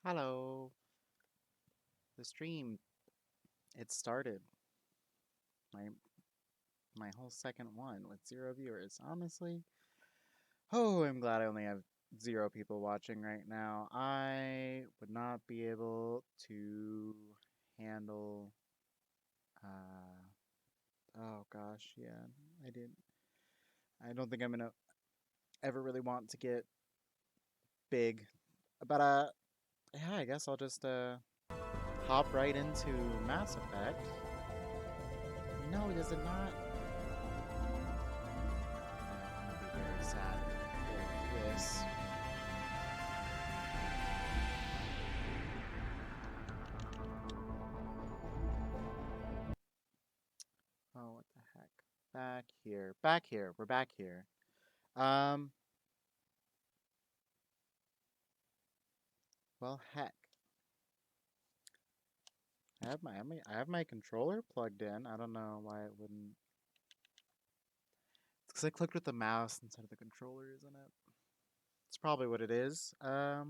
Hello. The stream, it started. My my whole second one with 0 viewers. Honestly, I'm glad I only have 0 people watching right now. I would not be able to handle oh gosh, yeah. I didn't I don't think I'm gonna ever really want to get big. But yeah, I guess I'll just hop right into Mass Effect. No, does it not? I'm gonna be very sad with this. Oh, what the heck? Back here. Back here. We're back here. Um, well, heck. I have my controller plugged in. I don't know why it wouldn't. It's because I clicked with the mouse instead of the controller, isn't it? It's probably what it is. Oh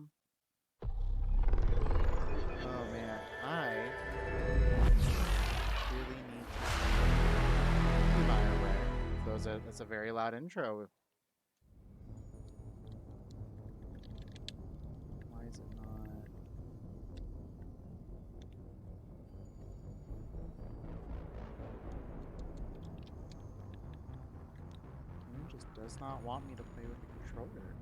man, I really need to Bioware. That's a very loud intro. Why is it not? Game just does not want me to play with the controller.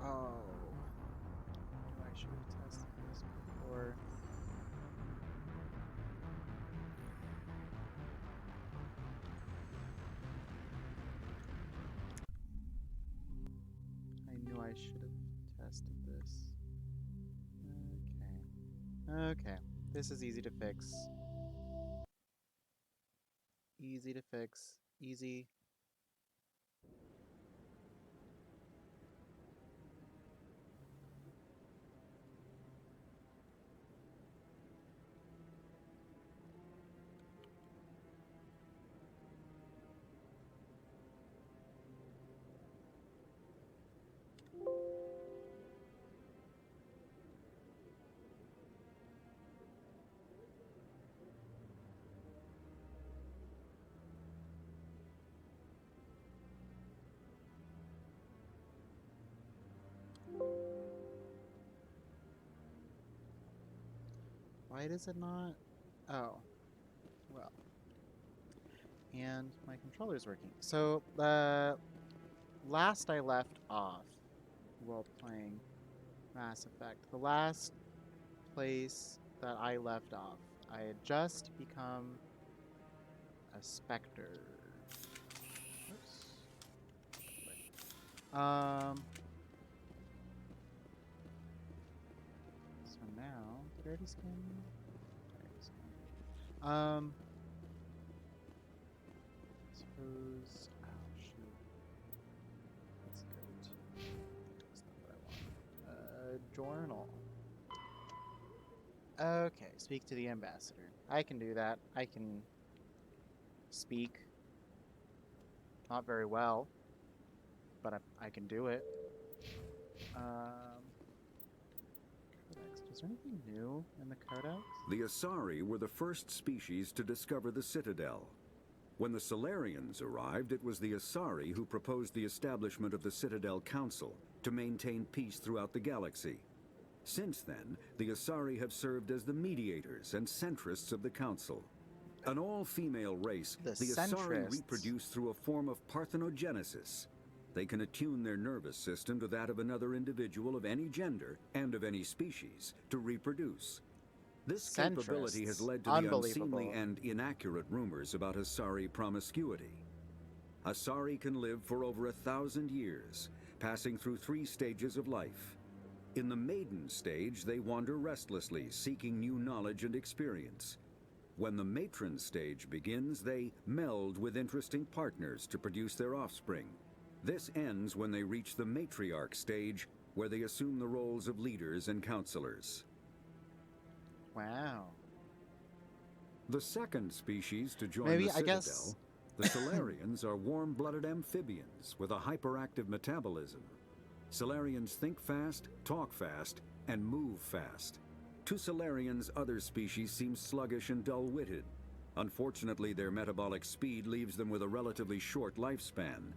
Oh, I should have tested this before. I knew I should have tested this. Okay. Okay. This is easy to fix. Easy to fix. Easy. Why does it not? Oh. Well. And my controller's working. So, last I left off while playing Mass Effect, the last place that I left off, I had just become a Spectre. Oops. So now, did I already scan? I already scanned. Suppose. Oh shoot. Let's go to. That's not what I want. Journal. Okay, speak to the ambassador. I can do that. I can speak. Not very well, but I can do it. Codex. Is there anything new in the Codex? The Asari were the first species to discover the Citadel. When the Solarians arrived, it was the Asari who proposed the establishment of the Citadel Council to maintain peace throughout the galaxy. Since then, the Asari have served as the mediators and centrists of the Council. An all-female race, the Asari reproduce through a form of parthenogenesis. They can attune their nervous system to that of another individual of any gender and of any species to reproduce. This capability has led to the unseemly and inaccurate rumors about Asari promiscuity. Asari can live for over 1,000 years, passing through 3 stages of life. In the maiden stage, they wander restlessly, seeking new knowledge and experience. When the matron stage begins, they meld with interesting partners to produce their offspring. This ends when they reach the matriarch stage, where they assume the roles of leaders and counselors. Wow. The second species to join the Maybe, I Citadel, guess. the Solarians, are warm-blooded amphibians with a hyperactive metabolism. Solarians think fast, talk fast, and move fast. To Solarians, other species seem sluggish and dull-witted. Unfortunately, their metabolic speed leaves them with a relatively short lifespan.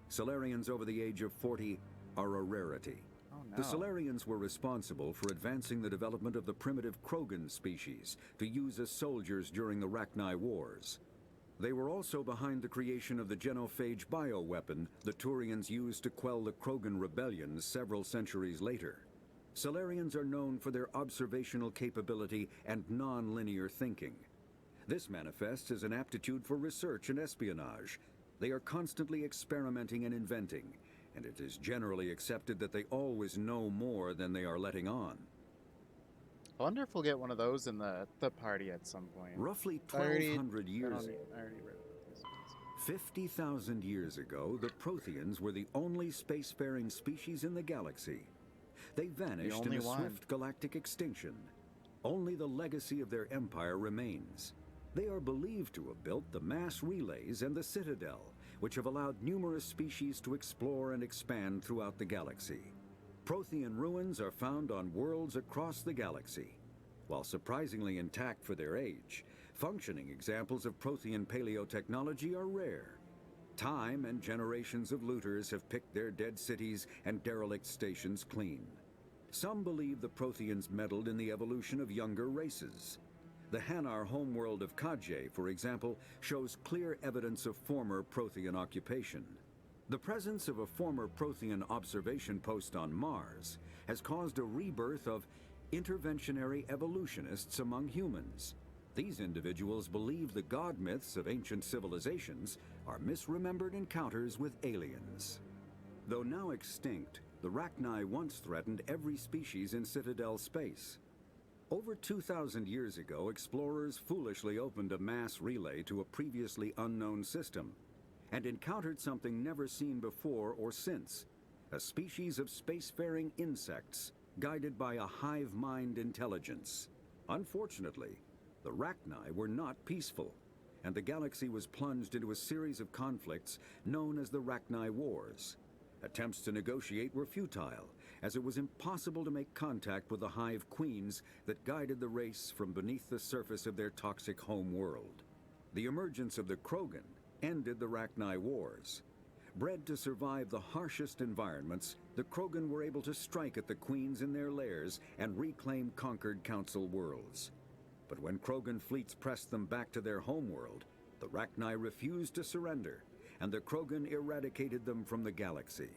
Solarians over the age of 40 are a rarity. Oh The no. Solarians were responsible for advancing the development of the primitive Krogan species to use as soldiers during the Rachni Wars. They were also behind the creation of the genophage bioweapon the Turians used to quell the Krogan rebellions several centuries later. Solarians are known for their observational capability and non-linear thinking. This manifests as an aptitude for research and espionage. They are constantly experimenting and inventing, and it is generally accepted that they always know more than they are letting on. I wonder if we'll get one of those in the party at some point. Roughly I already 1,200 I don't years, need, I already read these ones. 50,000 years ago, the Protheans were the only spacefaring species in the galaxy. They vanished in only a one. swift galactic extinction. Only the legacy of their empire remains. They are believed to have built the mass relays and the Citadel, which have allowed numerous species to explore and expand throughout the galaxy. Prothean ruins are found on worlds across the galaxy. While surprisingly intact for their age, functioning examples of Prothean paleotechnology are rare. Time and generations of looters have picked their dead cities and derelict stations clean. Some believe the Protheans meddled in the evolution of younger races. The Hanar homeworld of Kajay, for example, shows clear evidence of former Prothean occupation. The presence of a former Prothean observation post on Mars has caused a rebirth of interventionary evolutionists among humans. These individuals believe the god myths of ancient civilizations are misremembered encounters with aliens. Though now extinct, the Rachni once threatened every species in Citadel space. Over 2,000 years ago, explorers foolishly opened a mass relay to a previously unknown system and encountered something never seen before or since, a species of spacefaring insects guided by a hive mind intelligence. Unfortunately, the Rachni were not peaceful, and the galaxy was plunged into a series of conflicts known as the Rachni Wars. Attempts to negotiate were futile, as it was impossible to make contact with the hive queens that guided the race from beneath the surface of their toxic home world. The emergence of the Krogan ended the Rachni Wars. Bred to survive the harshest environments, the Krogan were able to strike at the queens in their lairs and reclaim conquered council worlds. But when Krogan fleets pressed them back to their homeworld, the Rachni refused to surrender, and the Krogan eradicated them from the galaxy.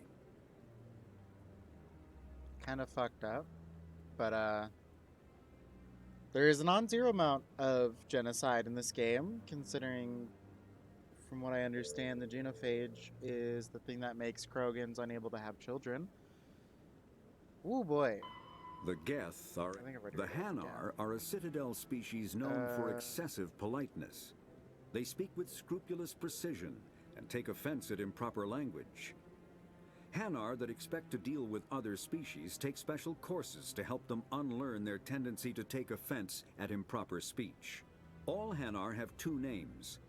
Kind of fucked up, but there is a non-zero amount of genocide in this game, considering, from what I understand, the genophage is the thing that makes Krogans unable to have children. Oh boy. The Geth are I think I've already the read it. Hanar are a Citadel species known for excessive politeness. They speak with scrupulous precision and take offense at improper language. Hanar that expect to deal with other species take special courses to help them unlearn their tendency to take offense at improper speech. All Hanar have two names.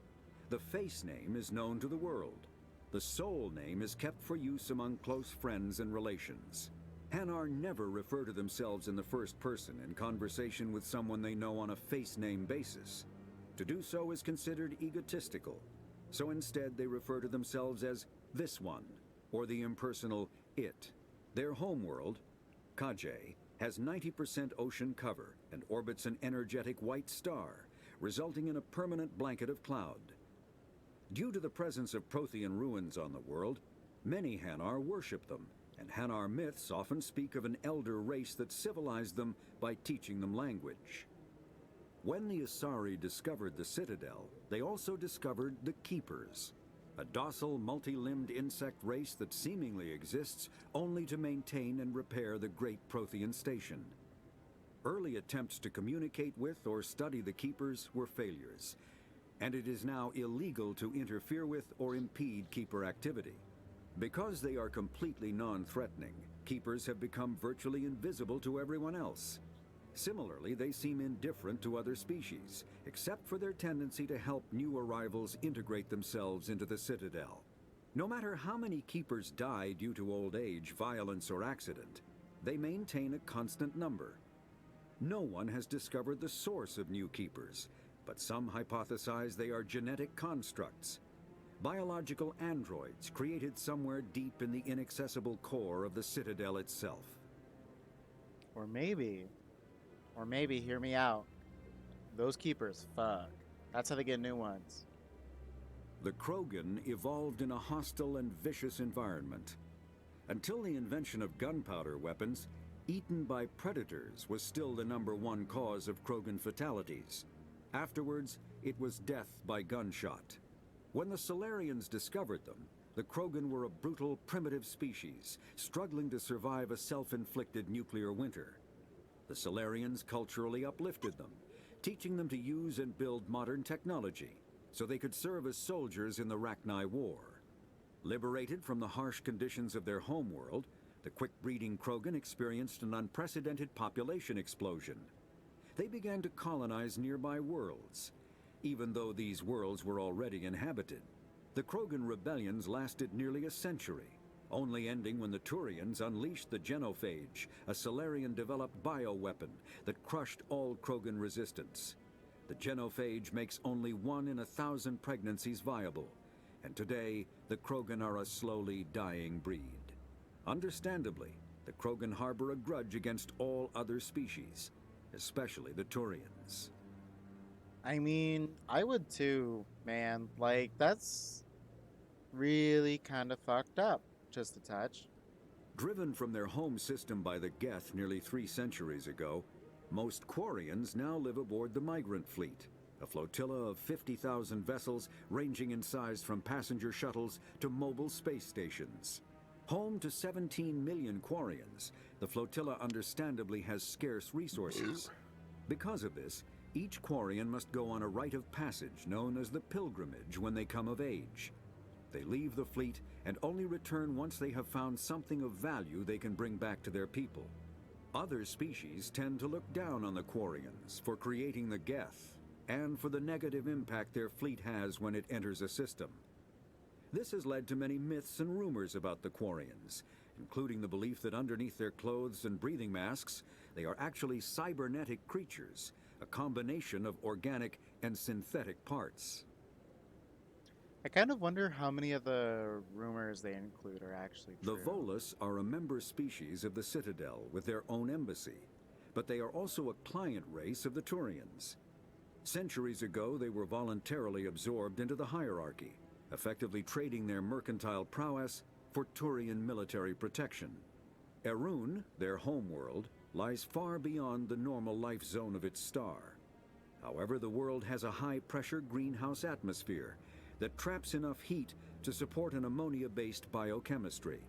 The face name is known to the world. The soul name is kept for use among close friends and relations. Hanar never refer to themselves in the first person in conversation with someone they know on a face name basis. To do so is considered egotistical, so instead they refer to themselves as this one, or the impersonal it. Their homeworld, Kajay, has 90% ocean cover and orbits an energetic white star, resulting in a permanent blanket of cloud. Due to the presence of Prothean ruins on the world, many Hanar worship them, and Hanar myths often speak of an elder race that civilized them by teaching them language. When the Asari discovered the Citadel, they also discovered the Keepers, a docile, multi-limbed insect race that seemingly exists only to maintain and repair the Great Prothean Station. Early attempts to communicate with or study the Keepers were failures, and it is now illegal to interfere with or impede Keeper activity. Because they are completely non-threatening, Keepers have become virtually invisible to everyone else. Similarly, they seem indifferent to other species, except for their tendency to help new arrivals integrate themselves into the Citadel. No matter how many keepers die due to old age, violence, or accident, they maintain a constant number. No one has discovered the source of new keepers, but some hypothesize they are genetic constructs, biological androids created somewhere deep in the inaccessible core of the Citadel itself. Or maybe, hear me out. Those keepers fuck. That's how they get new ones. The Krogan evolved in a hostile and vicious environment. Until the invention of gunpowder weapons, eaten by predators was still the #1 cause of Krogan fatalities. Afterwards, it was death by gunshot. When the Solarians discovered them, the Krogan were a brutal, primitive species, struggling to survive a self-inflicted nuclear winter. The Solarians culturally uplifted them, teaching them to use and build modern technology, so they could serve as soldiers in the Rachni War. Liberated from the harsh conditions of their homeworld, the quick-breeding Krogan experienced an unprecedented population explosion. They began to colonize nearby worlds. Even though these worlds were already inhabited, the Krogan rebellions lasted nearly a century, only ending when the Turians unleashed the Genophage, a Solarian-developed bioweapon that crushed all Krogan resistance. The Genophage makes only 1 in 1,000 pregnancies viable, and today the Krogan are a slowly dying breed. Understandably, the Krogan harbor a grudge against all other species, especially the Turians. I mean, I would too, man. Like, that's really kind of fucked up. Just a touch. Driven from their home system by the Geth nearly 3 centuries ago, most Quarians now live aboard the Migrant Fleet, a flotilla of 50,000 vessels ranging in size from passenger shuttles to mobile space stations. Home to 17 million Quarians, the flotilla understandably has scarce resources. Because of this, each Quarian must go on a rite of passage known as the Pilgrimage when they come of age. They leave the fleet and only return once they have found something of value they can bring back to their people. Other species tend to look down on the Quarians for creating the Geth and for the negative impact their fleet has when it enters a system. This has led to many myths and rumors about the Quarians, including the belief that underneath their clothes and breathing masks, they are actually cybernetic creatures, a combination of organic and synthetic parts. I kind of wonder how many of the rumors they include are actually The true. Volus are a member species of the Citadel with their own embassy, but they are also a client race of the Turians. Centuries ago, they were voluntarily absorbed into the hierarchy, effectively trading their mercantile prowess for Turian military protection. Erun, their homeworld, lies far beyond the normal life zone of its star. However, the world has a high-pressure greenhouse atmosphere that traps enough heat to support an ammonia-based biochemistry.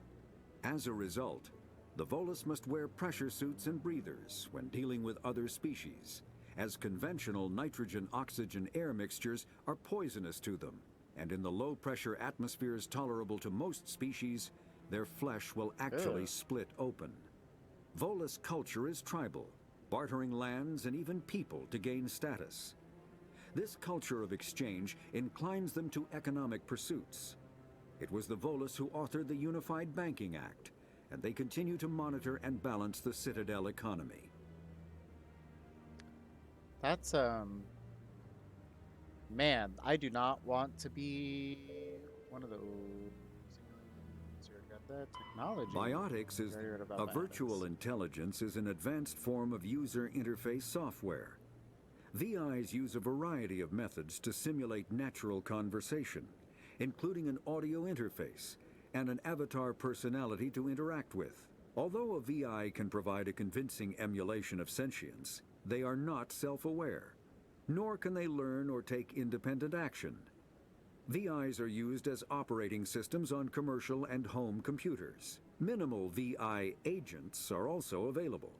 As a result, the Volus must wear pressure suits and breathers when dealing with other species, as conventional nitrogen-oxygen air mixtures are poisonous to them, and in the low-pressure atmospheres tolerable to most species, their flesh will actually Ugh. split open. Volus culture is tribal, bartering lands and even people to gain status. This culture of exchange inclines them to economic pursuits. It was the Volus who authored the Unified Banking Act, and they continue to monitor and balance the Citadel economy. That's man, I do not want to be one of those aliens who got that technology. Biotics is Very heard about a virtual biotics. intelligence is an advanced form of user interface software. VIs use a variety of methods to simulate natural conversation, including an audio interface and an avatar personality to interact with. Although a VI can provide a convincing emulation of sentience, they are not self-aware, nor can they learn or take independent action. VIs are used as operating systems on commercial and home computers. Minimal VI agents are also available.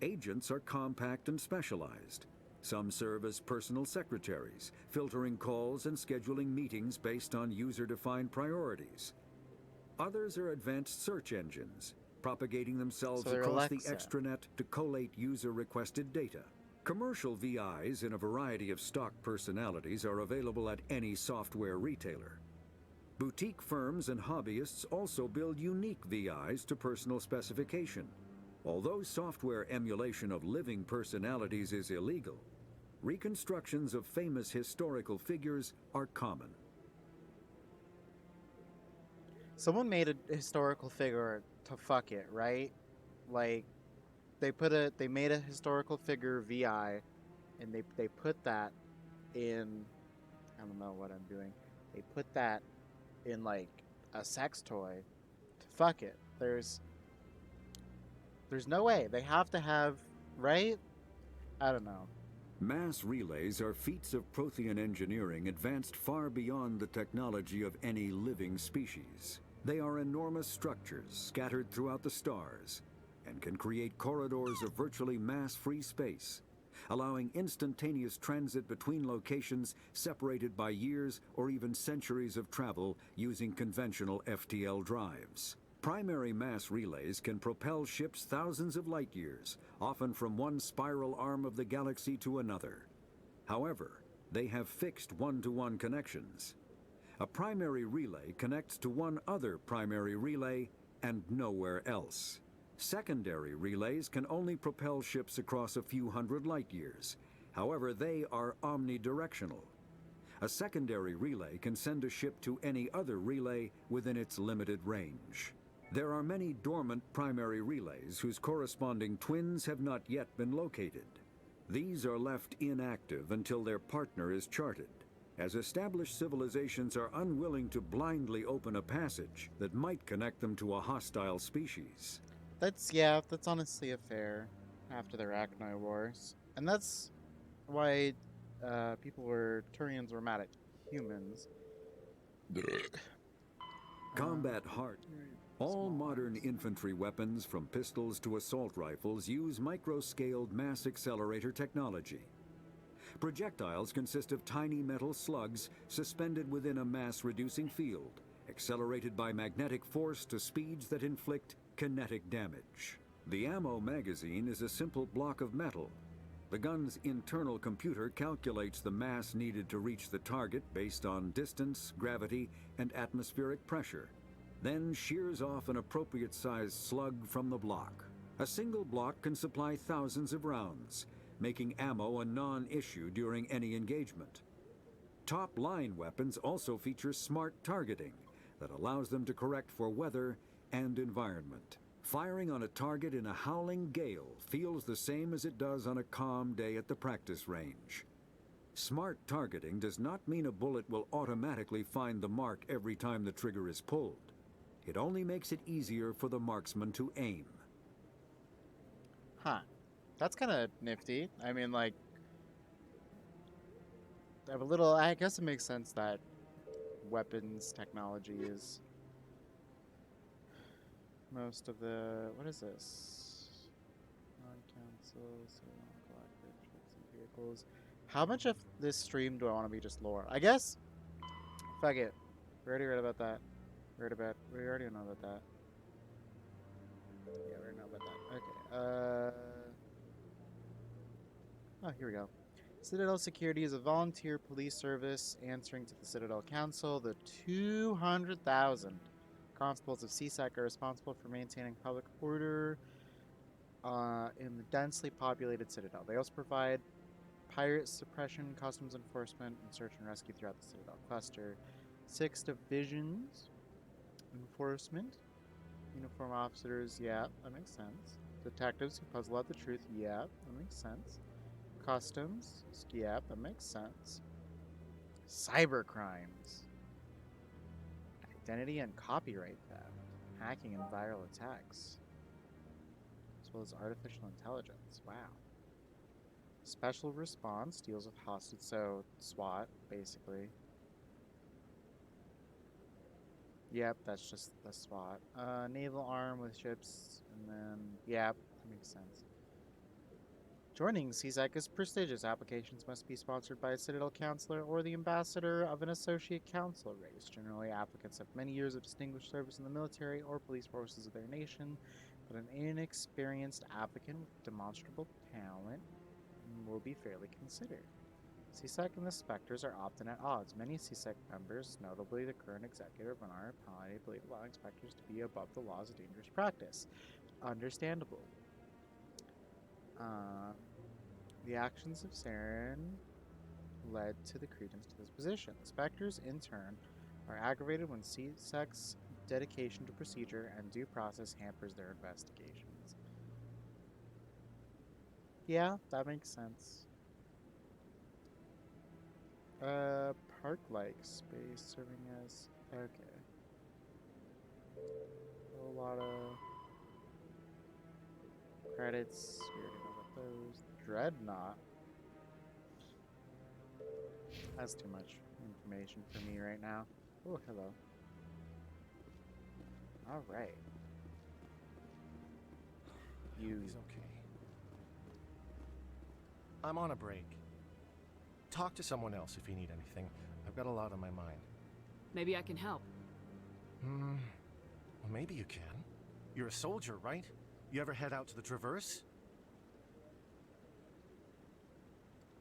Agents are compact and specialized. Some serve as personal secretaries, filtering calls and scheduling meetings based on user-defined priorities. Others are advanced search engines, propagating So themselves they're across the Alexa. extranet to collate user-requested data. Commercial VIs in a variety of stock personalities are available at any software retailer. Boutique firms and hobbyists also build unique VIs to personal specification. Although software emulation of living personalities is illegal, reconstructions of famous historical figures are common. Someone made a historical figure to fuck it, right? Like they made a historical figure VI and they put that in, I don't know what I'm doing. They put that in like a sex toy to fuck it. There's no way. They have to have, right? I don't know. Mass relays are feats of Prothean engineering advanced far beyond the technology of any living species. They are enormous structures scattered throughout the stars and can create corridors of virtually mass-free space, allowing instantaneous transit between locations separated by years or even centuries of travel using conventional FTL drives. Primary mass relays can propel ships thousands of light years, often from one spiral arm of the galaxy to another. However, they have fixed one-to-one connections. A primary relay connects to one other primary relay and nowhere else. Secondary relays can only propel ships across a few hundred light years. However, they are omnidirectional. A secondary relay can send a ship to any other relay within its limited range. There are many dormant primary relays whose corresponding twins have not yet been located. These are left inactive until their partner is charted, as established civilizations are unwilling to blindly open a passage that might connect them to a hostile species. That's honestly a fair after the Arachnoid Wars. And that's why Turians were mad at humans. Combat hard. All modern infantry weapons, from pistols to assault rifles, use micro-scaled mass accelerator technology. Projectiles consist of tiny metal slugs suspended within a mass-reducing field, accelerated by magnetic force to speeds that inflict kinetic damage. The ammo magazine is a simple block of metal. The gun's internal computer calculates the mass needed to reach the target based on distance, gravity, and atmospheric pressure, then shears off an appropriate-sized slug from the block. A single block can supply thousands of rounds, making ammo a non-issue during any engagement. Top-line weapons also feature smart targeting that allows them to correct for weather and environment. Firing on a target in a howling gale feels the same as it does on a calm day at the practice range. Smart targeting does not mean a bullet will automatically find the mark every time the trigger is pulled. It only makes it easier for the marksman to aim. Huh. That's kind of nifty. I mean, like, I guess it makes sense that weapons technology is most of the. What is this? Non-council, collaborative ships and vehicles. How much of this stream do I want to be just lore? I guess. Fuck it. We already read about that. We already know about that. Yeah, we already know about that. Okay. Oh, here we go. Citadel Security is a volunteer police service answering to the Citadel Council. The 200,000 constables of CSEC are responsible for maintaining public order in the densely populated Citadel. They also provide pirate suppression, customs enforcement, and search and rescue throughout the Citadel cluster. 6 divisions. Enforcement. Uniform officers. Yeah, that makes sense. Detectives who puzzle out the truth. Yeah, that makes sense. Customs. Yeah, that makes sense. Cyber crimes. Identity and copyright theft. Hacking and viral attacks. As well as artificial intelligence. Wow. Special response deals with hostage, so SWAT, basically. Yep, that's just the SWAT. Naval arm with ships, and then, yep, that makes sense. Joining CSEC is prestigious. Applications must be sponsored by a Citadel Counselor or the ambassador of an associate council race. Generally, applicants have many years of distinguished service in the military or police forces of their nation. but an inexperienced applicant with demonstrable talent will be fairly considered. CSEC and the Spectres are often at odds. Many CSEC members, notably the current executive and our party, believe allowing Spectres to be above the law is a dangerous practice. Understandable. The actions of Saren led to the credence to this position. The Spectres, in turn, are aggravated when CSEC's dedication to procedure and due process hampers their investigations. Yeah, that makes sense. Park-like space serving as... Okay. A lot of credits. We already know about those. Dreadnought. That's too much information for me right now. Oh, hello. Alright. You... He's okay. I'm on a break. Talk to someone else if you need anything. I've got a lot on my mind. Maybe I can help. Well, maybe you can. You're a soldier, right? You ever head out to the Traverse?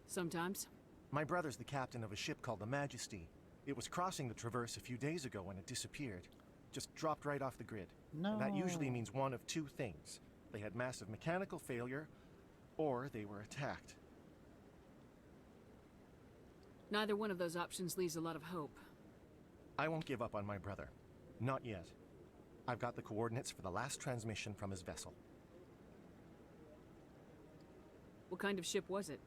Sometimes. My brother's the captain of a ship called the Majesty. It was crossing the Traverse a few days ago when it disappeared. Just dropped right off the grid. No. And that usually means one of two things. They had massive mechanical failure, or they were attacked. Neither one of those options leaves a lot of hope. I won't give up on my brother. Not yet. I've got the coordinates for the last transmission from his vessel. What kind of ship was it?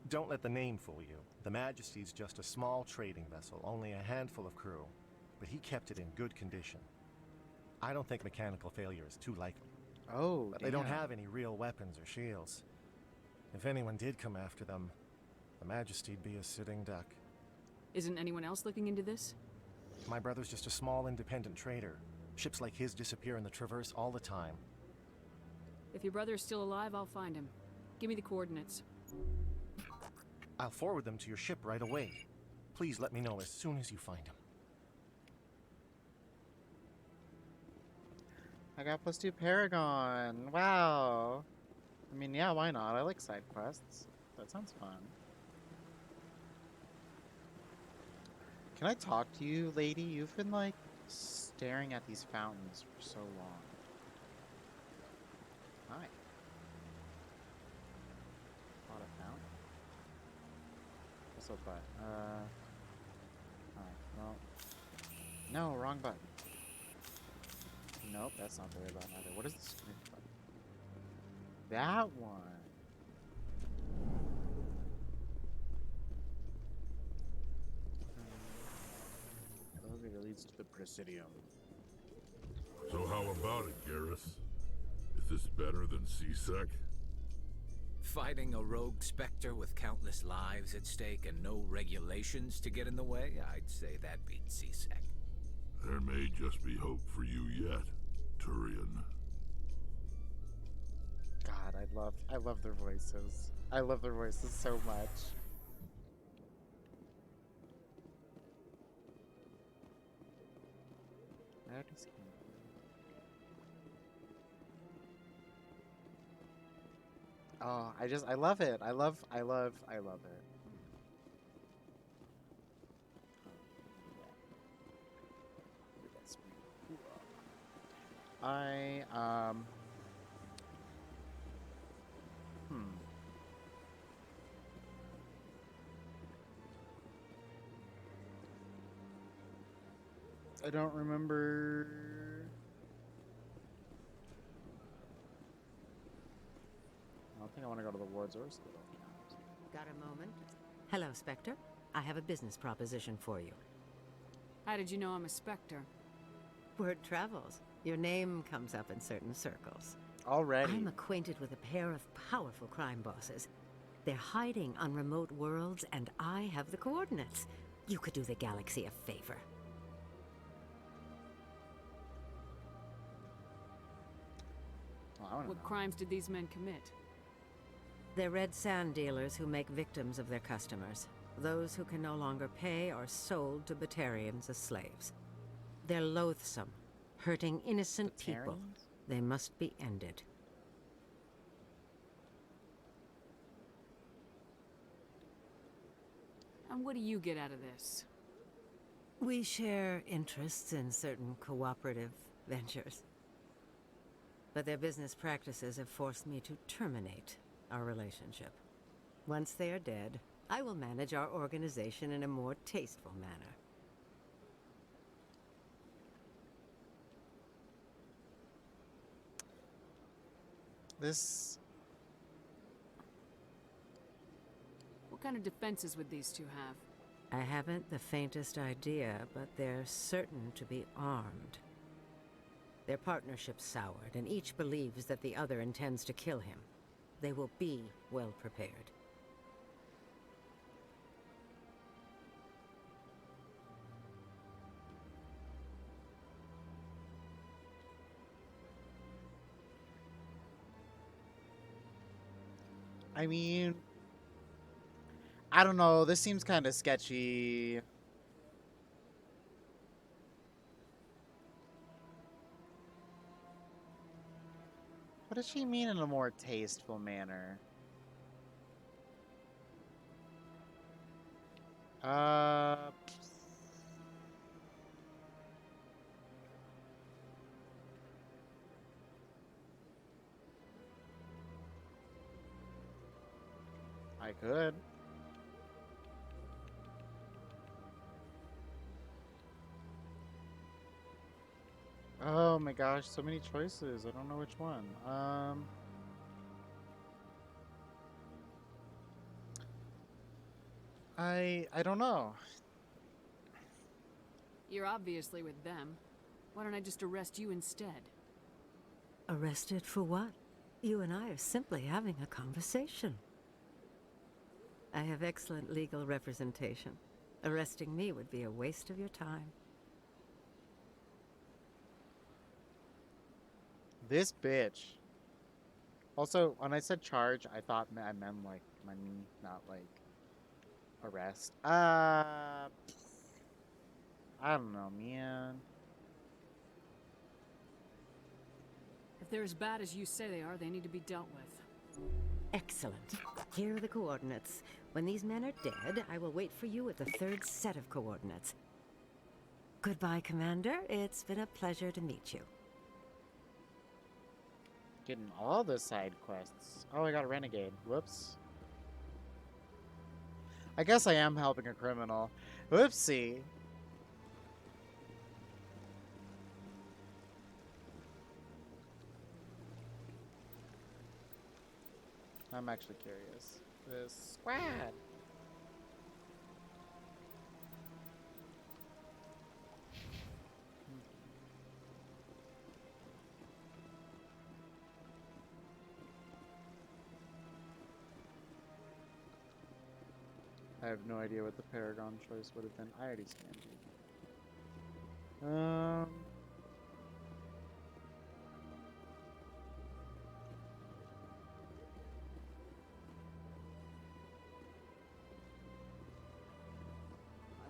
Don't let the name fool you. The Majesty's just a small trading vessel, only a handful of crew. But he kept it in good condition. I don't think mechanical failure is too likely. Oh, But they don't have any real weapons or shields. If anyone did come after them, the Majesty'd be a sitting duck. Isn't anyone else looking into this? My brother's just a small independent trader. Ships like his disappear in the Traverse all the time. If your brother is still alive, I'll find him. Give me the coordinates. I'll forward them to your ship right away. Please let me know as soon as you find him. I got +2 Paragon. Wow. I mean, yeah, why not? I like side quests. That sounds fun. Can I talk to you, lady? You've been, like, staring at these fountains for so long. Hi. Not a fountain. What's up, button? Alright, well. No, wrong button. Nope, that's not the right button either. What is the screen button? That one. Elevator leads to the Presidium. So how about it, Garrus? Is this better than CSEC? Fighting a rogue Spectre with countless lives at stake and no regulations to get in the way? I'd say that beats CSEC. There may just be hope for you yet, Turian. God, I love their voices. I love their voices so much. Where does he go? Oh, I love it. I love it. I I don't remember. I don't think I want to go to the wards or school. Got a moment? Hello, Spectre. I have a business proposition for you. How did you know I'm a Spectre? Word travels. Your name comes up in certain circles. Already. I'm acquainted with a pair of powerful crime bosses. They're hiding on remote worlds, and I have the coordinates. You could do the galaxy a favor. Well, I wanna What know. crimes did these men commit? They're red sand dealers who make victims of their customers. Those who can no longer pay are sold to Batarians as slaves. They're loathsome, hurting innocent people. Batarians? They must be ended. And what do you get out of this? We share interests in certain cooperative ventures. But their business practices have forced me to terminate our relationship. Once they are dead, I will manage our organization in a more tasteful manner. This... What kind of defenses would these two have? I haven't the faintest idea, but they're certain to be armed. Their partnership soured, and each believes that the other intends to kill him. They will be well prepared. I mean... I don't know, this seems kind of sketchy. What does she mean in a more tasteful manner? Uh... I could. Oh my gosh, so many choices. I don't know which one. I don't know. You're obviously with them. Why don't I just arrest you instead? Arrested for what? You and I are simply having a conversation. I have excellent legal representation. Arresting me would be a waste of your time. This bitch. Also, when I said charge, I thought I meant like money, not like arrest. I don't know, man. If they're as bad as you say they are, they need to be dealt with. Excellent. Here are the coordinates. When these men are dead, I will wait for you at the third set of coordinates. Goodbye, Commander. It's been a pleasure to meet you. Getting all the side quests. Oh, I got a renegade. Whoops. I guess I am helping a criminal. Whoopsie. I'm actually curious. This squad. I have no idea what the Paragon choice would have been. I already scanned it. I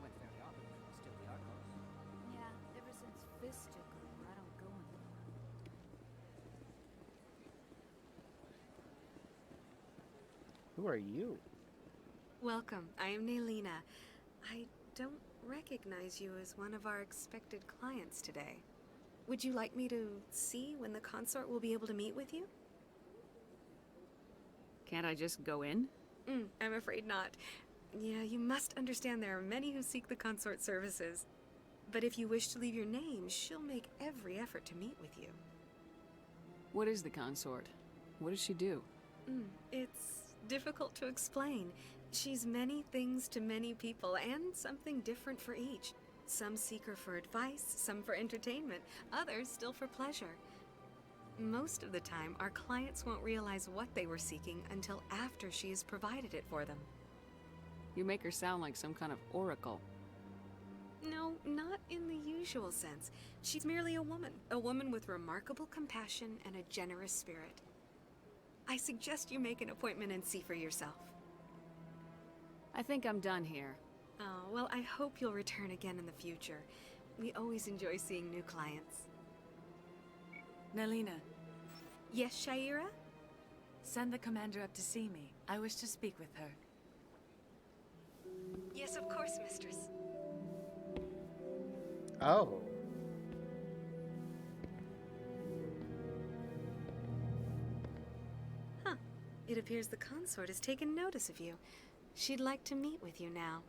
went fairly often when it was still the Arcos. Yeah, ever since Fist took over, I don't go anymore. Who are you? Welcome. I am Nelina. I don't recognize you as one of our expected clients today. Would you like me to see when the consort will be able to meet with you? Can't I just go in? I'm afraid not. Yeah, you must understand there are many who seek the consort services. But if you wish to leave your name, she'll make every effort to meet with you. What is the consort? What does she do? It's difficult to explain. She's many things to many people, and something different for each. Some seek her for advice, some for entertainment, others still for pleasure. Most of the time, our clients won't realize what they were seeking until after she has provided it for them. You make her sound like some kind of oracle. No, not in the usual sense. She's merely a woman with remarkable compassion and a generous spirit. I suggest you make an appointment and see for yourself. I think I'm done here. Oh, well, I hope you'll return again in the future. We always enjoy seeing new clients. Nelina, Yes, Shaira? send the commander up to see me. I wish to speak with her. Yes, of course, mistress. Oh. Huh. It appears the consort has taken notice of you. She'd like to meet with you now.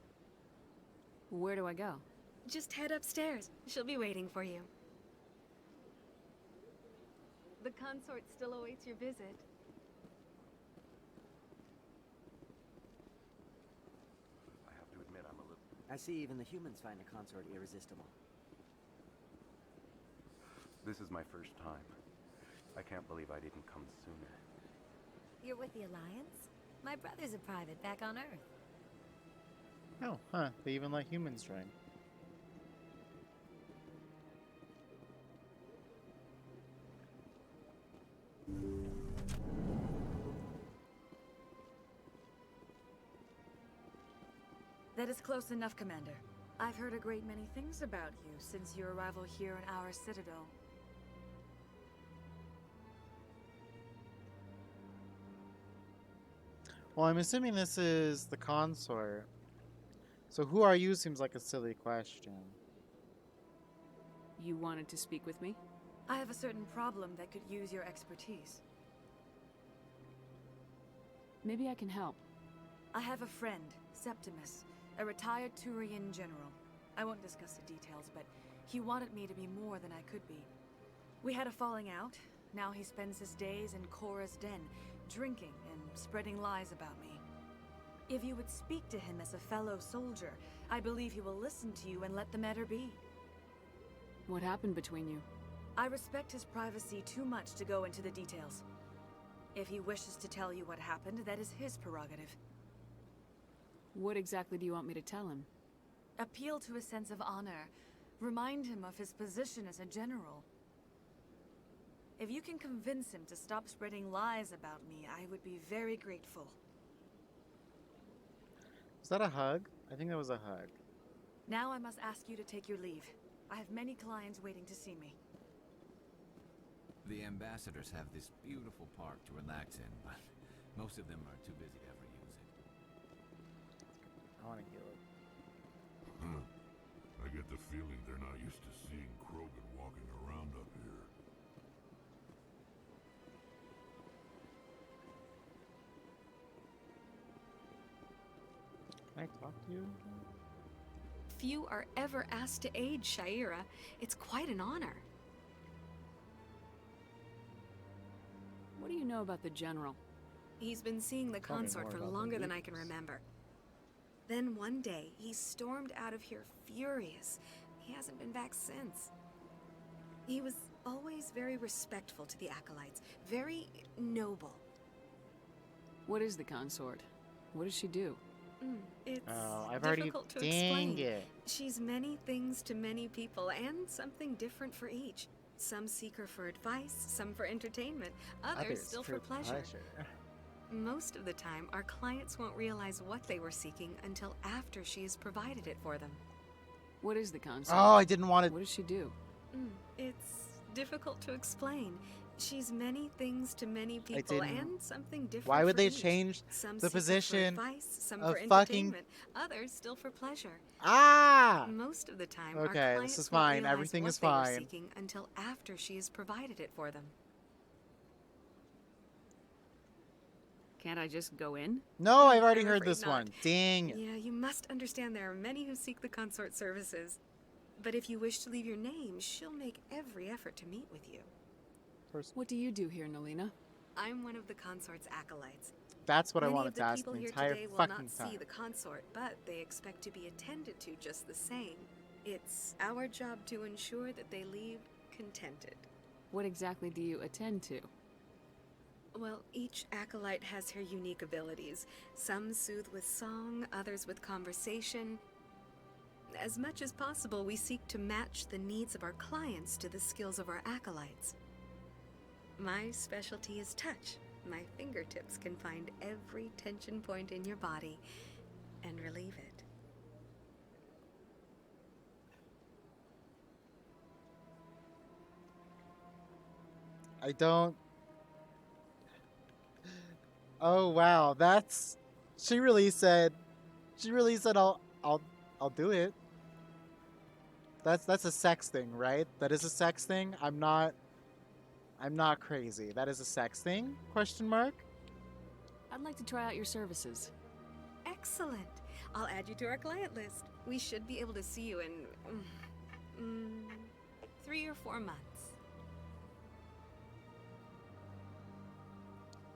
Where do I go? Just head upstairs. She'll be waiting for you. The consort still awaits your visit. I have to admit, I'm a little... I see even the humans find the consort irresistible. This is my first time. I can't believe I didn't come sooner. You're with the Alliance? My brother's a private back on Earth. Oh, huh. They even let humans join. That is close enough, Commander. I've heard a great many things about you since your arrival here in our citadel. Well, I'm assuming this is the consort. So who are you seems like a silly question. You wanted to speak with me? I have a certain problem that could use your expertise. Maybe I can help. I have a friend, Septimus, a retired Turian general. I won't discuss the details, but he wanted me to be more than I could be. We had a falling out. Now he spends his days in Korra's den, drinking and spreading lies about me. If you would speak to him as a fellow soldier, I believe he will listen to you and let the matter be. What happened between you? I respect his privacy too much to go into the details. If he wishes to tell you what happened, that is his prerogative. What exactly do you want me to tell him? Appeal to his sense of honor. Remind him of his position as a general. If you can convince him to stop spreading lies about me, I would be very grateful. Is that a hug? I think that was a hug. Now I must ask you to take your leave. I have many clients waiting to see me. The ambassadors have this beautiful park to relax in, but most of them are too busy to ever use it. I want to heal it. I get the feeling they're not used to seeing Krogan walking around up here. Can I talk to you? Few are ever asked to aid Shaira. It's quite an honor. What do you know about the General? He's been seeing the Tell me consort more for about the longer than I can leaks. remember. Then one day, he stormed out of here furious. He hasn't been back since. He was always very respectful to the acolytes, very noble. What is the consort? What does she do? It's Oh, I've already. difficult to Dang explain. it. She's many things to many people, and something different for each. Some seek her for advice, some for entertainment, others still for pleasure. Most of the time, our clients won't realize what they were seeking until after she has provided it for them. What is the consort? Oh, I didn't want What to. does she do? It's difficult to explain. She's many things to many people, didn't- and something different Why would for they each. change Some the seek her for position advice, some of for fucking- entertainment, others still for pleasure. Ah! Most of the time, our Okay, clients this is won't fine. realize Everything what is they were fine. seeking until after she has provided it for them. Can't I just go in? No, I've already I'm heard afraid this not. one. Dang. Yeah, you must understand there are many who seek the consort services. But if you wish to leave your name, she'll make every effort to meet with you. What do you do here, Nelina? I'm one of the consort's acolytes. That's what I Many wanted of the to ask people the here entire today will fucking not time. see the consort, but they expect to be attended to just the same. It's our job to ensure that they leave contented. What exactly do you attend to? Well, each acolyte has her unique abilities. Some soothe with song, others with conversation. As much as possible, we seek to match the needs of our clients to the skills of our acolytes. My specialty is touch. My fingertips can find every tension point in your body and relieve it. I don't. Oh wow, that's. She really said. She really said I'll do it. That's a sex thing, right? That is a sex thing. I'm not crazy. That is a sex thing? Question mark. I'd like to try out your services. Excellent. I'll add you to our client list. We should be able to see you in 3 or 4 months.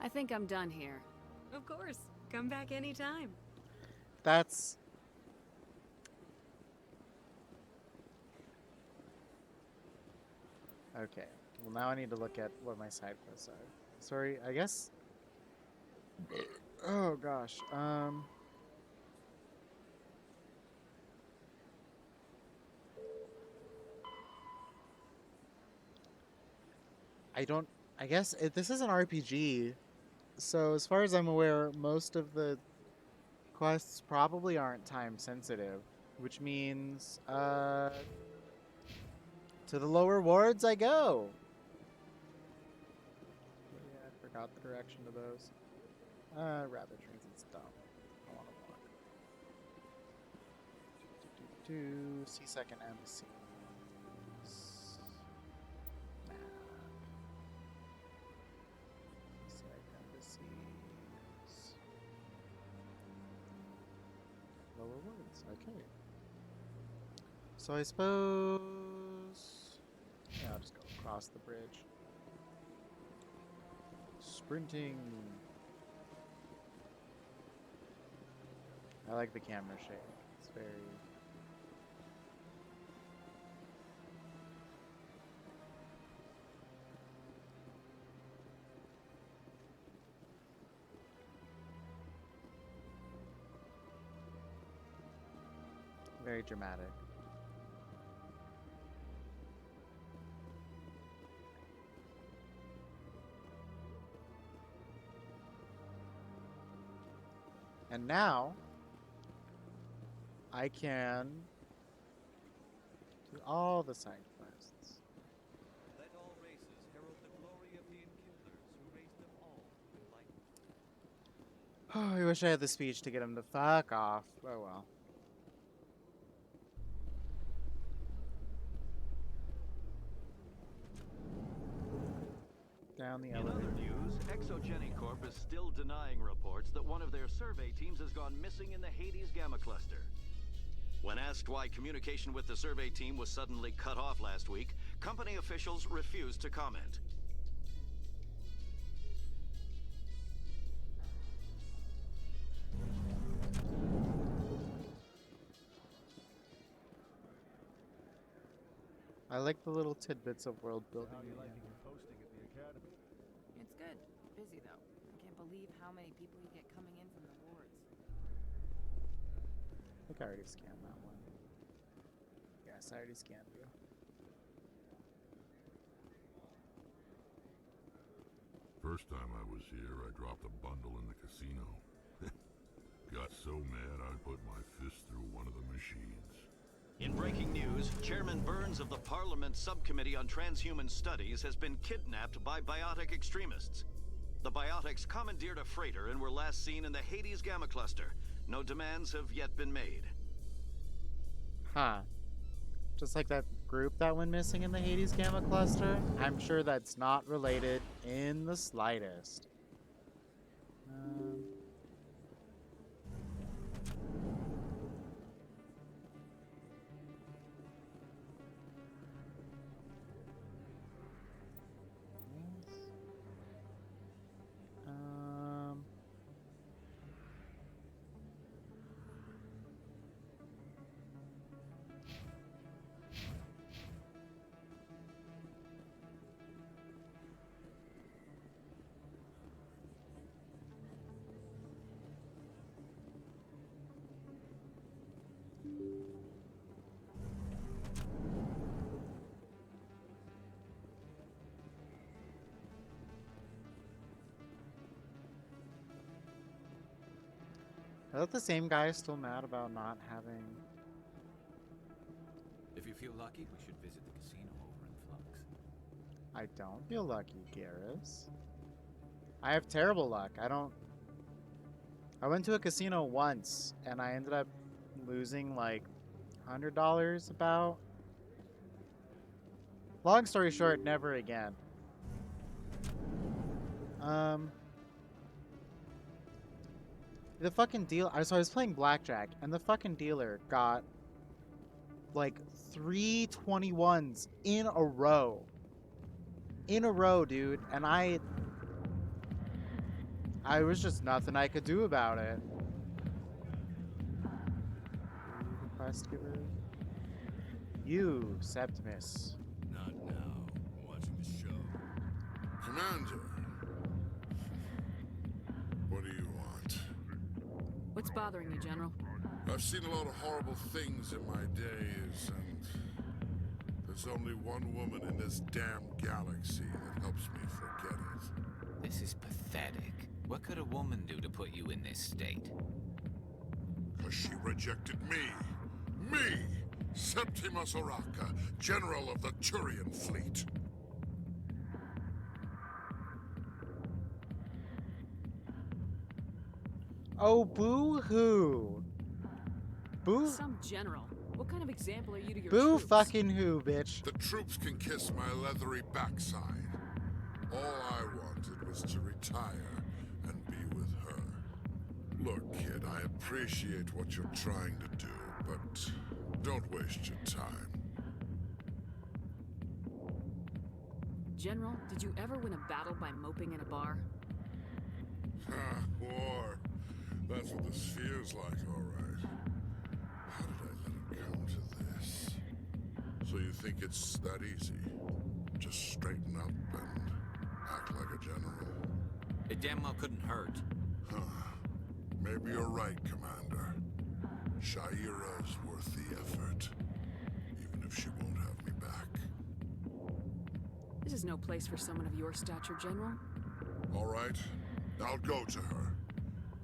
I think I'm done here. Of course. Come back anytime. That's. Okay. Well, now I need to look at what my side quests are. Sorry, I guess. Oh gosh. I don't. I guess this is an RPG, so as far as I'm aware, most of the quests probably aren't time sensitive, which means to the lower wards I go. Yeah, I forgot the direction to those. Rabbit trains and stuff. I want to walk. See second embassies. Map. Second embassies. Lower wards. Okay. So I suppose. Yeah, I'll just go across the bridge. Sprinting. I like the camera shake. It's very. Very dramatic. And now I can do all the side quests. Let all races herald the glory of the enkindlers who raised them all with light. Oh, I wish I had the speech to get him to fuck off. Oh well. Down the elevator. In other news, Exogeny Corp is still denying reports that one of their survey teams has gone missing in the Hades Gamma Cluster. When asked why communication with the survey team was suddenly cut off last week, company officials refused to comment. I like the little tidbits of world building. How are you liking your posting at the academy? It's good. Busy, though. I can't believe how many people you get coming in from the wards. I think I already scanned that one. Yes, I already scanned you. First time I was here, I dropped a bundle in the casino. Got so mad I put my fist through one of the machines. In breaking news, Chairman Burns of the Parliament Subcommittee on Transhuman Studies has been kidnapped by biotic extremists. The biotics commandeered a freighter and were last seen in the Hades Gamma Cluster. No demands have yet been made. Huh. Just like that group that went missing in the Hades Gamma Cluster, I'm sure that's not related in the slightest. I thought the same guy is still mad about not having. If you feel lucky, we should visit the casino over in Flux. I don't feel lucky, Garrus. I have terrible luck. I went to a casino once, and I ended up losing, like, $100 about. Long story short, never again. The fucking deal. So I was playing blackjack, and the fucking dealer got like 3 21s in a row. In a row, dude. And I was just nothing I could do about it. Quest giver. You, Septimus. Not now. I'm watching the show. Commander. What do you want? What's bothering you, General? I've seen a lot of horrible things in my days, and there's only one woman in this damn galaxy that helps me forget it. This is pathetic. What could a woman do to put you in this state? Because she rejected me. Me! Septimus Oraka, General of the Turian Fleet. Oh, boo-hoo. Boo. Some general. What kind of example are you to your Boo troops? fucking who, bitch? The troops can kiss my leathery backside. All I wanted was to retire and be with her. Look, kid, I appreciate what you're trying to do, but don't waste your time. General, did you ever win a battle by moping in a bar? War. That's what this feels like, all right. How did I let it come to this? So you think it's that easy? Just straighten up and act like a general? It damn well couldn't hurt. Huh. Maybe you're right, Commander. Shaira's worth the effort. Even if she won't have me back. This is no place for someone of your stature, General. All right. I'll go to her.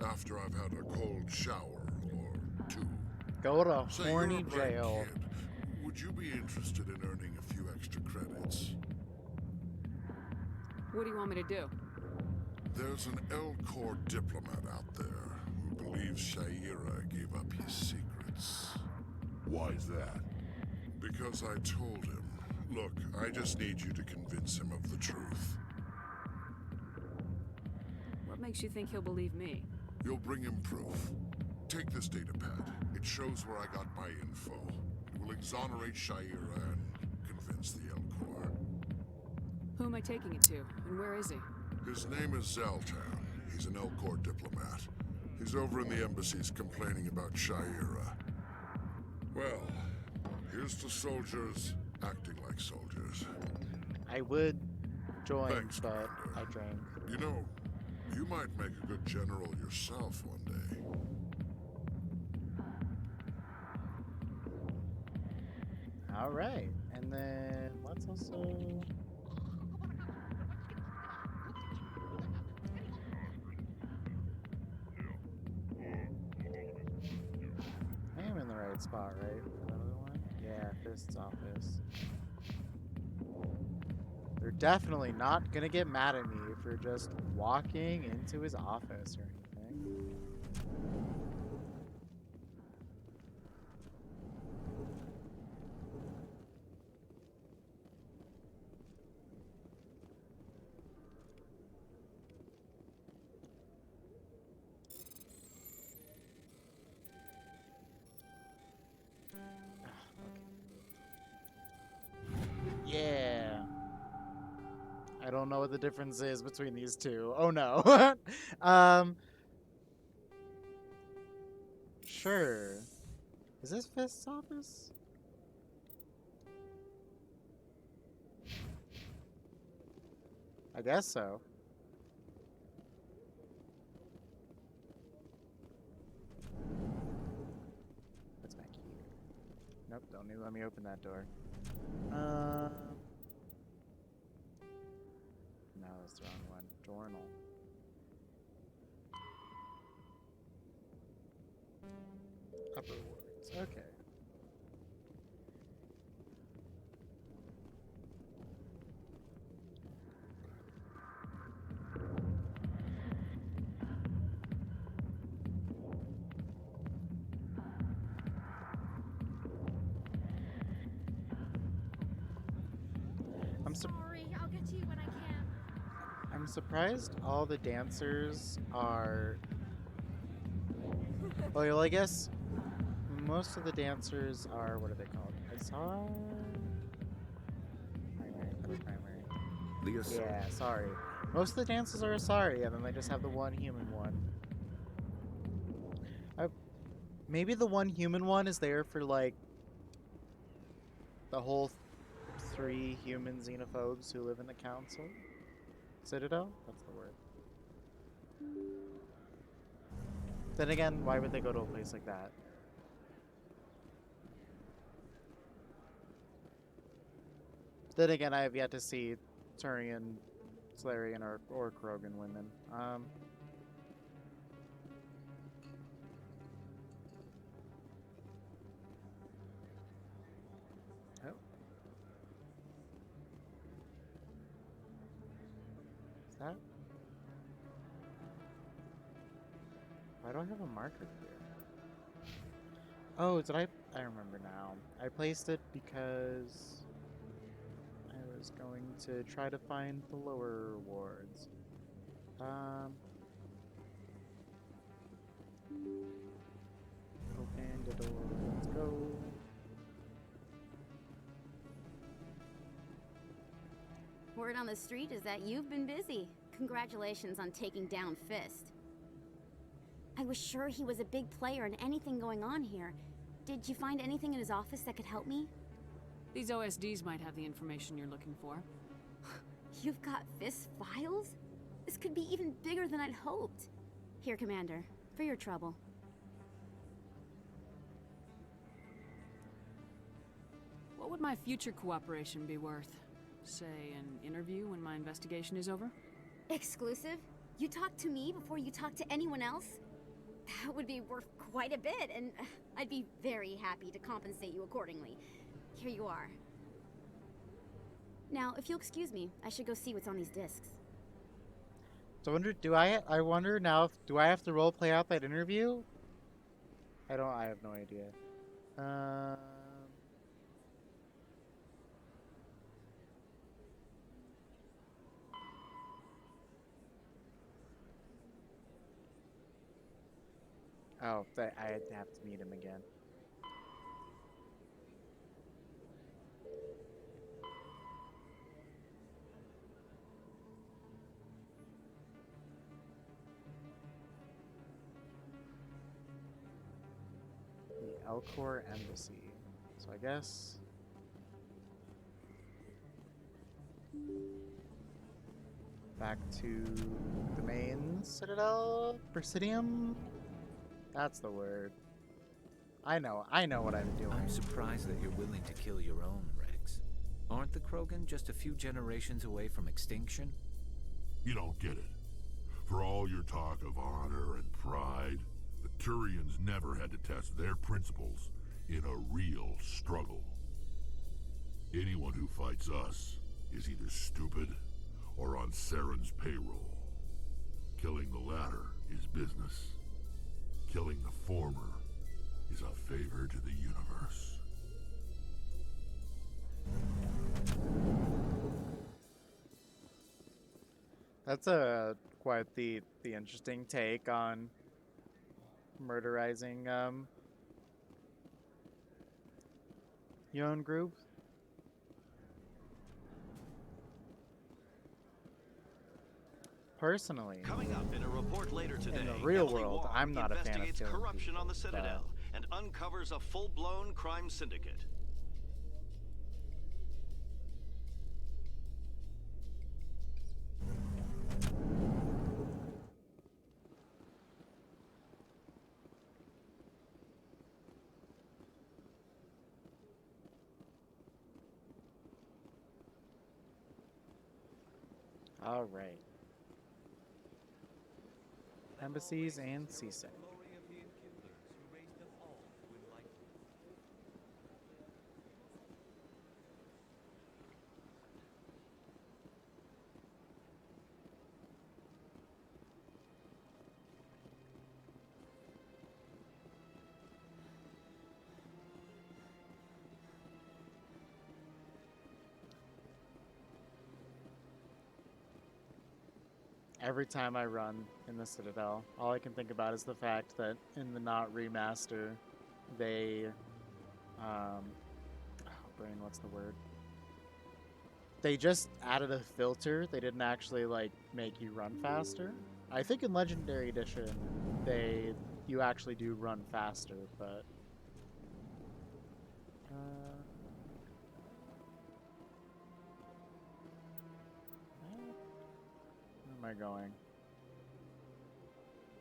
After I've had a cold shower or two. Go to Say, horny you're a bright jail. kid. Would you be interested in earning a few extra credits? What do you want me to do? There's an Elcor diplomat out there who believes Shaira gave up his secrets. Why's that? Because I told him. Look, I just need you to convince him of the truth. What makes you think he'll believe me? You'll bring him proof. Take this datapad. It shows where I got my info. It will exonerate Shaira and convince the Elcor. Who am I taking it to, and where is he? His name is Zaltan. He's an Elcor diplomat. He's over in the embassies complaining about Shaira. Well, here's to soldiers acting like soldiers. I would join, Thanks, but Commander. I drank. You know, you might make a good general yourself one day. All right, and then let's also. I am in the right spot, right? Another one? Yeah, Fist's office. They're definitely not gonna get mad at me for just walking into his office or anything. Yeah. I don't know what the difference is between these two. Oh no. Sure. Is this Fist's office? I guess so. What's back here? Nope, don't need let me open that door. No, that's the wrong one. Journal. Upper wards. Okay. to you when I can. I'm surprised all the dancers are. Well, I guess most of the dancers are. What are they called? Asar? Primary. Other primary. Yeah, sorry. Most of the dancers are Asari, and then they just have the one human one. Maybe the one human one is there for, like, the whole 3 human xenophobes who live in the council? Citadel? That's the word. Then again, why would they go to a place like that? Then again, I have yet to see Turian, Salarian, or Krogan women. Oh. Is that? Why do I have a marker here? Oh, did I remember now. I placed it because I was going to try to find the lower wards. Open the door, let's go. Word on the street is that you've been busy. Congratulations on taking down Fist. I was sure he was a big player in anything going on here. Did you find anything in his office that could help me? These OSDs might have the information you're looking for. You've got Fist's files? This could be even bigger than I'd hoped. Here, Commander, for your trouble. What would my future cooperation be worth? Say, an interview when my investigation is over? Exclusive? You talk to me before you talk to anyone else? That would be worth quite a bit, and I'd be very happy to compensate you accordingly. Here you are. Now, if you'll excuse me, I should go see what's on these discs. So I wonder now if do I have to role play out that interview? I have no idea. Oh, I have to meet him again. The Elcor Embassy. So I guess back to the main Citadel? Presidium? That's the word. I know what I'm doing. I'm surprised that you're willing to kill your own, Rex. Aren't the Krogan just a few generations away from extinction? You don't get it. For all your talk of honor and pride, the Turians never had to test their principles in a real struggle. Anyone who fights us is either stupid or on Saren's payroll. Killing the latter is business. Killing the former is a favor to the universe. That's quite the interesting take on murderizing your own group. Personally, coming up in a report later today, in the real Emily world, Wong I'm not a fan of investigates killing corruption people, on the Citadel and uncovers a full-blown crime syndicate. All right. Embassies and CSEC. every time I run in the Citadel, all I can think about is the fact that in the not remaster, they, oh, brain, what's the word? They just added a filter. They didn't actually like make you run faster. I think in Legendary Edition, you actually do run faster, but where am I going?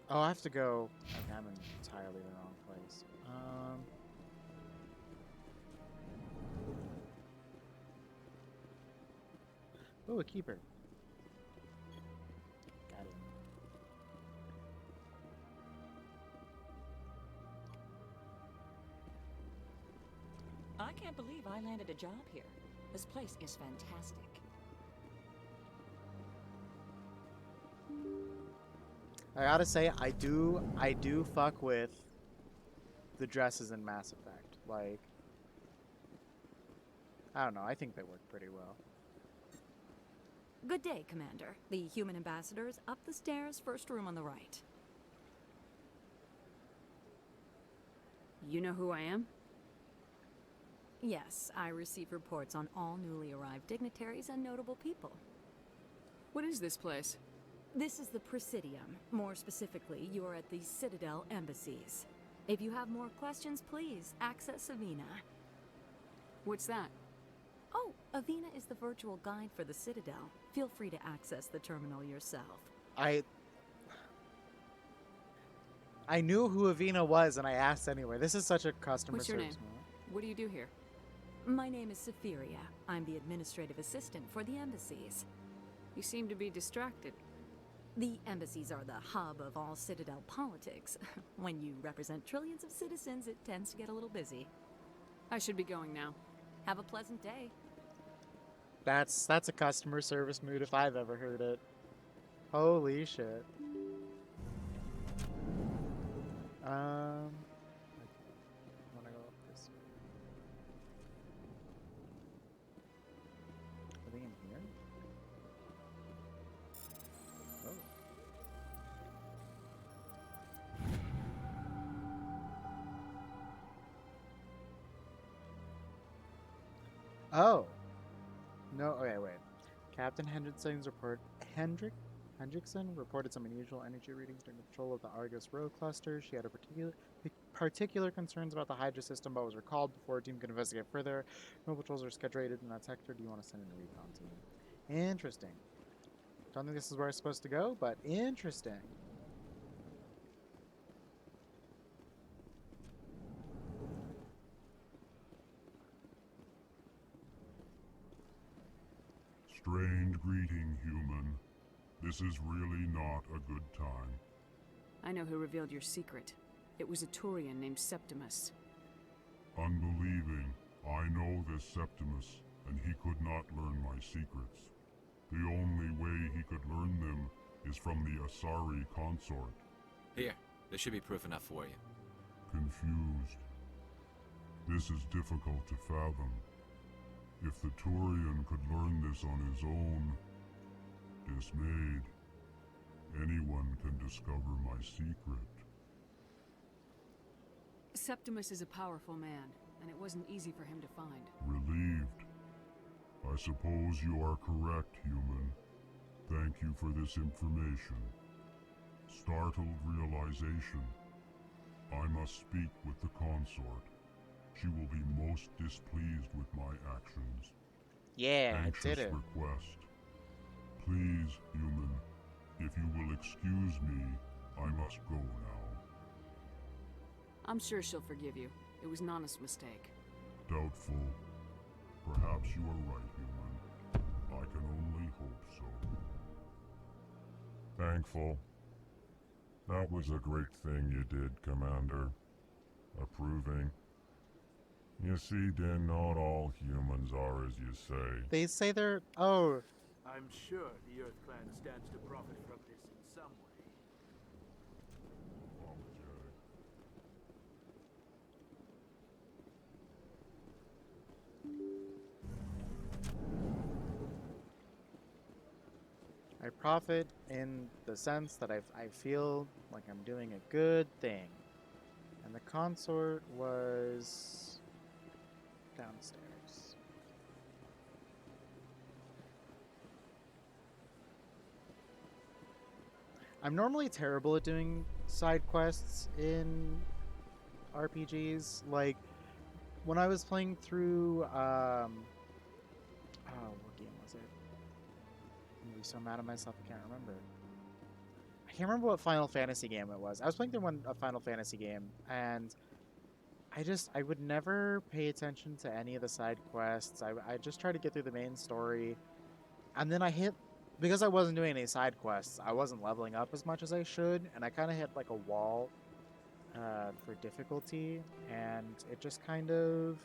Oh, I have to go. Okay, I'm in entirely the wrong place. Oh, a keeper. Got it. I can't believe I landed a job here. This place is fantastic. I gotta say, I do fuck with the dresses in Mass Effect. Like, I don't know, I think they work pretty well. Good day, Commander. The human ambassador is up the stairs, first room on the right. You know who I am? Yes, I receive reports on all newly arrived dignitaries and notable people. What is this place? This is the Presidium. More specifically, you're at the Citadel embassies. If you have more questions, please access Avina. What's that? Oh, Avina is the virtual guide for the Citadel. Feel free to access the terminal yourself. I knew who Avina was, and I asked anyway. This is such a customer What's your service name? moment. What do you do here? My name is Safiria. I'm the administrative assistant for the embassies. You seem to be distracted. The embassies are the hub of all Citadel politics. When you represent trillions of citizens, it tends to get a little busy. I should be going now. Have a pleasant day. That's a customer service mood if I've ever heard it. Holy shit. I wanna go up this way. Are they in here? Oh. Oh. No, okay, wait. Captain Hendrickson reported some unusual energy readings during control of the Argus Row cluster. She had a particular concerns about the Hydra system, but was recalled before a team could investigate further. No patrols are scheduled in that sector. Do you want to send in a recon team? Interesting. Don't think this is where I'm supposed to go, but interesting. Strange greeting, human. This is really not a good time. I know who revealed your secret. It was a Turian named Septimus. Unbelieving, I know this Septimus, and he could not learn my secrets. The only way he could learn them is from the Asari consort. Here, this should be proof enough for you. Confused. This is difficult to fathom. If the Turian could learn this on his own, dismayed, anyone can discover my secret. Septimus is a powerful man, and it wasn't easy for him to find. Relieved. I suppose you are correct, human. Thank you for this information. Startled realization. I must speak with the consort. She will be most displeased with my actions. Yeah, Anxious I did it. request. Please, human, if you will excuse me, I must go now. I'm sure she'll forgive you. It was an honest mistake. Doubtful. Perhaps you are right, human. I can only hope so. Thankful. That was a great thing you did, Commander. Approving. You see, then not all humans are as you say. They say they're... Oh. I'm sure the Earth Clan stands to profit from this in some way. I profit in the sense that I feel like I'm doing a good thing. And the consort was downstairs. I'm normally terrible at doing side quests in RPGs. Like, when I was playing through, oh, what game was it? I'm gonna be so mad at myself, I can't remember. I can't remember what Final Fantasy game it was. I was playing through a Final Fantasy game, and I would never pay attention to any of the side quests. I just tried to get through the main story. And then because I wasn't doing any side quests, I wasn't leveling up as much as I should. And I kind of hit like a wall for difficulty. And it just kind of,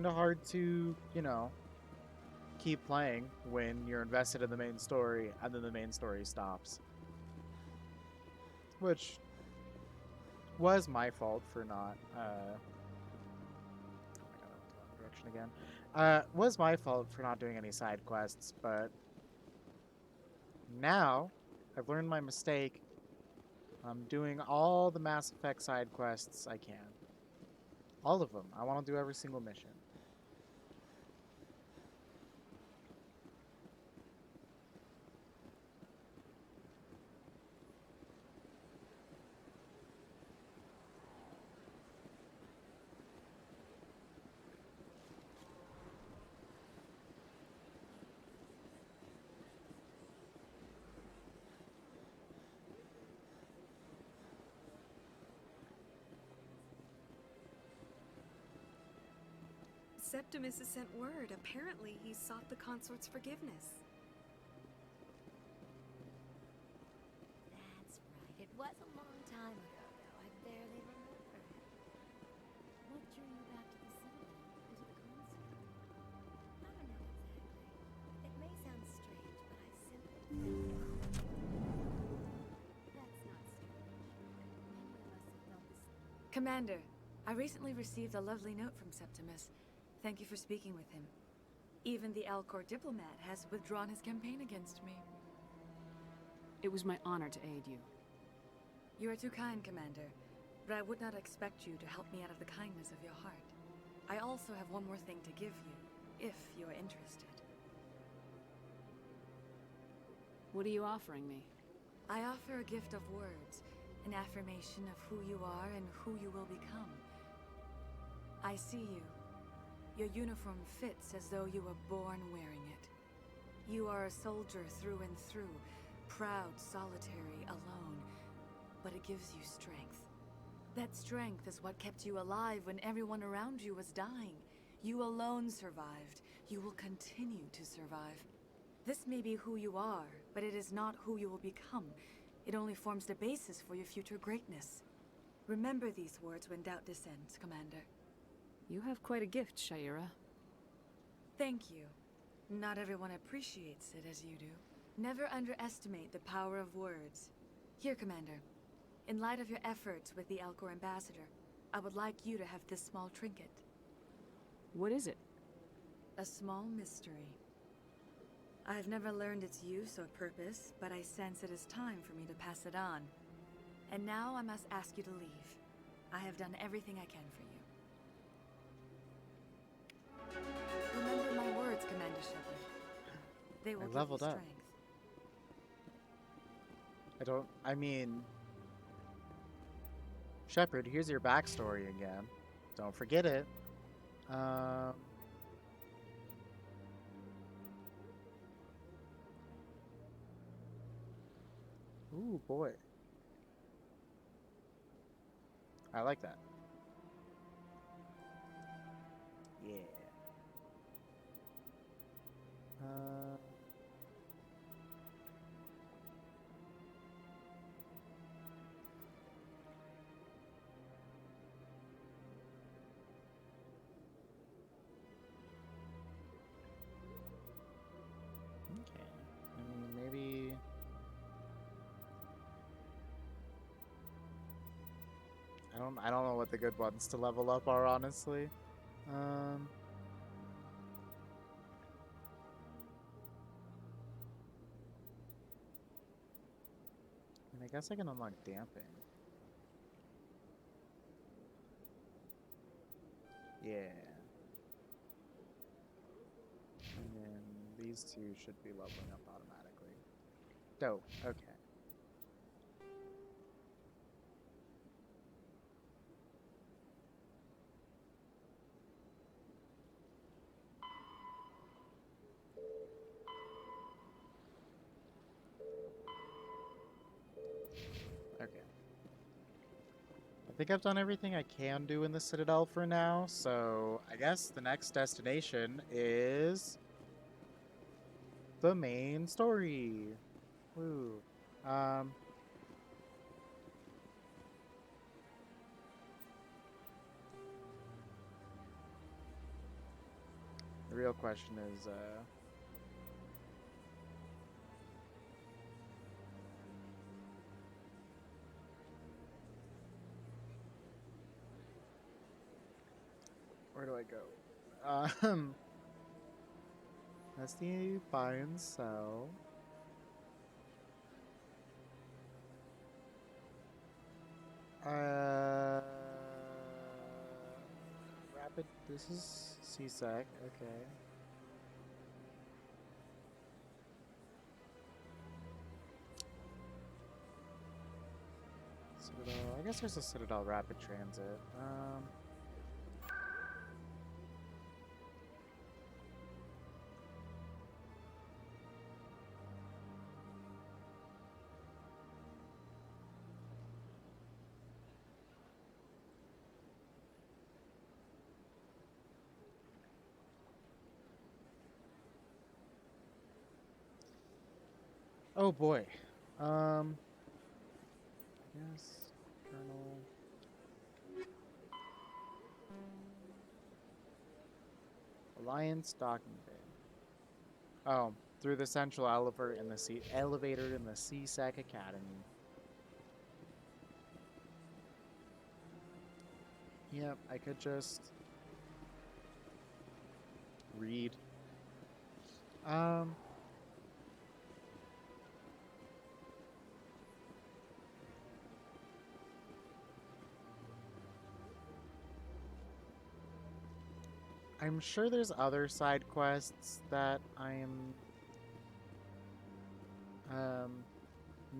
hard to, keep playing when you're invested in the main story and then the main story stops. Which was my fault for not, oh my god, I went the wrong direction again. Was my fault for not doing any side quests, but now I've learned my mistake. I'm doing all the Mass Effect side quests I can. All of them. I want to do every single mission. Septimus has sent word. Apparently, he sought the consort's forgiveness. That's right. It was a long time ago, though. I barely remember. What drew you back to the Citadel and to the consort? I don't know exactly. It may sound strange, but I simply That's not strange. Many of us have felt this. Commander, I recently received a lovely note from Septimus. Thank you for speaking with him. Even the Alcor diplomat has withdrawn his campaign against me. It was my honor to aid you. You are too kind, Commander, but I would not expect you to help me out of the kindness of your heart. I also have one more thing to give you, if you are interested. What are you offering me? I offer a gift of words, an affirmation of who you are and who you will become. I see you. Your uniform fits as though you were born wearing it. You are a soldier through and through, proud, solitary, alone, but it gives you strength. That strength is what kept you alive when everyone around you was dying. You alone survived. You will continue to survive. This may be who you are, but it is not who you will become. It only forms the basis for your future greatness. Remember these words when doubt descends, Commander. You have quite a gift, Shaira. Thank you. Not everyone appreciates it as you do. Never underestimate the power of words. Here, Commander. In light of your efforts with the Alcor ambassador, I would like you to have this small trinket. What is it? A small mystery. I have never learned its use or purpose, but I sense it is time for me to pass it on. And now I must ask you to leave. I have done everything I can for you. Remember my words, Commander Shepard. They will give you leveled up. strength. Shepard, here's your backstory again. Don't forget it. Ooh, boy. I like that. Yeah. Okay. Maybe. I don't know what the good ones to level up are, honestly. Um. And I guess I can unlock damping. Yeah. And then these two should be leveling up automatically. Dope. Okay. Okay. I think I've done everything I can do in the Citadel for now, so I guess the next destination is the main story. Woo. Um, the real question is, where do I go? That's the buy and sell. Rapid, this is CSEC, okay. Citadel, I guess there's a Citadel Rapid Transit. Oh boy. Yes, Colonel. Alliance Docking Bay. Oh, through the central elevator in the CSEC Academy. Yep, I could just read. I'm sure there's other side quests that I'm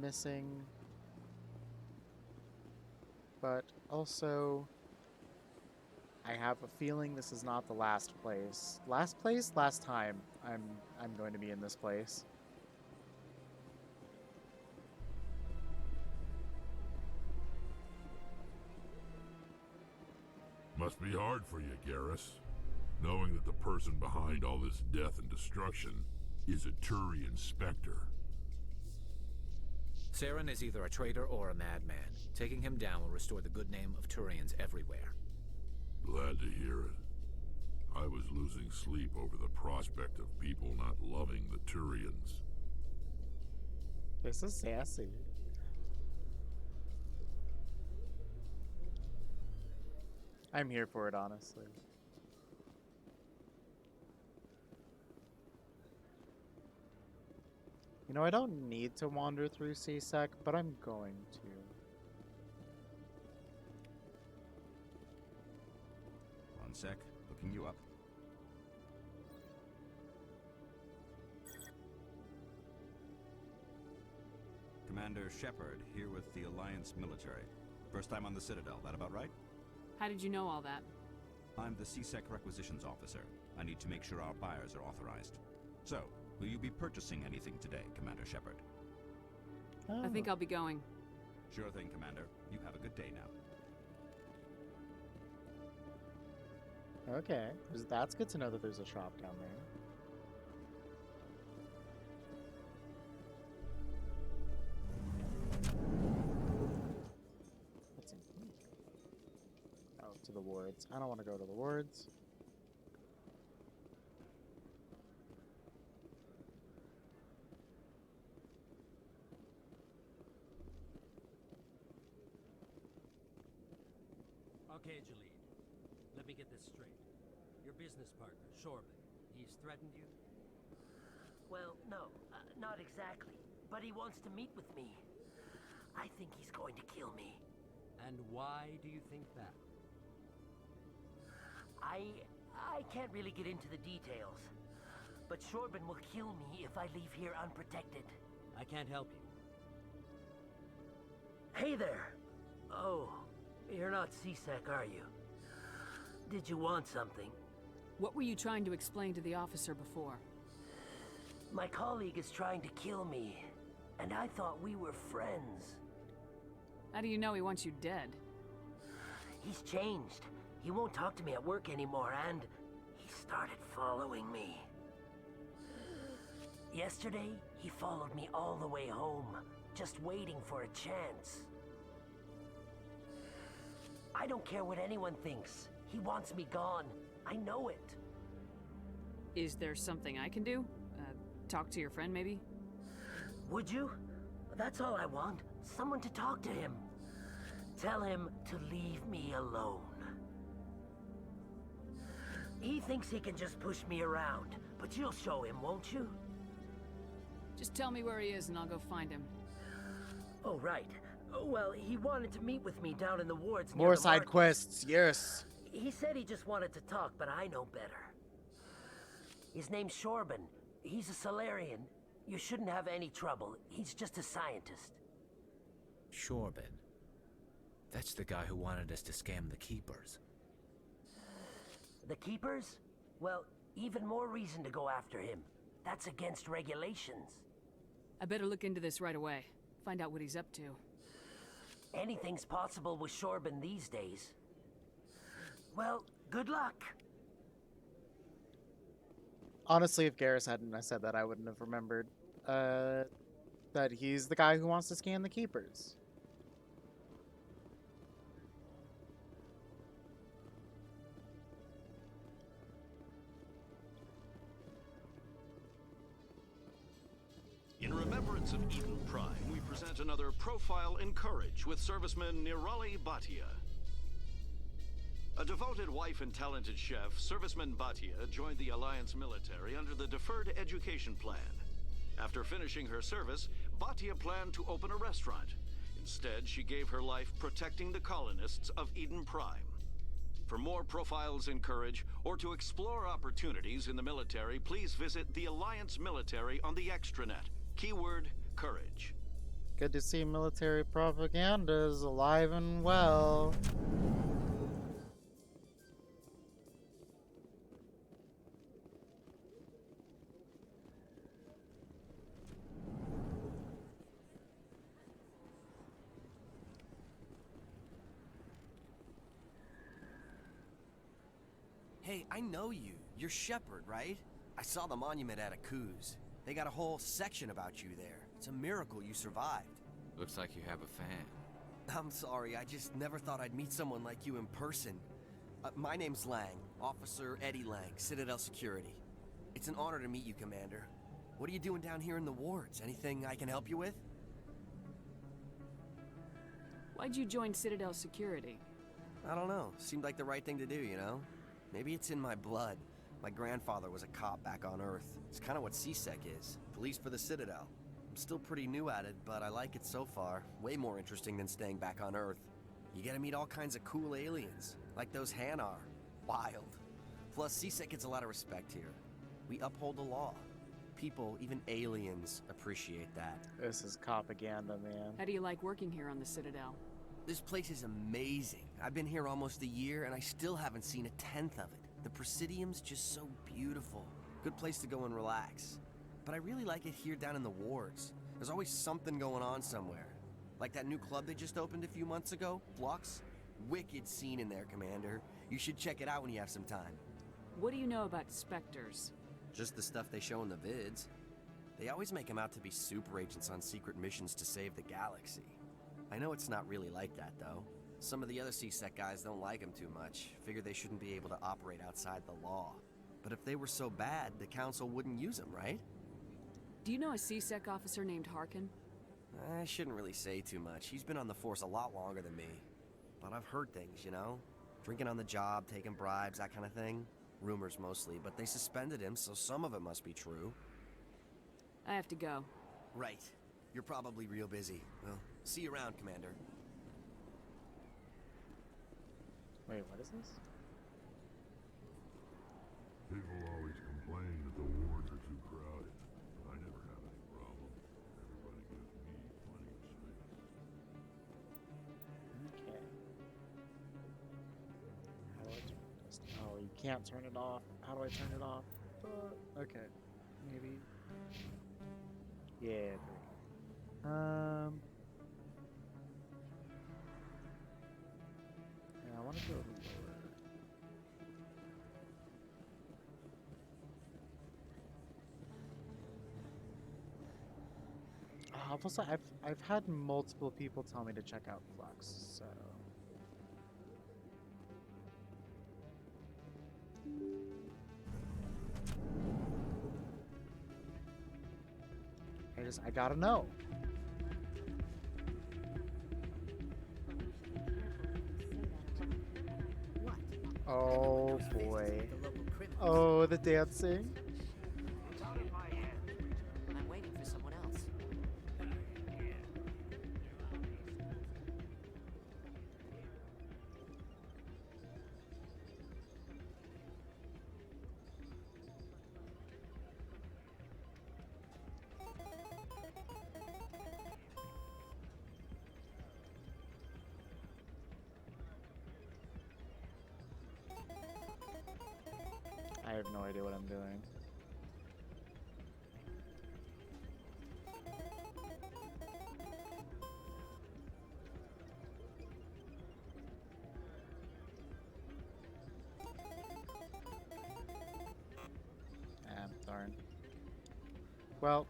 missing, but also I have a feeling this is not the last place. Last time I'm going to be in this place. Must be hard for you, Garrus, knowing that the person behind all this death and destruction is a Turian Spectre. Saren is either a traitor or a madman. Taking him down will restore the good name of Turians everywhere. Glad to hear it. I was losing sleep over the prospect of people not loving the Turians. This is sassy. I'm here for it, honestly. You know, I don't need to wander through CSEC, but I'm going to. One sec, looking you up. Commander Shepard, here with the Alliance military. First time on the Citadel, that about right? How did you know all that? I'm the CSEC requisitions officer. I need to make sure our buyers are authorized. So, will you be purchasing anything today, Commander Shepard? I think I'll be going. Sure thing, Commander. You have a good day now. Okay, that's good to know that there's a shop down there. What's in here? Oh, to the wards. I don't want to go to the wards. Okay, Jalid. Let me get this straight. Your business partner, Shorbin. He's threatened you? Well, no, not exactly. But he wants to meet with me. I think he's going to kill me. And why do you think that? I can't really get into the details. But Shorbin will kill me if I leave here unprotected. I can't help you. Hey there! Oh, you're not C-Sec, are you? Did you want something? What were you trying to explain to the officer before? My colleague is trying to kill me, and I thought we were friends. How do you know he wants you dead? He's changed. He won't talk to me at work anymore, and he started following me. Yesterday, he followed me all the way home, just waiting for a chance. I don't care what anyone thinks. He wants me gone. I know it. Is there something I can do? Talk to your friend, maybe? Would you? That's all I want. Someone to talk to him. Tell him to leave me alone. He thinks he can just push me around, but you'll show him, won't you? Just tell me where he is and I'll go find him. Oh, right. Well, he wanted to meet with me down in the wards near More the side market. quests, yes. He said he just wanted to talk, but I know better. His name's Shorbin. He's a Solarian. You shouldn't have any trouble. He's just a scientist. Shorbin. That's the guy who wanted us to scam the Keepers. The Keepers? Well, even more reason to go after him. That's against regulations. I better look into this right away. Find out what he's up to. Anything's possible with Shorbin these days. Well, good luck. Honestly, if Garrus hadn't said that, I wouldn't have remembered that he's the guy who wants to scan the Keepers. In remembrance of Eden Prime, we present another Profile in Courage with serviceman Nirali Bhatia. A devoted wife and talented chef, serviceman Bhatia joined the Alliance military under the Deferred Education Plan. After finishing her service, Bhatia planned to open a restaurant. Instead, she gave her life protecting the colonists of Eden Prime. For more Profiles in Courage, or to explore opportunities in the military, please visit the Alliance military on the extranet. Keyword, courage. Good to see military propaganda is alive and well. Hey, I know you. You're Shepard, right? I saw the monument at Akuz. They got a whole section about you there. It's a miracle you survived. Looks like you have a fan. I'm sorry, I just never thought I'd meet someone like you in person. My name's Lang, Officer Eddie Lang, Citadel Security. It's an honor to meet you, Commander. What are you doing down here in the wards? Anything I can help you with? Why'd you join Citadel Security? I don't know. Seemed like the right thing to do, you know? Maybe it's in my blood. My grandfather was a cop back on Earth. It's kind of what C-Sec is. Police for the Citadel. I'm still pretty new at it, but I like it so far. Way more interesting than staying back on Earth. You get to meet all kinds of cool aliens, like those Hanar. Wild. Plus, C-Sec gets a lot of respect here. We uphold the law. People, even aliens, appreciate that. This is propaganda, man. How do you like working here on the Citadel? This place is amazing. I've been here almost a year, and I still haven't seen a tenth of it. The Presidium's just so beautiful. Good place to go and relax. But I really like it here down in the wards. There's always something going on somewhere. Like that new club they just opened a few months ago, Flux. Wicked scene in there, Commander. You should check it out when you have some time. What do you know about Spectres? Just the stuff they show in the vids. They always make them out to be super agents on secret missions to save the galaxy. I know it's not really like that, though. Some of the other C-Sec guys don't like them too much. Figure they shouldn't be able to operate outside the law. But if they were so bad, the Council wouldn't use them, right? Do you know a C-Sec officer named Harkin? I shouldn't really say too much. He's been on the force a lot longer than me. But I've heard things, you know? Drinking on the job, taking bribes, that kind of thing. Rumors mostly, but they suspended him, so some of it must be true. I have to go. Right. You're probably real busy. Well, see you around, Commander. Wait, what is this? People always complain that the wards are too crowded. I never have any problem. Everybody gives me plenty of space. Okay. How do I turn this? Oh, you can't turn it off. How do I turn it off? Okay. Maybe. Yeah, there we go. Yeah, I want to go lower. Also, I've had multiple people tell me to check out Flux, so I gotta know. Oh boy. Oh, the dancing. I'm waiting for someone else. I have no idea what I'm doing. Ah, darn. Well,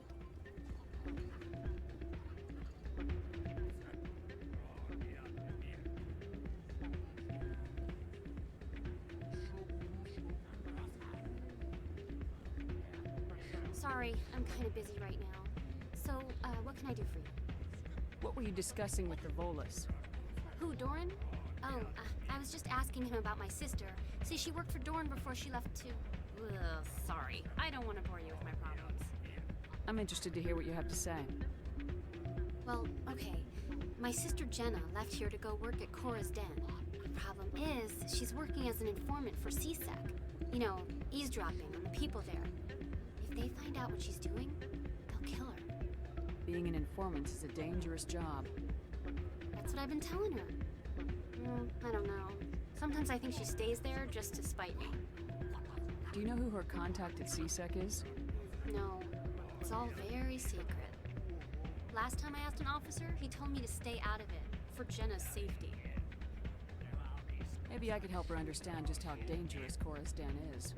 Sorry, I'm kind of busy right now. So, what can I do for you? What were you discussing with the Volus? Who, Doran? Oh, I was just asking him about my sister. See, she worked for Doran before she left to... Ugh, sorry. I don't want to bore you with my problems. I'm interested to hear what you have to say. Well, okay. My sister Jenna left here to go work at Cora's Den. Problem is, she's working as an informant for CSEC. You know, eavesdropping on the people there. If they find out what she's doing, they'll kill her. Being an informant is a dangerous job. That's what I've been telling her. I don't know. Sometimes I think she stays there just to spite me. Do you know who her contact at CSEC is? No, it's all very secret. Last time I asked an officer, he told me to stay out of it, for Jenna's safety. Maybe I could help her understand just how dangerous Cora's Den is.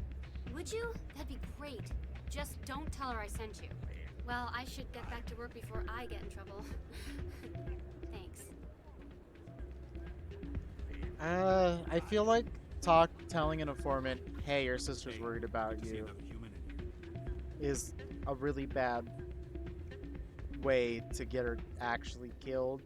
Would you? That'd be great. Just don't tell her I sent you. Well, I should get back to work before I get in trouble. Thanks. I feel like telling an informant, hey, your sister's worried about you, is a really bad way to get her actually killed.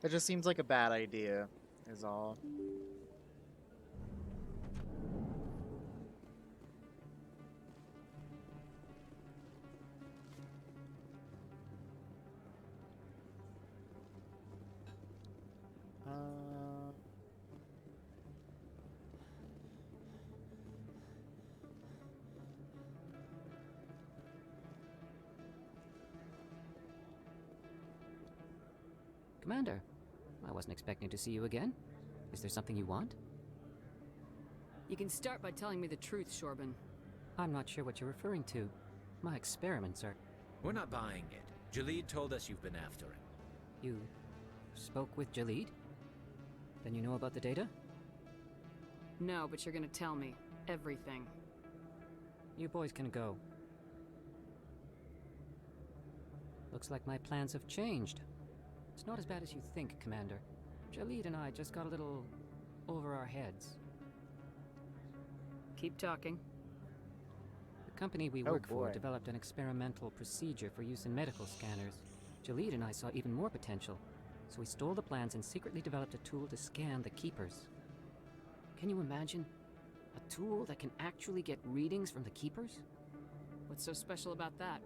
It just seems like a bad idea, is all. Commander, I wasn't expecting to see you again. Is there something you want? You can start by telling me the truth, Shorban. I'm not sure what you're referring to. My experiments are... We're not buying it. Jalid told us you've been after him. You spoke with Jalid? Then you know about the data? No, but you're gonna tell me everything. You boys can go. Looks like my plans have changed. It's not as bad as you think, Commander. Jalid and I just got a little over our heads. Keep talking. The company we Oh, work for boy. developed an experimental procedure for use in medical scanners. Jalid and I saw even more potential, so we stole the plans and secretly developed a tool to scan the Keepers. Can you imagine? A tool that can actually get readings from the Keepers? What's so special about that?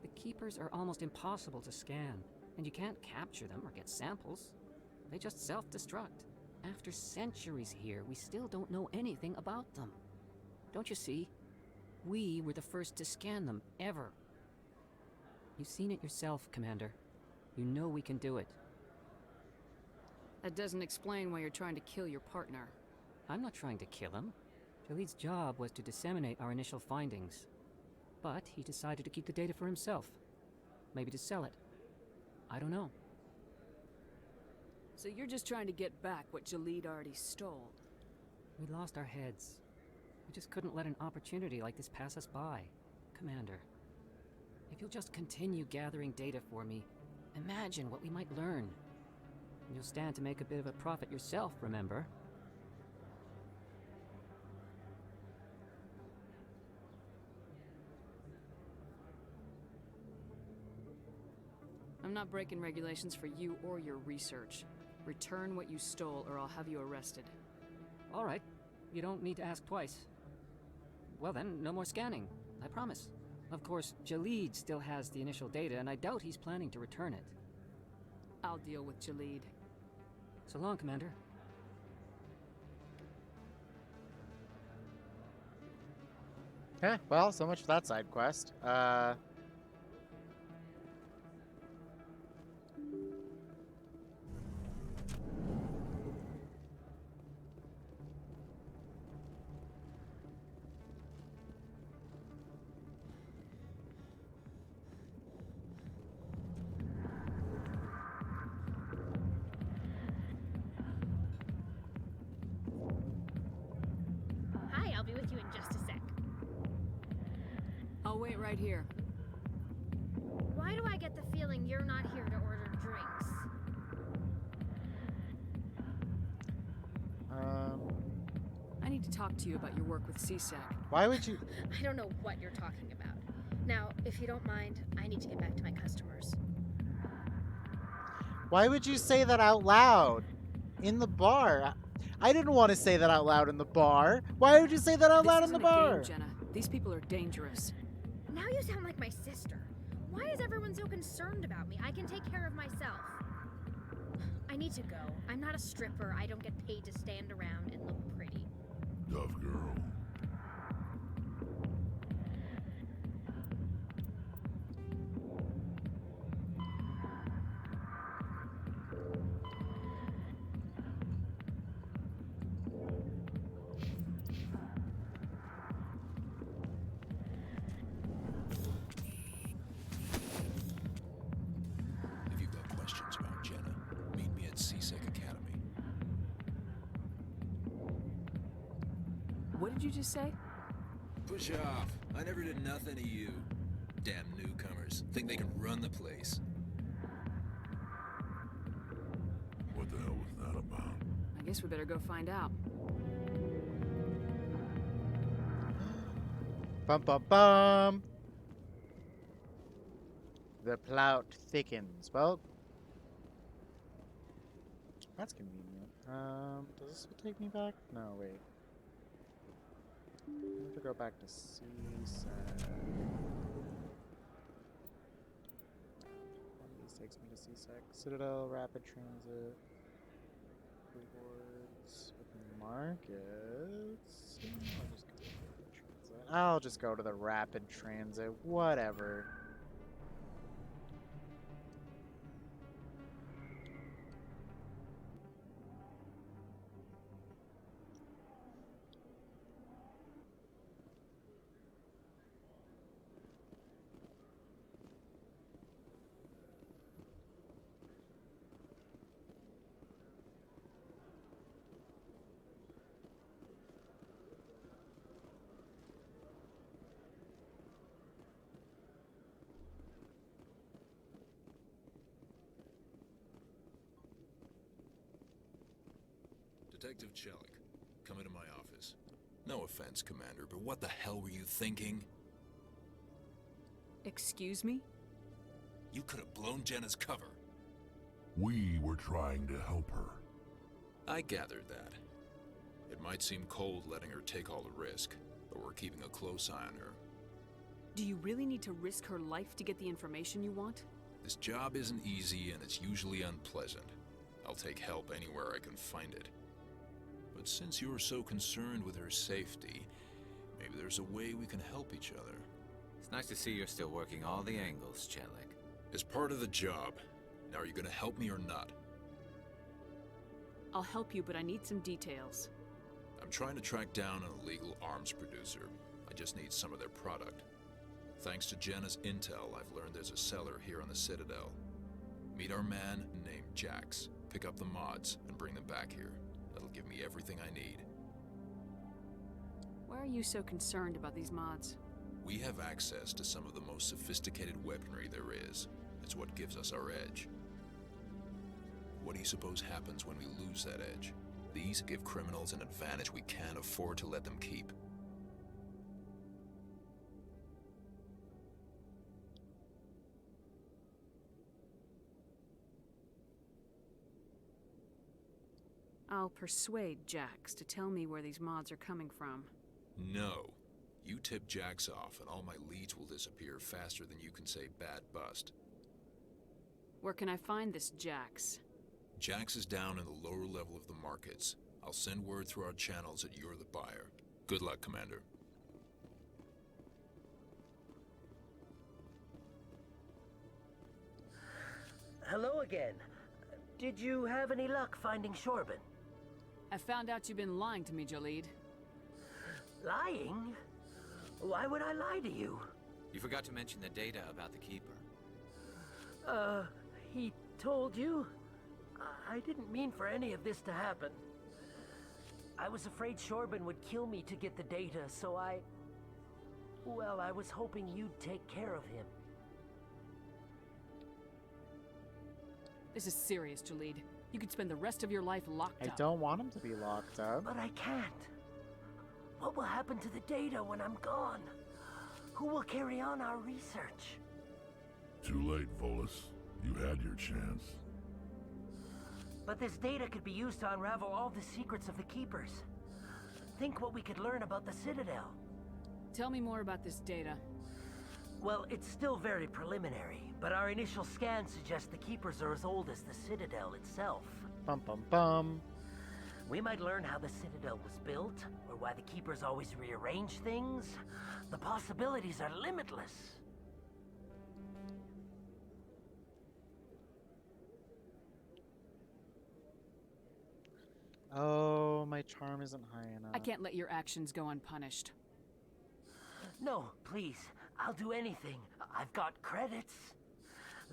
The Keepers are almost impossible to scan, and you can't capture them or get samples. They just self-destruct. After centuries here, we still don't know anything about them. Don't you see? We were the first to scan them, ever. You've seen it yourself, Commander. You know we can do it. That doesn't explain why you're trying to kill your partner. I'm not trying to kill him. Jalid's job was to disseminate our initial findings. But he decided to keep the data for himself. Maybe to sell it. I don't know. So you're just trying to get back what Jalid already stole? We lost our heads. We just couldn't let an opportunity like this pass us by. Commander, if you'll just continue gathering data for me, imagine what we might learn. And you'll stand to make a bit of a profit yourself, remember? I'm not breaking regulations for you or your research. Return what you stole or I'll have you arrested. All right. You don't need to ask twice. Well then, no more scanning. I promise. Of course, Jalid still has the initial data, and I doubt he's planning to return it. I'll deal with Jalid. So long, Commander. Okay, well, so much for that side quest. Hi, I'll be with you in just a sec. I'll wait right here. Why do I get the feeling you're not here to order drinks? I need to talk to you about your work with CSEC. Why would you... I don't know what you're talking about. Now, if you don't mind, I need to get back to my customers. Why would you say that out loud? In the bar? I didn't want to say that out loud in the bar. Why would you say that out loud in the bar? This isn't a game, Jenna. These people are dangerous. Now you sound like my sister. Why is everyone so concerned about me? I can take care of myself. I need to go. I'm not a stripper. I don't get paid to stand around and look pretty. Tough girl. If you've got questions about Jenna, meet me at CSEC Academy. What did you just say? Push off. I never did nothing to you. Damn newcomers. Think they can run the place. What the hell was that about? I guess we better go find out. Bum bum bum. The plot thickens. Well, that's convenient. Does this take me back? No, wait. I have to go back to CSEC. One of these takes me to CSEC. Citadel, Rapid Transit, rewards, open markets. I'll just go to the Rapid Transit. Whatever. Detective Chelik, come into my office. No offense, Commander, but what the hell were you thinking? Excuse me? You could have blown Jenna's cover. We were trying to help her. I gathered that. It might seem cold letting her take all the risk, but we're keeping a close eye on her. Do you really need to risk her life to get the information you want? This job isn't easy and it's usually unpleasant. I'll take help anywhere I can find it. But since you're so concerned with her safety, maybe there's a way we can help each other. It's nice to see you're still working all the angles, Chelik. As part of the job. Now, are you gonna help me or not? I'll help you, but I need some details. I'm trying to track down an illegal arms producer. I just need some of their product. Thanks to Jenna's intel, I've learned there's a seller here on the Citadel. Meet our man named Jax. Pick up the mods and bring them back here. That'll give me everything I need. Why are you so concerned about these mods? We have access to some of the most sophisticated weaponry there is. It's what gives us our edge. What do you suppose happens when we lose that edge? These give criminals an advantage we can't afford to let them keep. I'll persuade Jax to tell me where these mods are coming from. No. You tip Jax off and all my leads will disappear faster than you can say bad bust. Where can I find this Jax? Jax is down in the lower level of the markets. I'll send word through our channels that you're the buyer. Good luck, Commander. Hello again. Did you have any luck finding Shorban? I found out you've been lying to me, Jaleed. Lying? Why would I lie to you? You forgot to mention the data about the Keeper. He told you? I didn't mean for any of this to happen. I was afraid Shorban would kill me to get the data, so well, I was hoping you'd take care of him. This is serious, Jaleed. You could spend the rest of your life locked up. I don't want him to be locked up. But I can't. What will happen to the data when I'm gone? Who will carry on our research? Too late, Volus. You had your chance. But this data could be used to unravel all the secrets of the Keepers. Think what we could learn about the Citadel. Tell me more about this data. Well, it's still very preliminary, but our initial scans suggest the Keepers are as old as the Citadel itself. Bum bum bum. We might learn how the Citadel was built, or why the Keepers always rearrange things. The possibilities are limitless. Oh, my charm isn't high enough. I can't let your actions go unpunished. No, please. I'll do anything. I've got credits.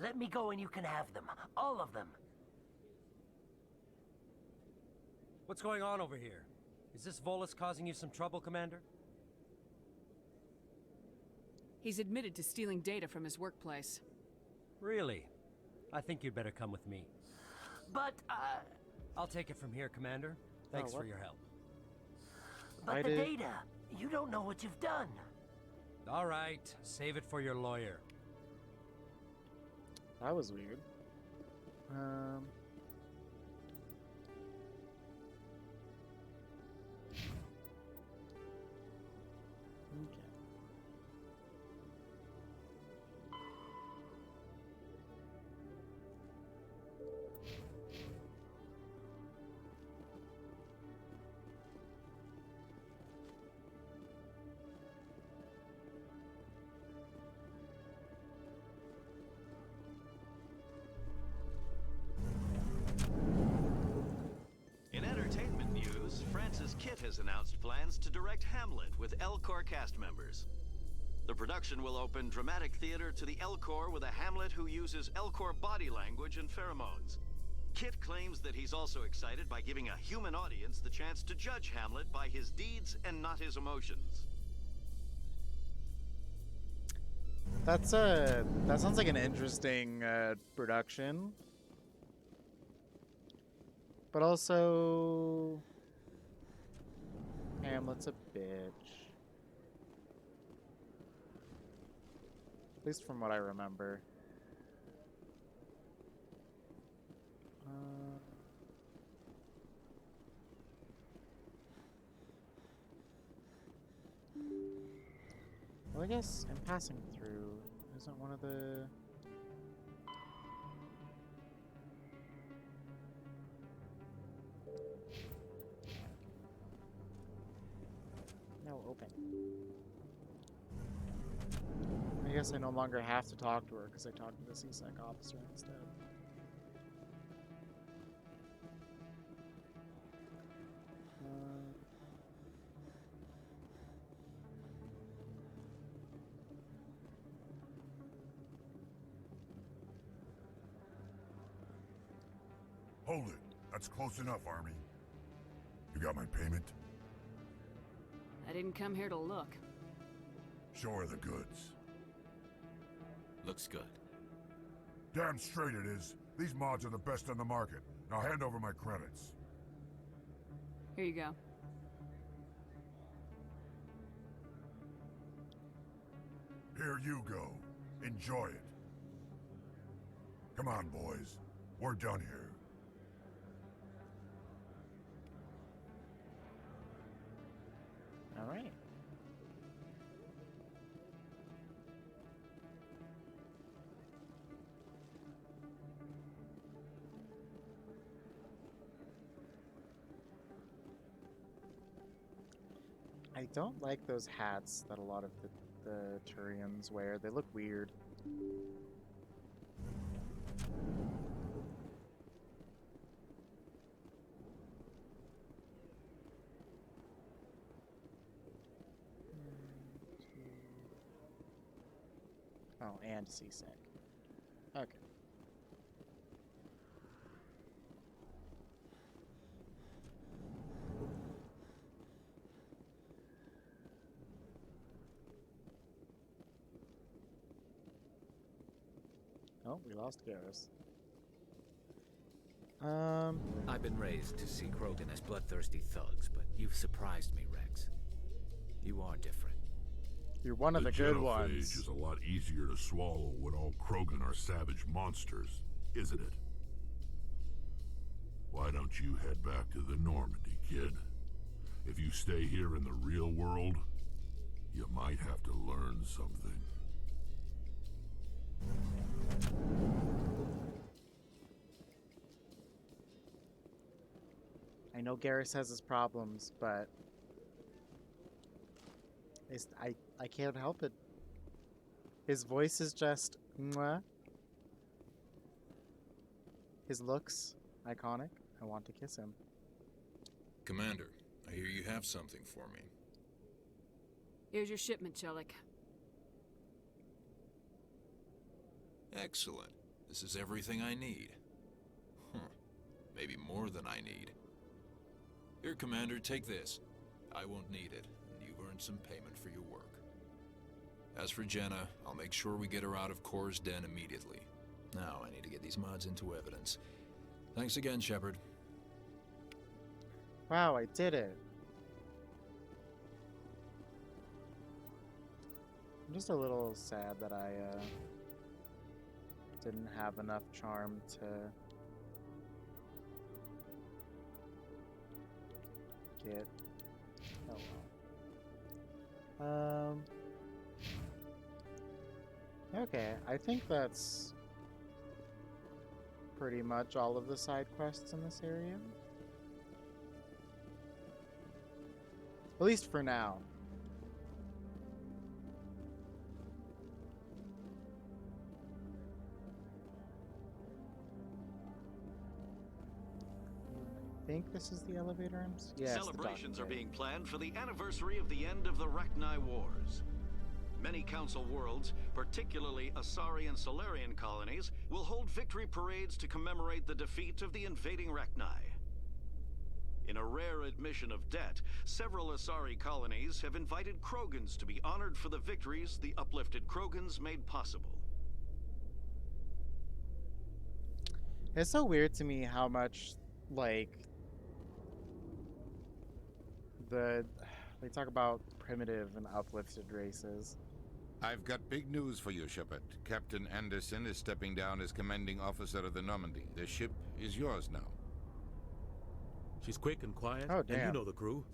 Let me go and you can have them. All of them. What's going on over here? Is this Volus causing you some trouble, Commander? He's admitted to stealing data from his workplace. Really? I think you'd better come with me. But, I'll take it from here, Commander. Thanks for your help. But the data, you don't know what you've done. All right, save it for your lawyer. That was weird. Okay. In entertainment news, Francis Kitt has announced plans to direct Hamlet with Elcor cast members. The production will open dramatic theater to the Elcor with a Hamlet who uses Elcor body language and pheromones. Kitt claims that he's also excited by giving a human audience the chance to judge Hamlet by his deeds and not his emotions. That sounds like an interesting production. But also, Hamlet's a bitch. At least from what I remember. Well, I guess in passing through, isn't one of the... No, open. I guess I no longer have to talk to her because I talked to the CSEC officer instead. Hold it. That's close enough, Army. You got my payment? I didn't come here to look. Show her the goods. Looks good. Damn straight it is. These mods are the best on the market. Now hand over my credits. Here you go. Here you go. Enjoy it. Come on, boys. We're done here. All right. I don't like those hats that a lot of the Turians wear. They look weird. Oh, and seasick. Okay. Oh, we lost Garrus. I've been raised to see Krogan as bloodthirsty thugs, but you've surprised me, Rex. You are different. You're one of the good genophage ones. is a lot easier to swallow when all Krogan are savage monsters, isn't it? Why don't you head back to the Normandy, kid? If you stay here in the real world, you might have to learn something. I know Garrus has his problems, but I can't help it. His voice is just mwah. His looks iconic. I want to kiss him. Commander, I hear you have something for me. Here's your shipment, Chelik. Excellent. This is everything I need. Maybe more than I need. Here, Commander, take this. I won't need it, and you've earned some payment for your work. As for Jenna, I'll make sure we get her out of Kor's den immediately. Now, I need to get these mods into evidence. Thanks again, Shepard. Wow, I did it. I'm just a little sad that I didn't have enough charm to get... Oh well. Okay, I think that's pretty much all of the side quests in this area. At least for now. I think this is the elevator. Yes, Celebrations are being planned for the anniversary of the end of the Rachni Wars. Many Council worlds, particularly Asari and Solarian colonies, will hold victory parades to commemorate the defeat of the invading Rachni. In a rare admission of debt, several Asari colonies have invited Krogans to be honored for the victories the uplifted Krogans made possible. It's so weird to me how much, like, they talk about primitive and uplifted races. I've got big news for you, Shepard. Captain Anderson is stepping down as commanding officer of the Normandy. The ship is yours now. She's quick and quiet, Oh, and you damn. know the crew.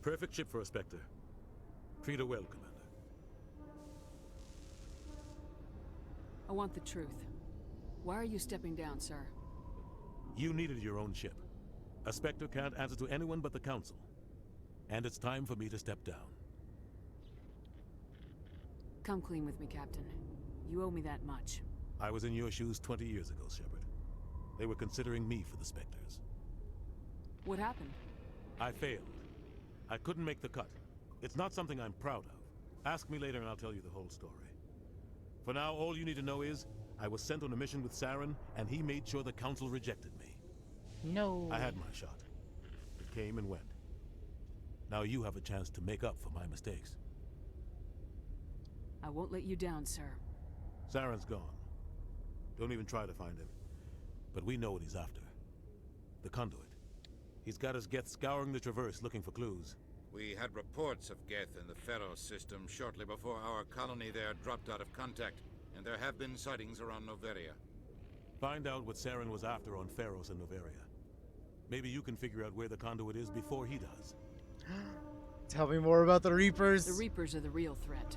Perfect ship for a Spectre. Treat her well, Commander. I want the truth. Why are you stepping down, sir? You needed your own ship. A Spectre can't answer to anyone but the Council. And it's time for me to step down. Come clean with me, Captain. You owe me that much. I was in your shoes 20 years ago, Shepard. They were considering me for the Spectres. What happened? I failed. I couldn't make the cut. It's not something I'm proud of. Ask me later and I'll tell you the whole story. For now, all you need to know is, I was sent on a mission with Saren, and he made sure the Council rejected me. No. I had my shot. It came and went. Now you have a chance to make up for my mistakes. I won't let you down, sir. Saren's gone. Don't even try to find him. But we know what he's after. The conduit. He's got his Geth scouring the Traverse looking for clues. We had reports of Geth in the Feros system shortly before our colony there dropped out of contact, and there have been sightings around Noveria. Find out what Saren was after on Feros and Noveria. Maybe you can figure out where the conduit is before he does. Tell me more about the Reapers. The Reapers are the real threat.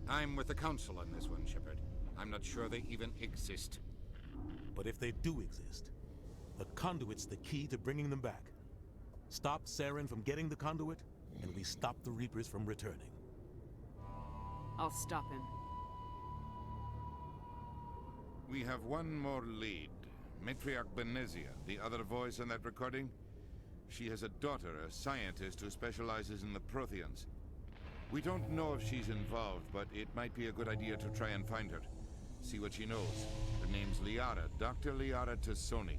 I'm with the Council on this one, Shepard. I'm not sure they even exist. But if they do exist, the conduit's the key to bringing them back. Stop Saren from getting the conduit, and we stop the Reapers from returning. I'll stop him. We have one more lead. Matriarch Benezia, the other voice in that recording. She has a daughter, a scientist who specializes in the Protheans. We don't know if she's involved, but it might be a good idea to try and find her. See what she knows. Her name's Liara, Dr. Liara Tassoni.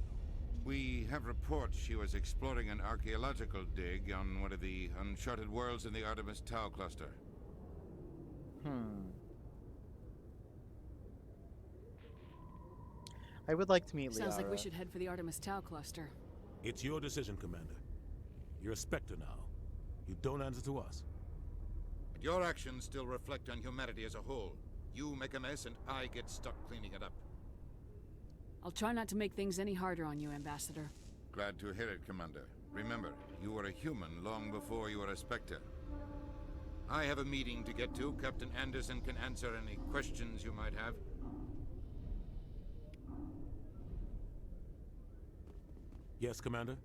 We have reports she was exploring an archaeological dig on one of the uncharted worlds in the Artemis Tau cluster. I would like to meet Liara. Sounds like we should head for the Artemis Tau cluster. It's your decision, Commander. You're a Spectre now. You don't answer to us. But your actions still reflect on humanity as a whole. You make a mess and I get stuck cleaning it up. I'll try not to make things any harder on you, Ambassador. Glad to hear it, Commander. Remember, you were a human long before you were a Spectre. I have a meeting to get to. Captain Anderson can answer any questions you might have. Yes, Commander?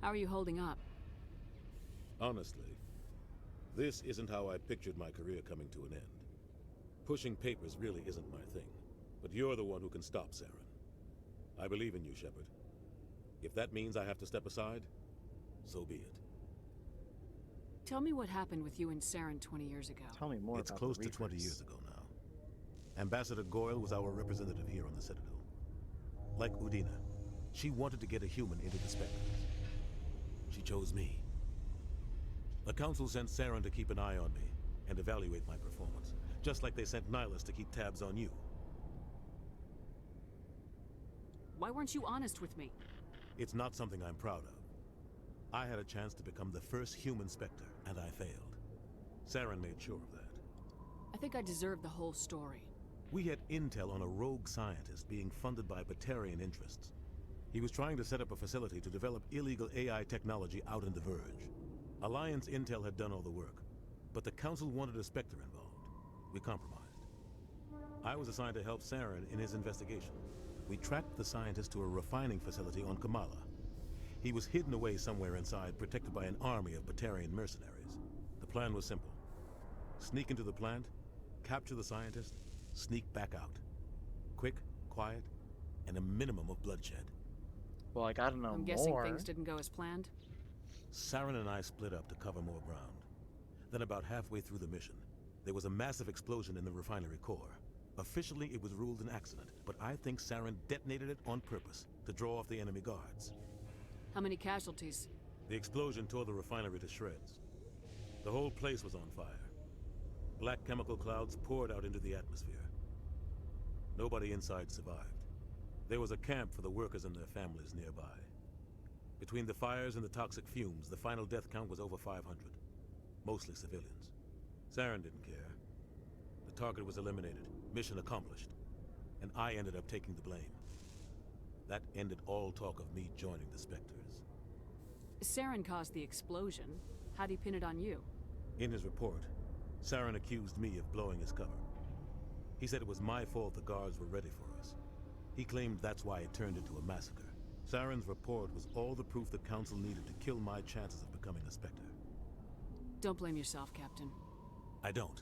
How are you holding up? Honestly, this isn't how I pictured my career coming to an end. Pushing papers really isn't my thing, but you're the one who can stop Saren. I believe in you, Shepard. If that means I have to step aside, so be it. Tell me what happened with you and Saren 20 years ago. Tell me more It's about close the to Reapers. 20 years ago now. Ambassador Goyle was our representative here on the Citadel. Like Udina, she wanted to get a human into the Spectres. She chose me. The Council sent Saren to keep an eye on me and evaluate my performance, just like they sent Nihilus to keep tabs on you. Why weren't you honest with me? It's not something I'm proud of. I had a chance to become the first human Spectre, and I failed. Saren made sure of that. I think I deserve the whole story. We had intel on a rogue scientist being funded by Batarian interests. He was trying to set up a facility to develop illegal AI technology out in the Verge. Alliance intel had done all the work, but the Council wanted a Spectre involved. We compromised. I was assigned to help Saren in his investigation. We tracked the scientist to a refining facility on Kamala. He was hidden away somewhere inside, protected by an army of Batarian mercenaries. The plan was simple. Sneak into the plant, capture the scientist, sneak back out. Quick, quiet, and a minimum of bloodshed. Well, I gotta know I'm guessing more. things didn't go as planned. Saren and I split up to cover more ground. Then about halfway through the mission, there was a massive explosion in the refinery core. Officially, it was ruled an accident, but I think Saren detonated it on purpose to draw off the enemy guards. How many casualties? The explosion tore the refinery to shreds. The whole place was on fire. Black chemical clouds poured out into the atmosphere. Nobody inside survived. There was a camp for the workers and their families nearby. Between the fires and the toxic fumes, the final death count was over 500. Mostly civilians. Saren didn't care. The target was eliminated, mission accomplished, and I ended up taking the blame. That ended all talk of me joining the Spectres. Saren caused the explosion. How'd he pin it on you? In his report, Saren accused me of blowing his cover. He said it was my fault the guards were ready for us. He claimed that's why it turned into a massacre. Saren's report was all the proof the Council needed to kill my chances of becoming a Spectre. Don't blame yourself, Captain. I don't.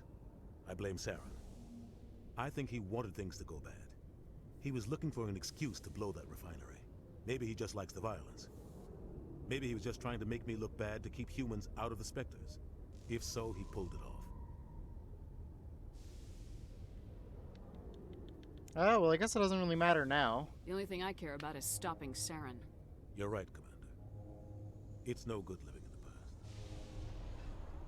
I blame Saren. I think he wanted things to go bad. He was looking for an excuse to blow that refinery. Maybe he just likes the violence. Maybe he was just trying to make me look bad to keep humans out of the Spectres. If so, he pulled it off. Oh, well, I guess it doesn't really matter now. The only thing I care about is stopping Saren. You're right, Commander. It's no good living in the past.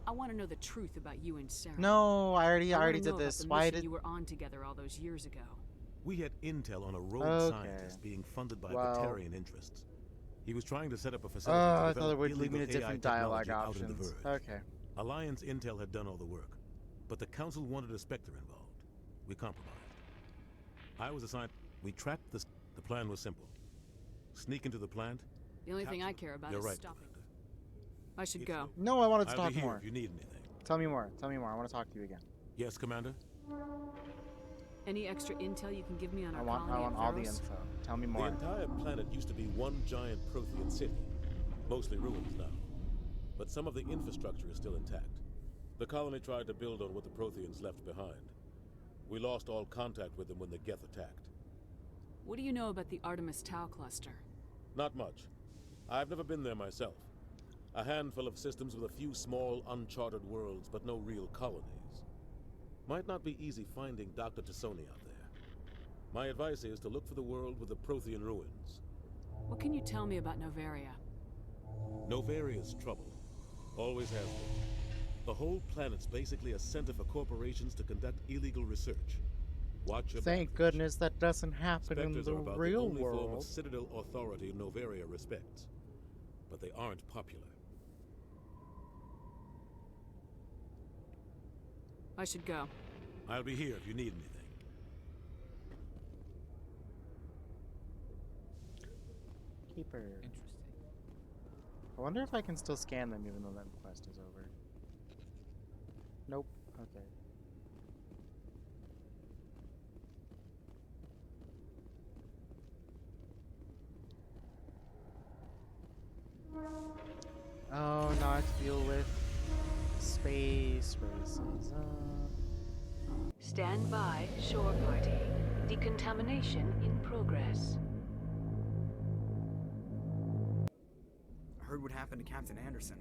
I want to know the truth about you and Saren. No, I already wanna did know about this. the Why mission did you were on together all those years ago? We had intel on a rogue Okay. scientist being funded by Well. Batarian interests. He was trying to set up a facility to I develop thought it would lead me to illegal AI different dialogue technology out in the options. Verge. Okay. Alliance intel had done all the work, but the Council wanted a Spectre involved. We compromised. I was assigned. We tracked the. The plan was simple: sneak into the plant. The only thing I care about You're is right, stopping. I should go. No, I wanted to I'll talk be here more. if you need anything. Tell me more. Tell me more. I want to talk to you again. Yes, Commander. Any extra intel you can give me on our I want colony at all the Feros? info. Tell me The more. entire planet used to be one giant Prothean city, mostly ruins now. But some of the infrastructure is still intact. The colony tried to build on what the Protheans left behind. We lost all contact with them when the Geth attacked. What do you know about the Artemis Tau cluster? Not much. I've never been there myself. A handful of systems with a few small, uncharted worlds, but no real colonies. Might not be easy finding Dr. Tassoni out there. My advice is to look for the world with the Prothean ruins. What can you tell me about Novaria? Novaria's trouble. Always has been. The whole planet's basically a center for corporations to conduct illegal research. Watch your Thank back. goodness that doesn't happen in Spectres the are about real the only form of world. Citadel authority Novaria respects. But they aren't popular. I should go. I'll be here if you need anything. Keeper. Interesting. I wonder if I can still scan them even though that quest is over. Nope. Okay. Oh, not to deal with space racism. Stand by, shore party. Decontamination in progress. I heard what happened to Captain Anderson.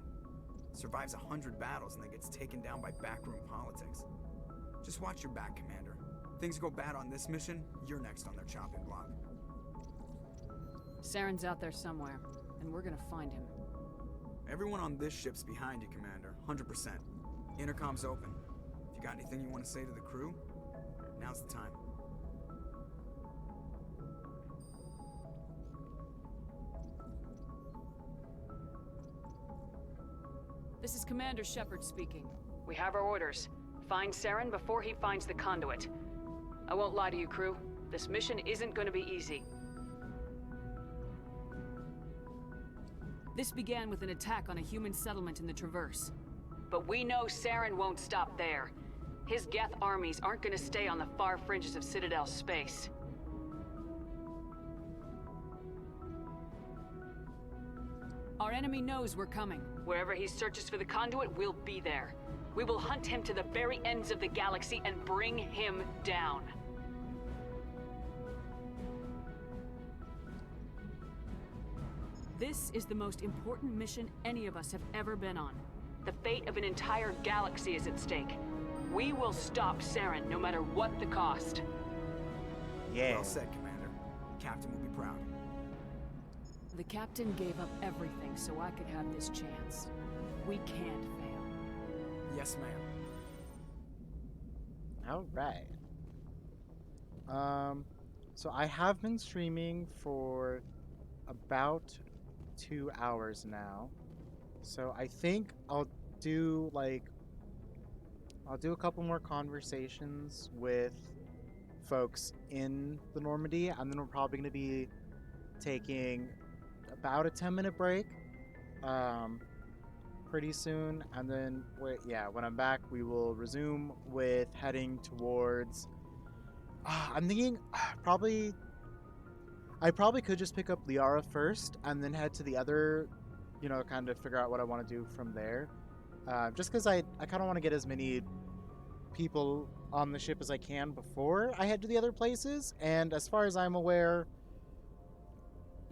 Survives 100 battles and then gets taken down by backroom politics. Just watch your back, Commander. Things go bad on this mission, you're next on their chopping block. Saren's out there somewhere, and we're gonna find him. Everyone on this ship's behind you, Commander. 100%. Intercom's open. If you got anything you want to say to the crew, now's the time. This is Commander Shepard speaking. We have our orders. Find Saren before he finds the conduit. I won't lie to you, crew. This mission isn't going to be easy. This began with an attack on a human settlement in the Traverse. But we know Saren won't stop there. His Geth armies aren't going to stay on the far fringes of Citadel space. Our enemy knows we're coming. Wherever he searches for the conduit, we'll be there. We will hunt him to the very ends of the galaxy and bring him down. This is the most important mission any of us have ever been on. The fate of an entire galaxy is at stake. We will stop Saren no matter what the cost. Yeah. Well said, Commander. Captain will be proud. The captain gave up everything so I could have this chance. We can't fail. Yes, ma'am. All right. So I have been streaming for about 2 hours now. So I think I'll do like I'll do a couple more conversations with folks in the Normandy, and then we're probably going to be taking about a 10-minute break pretty soon, and then when I'm back we will resume with heading towards I'm thinking I probably could just pick up Liara first and then head to the other, kind of figure out what I want to do from there, just because I kind of want to get as many people on the ship as I can before I head to the other places. And as far as I'm aware,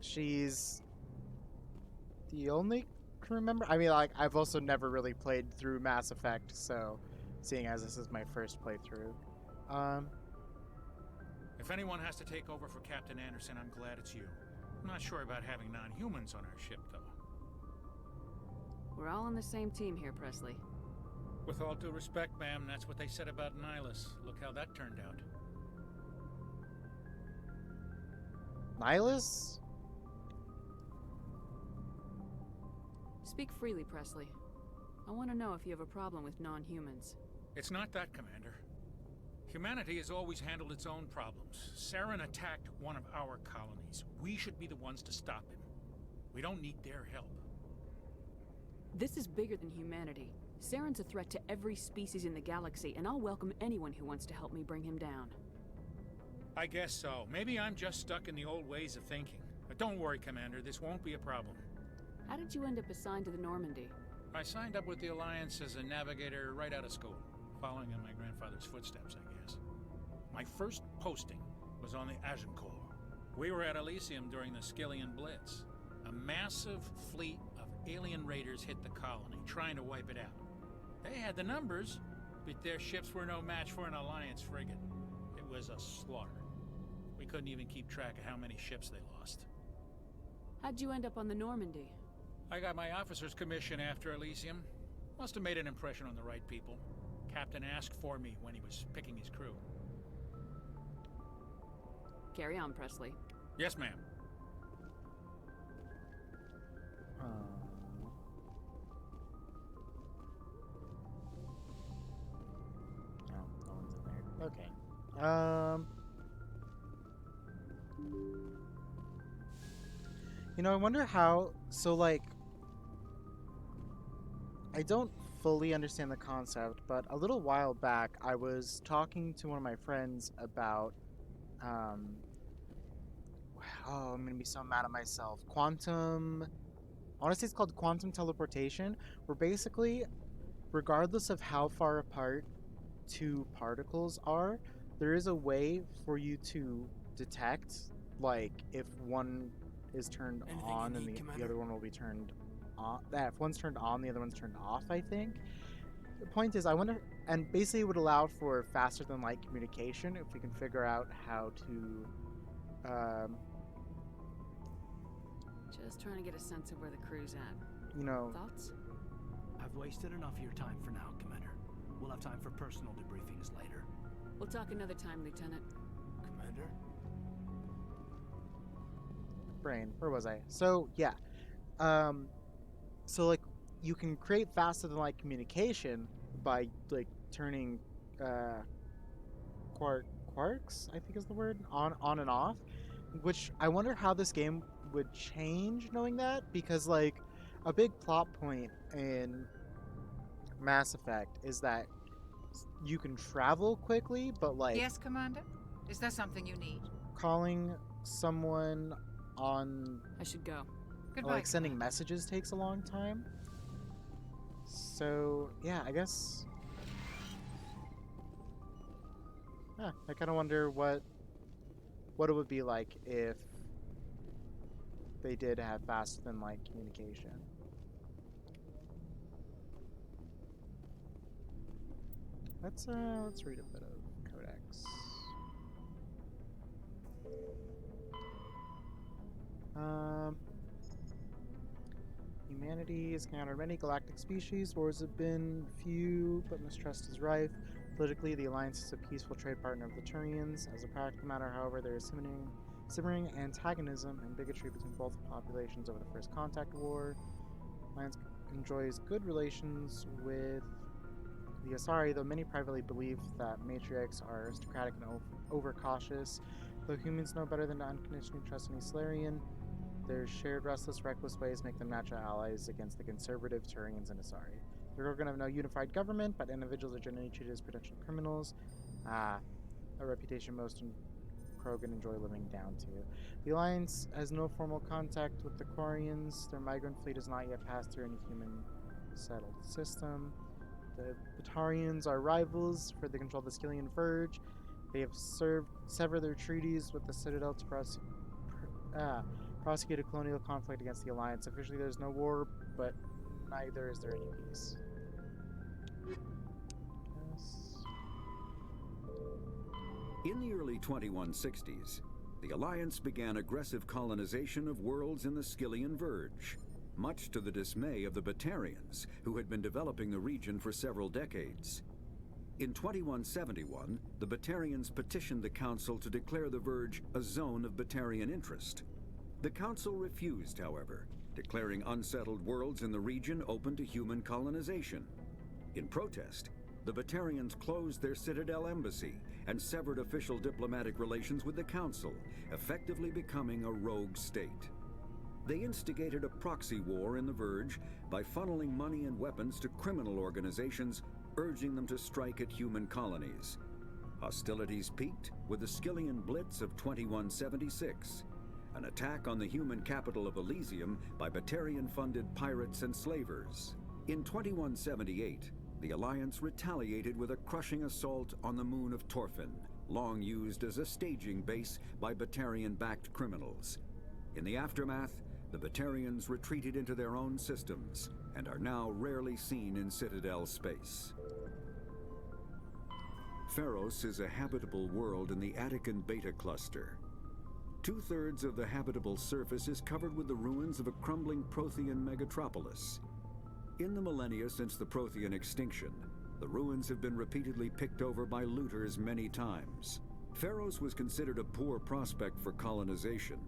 she's the only crew member. I mean, like, I've also never really played through Mass Effect, so seeing as this is my first playthrough. If anyone has to take over for Captain Anderson, I'm glad it's you. I'm not sure about having non-humans on our ship, though. We're all on the same team here, Presley. With all due respect, ma'am, that's what they said about Nihilus. Look how that turned out. Nihilus? Speak freely, Presley. I want to know if you have a problem with non-humans. It's not that, Commander. Humanity has always handled its own problems. Saren attacked one of our colonies. We should be the ones to stop him. We don't need their help. This is bigger than humanity. Saren's a threat to every species in the galaxy, and I'll welcome anyone who wants to help me bring him down. I guess so. Maybe I'm just stuck in the old ways of thinking. But don't worry, Commander, this won't be a problem. How did you end up assigned to the Normandy? I signed up with the Alliance as a navigator right out of school, following in my grandfather's footsteps, I guess. My first posting was on the Agincourt. We were at Elysium during the Skillian Blitz. A massive fleet of alien raiders hit the colony, trying to wipe it out. They had the numbers, but their ships were no match for an Alliance frigate. It was a slaughter. We couldn't even keep track of how many ships they lost. How'd you end up on the Normandy? I got my officer's commission after Elysium. Must have made an impression on the right people. Captain asked for me when he was picking his crew. Carry on, Presley. Yes, ma'am. No one's in there. Okay. I wonder how. So, like, I don't fully understand the concept, but a little while back, I was talking to one of my friends about, I'm gonna be so mad at myself. Quantum. Honestly, it's called quantum teleportation, where basically, regardless of how far apart two particles are, there is a way for you to detect, like, if one is turned on and the other one will be turned on. If one's turned on, the other one's turned off, I think. The point is, I wonder, and basically it would allow for faster than light communication if we can figure out how to, Just trying to get a sense of where the crew's at. Thoughts? I've wasted enough of your time for now, Commander. We'll have time for personal debriefings later. We'll talk another time, Lieutenant. Commander? Brain, where was I? So, yeah. So, like, you can create faster than light communication by, like, turning, quarks, I think is the word, on and off, which I wonder how this game would change knowing that, because, like, a big plot point in Mass Effect is that you can travel quickly, but, like... Yes, Commander? Is there something you need? Calling someone on... I should go. Goodbye, like, sending messages takes a long time. So, yeah, I guess... Yeah, I kind of wonder what it would be like if they did have faster than light communication. Let's read a bit of Codex. Humanity has encountered many galactic species. Wars have been few, but mistrust is rife. Politically, the Alliance is a peaceful trade partner of the Turians. As a practical matter, however, there is simmering antagonism and bigotry between both populations over the First Contact War. The Alliance enjoys good relations with the Asari, though many privately believe that matriarchs are aristocratic and overcautious, though humans know better than to unconditionally trust any Solarian, their shared restless, reckless ways make them natural allies against the conservative Turians and Asari. They're going to have no unified government, but individuals are generally treated as potential criminals. A reputation most in Krogan enjoy living down to. The Alliance has no formal contact with the Quarians. Their migrant fleet has not yet passed through any human settled system. The Batarians are rivals for the control of the Skillian Verge. They have severed their treaties with the Citadel to prosecute a colonial conflict against the Alliance. Officially, there's no war, but neither is there any peace. In the early 2160s, the Alliance began aggressive colonization of worlds in the Skillian Verge, much to the dismay of the Batarians, who had been developing the region for several decades. In 2171, the Batarians petitioned the Council to declare the Verge a zone of Batarian interest. The Council refused, however, declaring unsettled worlds in the region open to human colonization. In protest, the Batarians closed their Citadel embassy and severed official diplomatic relations with the Council, effectively becoming a rogue state. They instigated a proxy war in the Verge by funneling money and weapons to criminal organizations, urging them to strike at human colonies. Hostilities peaked with the Skillian Blitz of 2176, an attack on the human capital of Elysium by Batarian-funded pirates and slavers. In 2178, the Alliance retaliated with a crushing assault on the moon of Torfin, long used as a staging base by Batarian-backed criminals. In the aftermath, the Batarians retreated into their own systems and are now rarely seen in Citadel space. Feros is a habitable world in the Attican Beta Cluster. 2/3 of the habitable surface is covered with the ruins of a crumbling Prothean megatropolis. In the millennia since the Prothean extinction, the ruins have been repeatedly picked over by looters many times. Feros was considered a poor prospect for colonization,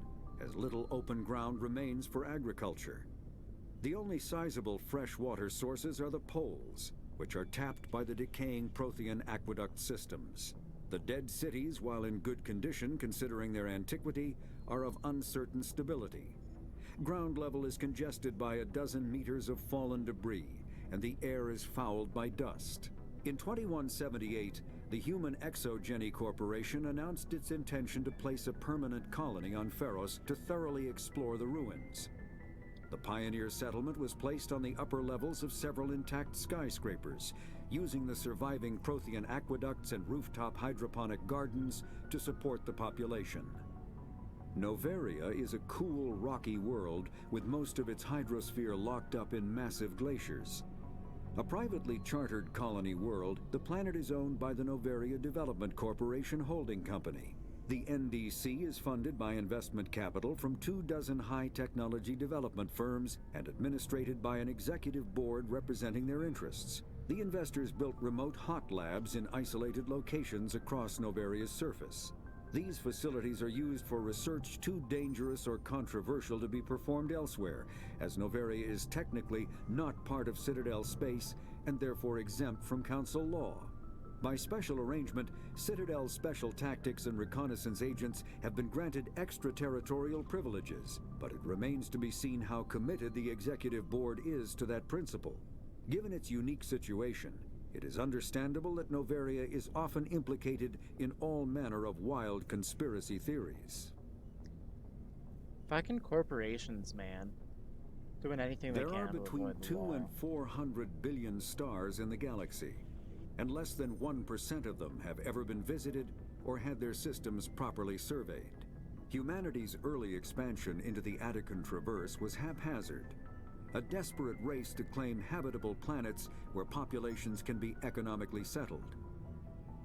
as little open ground remains for agriculture. The only sizable freshwater sources are the poles, which are tapped by the decaying Prothean aqueduct systems. The dead cities, while in good condition considering their antiquity, are of uncertain stability. Ground level is congested by a dozen meters of fallen debris, and the air is fouled by dust. In 2178, the Human Exogeny Corporation announced its intention to place a permanent colony on Feros to thoroughly explore the ruins. The pioneer settlement was placed on the upper levels of several intact skyscrapers, using the surviving Prothean aqueducts and rooftop hydroponic gardens to support the population. Noveria is a cool, rocky world with most of its hydrosphere locked up in massive glaciers. A privately chartered colony world, the planet is owned by the Noveria Development Corporation Holding Company. The NDC is funded by investment capital from 24 high-technology development firms and administrated by an executive board representing their interests. The investors built remote hot labs in isolated locations across Noveria's surface. These facilities are used for research too dangerous or controversial to be performed elsewhere, as Noveria is technically not part of Citadel space and therefore exempt from Council law. By special arrangement, Citadel's special tactics and reconnaissance agents have been granted extraterritorial privileges, but it remains to be seen how committed the Executive Board is to that principle. Given its unique situation, it is understandable that Noveria is often implicated in all manner of wild conspiracy theories. Fucking corporations, man. Doing anything they can to avoid the law. There are between 2 and 400 billion stars in the galaxy, and less than 1% of them have ever been visited or had their systems properly surveyed. Humanity's early expansion into the Attican Traverse was haphazard, a desperate race to claim habitable planets where populations can be economically settled.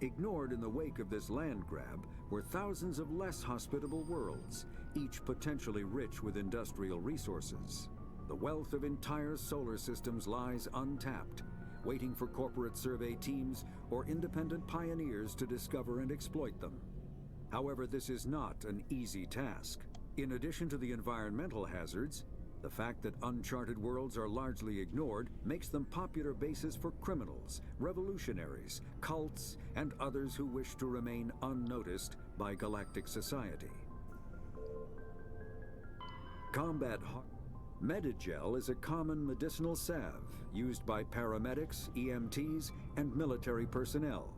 Ignored in the wake of this land grab were thousands of less hospitable worlds, each potentially rich with industrial resources. The wealth of entire solar systems lies untapped, waiting for corporate survey teams or independent pioneers to discover and exploit them. However, this is not an easy task. In addition to the environmental hazards, The fact that uncharted worlds are largely ignored makes them popular bases for criminals, revolutionaries, cults, and others who wish to remain unnoticed by galactic society. Medigel is a common medicinal salve used by paramedics, EMTs, and military personnel.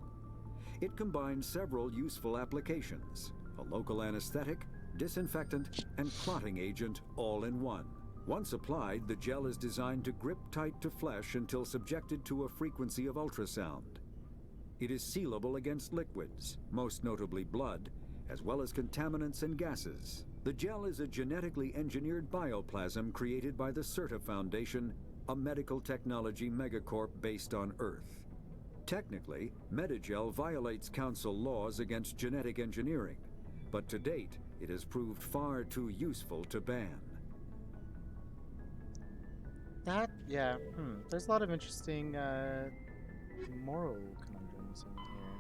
It combines several useful applications: a local anesthetic, disinfectant, and clotting agent all in one. Once applied, the gel is designed to grip tight to flesh until subjected to a frequency of ultrasound. It is sealable against liquids, most notably blood, as well as contaminants and gases. The gel is a genetically engineered bioplasm created by the CERTA Foundation, a medical technology megacorp based on Earth. Technically, Medigel violates Council laws against genetic engineering, but to date, it has proved far too useful to ban. Yeah, there's a lot of interesting moral conundrums in here.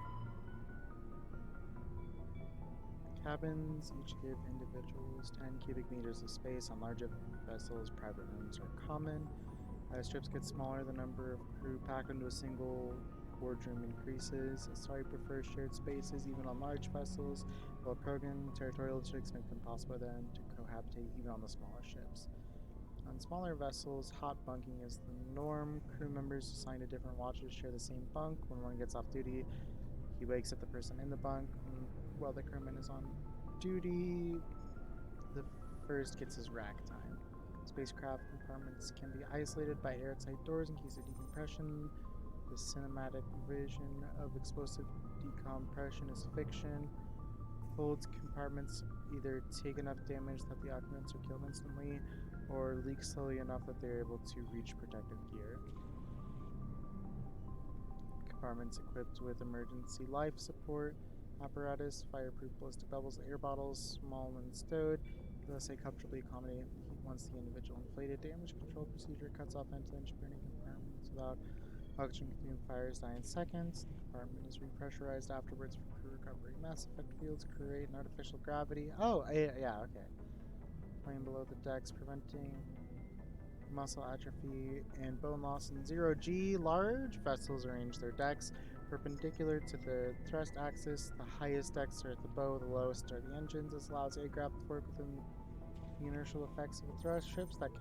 Cabins each give individuals 10 cubic meters of space. On larger vessels, private rooms are common. As ships get smaller, the number of crew packed into a single wardroom increases. Asari prefers shared spaces even on large vessels, while Krogan territorial districts make them possible then to cohabitate even on the smaller ships. On smaller vessels, hot bunking is the norm. Crew members assigned to different watches share the same bunk. When one gets off duty, he wakes up the person in the bunk. While the crewman is on duty, the first gets his rack time. Spacecraft compartments can be isolated by airtight doors in case of decompression. The cinematic vision of explosive decompression is fiction. Hold compartments either take enough damage that the occupants are killed instantly, or leak slowly enough that they're able to reach protective gear. Compartments equipped with emergency life support apparatus, fireproof ballistic bubbles, air bottles, small when stowed, thus they comfortably accommodate once the individual inflated. Damage control procedure cuts off ventilation burning compartments without oxygen consuming fires die in seconds. The compartment is repressurized afterwards for crew recovery. Mass effect fields create an artificial gravity. Oh, yeah, okay. Plane below the decks, preventing muscle atrophy and bone loss in 0G. Large vessels arrange their decks perpendicular to the thrust axis. The highest decks are at the bow, the lowest are the engines. This allows aircraft to work within the inertial effects of the thrust. Ships that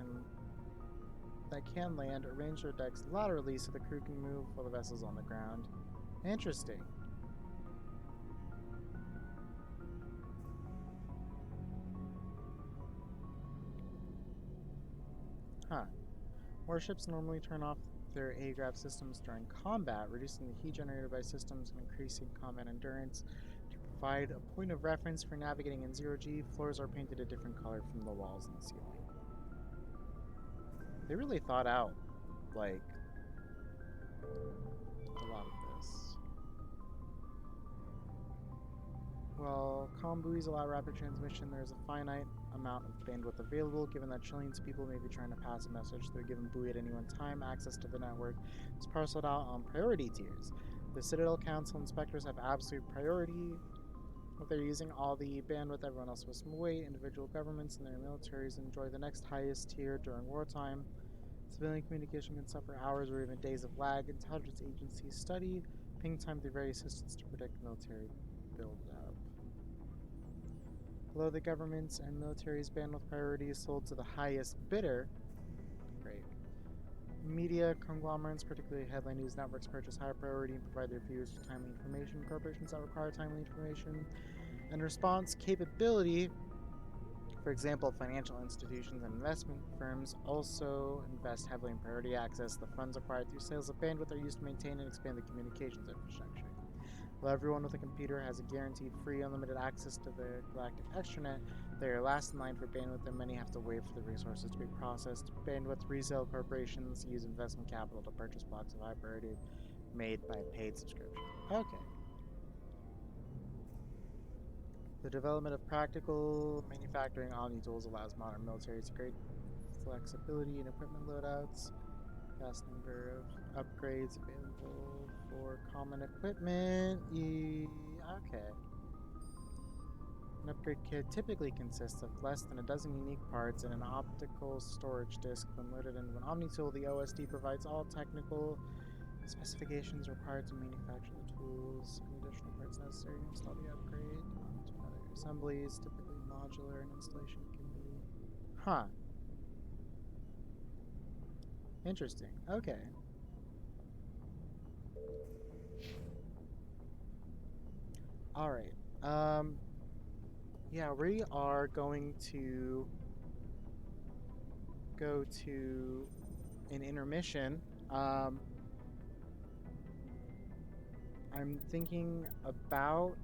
can land arrange their decks laterally so the crew can move while the vessel's on the ground. Interesting. Warships normally turn off their aircraft systems during combat, reducing the heat generated by systems and increasing combat endurance. To provide a point of reference for navigating in 0G, floors are painted a different color from the walls and ceiling. They really thought out, like, a lot of this. While comm buoys allow rapid transmission, there is a finite amount of bandwidth available. Given that trillions of people may be trying to pass a message through a given buoy at any one time, access to the network is parceled out on priority tiers. The Citadel Council inspectors have absolute priority. If they're using all the bandwidth, everyone else must wait. Individual governments and their militaries enjoy the next highest tier during wartime. Civilian communication can suffer hours or even days of lag. Intelligence agencies study ping time through various systems to predict military build-up. Below the government's and military's bandwidth priority is sold to the highest bidder. Great. Media conglomerates, particularly headline news networks, purchase higher priority and provide their viewers with timely information. Corporations that require timely information and response capability, for example, financial institutions and investment firms, also invest heavily in priority access. The funds acquired through sales of bandwidth are used to maintain and expand the communications infrastructure. While everyone with a computer has a guaranteed free, unlimited access to the galactic extranet, they are last in line for bandwidth, and many have to wait for the resources to be processed. Bandwidth resale corporations use investment capital to purchase blocks of high priority made by paid subscription. Okay. The development of practical manufacturing omni-tools allows modern militaries great flexibility in equipment loadouts. Vast number of upgrades available for common equipment. Okay. An upgrade kit typically consists of less than a dozen unique parts and an optical storage disk. When loaded into an Omni-tool, the OSD provides all technical specifications required to manufacture the tools and additional parts necessary to install the upgrade onto other assemblies. Typically modular, and installation can be... Huh. Interesting. Okay. Alright. Yeah, we are going to go to an intermission. I'm thinking about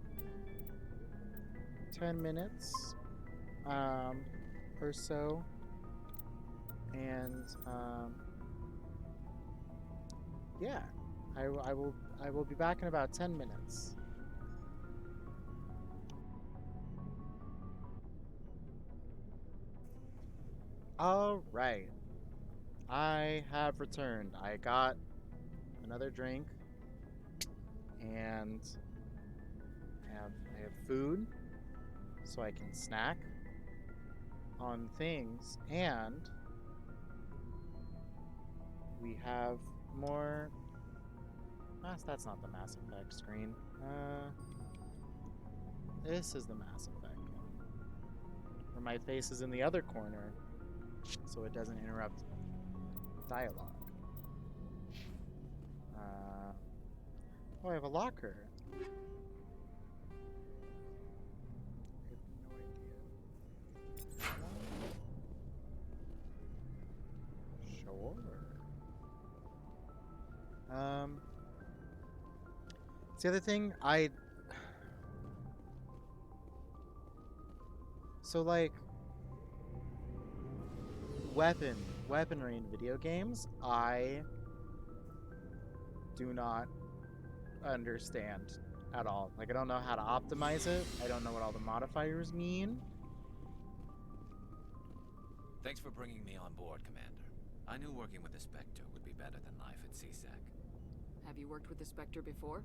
10 minutes or so. And yeah, I will be back in about 10 minutes. All right. I have returned. I got another drink and I have food so I can snack on things, and we have more. That's not the Mass Effect screen. This is the Mass Effect one, where my face is in the other corner so it doesn't interrupt dialogue. Oh, I have a locker. I have no idea. Sure. It's the other thing, so like weaponry in video games, I do not understand at all. Like, I don't know how to optimize it. I don't know what all the modifiers mean. Thanks for bringing me on board, Commander. I knew working with the Spectre would be better than life at CSEC. Have you worked with the Spectre before?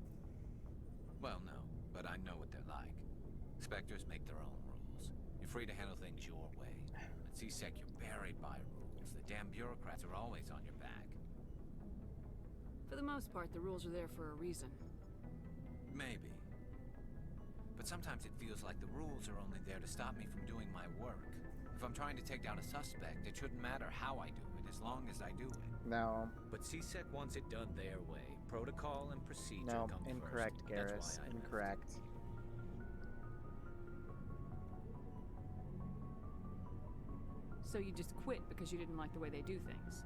Well, no, but I know what they're like. Spectres make their own rules. You're free to handle things your way. At CSEC, you're buried by rules. The damn bureaucrats are always on your back. For the most part, the rules are there for a reason. Maybe. But sometimes it feels like the rules are only there to stop me from doing my work. If I'm trying to take down a suspect, it shouldn't matter how I do it, as long as I do it. No. But CSEC wants it done their way. Protocol and procedure No, come incorrect, first. Garrus. Incorrect. So you just quit because you didn't like the way they do things?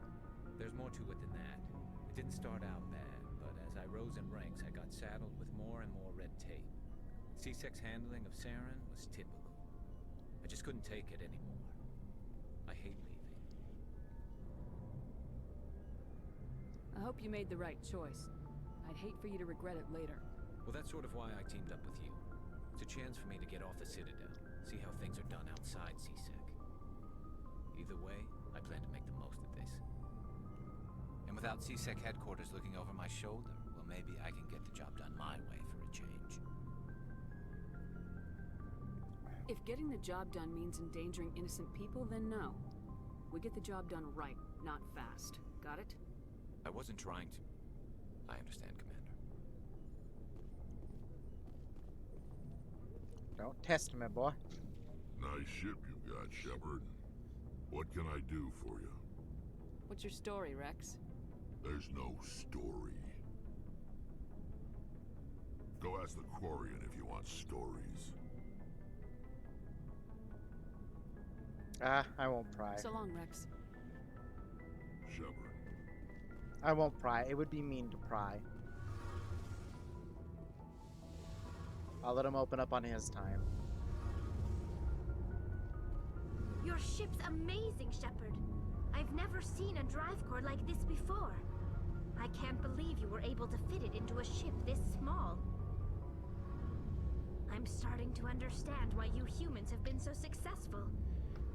There's more to it than that. It didn't start out bad, but as I rose in ranks, I got saddled with more and more red tape. CSEC's handling of Saren was typical. I just couldn't take it anymore. I hate leaving. I hope you made the right choice. I'd hate for you to regret it later. Well, that's sort of why I teamed up with you. It's a chance for me to get off the Citadel, see how things are done outside CSEC. Either way, I plan to make the most of this. And without CSEC headquarters looking over my shoulder, well, maybe I can get the job done my way for a change. If getting the job done means endangering innocent people, then no. We get the job done right, not fast. Got it? I wasn't trying to... I understand, Commander. Don't test me, boy. Nice ship you've got, Shepard. What can I do for you? What's your story, Rex? There's no story. Go ask the Quarian if you want stories. I won't pry. So long, Rex. Shepard. I won't pry. It would be mean to pry. I'll let him open up on his time. Your ship's amazing, Shepard. I've never seen a drive core like this before. I can't believe you were able to fit it into a ship this small. I'm starting to understand why you humans have been so successful.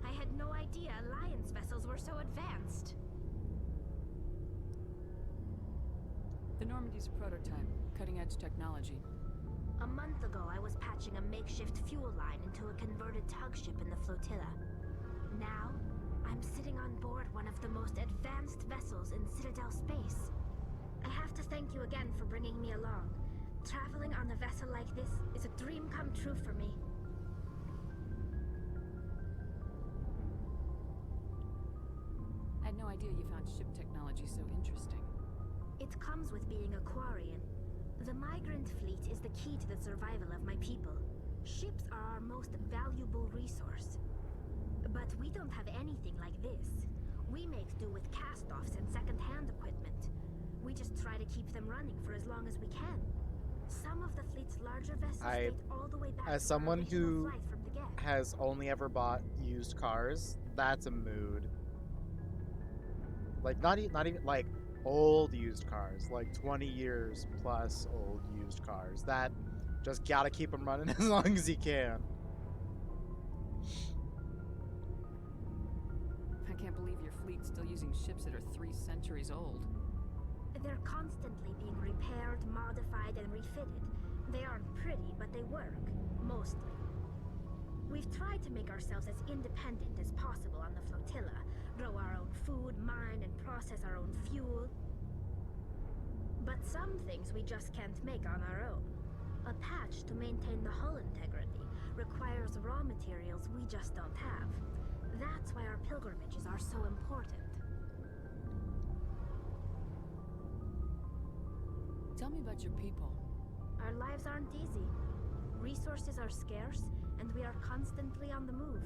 I had no idea Alliance vessels were so advanced. The Normandy's a prototype, cutting-edge technology. A month ago, I was patching a makeshift fuel line into a converted tug ship in the flotilla. Now, I'm sitting on board one of the most advanced vessels in Citadel space. I have to thank you again for bringing me along. Traveling on a vessel like this is a dream come true for me. I had no idea you found ship technology so interesting. It comes with being a Quarian. The migrant fleet is the key to the survival of my people. Ships are our most valuable resource. But we don't have anything like this. We make do with cast-offs and second-hand equipment. We just try to keep them running for as long as we can. Some of the fleet's larger vessels date all the way back as to someone our original who flight from the get. has only ever bought used cars, that's a mood. Like not even like old used cars, like 20 years plus old used cars. That just gotta keep them running as long as you can. I can't believe your fleet's still using ships that are 3 centuries old. They're constantly being repaired, modified, and refitted. They aren't pretty, but they work. Mostly. We've tried to make ourselves as independent as possible on the flotilla. Grow our own food, mine, and process our own fuel. But some things we just can't make on our own. A patch to maintain the hull integrity requires raw materials we just don't have. That's why our pilgrimages are so important. Tell me about your people. Our lives aren't easy. Resources are scarce, and we are constantly on the move.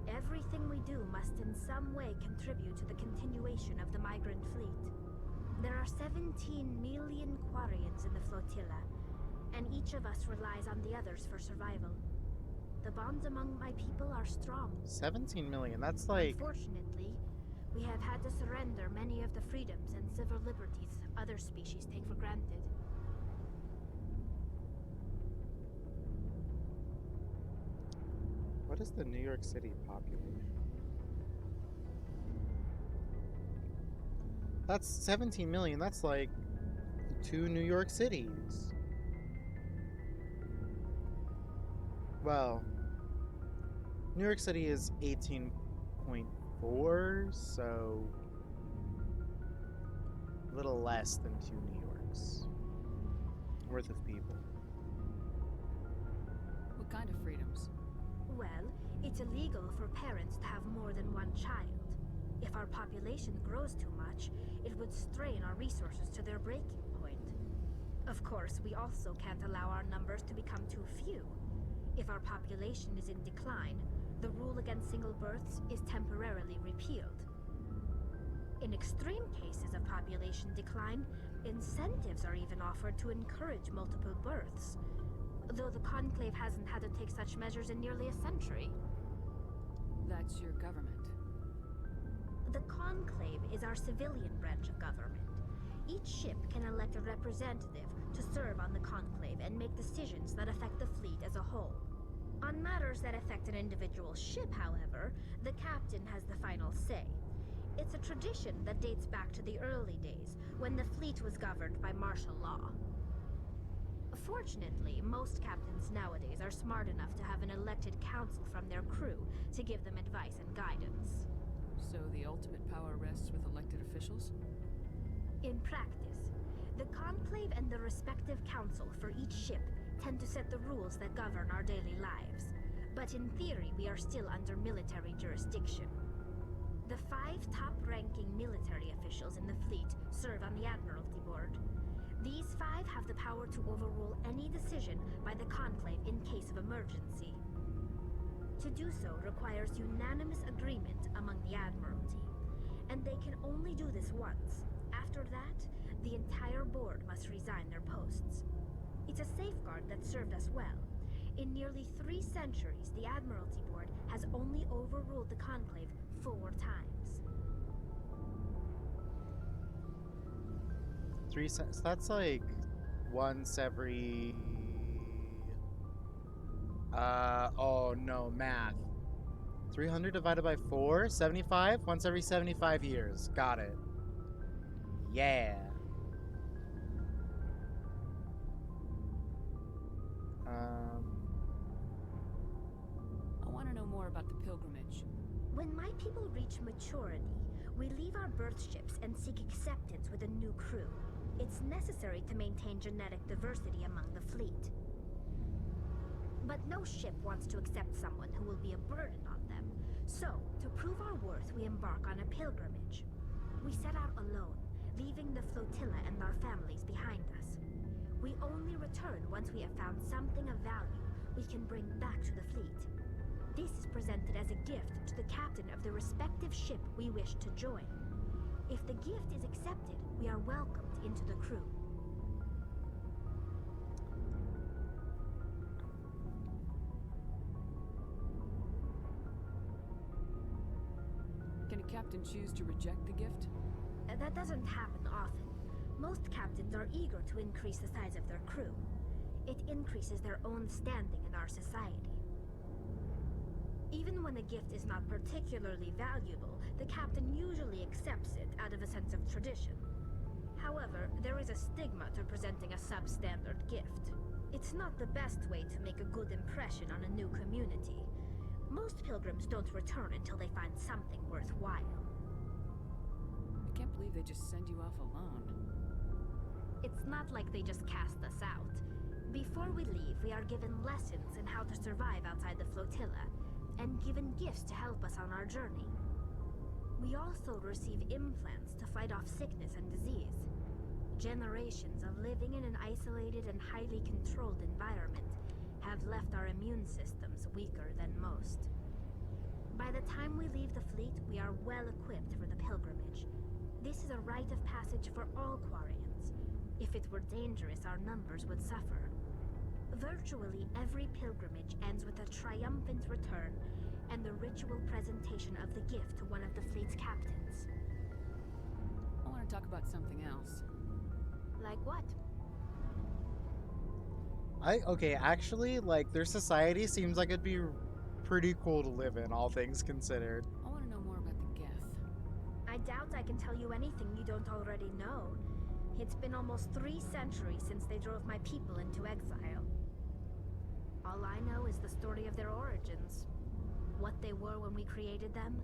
Everything we do must in some way contribute to the continuation of the migrant fleet. There are 17 million Quarians in the flotilla, and each of us relies on the others for survival. The bonds among my people are strong. 17 million, that's like... Unfortunately, we have had to surrender many of the freedoms and civil liberties other species take for granted. What is the New York City population? That's 17 million. That's like 2 New York cities. Well, New York City is 18.4, so a little less than 2 New Yorks worth of people. What kind of freedoms? Well, it's illegal for parents to have more than one child. If our population grows too much, it would strain our resources to their breaking point. Of course, we also can't allow our numbers to become too few. If our population is in decline, the rule against single births is temporarily repealed. In extreme cases of population decline, incentives are even offered to encourage multiple births, though the Conclave hasn't had to take such measures in nearly a century. That's your government. The Conclave is our civilian branch of government. Each ship can elect a representative to serve on the Conclave and make decisions that affect the fleet as a whole. On matters that affect an individual ship, however, the captain has the final say. It's a tradition that dates back to the early days, when the fleet was governed by martial law. Fortunately, most captains nowadays are smart enough to have an elected council from their crew to give them advice and guidance. So the ultimate power rests with elected officials? In practice, the Conclave and the respective council for each ship tend to set the rules that govern our daily lives. But in theory, we are still under military jurisdiction. The 5 top-ranking military officials in the fleet serve on the Admiralty Board. These 5 have the power to overrule any decision by the Conclave in case of emergency. To do so requires unanimous agreement among the Admiralty, and they can only do this once. After that, the entire board must resign their posts. It's a safeguard that served us well. In nearly 3 centuries, the Admiralty Board has only overruled the Conclave 4 times. 3 cents. That's like once every... oh no, math. 300 divided by 4? 75? Once every 75 years. Got it. Yeah. I want to know more about the pilgrimage. When my people reach maturity, we leave our birth ships and seek acceptance with a new crew. It's necessary to maintain genetic diversity among the fleet. But no ship wants to accept someone who will be a burden on them. So, to prove our worth, we embark on a pilgrimage. We set out alone, leaving the flotilla and our families behind us. We only return once we have found something of value we can bring back to the fleet. This is presented as a gift to the captain of the respective ship we wish to join. If the gift is accepted, we are welcomed into the crew. Can a captain choose to reject the gift? That doesn't happen often. Most captains are eager to increase the size of their crew. It increases their own standing in our society. Even when a gift is not particularly valuable, the captain usually accepts it out of a sense of tradition. However, there is a stigma to presenting a substandard gift. It's not the best way to make a good impression on a new community. Most pilgrims don't return until they find something worthwhile. I can't believe they just send you off alone. It's not like they just cast us out. Before we leave, we are given lessons in how to survive outside the flotilla, and given gifts to help us on our journey. We also receive implants to fight off sickness and disease. Generations of living in an isolated and highly controlled environment have left our immune systems weaker than most. By the time we leave the fleet, we are well equipped for the pilgrimage. This is a rite of passage for all Quarians. If it were dangerous, our numbers would suffer. Virtually every pilgrimage ends with a triumphant return and the ritual presentation of the gift to one of the fleet's captains. I want to talk about something else. Like what? Okay, actually, like, their society seems like it'd be pretty cool to live in, all things considered. I want to know more about the Geth. I doubt I can tell you anything you don't already know. It's been almost 3 centuries since they drove my people into exile. All I know is the story of their origins. What they were when we created them,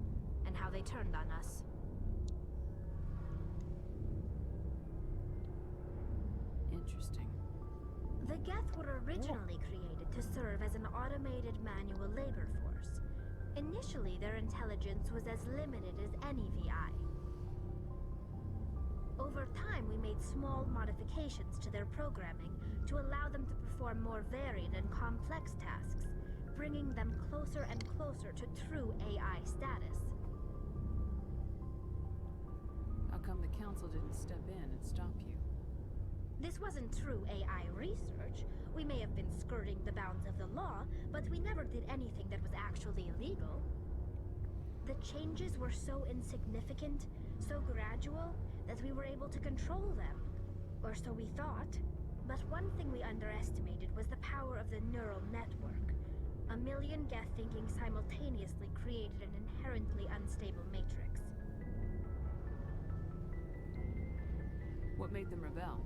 and how they turned on us. Interesting. The Geth were originally created to serve as an automated manual labor force. Initially, their intelligence was as limited as any VI. Over time, we made small modifications to their programming to allow them to perform more varied and complex tasks, bringing them closer and closer to true AI status. How come the council didn't step in and stop you? This wasn't true AI research. We may have been skirting the bounds of the law, but we never did anything that was actually illegal. The changes were so insignificant, so gradual, that we were able to control them. Or so we thought. But one thing we underestimated was the power of the neural network. 1 million Geth thinking simultaneously created an inherently unstable matrix. What made them rebel?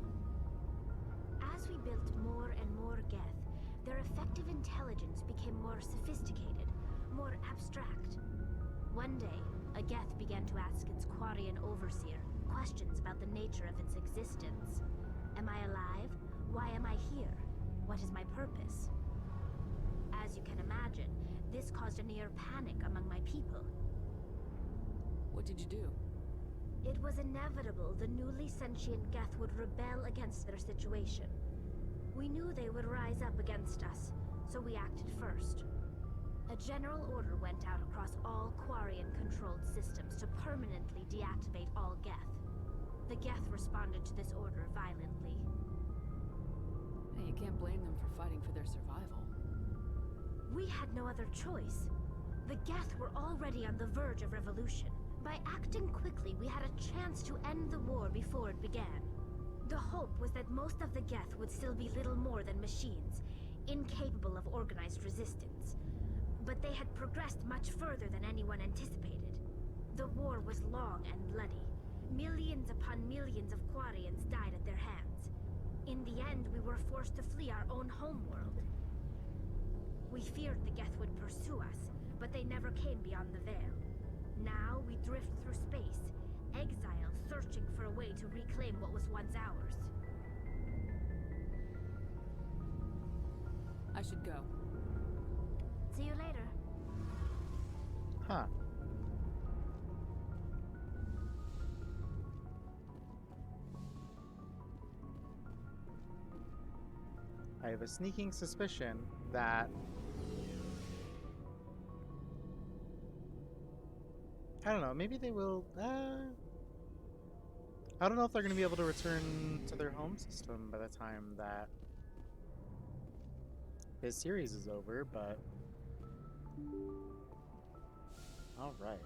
As we built more and more Geth, their effective intelligence became more sophisticated, more abstract. One day, a Geth began to ask its Quarian overseer questions about the nature of its existence. Am I alive? Why am I here? What is my purpose? As you can imagine, this caused a near panic among my people. What did you do? It was inevitable the newly sentient Geth would rebel against their situation. We knew they would rise up against us, so we acted first. A general order went out across all Quarian-controlled systems to permanently deactivate all Geth. The Geth responded to this order violently. Hey, you can't blame them for fighting for their survival. We had no other choice. The Geth were already on the verge of revolution. By acting quickly, we had a chance to end the war before it began. The hope was that most of the Geth would still be little more than machines, incapable of organized resistance. But they had progressed much further than anyone anticipated. The war was long and bloody. Millions upon millions of Quarians died at their hands. In the end, we were forced to flee our own homeworld. We feared the Geth would pursue us, but they never came beyond the veil. Now we drift through space, exiles searching for a way to reclaim what was once ours. I should go. See you later. Huh. I have a sneaking suspicion that I don't know, maybe they will I don't know if they're going to be able to return to their home system by the time that his series is over, but all right.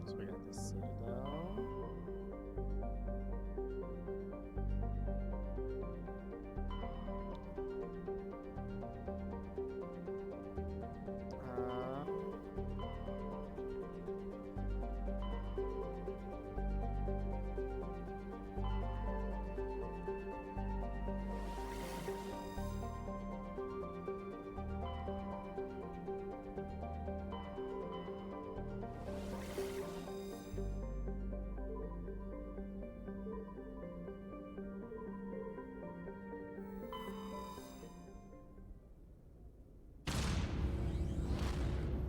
So we got the Citadel.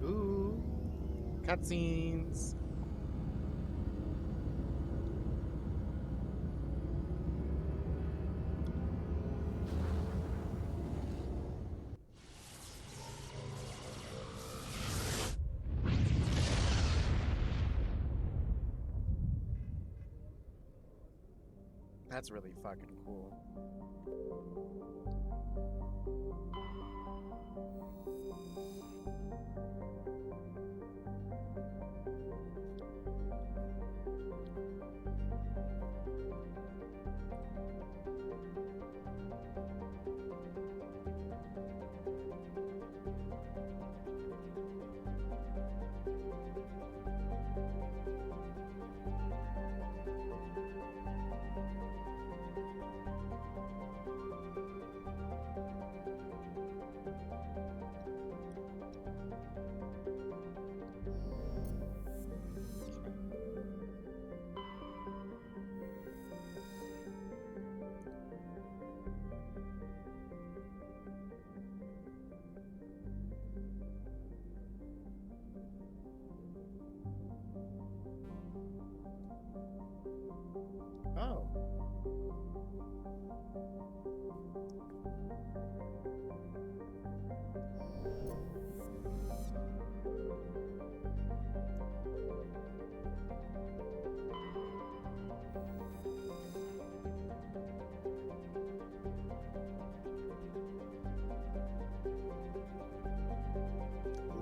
Ooh, cutscenes. That's really fucking cool. Oh.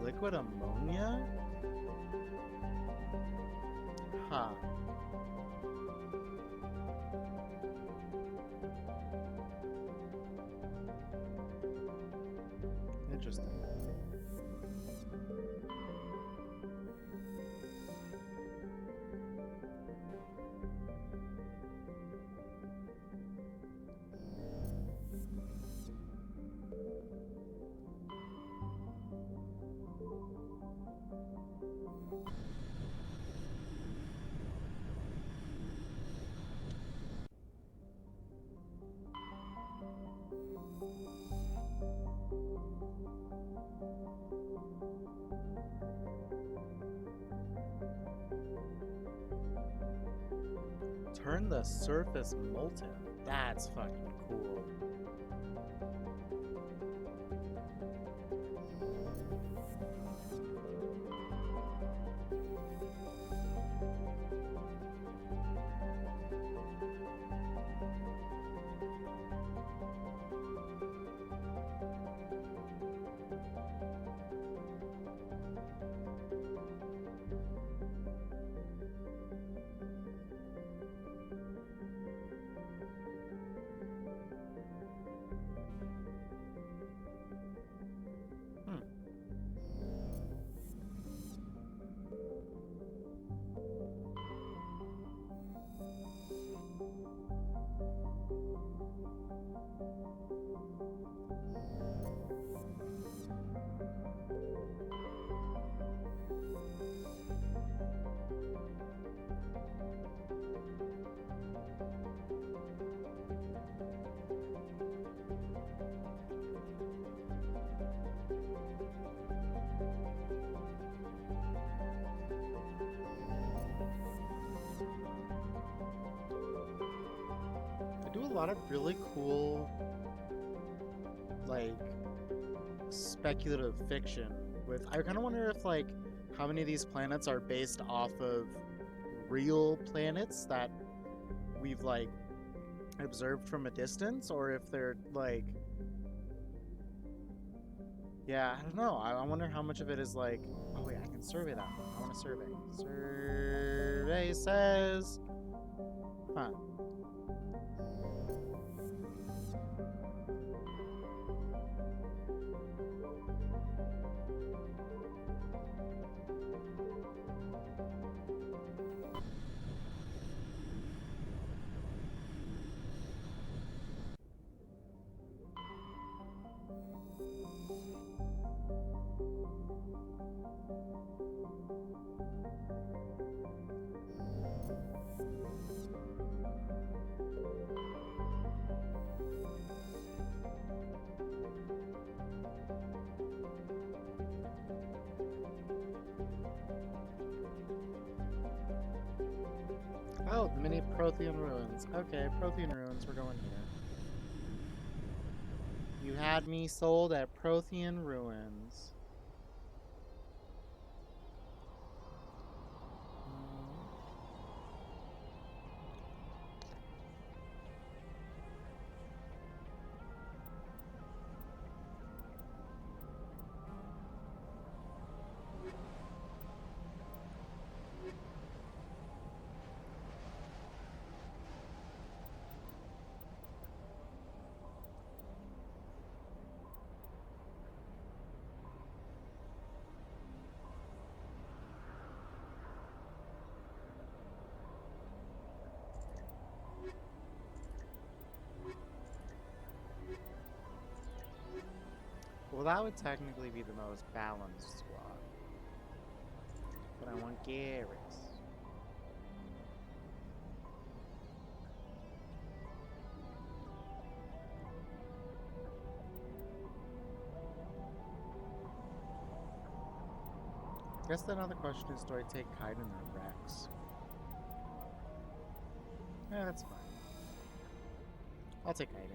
Liquid ammonia? Huh. Interesting. Turn the surface molten. That's fucking cool. I do a lot of really cool, like, speculative fiction with. I kind of wonder if, like, how many of these planets are based off of real planets that we've, like, observed from a distance, or if they're, like, yeah, I don't know. I wonder how much of it is, like, oh, wait, I can survey that one. I want to survey. Survey says, huh. Oh, the mini Prothean ruins. Okay, Prothean ruins, we're going here. You had me sold at Prothean ruins. Well, that would technically be the most balanced squad. But I want Garrus. I guess another question is, do I take Kaiden or Rex? Yeah, that's fine. I'll take Kaiden.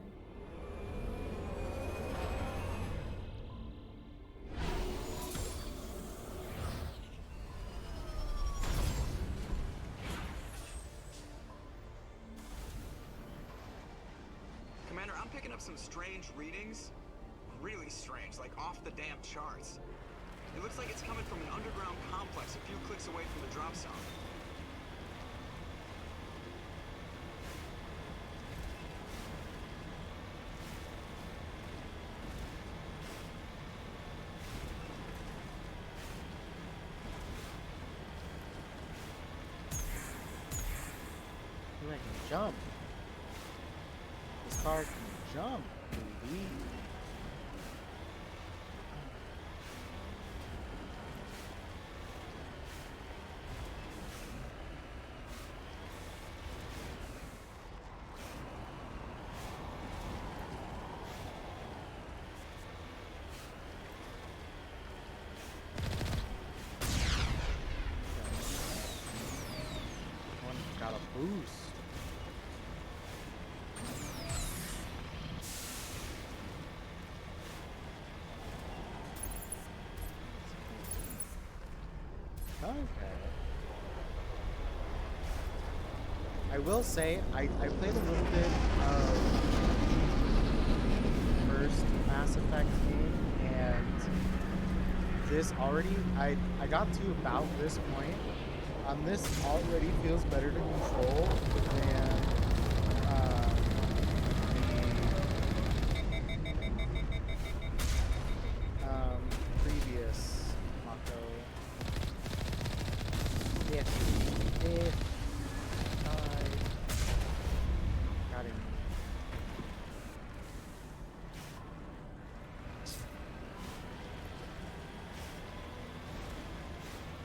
Commander, I'm picking up some strange readings. Really strange, like off the damn charts. It looks like it's coming from an underground complex a few clicks away from the drop zone. Ooh, I can jump. This car can jump, baby. One got a boost. Okay. I will say, I played a little bit of first Mass Effect game, and this already, I got to about this point. This already feels better to control than the previous Mako. If I got him.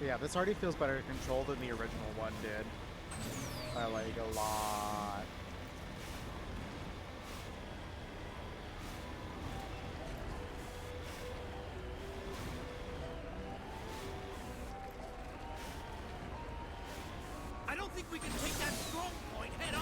Yeah, this already feels better controlled than the original one did. By like a lot. I don't think we can take that strong point head on.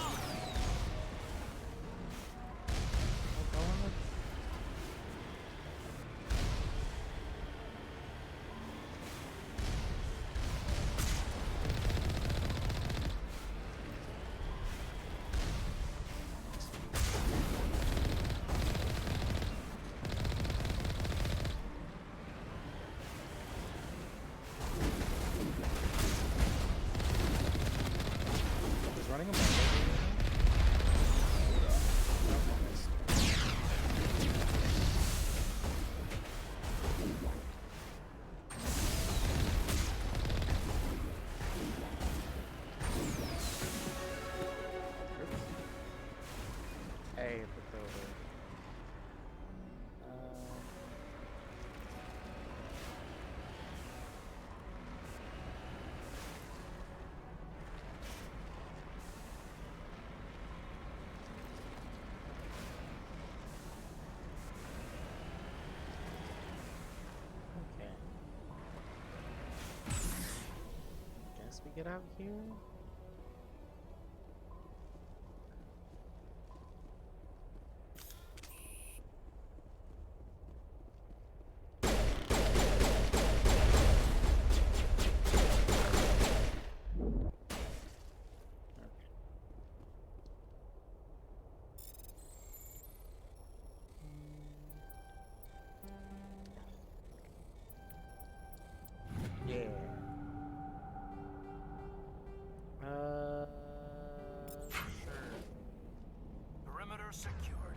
Running a Hey, it's over. Okay. Guess we get out here. Yeah. Sure. Perimeter secured.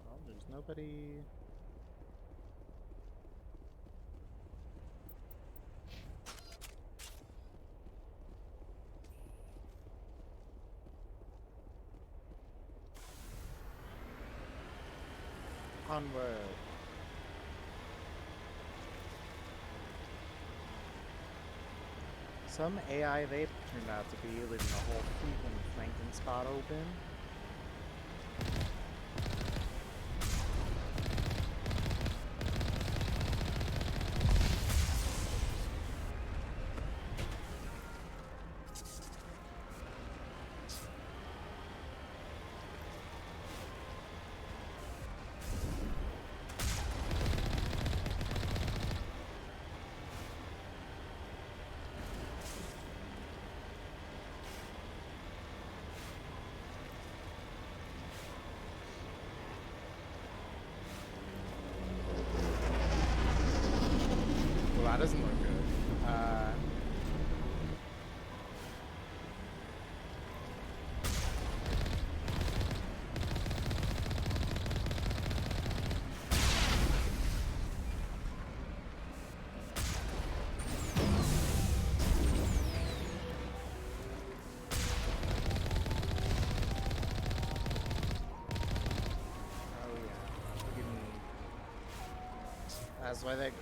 Well, there's nobody. Onward. Some AI vape turned out to be leaving the whole fleet and flanking spot open. Well, that doesn't look good.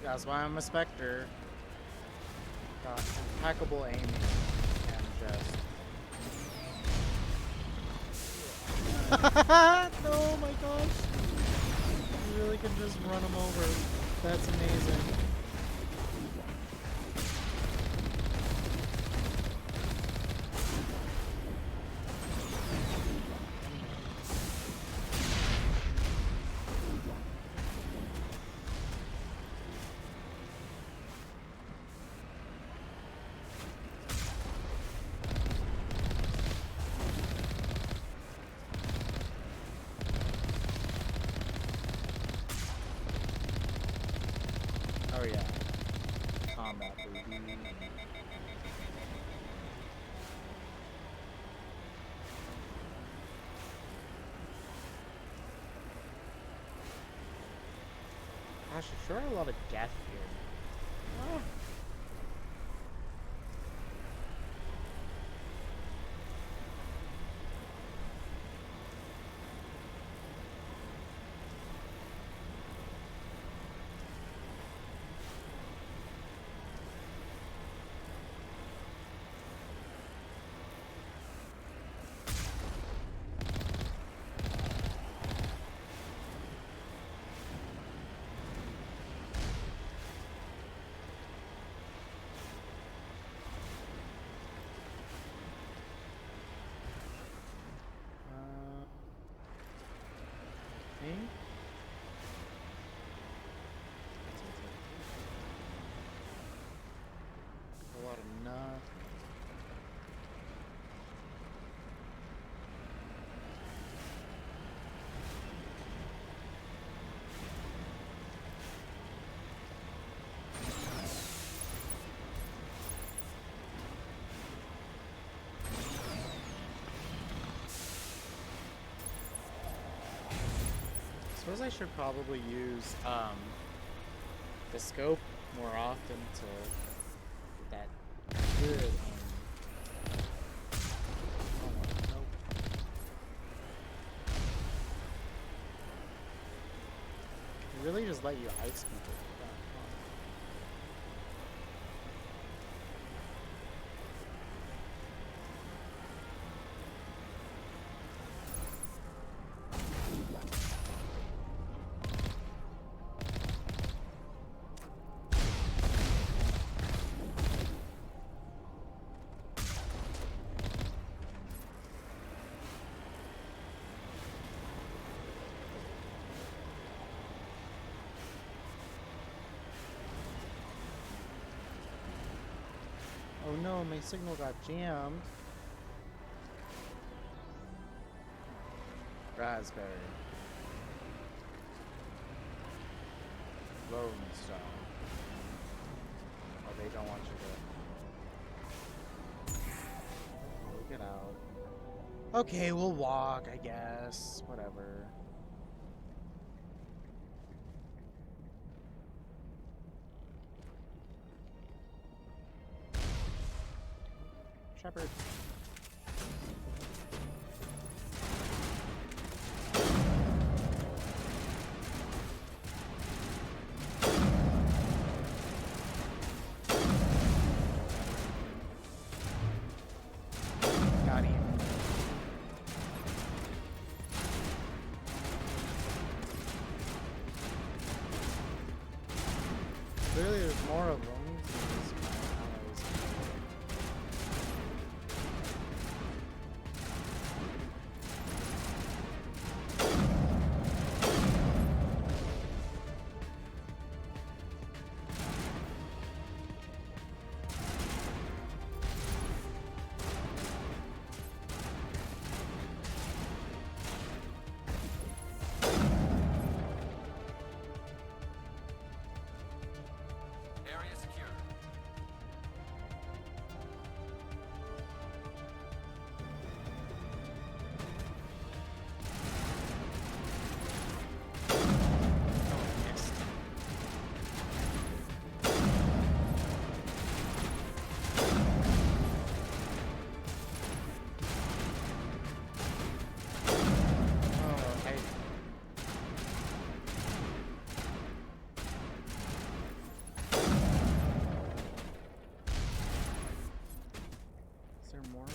That's why I'm a Spectre. Got impeccable aiming and just. No, my gosh! You really can just run them over. That's amazing. Oh yeah. Combat baby. Gosh, sure a lot of death here. Ah. suppose I should probably use the scope more often to get that good aim. Oh, nope. They really just let you ice people. Oh no, my signal got jammed. Raspberry. Lone Stone. Oh, they don't want you to get out. Okay, we'll walk, I guess. Whatever. Shepard. Got him. Clearly there's more of them. Area secure. Is there more?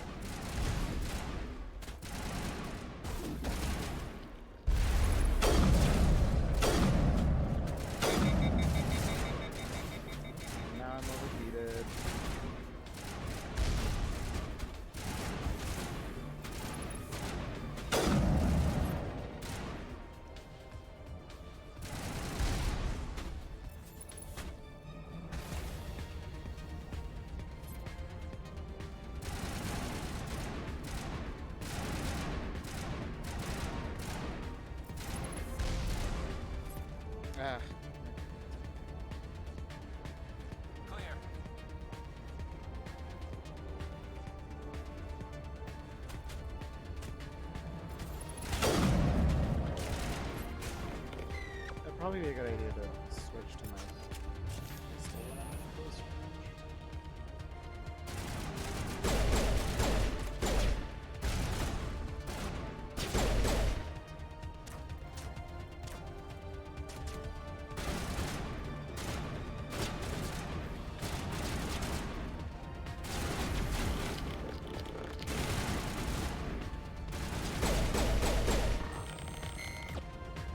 Now I'm overheated. Ah. Clear. That'd probably be a good idea to switch to my pistol when I'm in close range.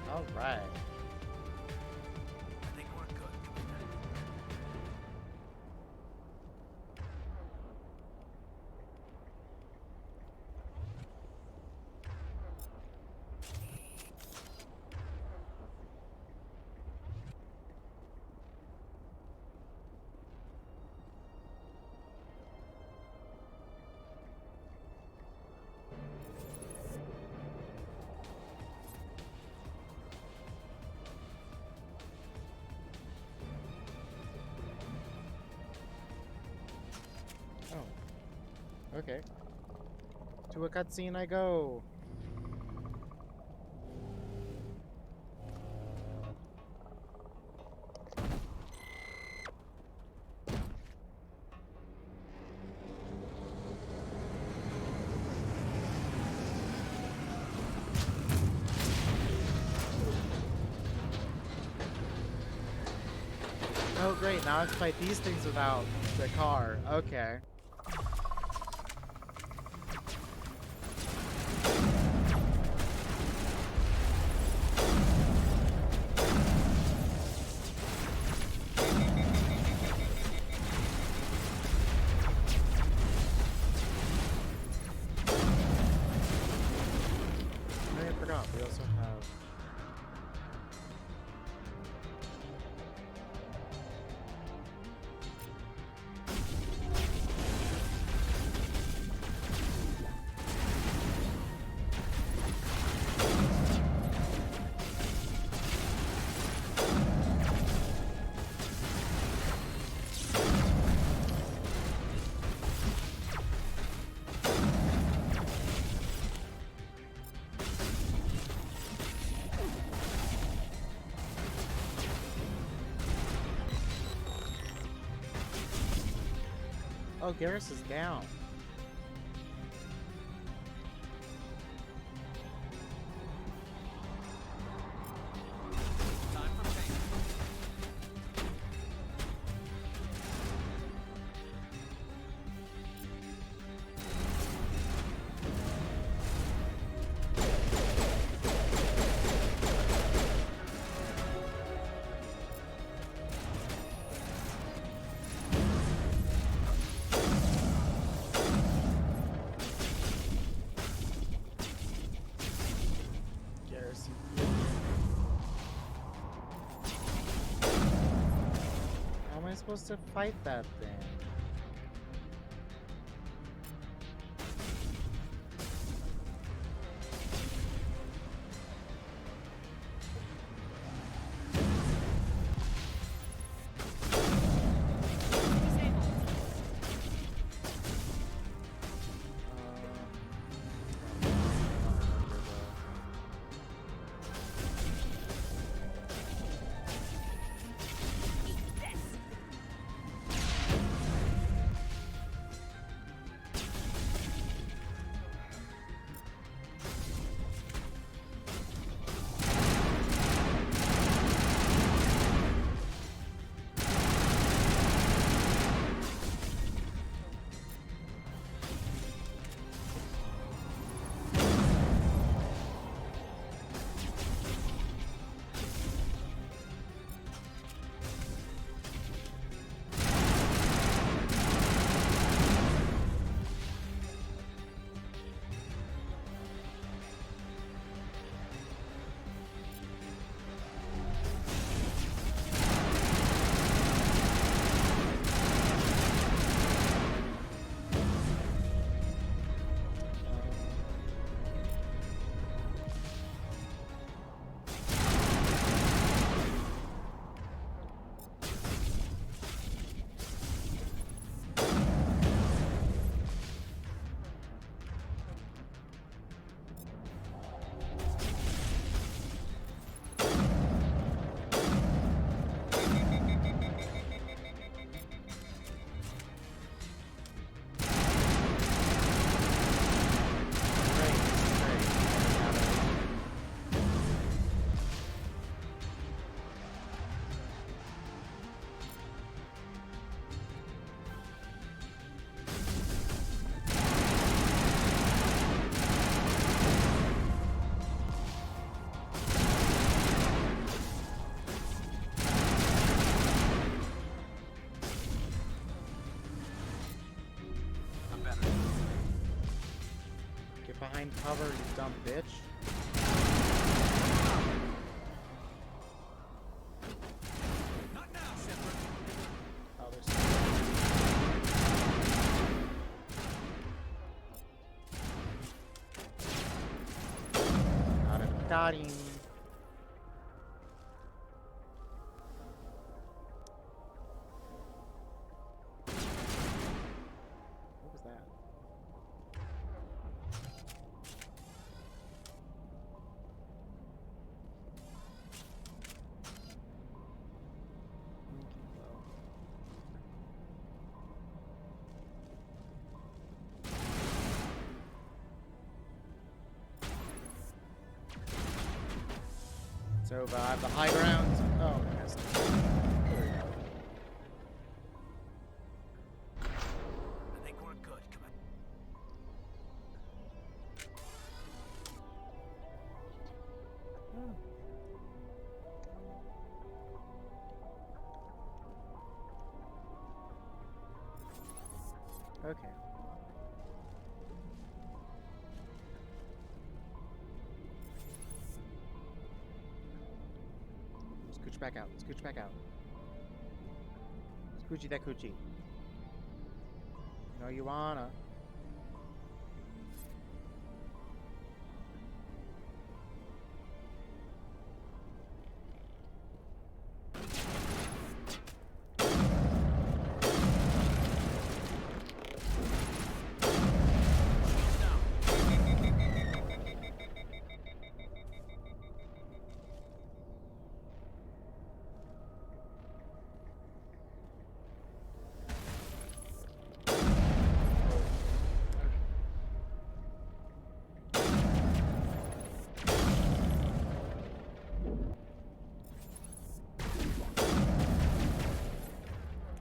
All right. I think we're good. Oh. Okay. To a cutscene I go. great. Now I have to fight these things without the car. Okay. I forgot. We also have. Oh, Garrus is down. How am I supposed to fight that thing? Behind cover, you dumb bitch. Not now, Shepard. Oh, there's got him. Got him. What was that? So I have the high ground. Oh, I missed. There we go. Okay. Scooch back out. Scooch back out. Scoochie that coochie. You know you wanna.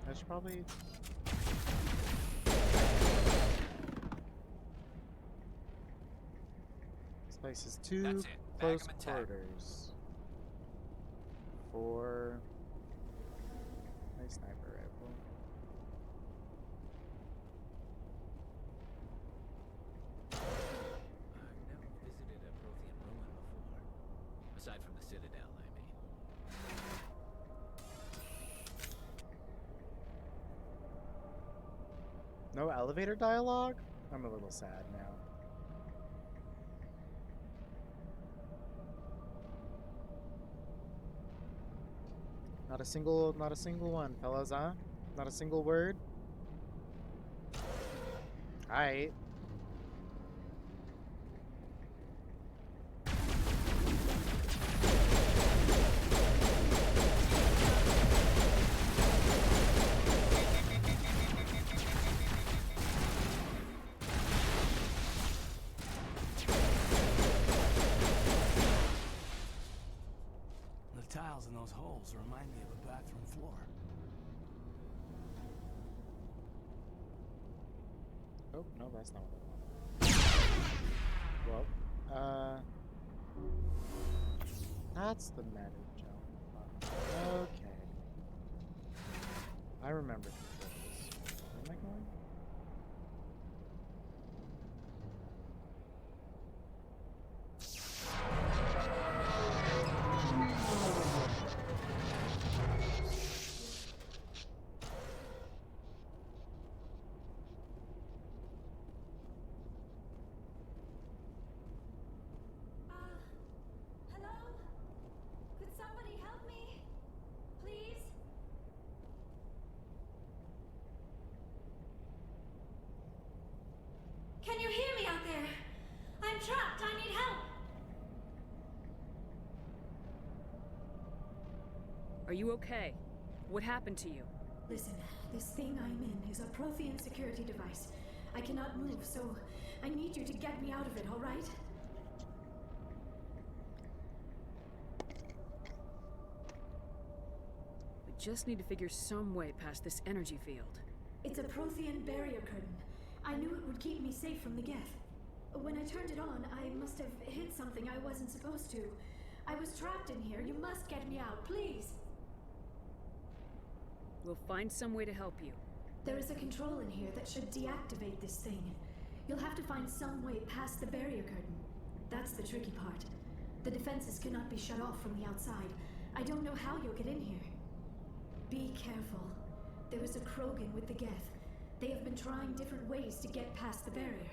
I should probably... This place is too close quarters for my sniper rifle. I've never visited a Prothean ruin before. Aside from the Citadel, I mean. No elevator dialogue? I'm a little sad now. Not a single one, fellas, huh? Not a single word? Alright. The tiles in those holes remind me of a bathroom floor. Oh, no, that's not what I want. Well, that's the meta jump. Okay. I remember controls. Where am I going? Hello? Could somebody help me? Please? Can you hear me out there? I'm trapped. I need help. Are you okay? What happened to you? Listen, this thing I'm in is a Prothean security device. I cannot move, so I need you to get me out of it, all right? We just need to figure some way past this energy field. It's a Prothean barrier curtain. I knew it would keep me safe from the Geth. When I turned it on, I must have hit something I wasn't supposed to. I was trapped in here. You must get me out, please. We'll find some way to help you. There is a control in here that should deactivate this thing. You'll have to find some way past the barrier curtain. That's the tricky part. The defenses cannot be shut off from the outside. I don't know how you'll get in here. Be careful. There is a Krogan with the Geth. They have been trying different ways to get past the barrier.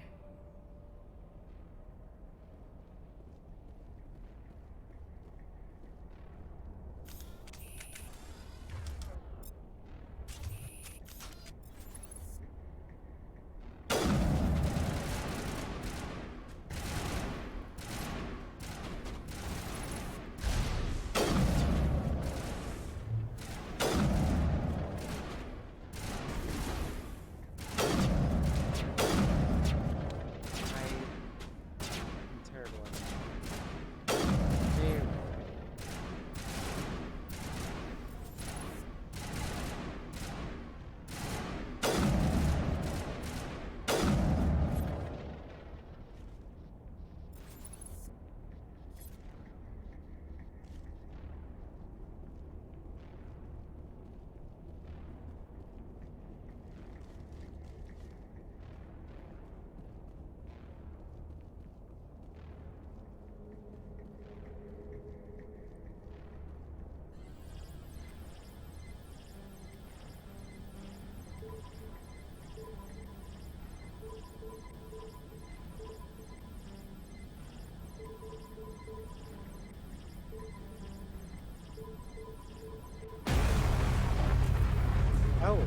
Oh.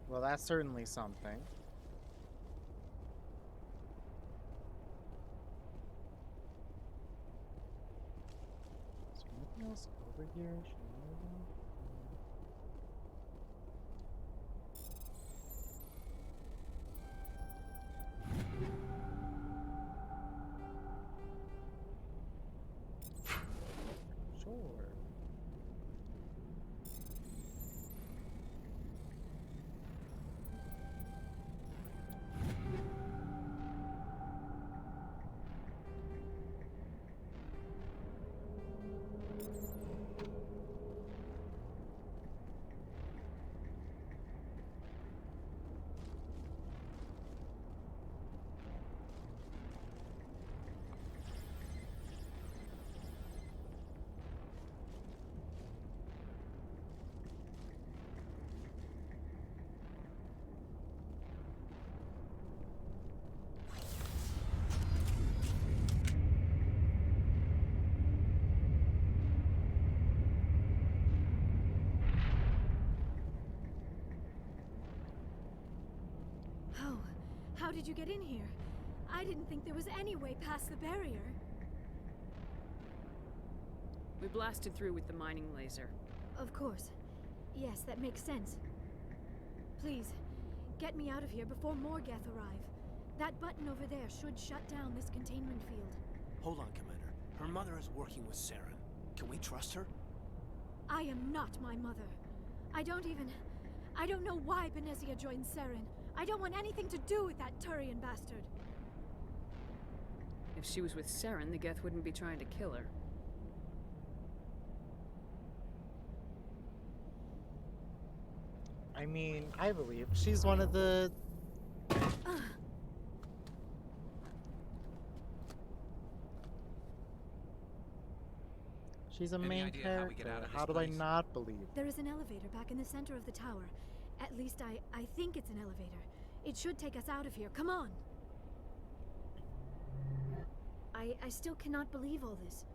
Well, that's certainly something. Is there anything else over here? Should I know about? Sure. Oh, how did you get in here? I didn't think there was any way past the barrier. We blasted through with the mining laser. Of course. Yes, that makes sense. Please, get me out of here before more Geth arrive. That button over there should shut down this containment field. Hold on, Commander. Her mother is working with Saren. Can we trust her? I am not my mother. I don't know why Benezia joined Saren. I don't want anything to do with that Turian bastard. If she was with Saren, the Geth wouldn't be trying to kill her. I mean, I believe she's one of the... She's a main character. How do I not believe? There is an elevator back in the center of the tower. At least I think it's an elevator. It should take us out of here. Come on! I still cannot believe all this.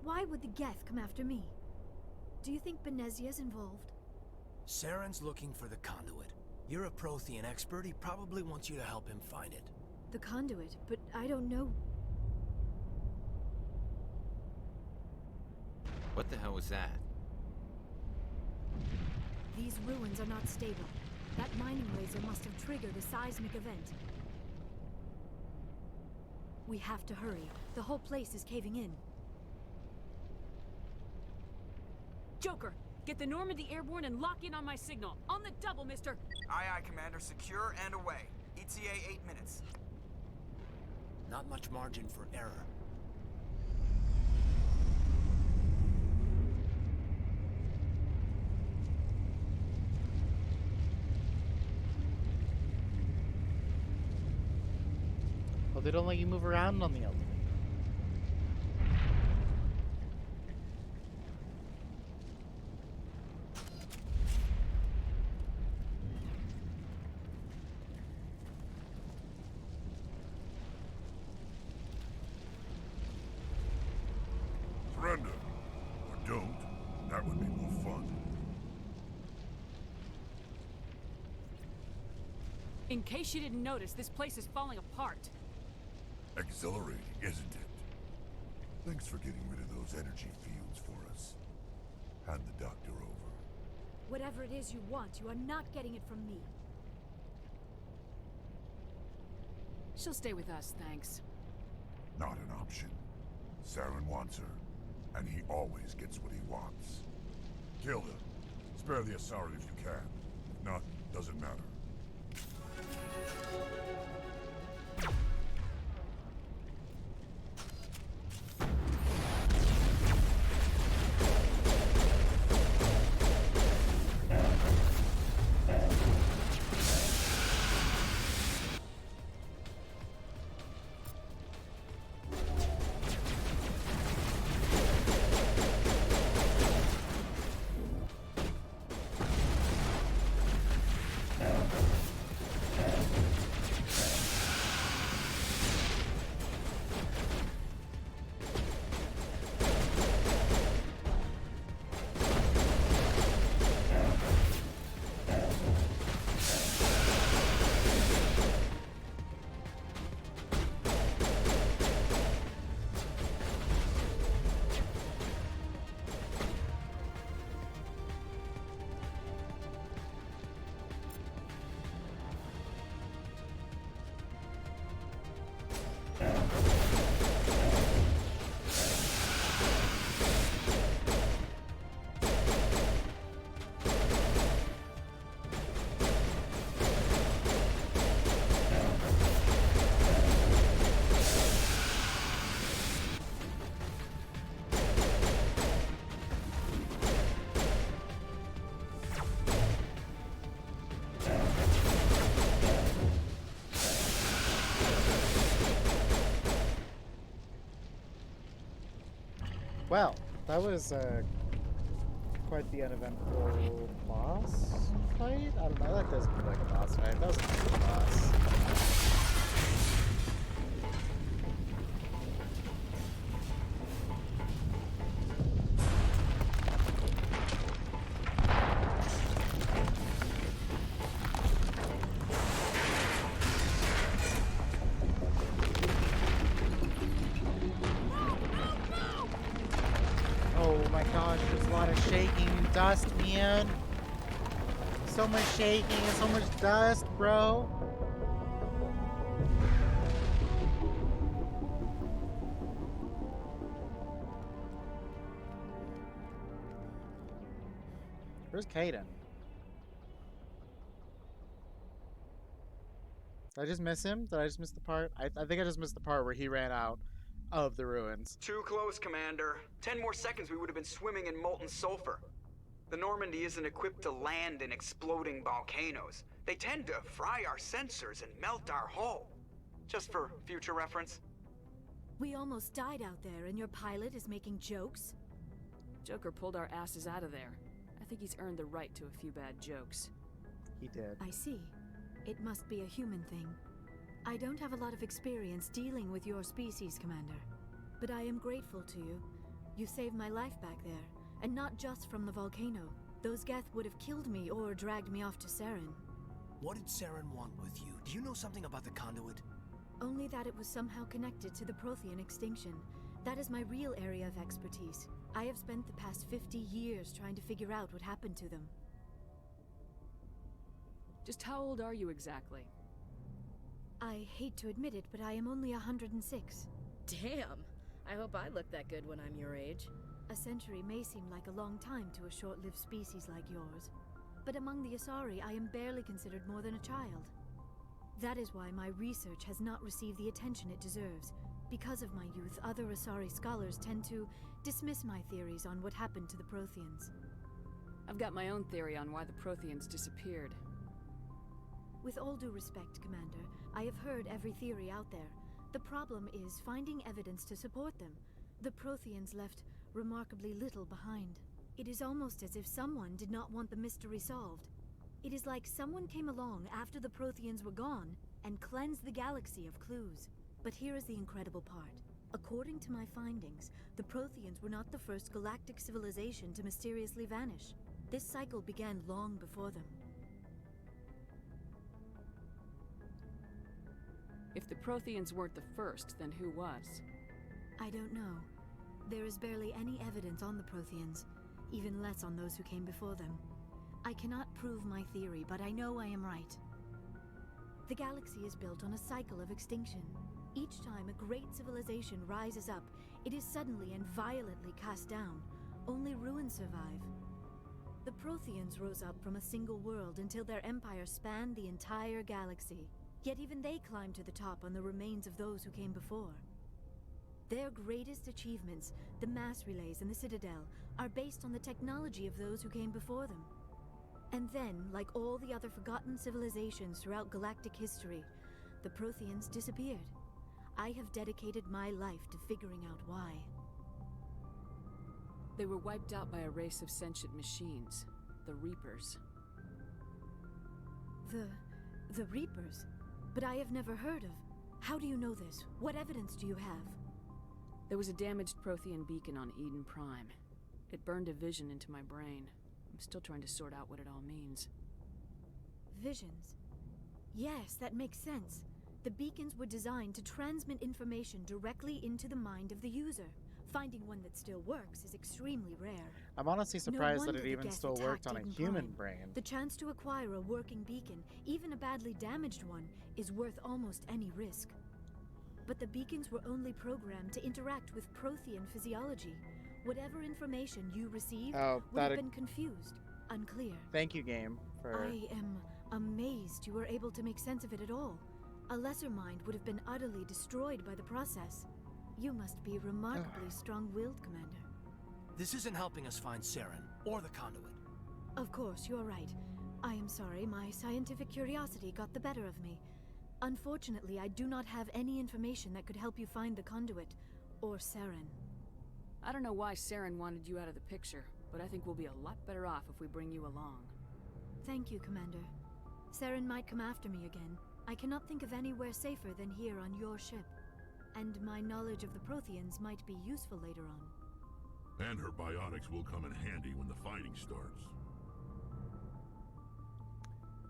Why would the Geth come after me? Do you think Benezia's involved? Saren's looking for the conduit. You're a Prothean expert. He probably wants you to help him find it. The conduit, but I don't know. What the hell was that? These ruins are not stable. That mining laser must have triggered a seismic event. We have to hurry. The whole place is caving in. Joker, get the Normandy airborne and lock in on my signal. On the double, mister! Aye, aye, Commander. Secure and away. ETA 8 minutes. Not much margin for error. Oh, they don't let you move around on the elevator. Surrender. Or don't. That would be more fun. In case you didn't notice, this place is falling apart. Exhilarating, isn't it? Thanks for getting rid of those energy fields for us. Hand the doctor over. Whatever it is you want, you are not getting it from me. She'll stay with us, thanks. Not an option. Saren wants her, and he always gets what he wants. Kill him. Spare the Asari if you can. If not, doesn't matter. Well, that was quite the uneventful boss fight. I don't know. That doesn't feel like a boss fight. That was a good boss. Oh my gosh, there's a lot of shaking and dust, man. So much shaking and so much dust, bro. Where's Caden? Did I just miss him? Did I just miss the part? I think I just missed the part where he ran out of the ruins. Too close, Commander. 10 more seconds we would have been swimming in molten sulfur. The Normandy isn't equipped to land in exploding volcanoes. They tend to fry our sensors and melt our hull. Just for future reference. We almost died out there, and your pilot is making jokes? Joker pulled our asses out of there. I think he's earned the right to a few bad jokes. He did. I see. It must be a human thing. I don't have a lot of experience dealing with your species, Commander. But I am grateful to you. You saved my life back there, and not just from the volcano. Those Geth would have killed me or dragged me off to Saren. What did Saren want with you? Do you know something about the conduit? Only that it was somehow connected to the Prothean extinction. That is my real area of expertise. I have spent the past 50 years trying to figure out what happened to them. Just how old are you exactly? I hate to admit it, but I am only 106. Damn! I hope I look that good when I'm your age. A century may seem like a long time to a short-lived species like yours. But among the Asari, I am barely considered more than a child. That is why my research has not received the attention it deserves. Because of my youth, other Asari scholars tend to dismiss my theories on what happened to the Protheans. I've got my own theory on why the Protheans disappeared. With all due respect, Commander, I have heard every theory out there. The problem is finding evidence to support them. The Protheans left remarkably little behind. It is almost as if someone did not want the mystery solved. It is like someone came along after the Protheans were gone and cleansed the galaxy of clues. But here is the incredible part. According to my findings, the Protheans were not the first galactic civilization to mysteriously vanish. This cycle began long before them. If the Protheans weren't the first, then who was? I don't know. There is barely any evidence on the Protheans, even less on those who came before them. I cannot prove my theory, but I know I am right. The galaxy is built on a cycle of extinction. Each time a great civilization rises up, it is suddenly and violently cast down. Only ruins survive. The Protheans rose up from a single world until their empire spanned the entire galaxy. Yet even they climbed to the top on the remains of those who came before. Their greatest achievements, the mass relays and the Citadel, are based on the technology of those who came before them. And then, like all the other forgotten civilizations throughout galactic history, the Protheans disappeared. I have dedicated my life to figuring out why. They were wiped out by a race of sentient machines, the Reapers. The Reapers? But I have never heard of. How do you know this? What evidence do you have? There was a damaged Prothean beacon on Eden Prime. It burned a vision into my brain. I'm still trying to sort out what it all means. Visions? Yes, that makes sense. The beacons were designed to transmit information directly into the mind of the user. Finding one that still works is extremely rare. I'm honestly surprised No that it even still worked on a human brain. The chance to acquire a working beacon, even a badly damaged one, is worth almost any risk. But the beacons were only programmed to interact with Prothean physiology. Whatever information you received would have been confused, unclear. Thank you, game, for... I am amazed you were able to make sense of it at all. A lesser mind would have been utterly destroyed by the process. You must be remarkably strong-willed, Commander. This isn't helping us find Saren, or the conduit. Of course, you're right. I am sorry, my scientific curiosity got the better of me. Unfortunately, I do not have any information that could help you find the conduit, or Saren. I don't know why Saren wanted you out of the picture, but I think we'll be a lot better off if we bring you along. Thank you, Commander. Saren might come after me again. I cannot think of anywhere safer than here on your ship. And my knowledge of the Protheans might be useful later on. And her biotics will come in handy when the fighting starts.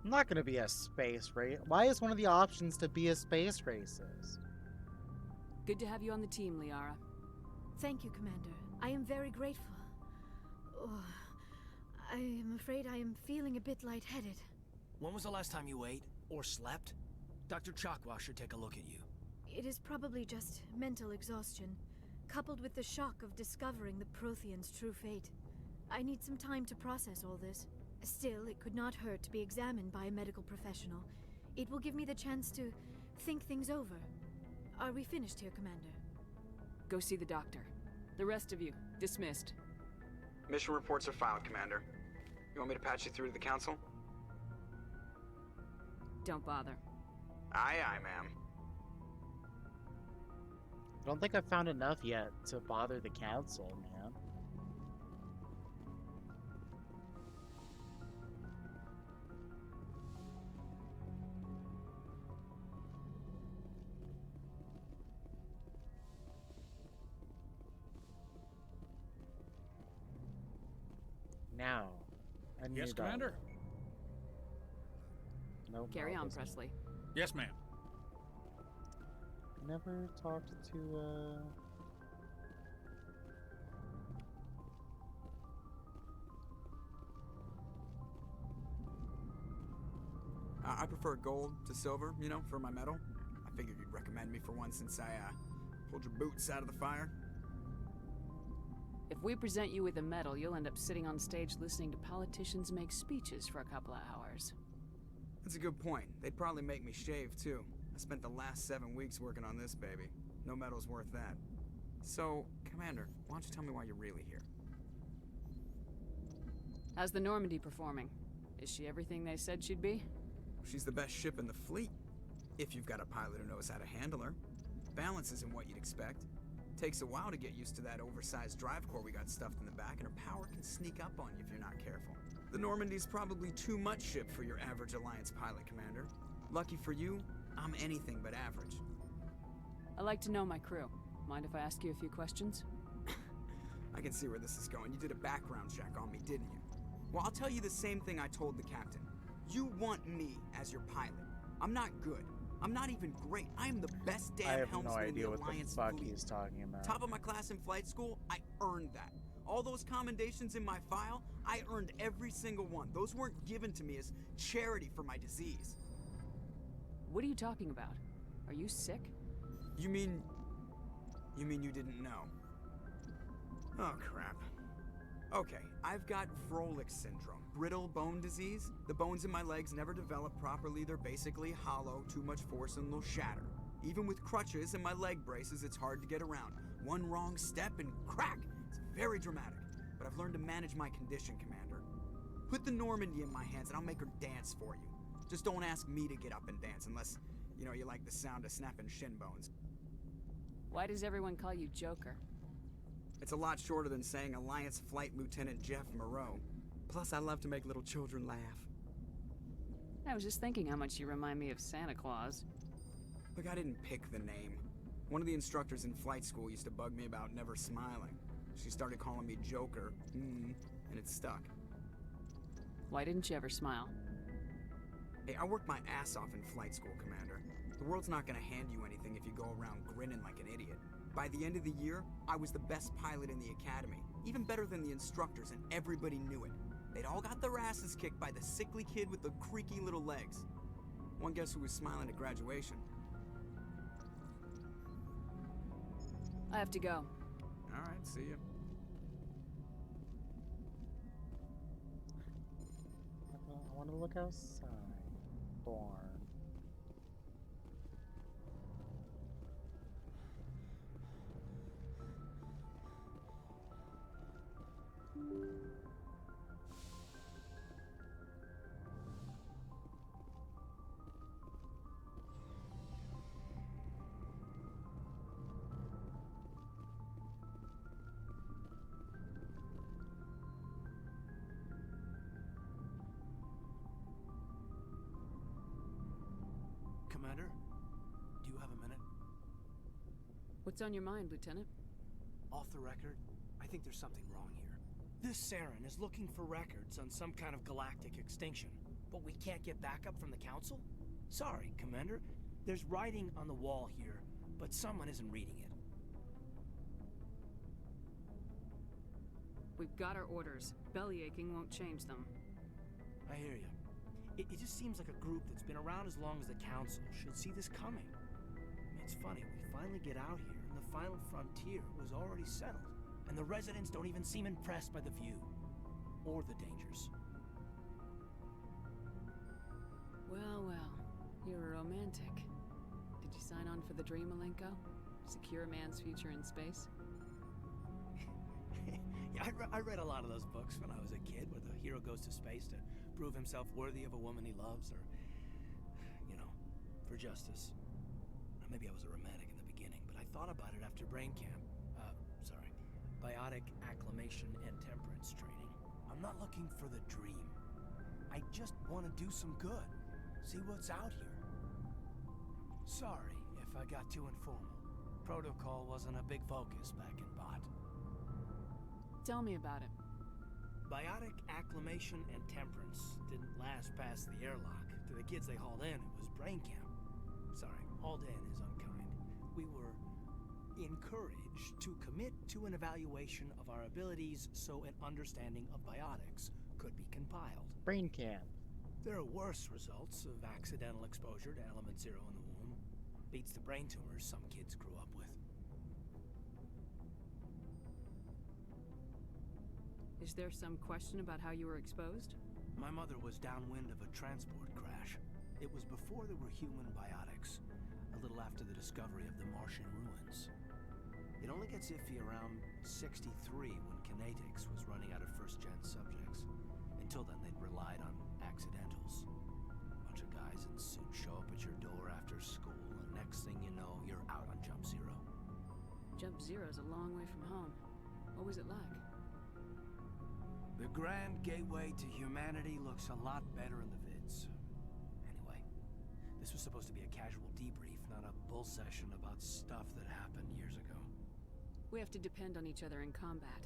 I'm not gonna be a space race. Why is one of the options to be a space racist? Good to have you on the team, Liara. Thank you, Commander. I am very grateful. Oh, I am afraid I am feeling a bit lightheaded. When was the last time you ate or slept? Dr. Chakwa should take a look at you. It is probably just mental exhaustion, coupled with the shock of discovering the Protheans' true fate. I need some time to process all this. Still, it could not hurt to be examined by a medical professional. It will give me the chance to think things over. Are we finished here, Commander? Go see the doctor. The rest of you, dismissed. Mission reports are filed, Commander. You want me to patch you through to the Council? Don't bother. Aye, aye, ma'am. I don't think I've found enough yet to bother the Council, man. Now, a new Yes, Commander? Nope. Carry on, Presley. Yes, ma'am. Never talked to, I prefer gold to silver, you know, for my medal. I figured you'd recommend me for one since I, pulled your boots out of the fire. If we present you with a medal, you'll end up sitting on stage listening to politicians make speeches for a couple of hours. That's a good point. They'd probably make me shave, too. I spent the last 7 weeks working on this baby. No medal's worth that. So, Commander, why don't you tell me why you're really here? How's the Normandy performing? Is she everything they said she'd be? She's the best ship in the fleet. If you've got a pilot who knows how to handle her. Balance isn't what you'd expect. Takes a while to get used to that oversized drive core we got stuffed in the back, and her power can sneak up on you if you're not careful. The Normandy's probably too much ship for your average Alliance pilot, Commander. Lucky for you, I'm anything but average. I like to know my crew. Mind if I ask you a few questions? I can see where this is going. You did a background check on me, didn't you? Well, I'll tell you the same thing I told the captain. You want me as your pilot. I'm not good. I'm not even great. I am the best damn helmsman in the Alliance fleet. He's talking about. Top of my class in flight school, I earned that. All those commendations in my file, I earned every single one. Those weren't given to me as charity for my disease. What are you talking about? Are you sick? You mean you didn't know? Oh, crap. Okay, I've got Froelich syndrome, brittle bone disease. The bones in my legs never develop properly. They're basically hollow, too much force and they'll shatter. Even with crutches and my leg braces, it's hard to get around. One wrong step and crack! It's very dramatic, but I've learned to manage my condition, Commander. Put the Normandy in my hands and I'll make her dance for you. Just don't ask me to get up and dance unless, you know, you like the sound of snapping shin bones. Why does everyone call you Joker? It's a lot shorter than saying Alliance Flight Lieutenant Jeff Moreau. Plus, I love to make little children laugh. I was just thinking how much you remind me of Santa Claus. Look, I didn't pick the name. One of the instructors in flight school used to bug me about never smiling. She started calling me Joker, and it stuck. Why didn't you ever smile? Hey, I worked my ass off in flight school, Commander. The world's not gonna hand you anything if you go around grinning like an idiot. By the end of the year, I was the best pilot in the academy, even better than the instructors, and everybody knew it. They'd all got their asses kicked by the sickly kid with the creaky little legs. One guess who was smiling at graduation? I have to go. All right, see ya. I want to look outside. Born. Commander, do you have a minute? What's on your mind, Lieutenant? Off the record, I think there's something wrong here. This Saren is looking for records on some kind of galactic extinction, but we can't get backup from the Council? Sorry, Commander. There's writing on the wall here, but someone isn't reading it. We've got our orders. Bellyaching won't change them. I hear you. It just seems like a group that's been around as long as the Council should see this coming. It's funny, we finally get out here, and the final frontier was already settled, and the residents don't even seem impressed by the view. Or the dangers. Well, well. You're a romantic. Did you sign on for the dream, Malenko? Secure a man's future in space? Yeah, I read a lot of those books when I was a kid, where the hero goes to space to prove himself worthy of a woman he loves, or, you know, for justice. Maybe I was a romantic in the beginning, but I thought about it after brain camp. Biotic acclimation and temperance training. I'm not looking for the dream. I just want to do some good. See what's out here. Sorry if I got too informal. Protocol wasn't a big focus back in Bot. Tell me about it. Biotic acclimation and temperance didn't last past the airlock. To the kids they hauled in, it was brain camp. Sorry, hauled in is unkind. We were encouraged to commit to an evaluation of our abilities so an understanding of biotics could be compiled. Brain camp. There are worse results of accidental exposure to element zero in the womb. Beats the brain tumors some kids grew up with. Is there some question about how you were exposed? My mother was downwind of a transport crash. It was before there were human biotics, a little after the discovery of the Martian ruins. It only gets iffy around 63 when kinetics was running out of first-gen subjects. Until then, they'd relied on accidentals. Bunch of guys in suits show up at your door after school, and next thing you know, you're out on Jump Zero. Jump Zero's a long way from home. What was it like? The grand gateway to humanity looks a lot better in the vids. Anyway, this was supposed to be a casual debrief, not a bull session about stuff that happened years ago. We have to depend on each other in combat.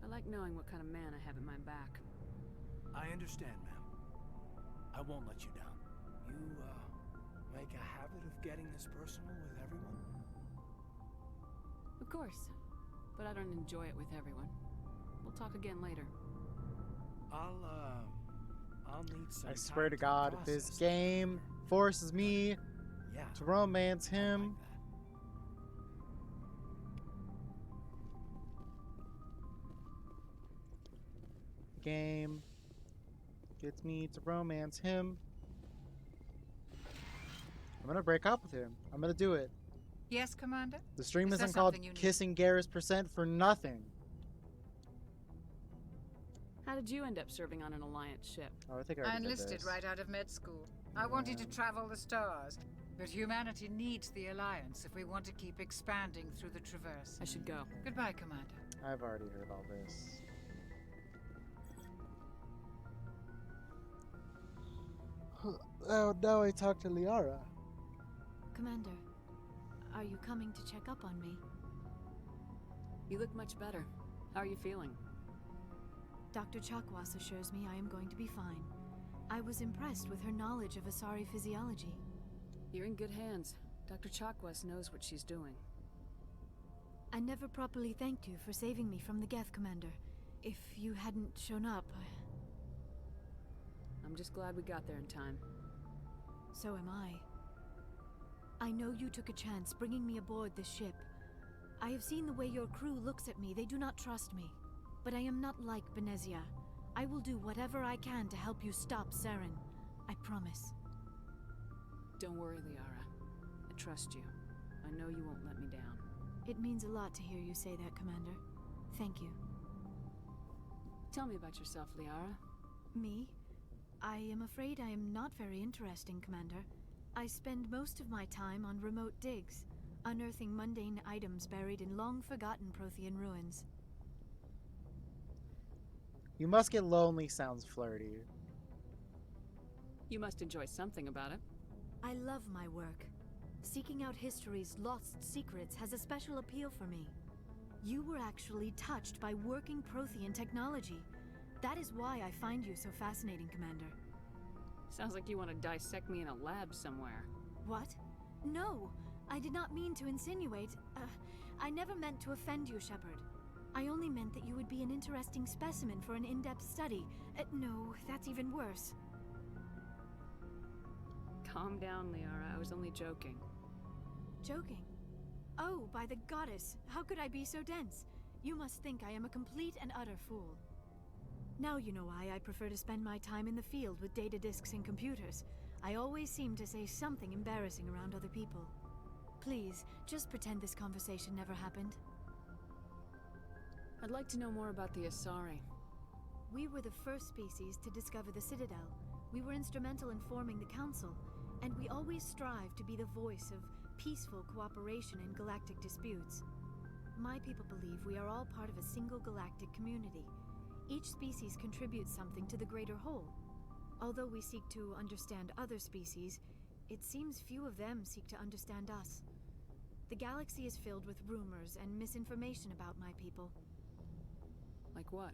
I like knowing what kind of man I have at my back. I understand, ma'am. I won't let you down. You, make a habit of getting this personal with everyone? Of course. But I don't enjoy it with everyone. We'll talk again later. I'll need some I time swear to God, if this process game forces me yeah, to romance him, game gets me to romance him, I'm gonna break up with him. I'm gonna do it. Yes, Commander? The stream Is there isn't called something you need? Kissing Garrus Percent for nothing. How did you end up serving on an Alliance ship? Oh, I think I I already did enlisted this. right out of med school. I wanted to travel the stars, but humanity needs the Alliance if we want to keep expanding through the Traverse. I should go. Goodbye, Commander. I've already heard all this. Oh, now I talk to Liara. Commander, are you coming to check up on me? You look much better. How are you feeling? Dr. Chakwas assures me I am going to be fine. I was impressed with her knowledge of Asari physiology. You're in good hands. Dr. Chakwas knows what she's doing. I never properly thanked you for saving me from the Geth, Commander. If you hadn't shown up, I'm just glad we got there in time. So am I. I know you took a chance bringing me aboard this ship. I have seen the way your crew looks at me. They do not trust me. But I am not like Benezia. I will do whatever I can to help you stop Saren. I promise. Don't worry, Liara. I trust you. I know you won't let me down. It means a lot to hear you say that, Commander. Thank you. Tell me about yourself, Liara. Me? I am afraid I am not very interesting, Commander. I spend most of my time on remote digs, unearthing mundane items buried in long-forgotten Prothean ruins. You must get lonely sounds flirty. You must enjoy something about it. I love my work. Seeking out history's lost secrets has a special appeal for me. You were actually touched by working Prothean technology. That is why I find you so fascinating, Commander. Sounds like you want to dissect me in a lab somewhere. What? No, I did not mean to insinuate. I never meant to offend you, Shepard. I only meant that you would be an interesting specimen for an in-depth study. No, that's even worse. Calm down, Liara. I was only joking. Joking? Oh, by the goddess, how could I be so dense? You must think I am a complete and utter fool. Now you know why I prefer to spend my time in the field with data disks and computers. I always seem to say something embarrassing around other people. Please, just pretend this conversation never happened. I'd like to know more about the Asari. We were the first species to discover the Citadel. We were instrumental in forming the Council, and we always strive to be the voice of peaceful cooperation in galactic disputes. My people believe we are all part of a single galactic community. Each species contributes something to the greater whole. Although we seek to understand other species, it seems few of them seek to understand us. The galaxy is filled with rumors and misinformation about my people. Like what?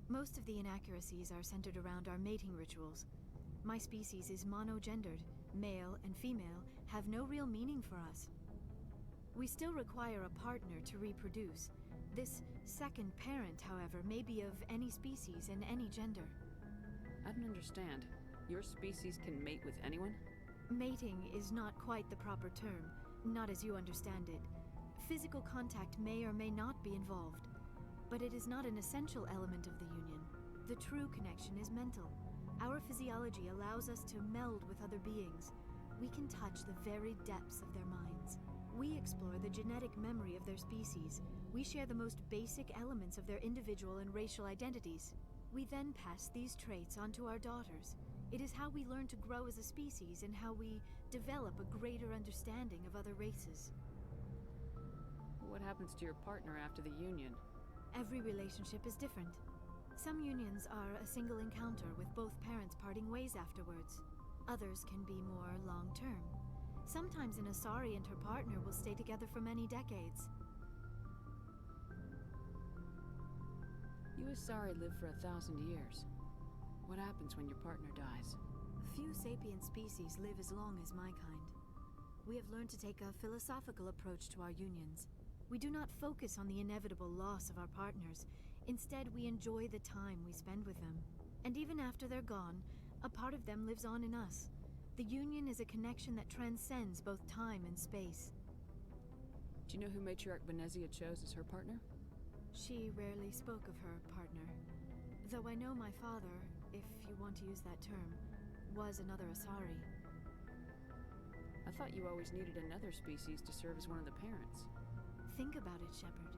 Most of the inaccuracies are centered around our mating rituals. My species is monogendered. Male and female have no real meaning for us. We still require a partner to reproduce. This second parent, however, may be of any species and any gender. I don't understand. Your species can mate with anyone? Mating is not quite the proper term, not as you understand it. Physical contact may or may not be involved, but it is not an essential element of the union. The true connection is mental. Our physiology allows us to meld with other beings. We can touch the very depths of their minds. We explore the genetic memory of their species. We share the most basic elements of their individual and racial identities. We then pass these traits on to our daughters. It is how we learn to grow as a species and how we develop a greater understanding of other races. What happens to your partner after the union? Every relationship is different. Some unions are a single encounter with both parents parting ways afterwards. Others can be more long-term. Sometimes an Asari and her partner will stay together for many decades. You Asari live for 1,000 years. What happens when your partner dies? Few sapient species live as long as my kind. We have learned to take a philosophical approach to our unions. We do not focus on the inevitable loss of our partners. Instead, we enjoy the time we spend with them. And even after they're gone, a part of them lives on in us. The union is a connection that transcends both time and space. Do you know who Matriarch Benezia chose as her partner? She rarely spoke of her partner. Though I know my father, if you want to use that term, was another Asari. I thought you always needed another species to serve as one of the parents. Think about it, Shepard.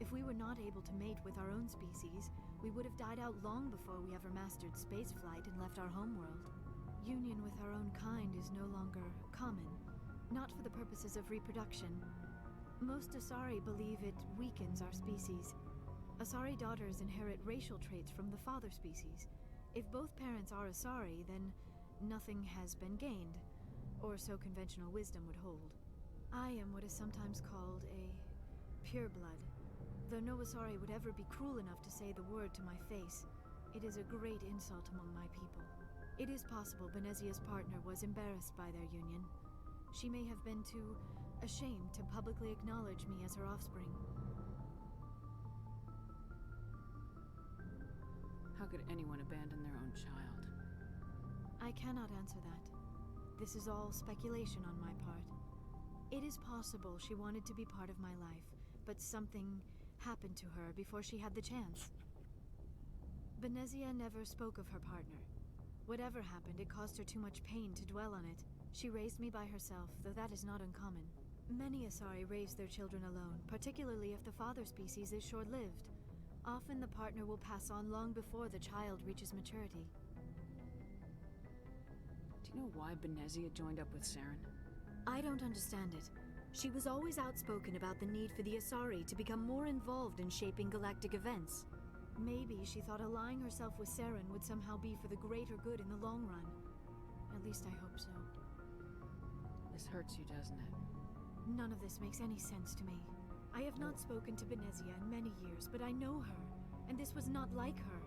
If we were not able to mate with our own species, we would have died out long before we ever mastered spaceflight and left our homeworld. Union with our own kind is no longer common, not for the purposes of reproduction. Most Asari believe it weakens our species. Asari daughters inherit racial traits from the father species. If both parents are Asari, then nothing has been gained, or so conventional wisdom would hold. I am what is sometimes called a pureblood. Though no Asari would ever be cruel enough to say the word to my face, it is a great insult among my people. It is possible Benezia's partner was embarrassed by their union. She may have been too ashamed to publicly acknowledge me as her offspring. How could anyone abandon their own child? I cannot answer that. This is all speculation on my part. It is possible she wanted to be part of my life, but something happened to her before she had the chance. Benezia never spoke of her partner. Whatever happened, it caused her too much pain to dwell on it. She raised me by herself, though that is not uncommon. Many Asari raise their children alone, particularly if the father species is short-lived. Often the partner will pass on long before the child reaches maturity. Do you know why Benezia joined up with Saren? I don't understand it. She was always outspoken about the need for the Asari to become more involved in shaping galactic events. Maybe she thought allying herself with Saren would somehow be for the greater good in the long run. At least I hope so. This hurts you, doesn't it? None of this makes any sense to me. I have not spoken to Benezia in many years, but I know her, and this was not like her.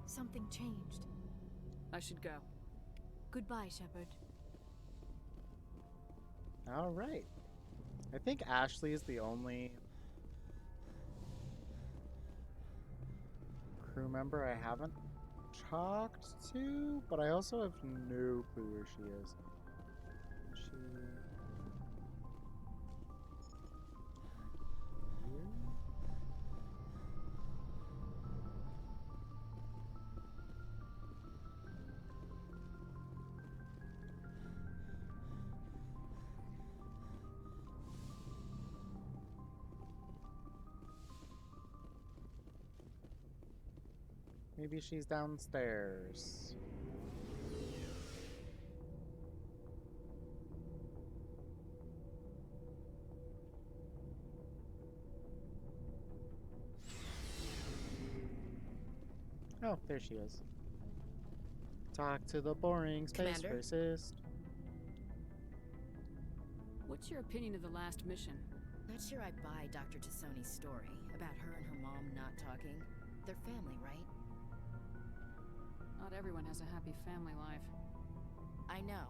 Something changed. I should go. Goodbye, Shepard. All right. I think Ashley is the only crew member I haven't talked to, but I also have no clue where she is. Is she here? Maybe she's downstairs. Oh, there she is. Talk to the boring space Commander? racist. What's your opinion of the last mission? Not sure I buy Dr. Tassoni's story about her and her mom not talking. They're family, right? Not everyone has a happy family life. I know,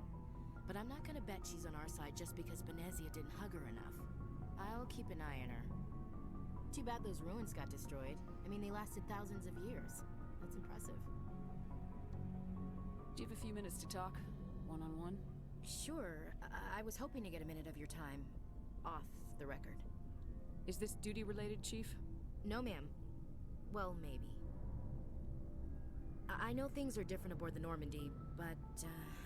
but I'm not gonna bet she's on our side just because Benezia didn't hug her enough. I'll keep an eye on her. Too bad those ruins got destroyed. I mean, they lasted thousands of years. That's impressive. Do you have a few minutes to talk? One-on-one? Sure. I was hoping to get a minute of your time. Off the record. Is this duty-related, Chief? No, ma'am. Well, maybe. I know things are different aboard the Normandy, but,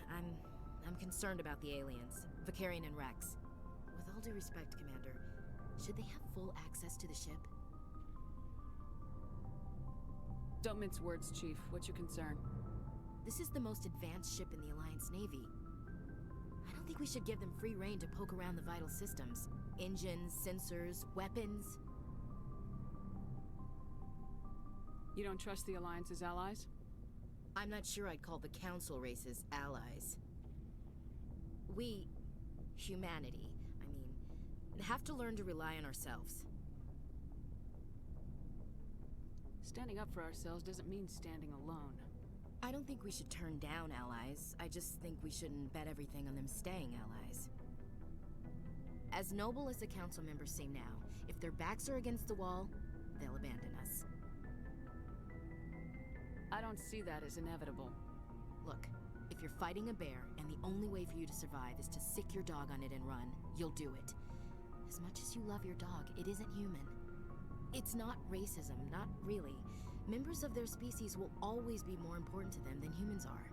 I'm concerned about the aliens. Vicarian and Rex. With all due respect, Commander, should they have full access to the ship? Don't mince words, Chief. What's your concern? This is the most advanced ship in the Alliance Navy. I don't think we should give them free rein to poke around the vital systems. Engines, sensors, weapons. You don't trust the Alliance's allies? I'm not sure I'd call the Council races allies. We, humanity, I mean, have to learn to rely on ourselves. Standing up for ourselves doesn't mean standing alone. I don't think we should turn down allies. I just think we shouldn't bet everything on them staying allies. As noble as the Council members seem now, if their backs are against the wall, they'll abandon us. I don't see that as inevitable. Look, if you're fighting a bear and the only way for you to survive is to sick your dog on it and run, you'll do it. As much as you love your dog, it isn't human. It's not racism, not really. Members of their species will always be more important to them than humans are.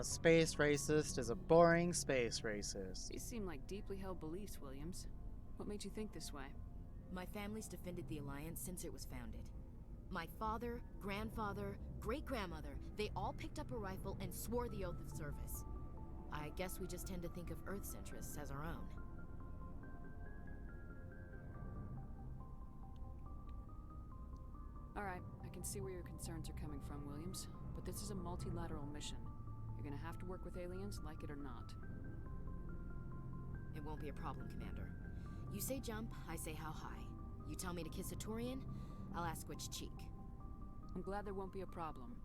Space racist is a boring space racist. These seem like deeply held beliefs, Williams. What made you think this way? My family's defended the Alliance since it was founded. My father, grandfather, great-grandmother, they all picked up a rifle and swore the oath of service. I guess we just tend to think of Earth's interests as our own. Alright, I can see where your concerns are coming from, Williams. But this is a multilateral mission. You're gonna have to work with aliens, like it or not. It won't be a problem, Commander. You say jump, I say how high. You tell me to kiss a Turian, I'll ask which cheek. I'm glad there won't be a problem.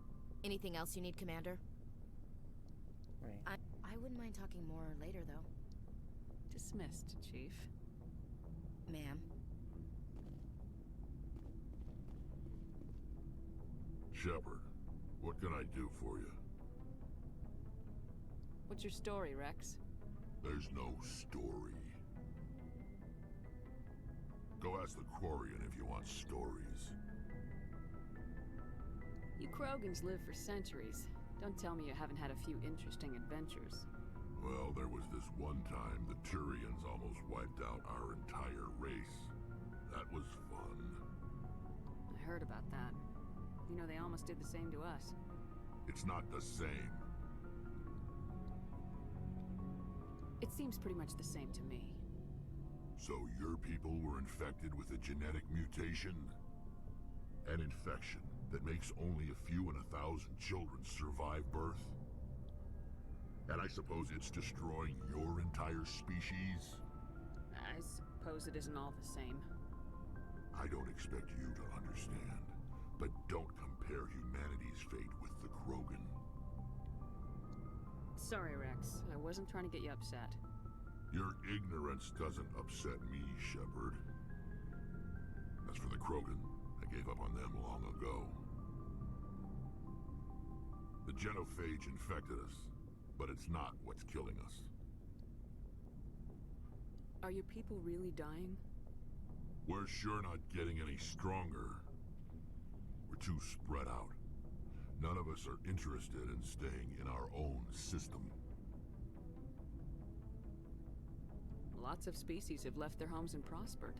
Anything else you need, Commander? Right. I wouldn't mind talking more later, though. Dismissed, Chief. Ma'am. Shepard, what can I do for you? What's your story, Rex? There's no story. Go ask the Quarian if you want stories. You Krogans live for centuries. Don't tell me you haven't had a few interesting adventures. Well, there was this one time the Turians almost wiped out our entire race. That was fun. I heard about that. You know, they almost did the same to us. It's not the same. It seems pretty much the same to me. So your people were infected with a genetic mutation? An infection that makes only a few in 1,000 children survive birth? And I suppose it's destroying your entire species? I suppose it isn't all the same. I don't expect you to understand, but don't compare humanity's fate with the Krogan. Sorry, Rex. I wasn't trying to get you upset. Your ignorance doesn't upset me, Shepard. As for the Krogan, I gave up on them long ago. The genophage infected us, but it's not what's killing us. Are your people really dying? We're sure not getting any stronger. We're too spread out. None of us are interested in staying in our own system. Lots of species have left their homes and prospered.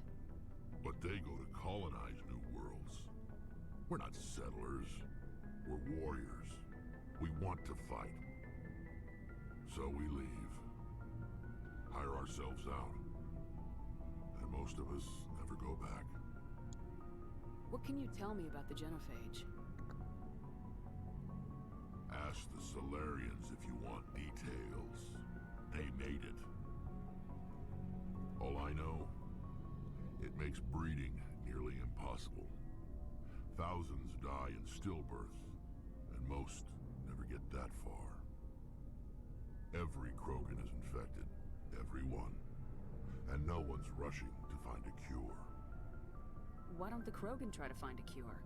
But they go to colonize new worlds. We're not settlers. We're warriors. We want to fight. So we leave. Hire ourselves out. And most of us never go back. What can you tell me about the genophage? Ask the Solarians if you want details. They made it. All I know, it makes breeding nearly impossible. Thousands die in stillbirth, and most never get that far. Every Krogan is infected, every one. And no one's rushing to find a cure. Why don't the Krogan try to find a cure?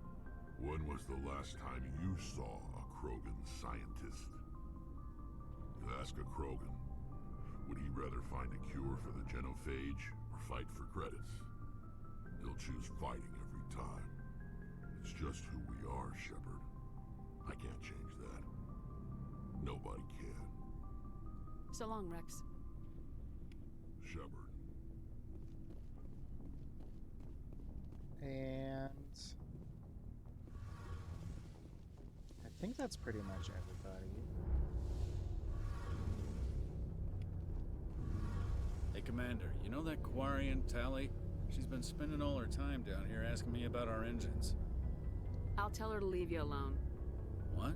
When was the last time you saw a Krogan scientist? You ask a Krogan, would he rather find a cure for the genophage or fight for credits? He'll choose fighting every time. It's just who we are, Shepard. I can't change that. Nobody can. So long, Rex. Shepard. And I think that's pretty much everybody. Hey, Commander, you know that Quarian, Tally? She's been spending all her time down here asking me about our engines. I'll tell her to leave you alone. What?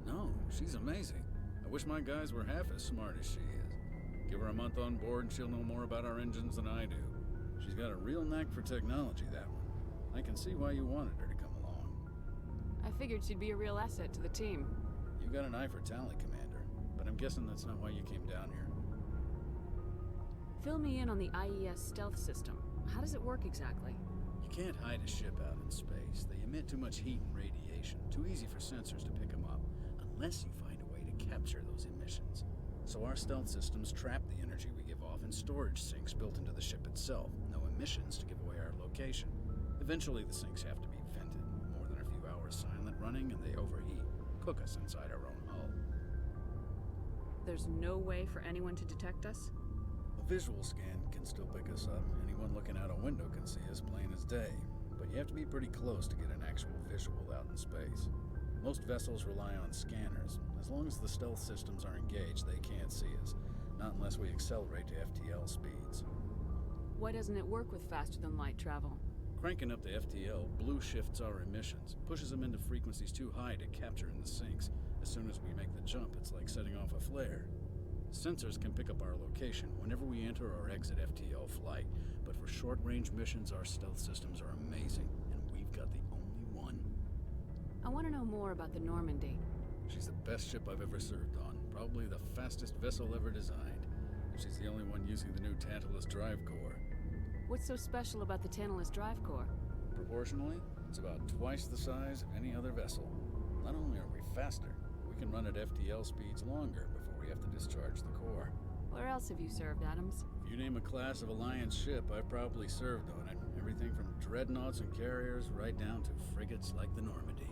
No, she's amazing. I wish my guys were half as smart as she is. Give her a month on board and she'll know more about our engines than I do. She's got a real knack for technology, that one. I can see why you wanted her to come along. I figured she'd be a real asset to the team. You got an eye for Tally, Commander, but I'm guessing that's not why you came down here. Fill me in on the IES stealth system. How does it work exactly? You can't hide a ship out in space. They emit too much heat and radiation. Too easy for sensors to pick them up, unless you find a way to capture those emissions. So our stealth systems trap the energy we give off in storage sinks built into the ship itself. No emissions to give away our location. Eventually the sinks have to be vented. More than a few hours silent running and they overheat. Cook us inside our own hull. There's no way for anyone to detect us? A visual scan can still pick us up. Anyone looking out a window can see us plain as day. But you have to be pretty close to get an actual visual out in space. Most vessels rely on scanners. As long as the stealth systems are engaged, they can't see us. Not unless we accelerate to FTL speeds. Why doesn't it work with faster-than-light travel? Cranking up to FTL blue shifts our emissions, pushes them into frequencies too high to capture in the sinks. As soon as we make the jump, it's like setting off a flare. Sensors can pick up our location whenever we enter or exit FTL flight, but for short-range missions, our stealth systems are amazing, and we've got the only one. I want to know more about the Normandy. She's the best ship I've ever served on, probably the fastest vessel ever designed. She's the only one using the new Tantalus drive core. What's so special about the Tantalus drive core? Proportionally, it's about twice the size of any other vessel. Not only are we faster, we can run at FTL speeds longer before we have to discharge the core. Where else have you served, Adams? If you name a class of Alliance ship, I've probably served on it. Everything from dreadnoughts and carriers right down to frigates like the Normandy.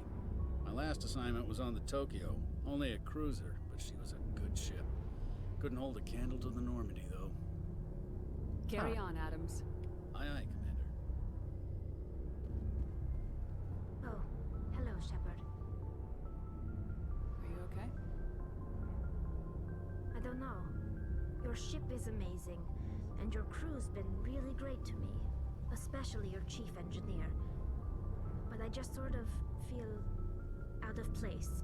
My last assignment was on the Tokyo, only a cruiser, but she was a good ship. Couldn't hold a candle to the Normandy, though. Carry on, Adams. Aye, aye, Commander. Oh, hello, Shepard. Are you okay? I don't know. Your ship is amazing, and your crew's been really great to me, especially your chief engineer. But I just sort of feel out of place.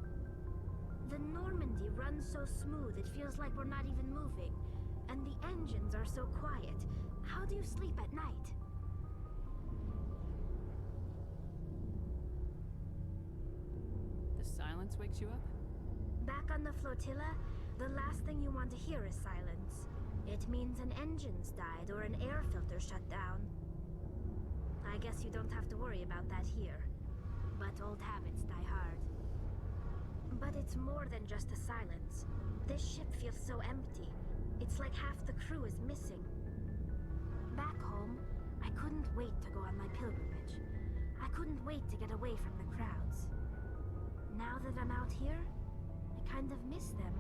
The Normandy runs so smooth it feels like we're not even moving. And the engines are so quiet. How do you sleep at night? The silence wakes you up? Back on the flotilla, the last thing you want to hear is silence. It means an engine's died or an air filter shut down. I guess you don't have to worry about that here. But old habits die hard. But it's more than just the silence. This ship feels so empty. It's like half the crew is missing. Back home, I couldn't wait to go on my pilgrimage. I couldn't wait to get away from the crowds. Now that I'm out here, I kind of miss them.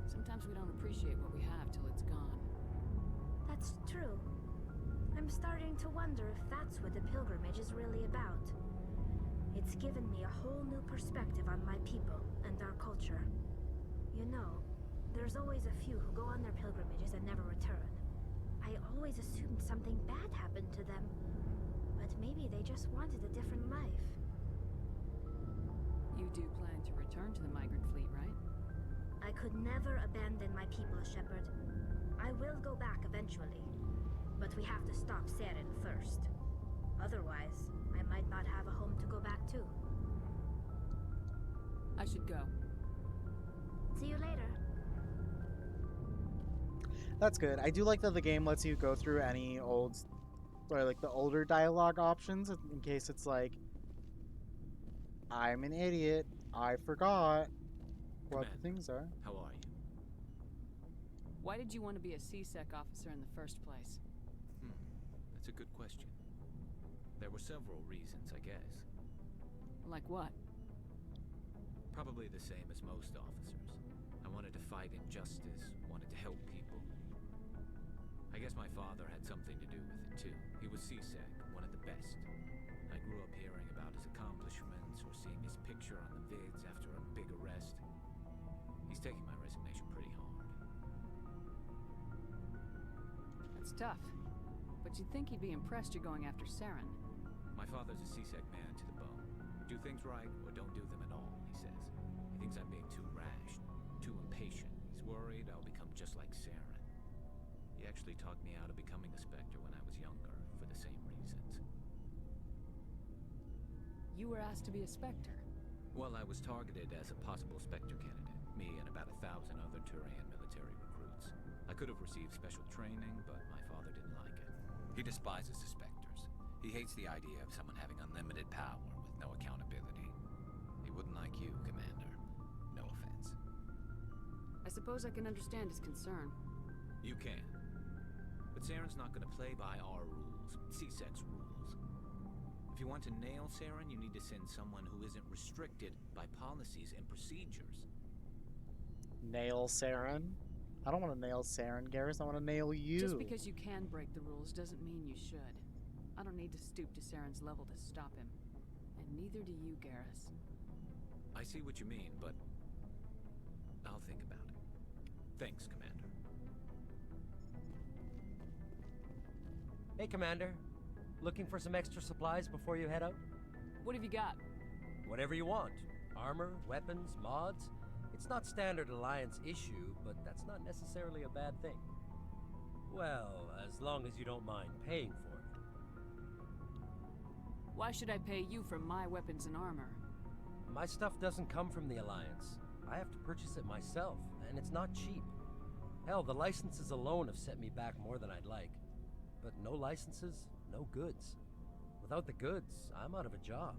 Sometimes we don't appreciate what we have till it's gone. That's true. I'm starting to wonder if that's what the pilgrimage is really about. It's given me a whole new perspective on my people and our culture. You know, there's always a few who go on their pilgrimages and never return. I always assumed something bad happened to them, but maybe they just wanted a different life. You do plan to return to the migrant fleet, right? I could never abandon my people, Shepard. I will go back eventually, but we have to stop Saren first. Otherwise, I might not have a home to go back to. I should go. See you later. That's good. I do like that the game lets you go through any old, or like the older dialogue options in case it's like, I'm an idiot. I forgot what the things are. How are you? Why did you want to be a CSEC officer in the first place? That's a good question. There were several reasons, I guess. Like what? Probably the same as most officers. I wanted to fight injustice, wanted to help people. I guess my father had something to do with it, too. He was CSEC, one of the best. I grew up hearing about his accomplishments or seeing his picture on the vids after a big arrest. He's taking my resignation pretty hard. That's tough. But you'd think he'd be impressed you're going after Saren. My father's a CSEC man to the bone. Do things right or don't do them at all, he says. He thinks I'm being too rash, too impatient. He's worried I'll become just like Saren. He actually talked me out of becoming a Spectre when I was younger, for the same reasons. You were asked to be a Spectre? Well, I was targeted as a possible Spectre candidate. Me and about 1,000 other Turian military recruits. I could have received special training, but my father didn't like it. He despises the Spectres. He hates the idea of someone having unlimited power with no accountability. He wouldn't like you, Commander. No offense. I suppose I can understand his concern. You can. But Saren's not going to play by our rules, CSEC's rules. If you want to nail Saren, you need to send someone who isn't restricted by policies and procedures. Nail Saren? I don't want to nail Saren, Garrus. I want to nail you. Just because you can break the rules doesn't mean you should. I don't need to stoop to Saren's level to stop him. And neither do you, Garrus. I see what you mean, but I'll think about it. Thanks, Commander. Hey, Commander. Looking for some extra supplies before you head out? What have you got? Whatever you want. Armor, weapons, mods. It's not standard Alliance issue, but that's not necessarily a bad thing. Well, as long as you don't mind paying for it. Why should I pay you for my weapons and armor? My stuff doesn't come from the Alliance. I have to purchase it myself, and it's not cheap. Hell, the licenses alone have set me back more than I'd like. But no licenses, no goods. Without the goods, I'm out of a job.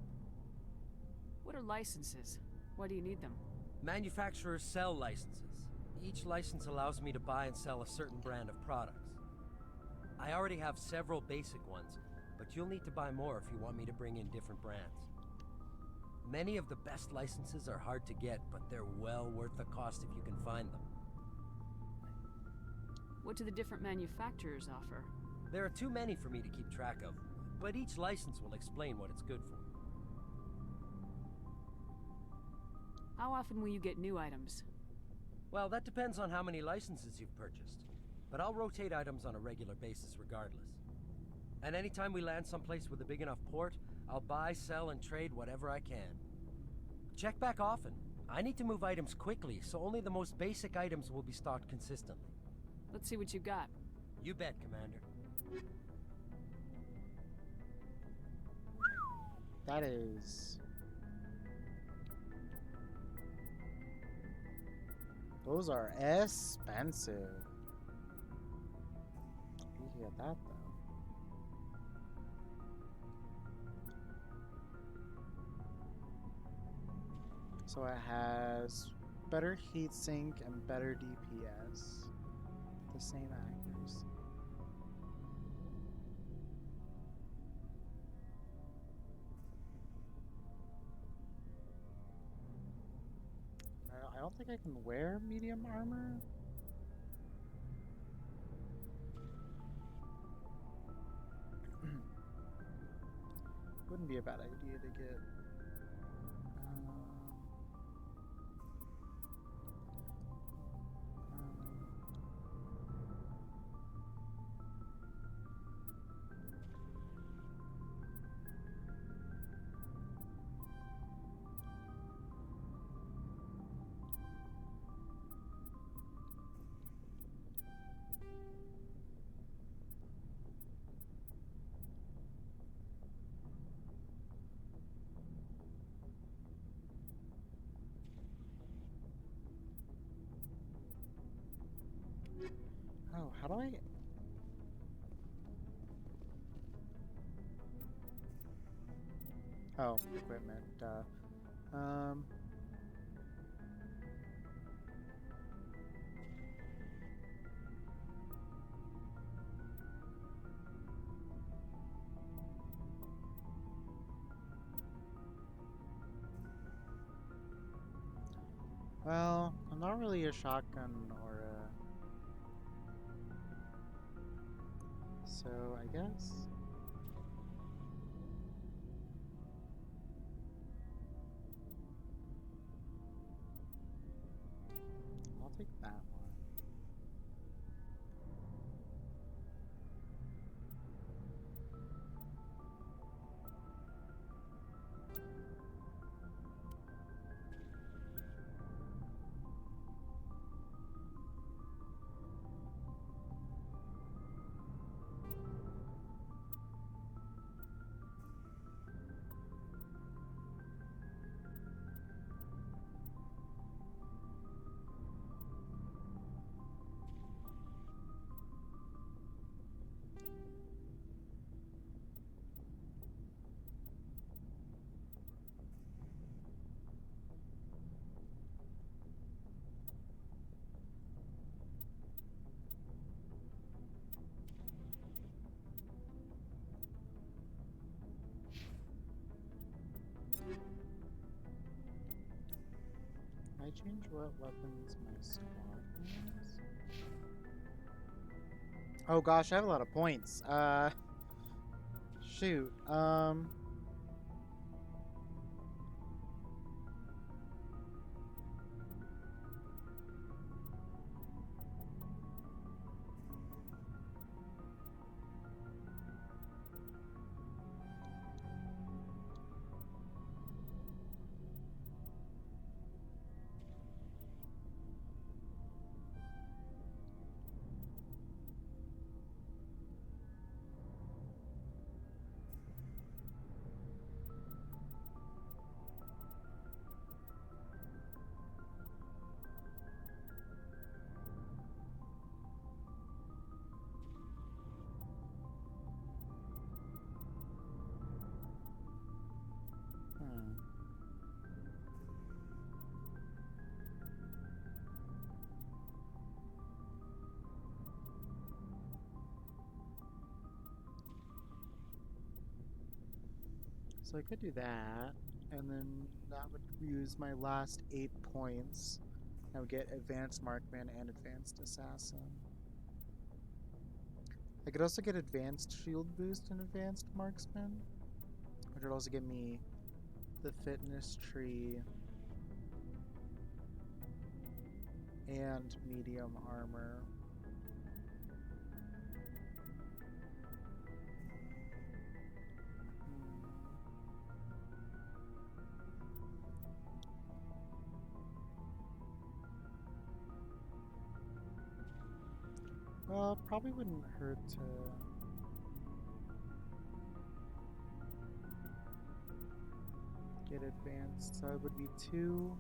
What are licenses? Why do you need them? Manufacturers sell licenses. Each license allows me to buy and sell a certain brand of products. I already have several basic ones, but you'll need to buy more if you want me to bring in different brands. Many of the best licenses are hard to get, but they're well worth the cost if you can find them. What do the different manufacturers offer? There are too many for me to keep track of, but each license will explain what it's good for. How often will you get new items? Well, that depends on how many licenses you've purchased. But I'll rotate items on a regular basis regardless. And anytime we land someplace with a big enough port, I'll buy, sell, and trade whatever I can. Check back often. I need to move items quickly, so only the most basic items will be stocked consistently. Let's see what you got. You bet, Commander. That is... Those are expensive. You can get that though. So it has better heatsink and better DPS. The same accuracy. I don't think I can wear medium armor. Wouldn't be a bad idea to get. Oh, how do I? Oh, equipment. Well, I'm not really a shotgun or a... So, I guess... I'll take that one. I change what weapons my squad has? Oh gosh, I have a lot of points. Shoot. So I could do that, and then that would use my last 8 points. I would get Advanced Marksman and Advanced Assassin. I could also get Advanced Shield Boost and Advanced Marksman, which would also give me the Fitness Tree and Medium Armor. Well, probably wouldn't hurt to... get advanced. So it would be 2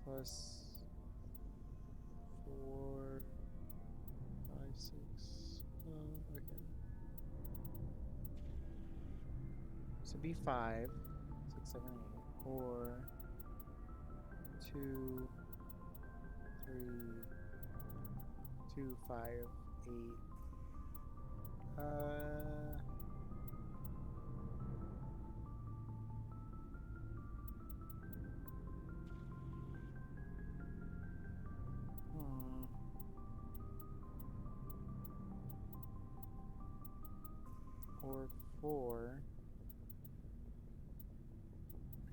plus 4, 5, 6. Okay. So be 5, 6, 7, 8, or 2, 3, 2, 5, 8. Or 4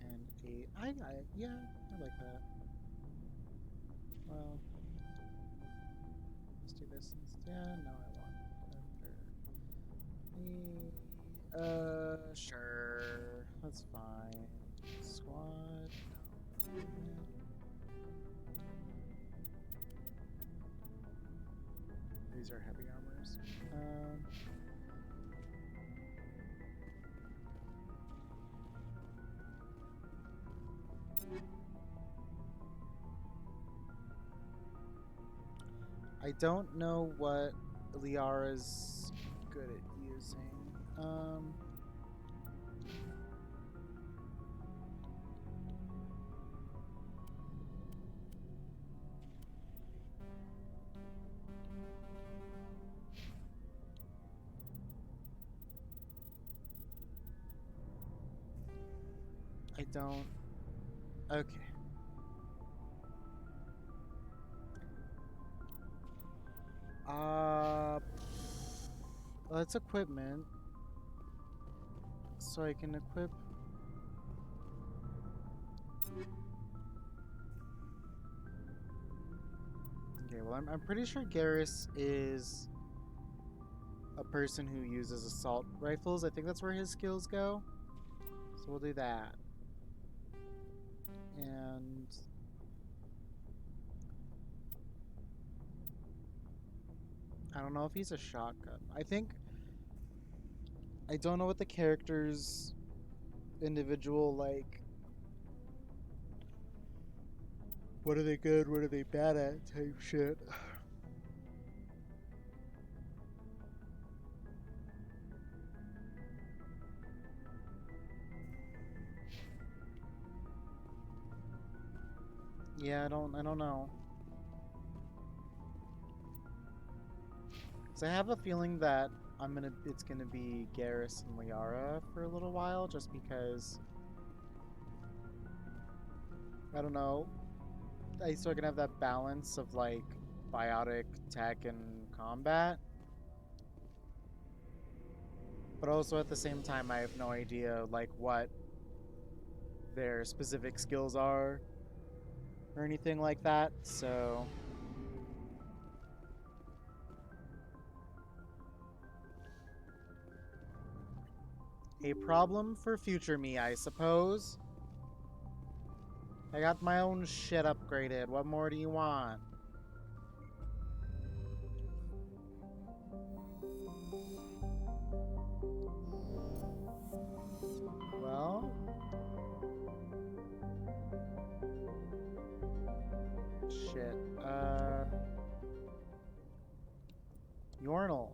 and 8. Yeah, I like that. Well, let's do this instead. No, I want sure. That's fine. Squad. No. These are heavy armors. I don't know what Liara's good at using. I don't. Okay. That's equipment. So I can equip. Okay, well, I'm pretty sure Garrus is a person who uses assault rifles. I think that's where his skills go. So we'll do that. And I don't know if he's a shotgun. I don't know what the character's individual, like, what are they good, what are they bad at type shit. Yeah, I don't know. So I have a feeling that it's gonna be Garrus and Liara for a little while, just because I don't know. I still can have that balance of like biotic tech and combat. But also at the same time I have no idea like what their specific skills are or anything like that, so a problem for future me, I suppose. I got my own shit upgraded. What more do you want? Well, shit. Yornal.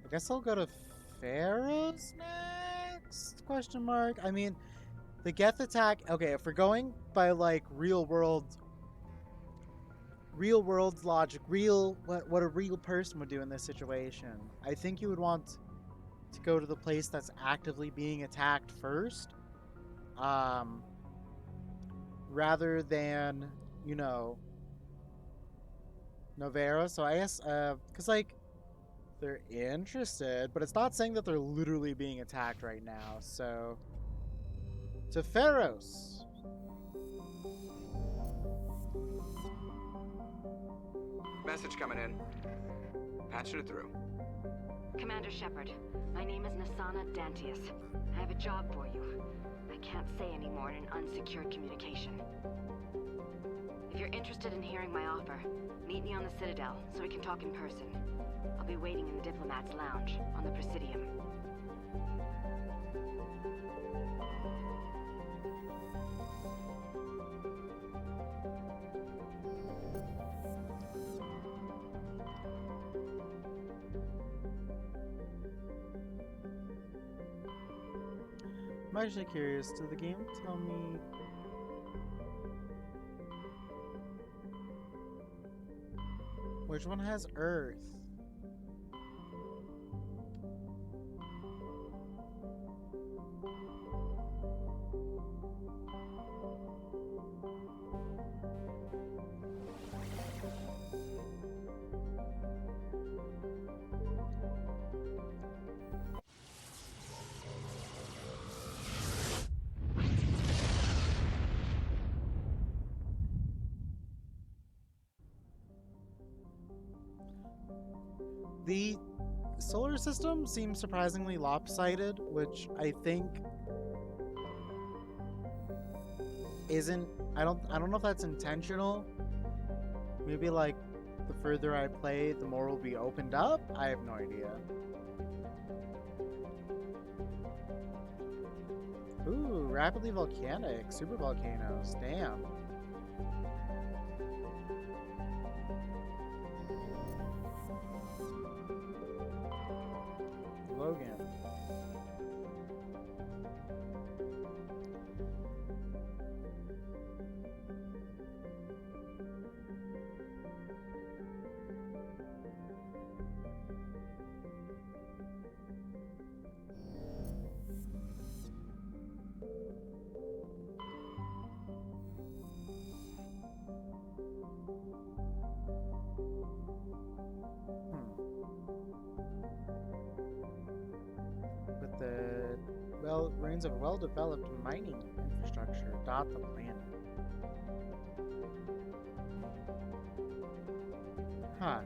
I guess I'll go to Feros next? Question mark. I mean, the Geth attack. Okay, if we're going by like real world logic, what a real person would do in this situation, I think you would want to go to the place that's actively being attacked first, rather than, you know, Novera. So I guess because like they're interested, but it's not saying that they're literally being attacked right now. So to Feros. Message coming in. Patching it through. Commander Shepard, my name is Nasana Dantius. I have a job for you. I can't say any more in an unsecured communication. If you're interested in hearing my offer, meet me on the Citadel so we can talk in person. I'll be waiting in the Diplomat's Lounge on the Presidium. I'm actually curious. Did the game tell me? Which one has Earth? The solar system seems surprisingly lopsided, which I think isn't. I don't know if that's intentional. Maybe like the further I play, the more will be opened up. I have no idea. Ooh, rapidly volcanic, super volcanoes. Damn. Logan. With the ruins of well-developed mining infrastructure dot the planet. Huh.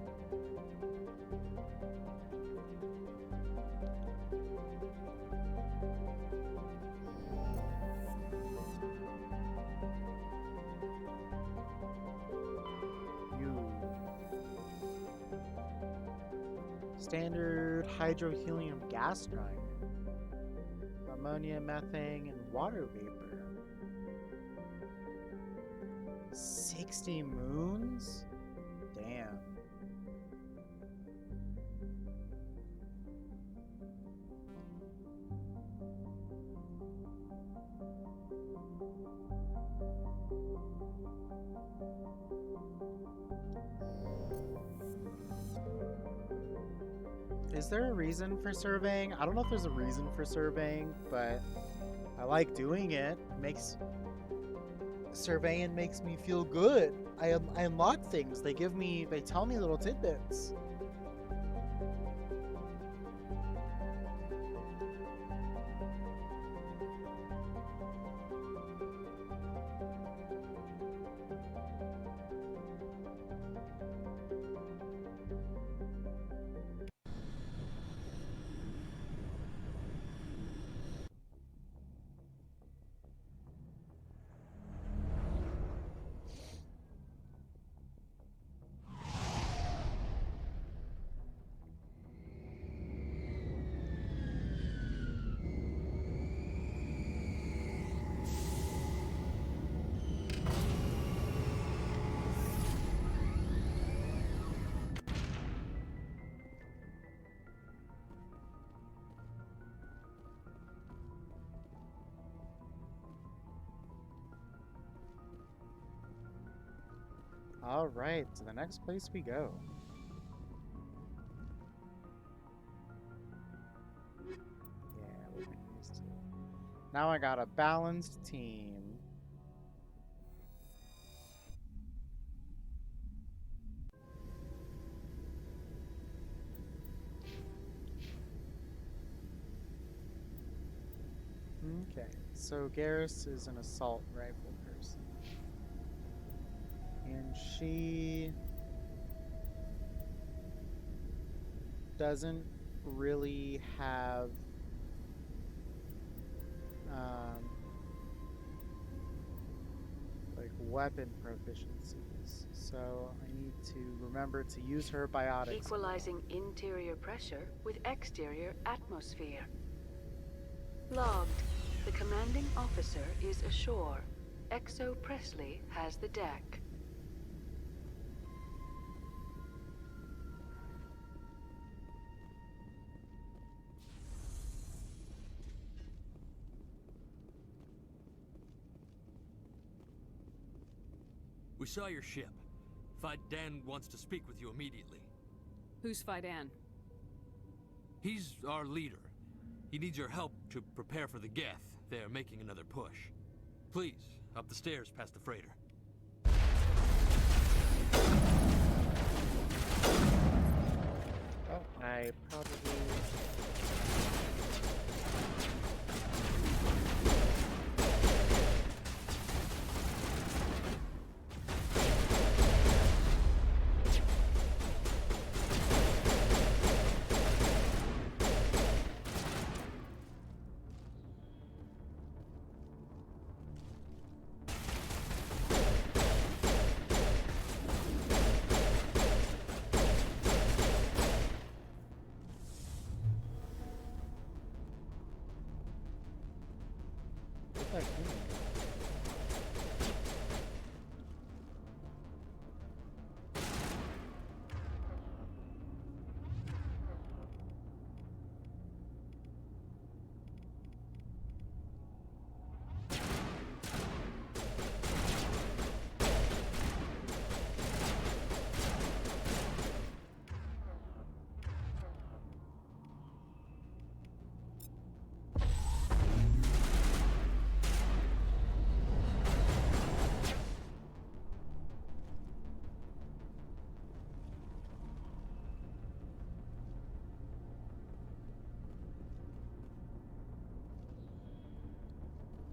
Standard hydrohelium gas giant. Ammonia, methane, and water vapor. 60 moons? Damn. Is there a reason for surveying? I don't know if there's a reason for surveying, but I like doing it. Surveying makes me feel good. I unlock things. They tell me little tidbits. All right, to the next place we go. Yeah, we're used to. Now I got a balanced team. Okay, so Garrus is an assault rifle person. And she doesn't really have like weapon proficiencies, so I need to remember to use her biotics. Equalizing interior pressure with exterior atmosphere. Logged. The commanding officer is ashore. Exo Presley has the deck. We saw your ship. Dan wants to speak with you immediately. Who's Fidan? He's our leader. He needs your help to prepare for the Geth. They're making another push. Please, up the stairs past the freighter. Oh, I probably...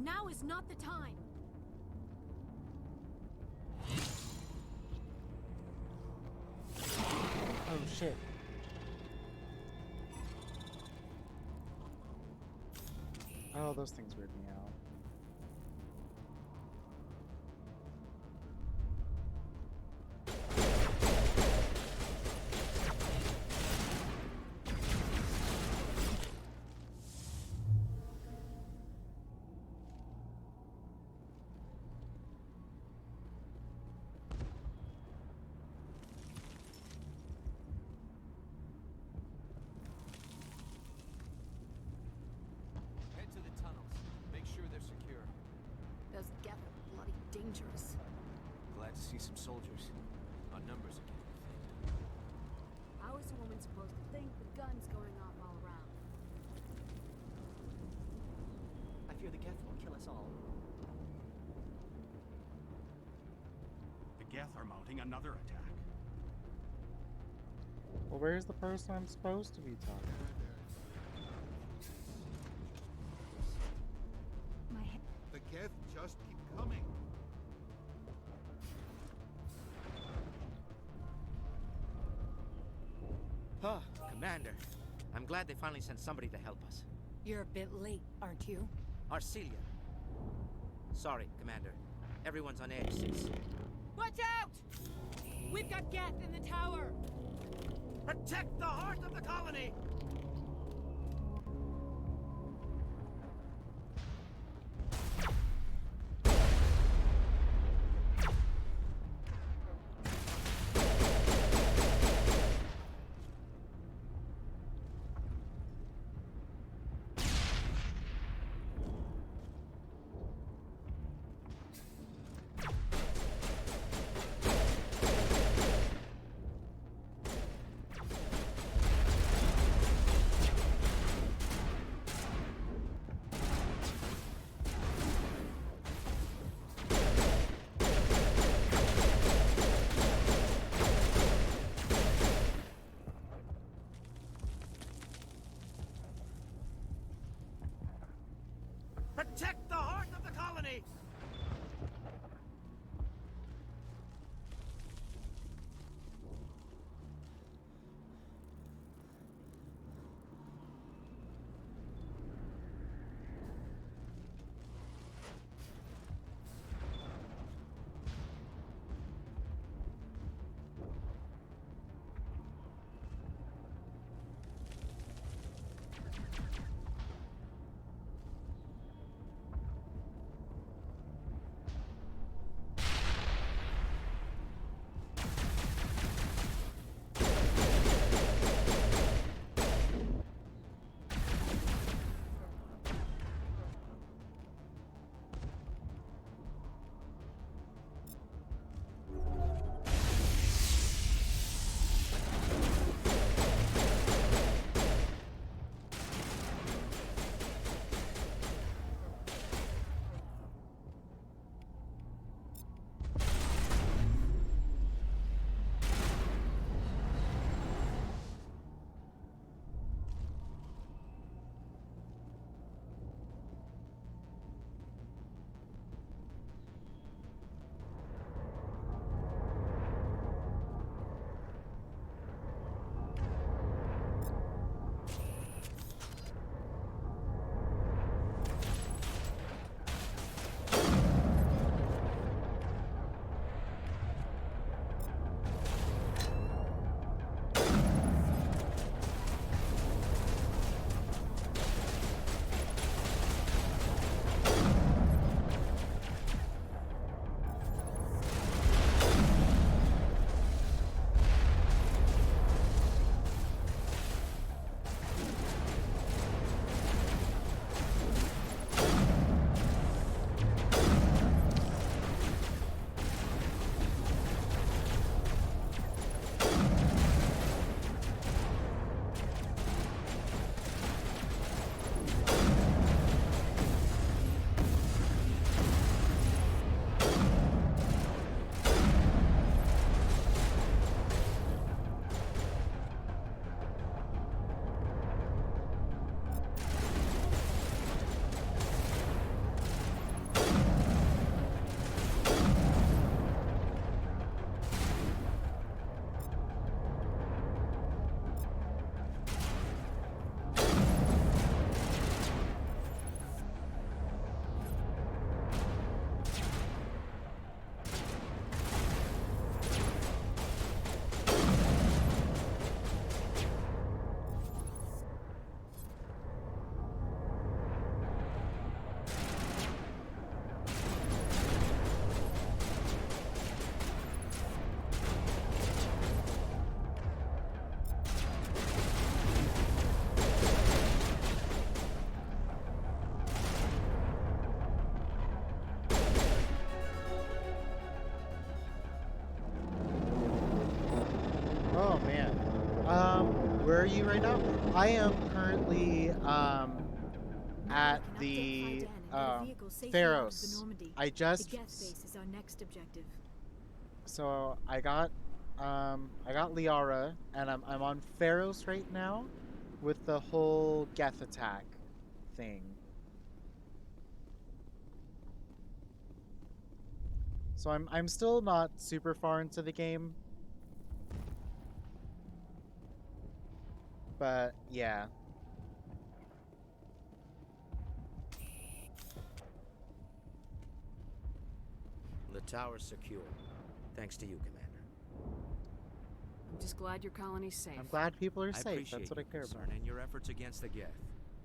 Now is not the time. Oh shit. Oh, those things weird me out. Head to the tunnels. Make sure they're secure. Those Geth are bloody dangerous. Glad to see some soldiers. Our numbers are getting thin. How is a woman supposed to think with guns going off all around? I fear the Geth will kill us all. The Geth are mounting another attack. Well, where's the person I'm supposed to be talking to? The Geth just keep coming. Huh, Commander. I'm glad they finally sent somebody to help us. You're a bit late, aren't you? Arcelia. Sorry, Commander. Everyone's on edge since... Watch out! We've got Geth in the tower! Protect the heart of the colony! me! Oh man. Where are you right now? I am currently at the Feros. I just The Geth base is our next objective. so I got Liara and I'm on Feros right now with the whole Geth attack thing. So I'm still not super far into the game. But yeah. The tower's secure. Thanks to you, Commander. I'm just glad your colony's safe. I'm glad people are I safe. appreciate That's what I your care about. concern and your efforts against the Geth.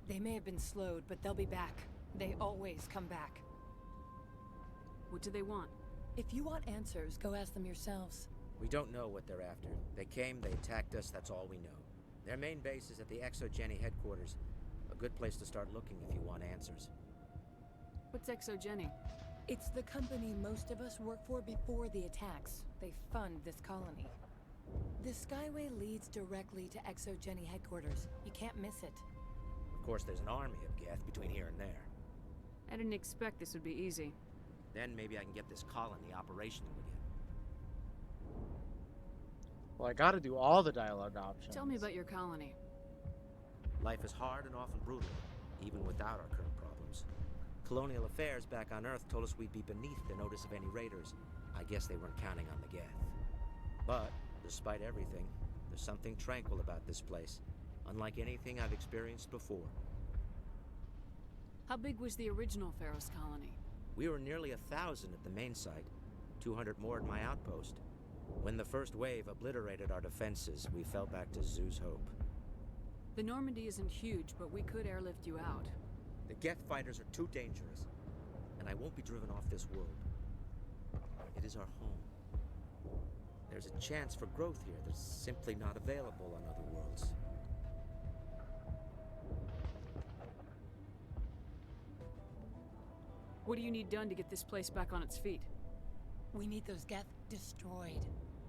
They may have been slowed, but they'll be back. They always come back. What do they want? If you want answers, go ask them yourselves. We don't know what they're after. They came, they attacked us, that's all we know. Their main base is at the ExoGeni headquarters. A good place to start looking if you want answers. What's ExoGeni? It's the company most of us work for before the attacks. They fund this colony. The Skyway leads directly to ExoGeni headquarters. You can't miss it. Of course, there's an army of Geth between here and there. I didn't expect this would be easy. Then maybe I can get this colony operational again. Well, I gotta do all the dialogue options. Tell me about your colony. Life is hard and often brutal, even without our current problems. Colonial Affairs back on Earth told us we'd be beneath the notice of any raiders. I guess they weren't counting on the Geth. But, despite everything, there's something tranquil about this place, unlike anything I've experienced before. How big was the original Feros colony? We were nearly 1,000 at the main site, 200 more at my outpost. When the first wave obliterated our defenses, we fell back to Zoo's Hope. The Normandy isn't huge, but we could airlift you out. The Geth fighters are too dangerous, and I won't be driven off this world. It is our home. There's a chance for growth here that's simply not available on other worlds. What do you need done to get this place back on its feet? We need those Geth destroyed.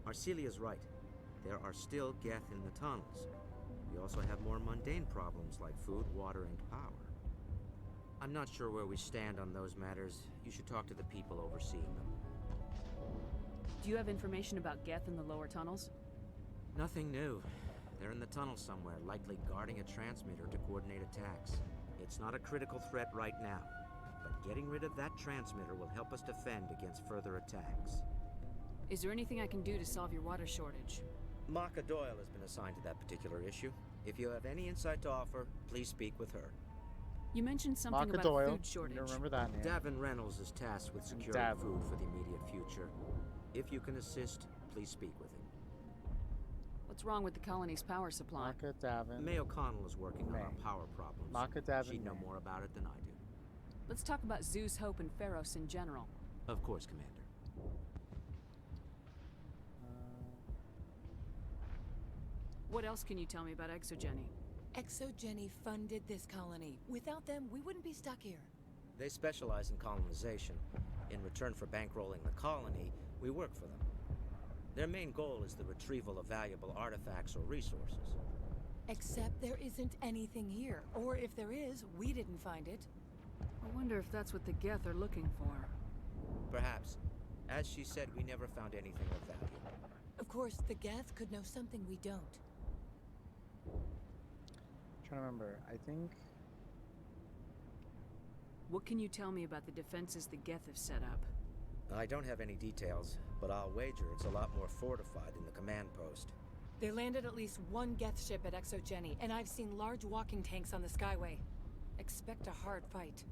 Arcelia's right. There are still Geth in the tunnels. We also have more mundane problems like food, water, and power. I'm not sure where we stand on those matters. You should talk to the people overseeing them. Do you have information about Geth in the lower tunnels? Nothing new. They're in the tunnel somewhere, likely guarding a transmitter to coordinate attacks. It's not a critical threat right now, but getting rid of that transmitter will help us defend against further attacks. Is there anything I can do to solve your water shortage? Maka Doyle has been assigned to that particular issue. If you have any insight to offer, please speak with her. You mentioned something Maka about Doyle. food shortage. You remember that name. Davin Reynolds is tasked with securing food for the immediate future. If you can assist, please speak with him. What's wrong with the colony's power supply? Maka Davin. May O'Connell is working on our power problems. Maka Davin. She'd know more about it than I do. Let's talk about Zeus, Hope, and Feros in general. Of course, Commander. What else can you tell me about Exogeny? Exogeny funded this colony. Without them, we wouldn't be stuck here. They specialize in colonization. In return for bankrolling the colony, we work for them. Their main goal is the retrieval of valuable artifacts or resources. Except there isn't anything here. Or if there is, we didn't find it. I wonder if that's what the Geth are looking for. Perhaps. As she said, we never found anything of value. Of course, the Geth could know something we don't. I'm trying to remember. I think... What can you tell me about the defenses the Geth have set up? I don't have any details, but I'll wager it's a lot more fortified than the command post. They landed at least one Geth ship at Exogeny, and I've seen large walking tanks on the Skyway. Expect a hard fight.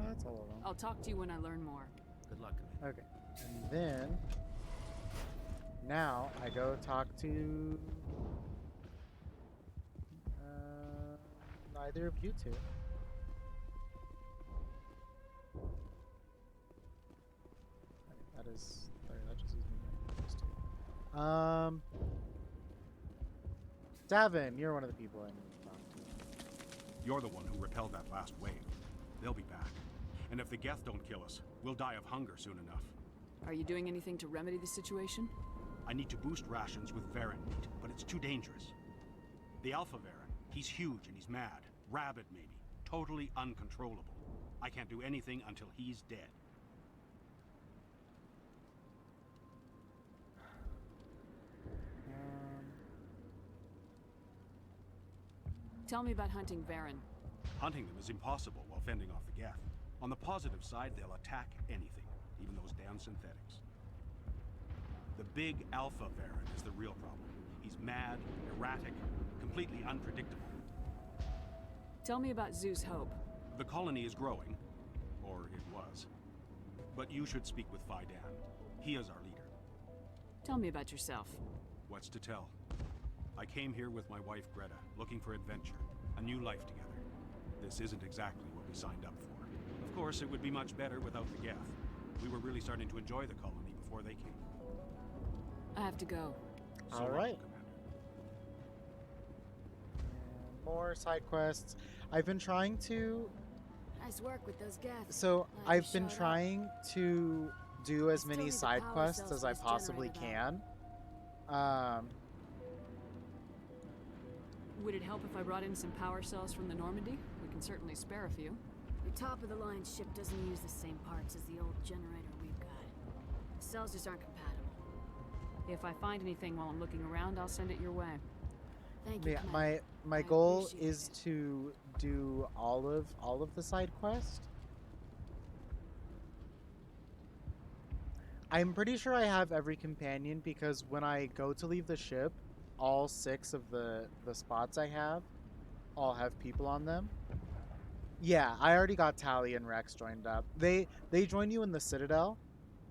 That's all of them. I'll talk to you when I learn more. Good luck, Commander. Okay. And then... Now, I go talk to... neither of you two. Okay, that is... Sorry, that just leaves me with those two. Davin, you're one of the people I need to talk to. You're the one who repelled that last wave. They'll be back. And if the Geth don't kill us, we'll die of hunger soon enough. Are you doing anything to remedy the situation? I need to boost rations with Varen meat, but it's too dangerous. The Alpha Varen, he's huge and he's mad. Rabid, maybe. Totally uncontrollable. I can't do anything until he's dead. Tell me about hunting Varen. Hunting them is impossible while fending off the Geth. On the positive side, they'll attack anything, even those damn synthetics. The big Alpha Varen is the real problem. He's mad, erratic, completely unpredictable. Tell me about Zeus Hope. The colony is growing, or it was. But you should speak with Fidan. He is our leader. Tell me about yourself. What's to tell? I came here with my wife Greta, looking for adventure, a new life together. This isn't exactly what we signed up for. Of course, it would be much better without the Geth. We were really starting to enjoy the colony before they came. I have to go. All right. More side quests. I've been trying to... Nice work with those Geth. So, Glad you I've been showed up. trying to do as Still many need the side power quests cells as for I this possibly generator, can. Would it help if I brought in some power cells from the Normandy? We can certainly spare a few. The top-of-the-line ship doesn't use the same parts as the old generator we've got. The cells just aren't compatible. If I find anything while I'm looking around, I'll send it your way. Thank you, Yeah, Commander. my I goal appreciate is it. to do all of the side quests. I'm pretty sure I have every companion because when I go to leave the ship, all 6 of the spots I have all have people on them. Yeah, I already got Tally and Rex joined up. They join you in the Citadel,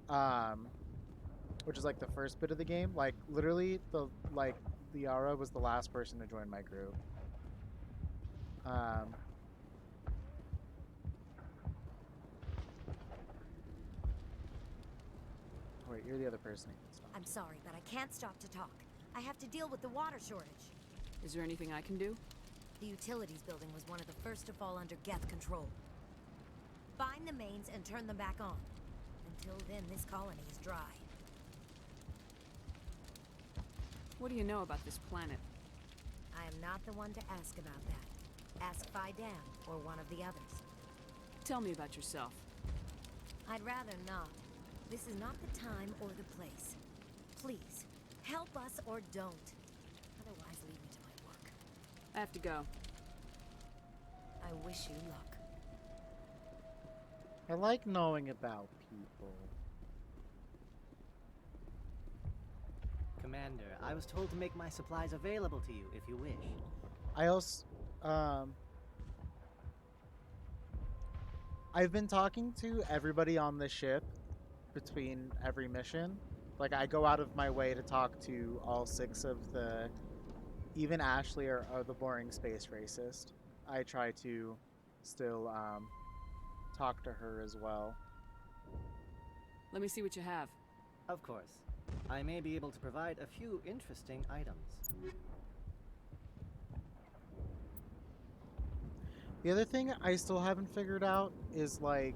um, which is like the first bit of the game. Like literally, Liara was the last person to join my group. Um, Wait, you're the other person. I'm sorry, but I can't stop to talk. I have to deal with the water shortage. Is there anything I can do? The utilities building was one of the first to fall under Geth control. Find the mains and turn them back on. Until then, this colony is dry. What do you know about this planet? I am not the one to ask about that. Ask Fidam or one of the others. Tell me about yourself. I'd rather not. This is not the time or the place. Please, help us or don't. Otherwise, leave me to my work. I have to go. I wish you luck. I like knowing about people. Commander, I was told to make my supplies available to you if you wish. I also, I've been talking to everybody on the ship between every mission. Like, I go out of my way to talk to all 6 of the... Even Ashley are the boring space racist. I try to still, talk to her as well. Let me see what you have. Of course. I may be able to provide a few interesting items. The other thing I still haven't figured out is, like...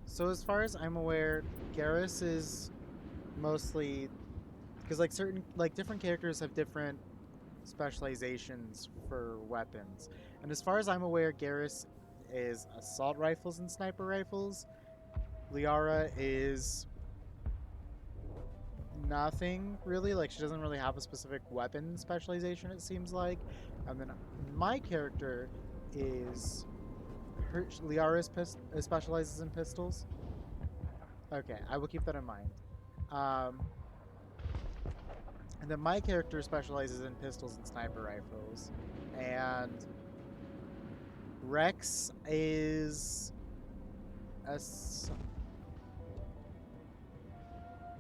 So as far as I'm aware, Garrus is mostly... Because, like, different characters have different specializations for weapons. And as far as I'm aware, Garrus is assault rifles and sniper rifles. Liara is nothing, really. Like, she doesn't really have a specific weapon specialization, it seems like. And then my character is... Liara specializes in pistols. Okay, I will keep that in mind. And then my character specializes in pistols and sniper rifles. And Rex is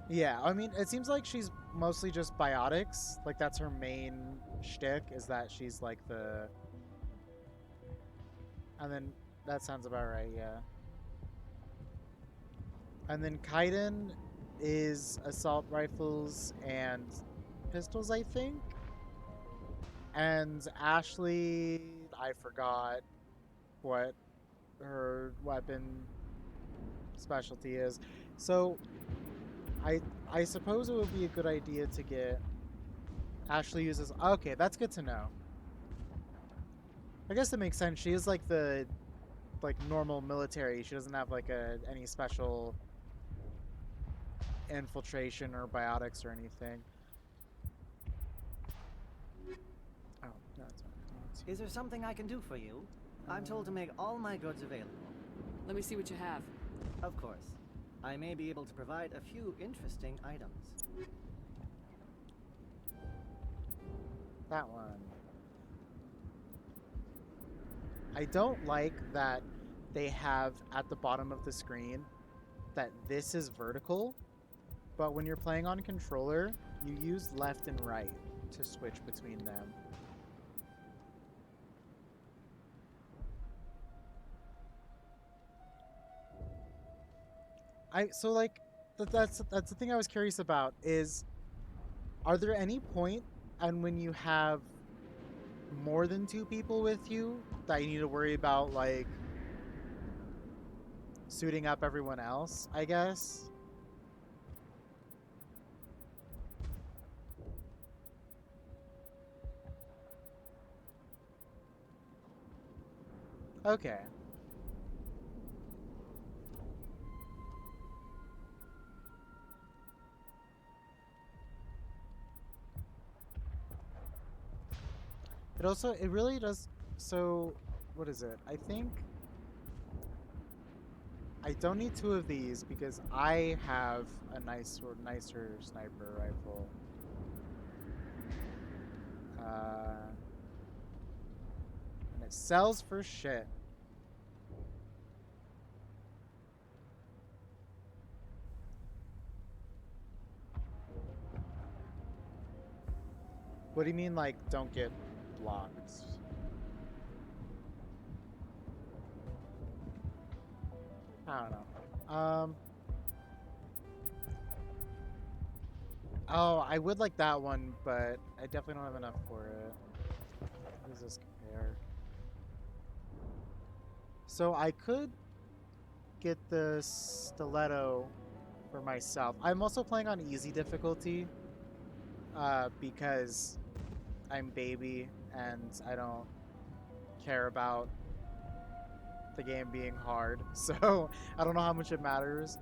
yeah, I mean, it seems like she's mostly just biotics. Like, that's her main shtick, is that she's like the... And then that sounds about right, yeah. And then Kaiden is assault rifles and pistols, I think. And Ashley, I forgot what her weapon specialty is. So I suppose it would be a good idea to get... Ashley uses... Okay, that's good to know. I guess that makes sense. She is like the normal military. She doesn't have like any special infiltration or biotics or anything. Oh, no, it's not. Is there something I can do for you? I'm told to make all my goods available. Let me see what you have. Of course. I may be able to provide a few interesting items. That one. I don't like that they have at the bottom of the screen that this is vertical, but when you're playing on controller, you use left and right to switch between them. So like that's the thing I was curious about is, are there any point and when you have more than 2 people with you that you need to worry about like suiting up everyone else, I guess? Okay. it really does. So, what is it? I think I don't need 2 of these because I have a nicer sniper rifle. And it sells for shit. What do you mean, like, don't get blocked? I don't know. Oh, I would like that one, but I definitely don't have enough for it. How does this compare? So I could get the stiletto for myself. I'm also playing on easy difficulty, because I'm baby and I don't care about the game being hard. So I don't know how much it matters.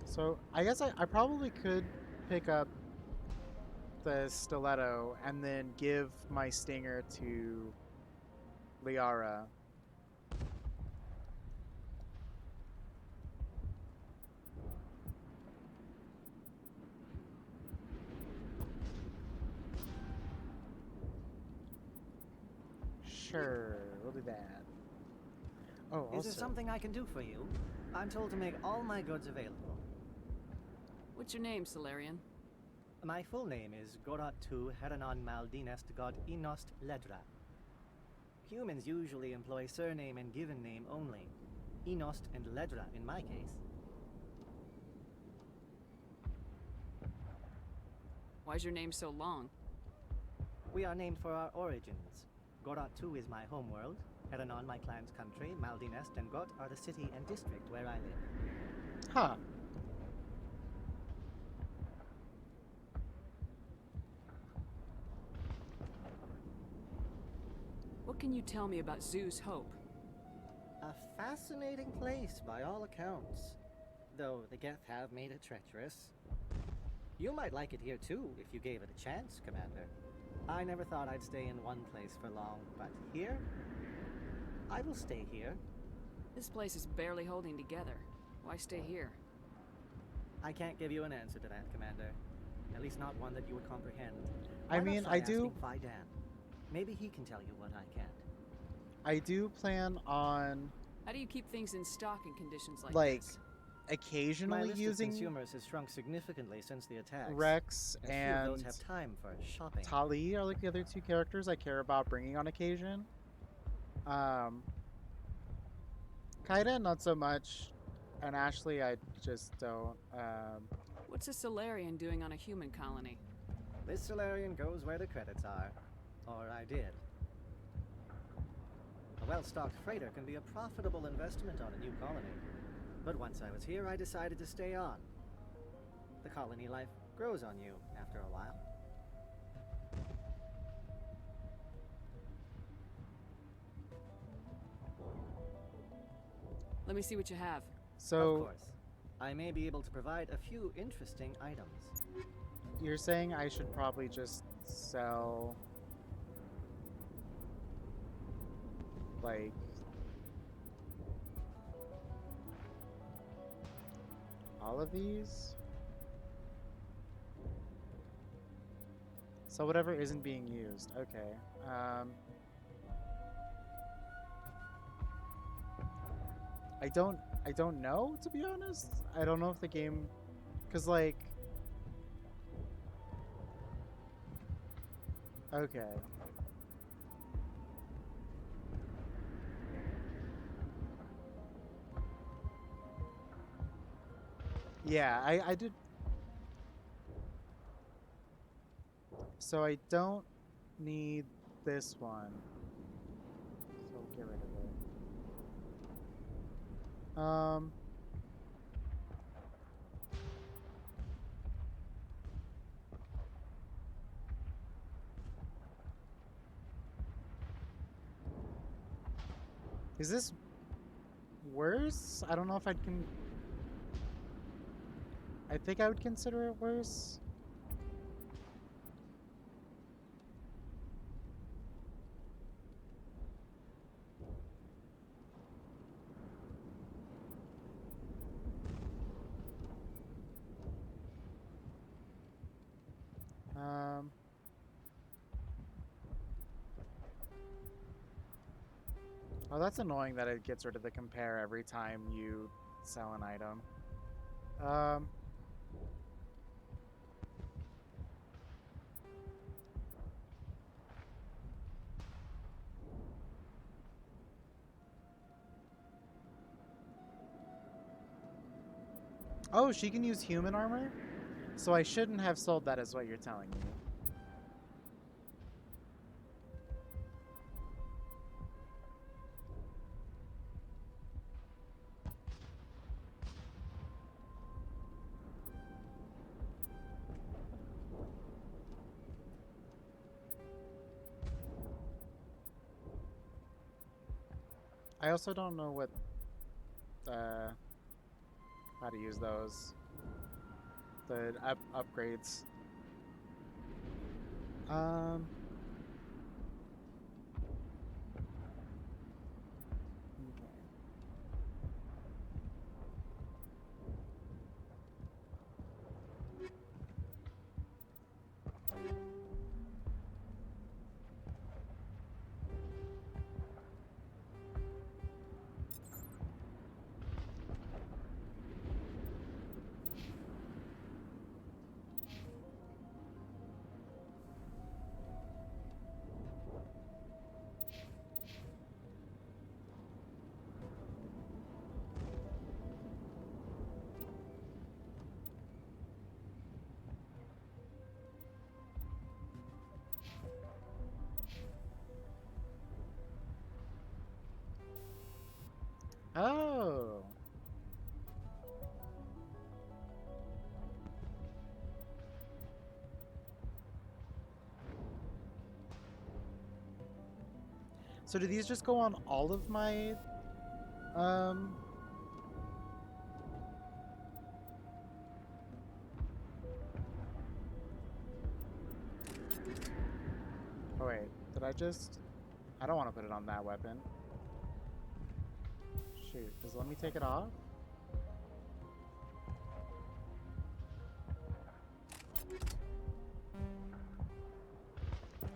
So I guess I probably could pick up the stiletto and then give my stinger to Liara. Sure, we'll do that. Oh, Is there something I can do for you? I'm told to make all my goods available. What's your name, Solarian? My full name is Gorat II Heranon Maldinest God Inost Ledra. Humans usually employ surname and given name only. Inost and Ledra in my case. Why's your name so long? We are named for our origins. Gorat II is my homeworld, Heranon my clan's country, Maldinest and Got are the city and district where I live. Huh. What can you tell me about Zoo's Hope? A fascinating place by all accounts, though the Geth have made it treacherous. You might like it here too, if you gave it a chance, Commander. I never thought I'd stay in one place for long, but here? I will stay here. This place is barely holding together. Why stay here? I can't give you an answer to that, Commander. At least not one that you would comprehend. I mean, I do... asking Fidan. Maybe he can tell you what I can't. I do plan on... How do you keep things in stock in conditions like this? Occasionally My list using... of consumers has shrunk significantly since the attacks. Rex and few of those have time for shopping. Tali are like the other 2 characters I care about bringing on occasion. Kaida, not so much. And Ashley, I just don't. What's a Solarian doing on a human colony? This Solarian goes where the credits are. Or I did. A well-stocked freighter can be a profitable investment on a new colony. But once I was here, I decided to stay on. The colony life grows on you after a while. Let me see what you have. So, of course. I may be able to provide a few interesting items. You're saying I should probably just sell... like... all of these? So whatever isn't being used. Okay. I don't know, to be honest. I don't know if the game, cause like, okay. Yeah, I did. So I don't need this one. So we'll get rid of it. Is this worse. I don't know if I think I would consider it worse. Oh, that's annoying that it gets rid of the compare every time you sell an item. Oh, she can use human armor? So I shouldn't have sold that, is what you're telling me. I also don't know what how to use those. The upgrades. Okay. Oh. So do these just go on all of my Oh wait, did I just I don't want to put it on that weapon. Shoot, just let me take it off.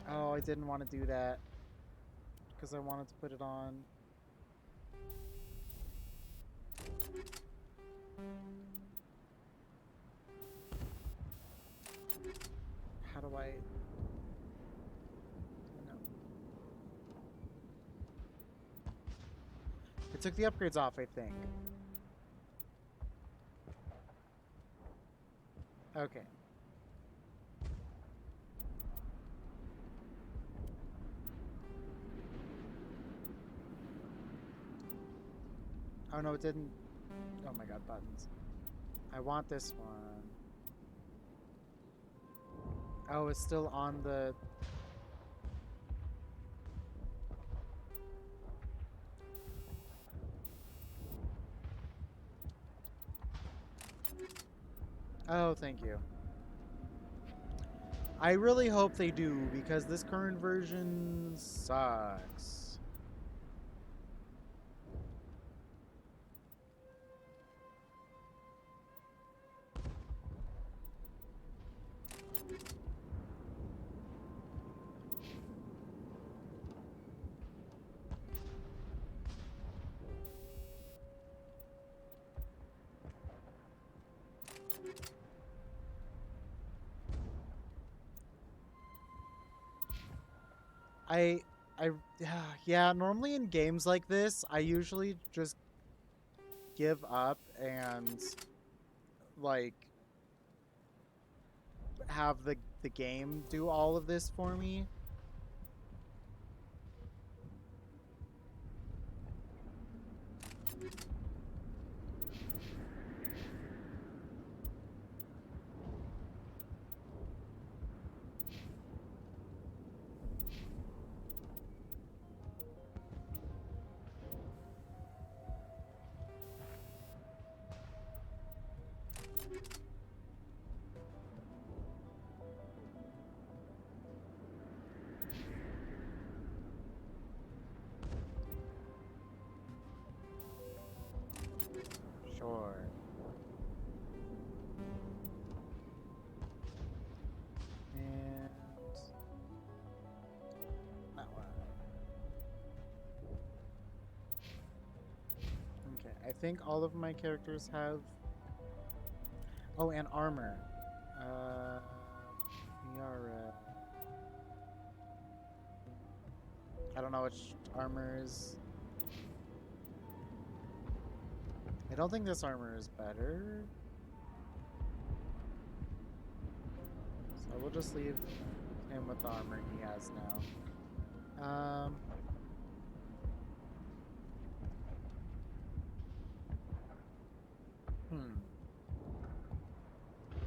Oh, I didn't want to do that because I wanted to put it on. How do I? No. It took the upgrades off, I think. Okay. Oh no, it didn't. Oh my god, buttons. I want this one. Oh, it's still on the... Oh, thank you. I really hope they do, because this current version sucks. I, yeah, normally in games like this, I usually just give up and, like, have the game do all of this for me. think all of my characters have... Oh, and armor. Liara. I don't know which armor is... I don't think this armor is better. So we'll just leave him with the armor he has now.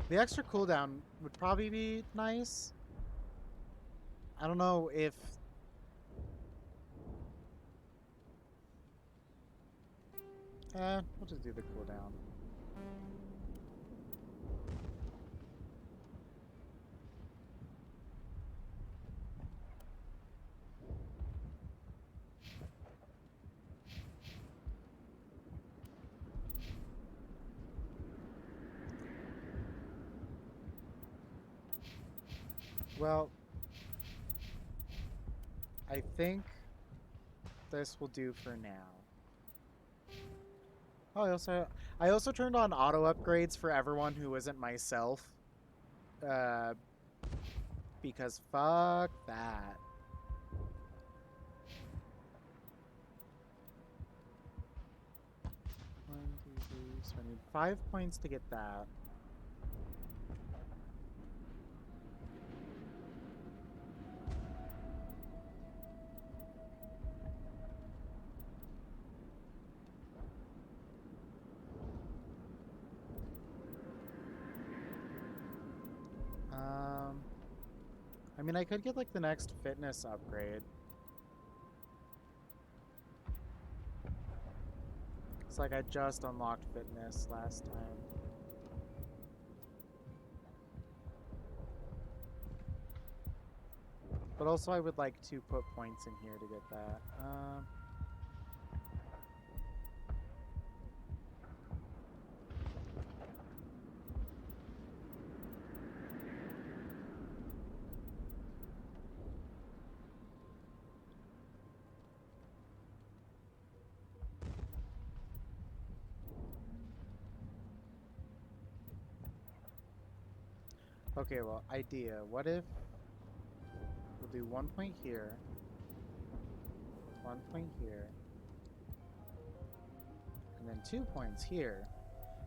The extra cooldown would probably be nice. I don't know if... we'll just do the cooldown. Well, I think this will do for now. Oh, I also turned on auto upgrades for everyone who isn't myself. Because fuck that. One, two, three, so I need 5 points to get that. I mean, I could get like the next fitness upgrade. It's like I just unlocked fitness last time. But also I would like to put points in here to get that. Okay, well, idea. What if we'll do 1 point here, 1 point here, and then 2 points here.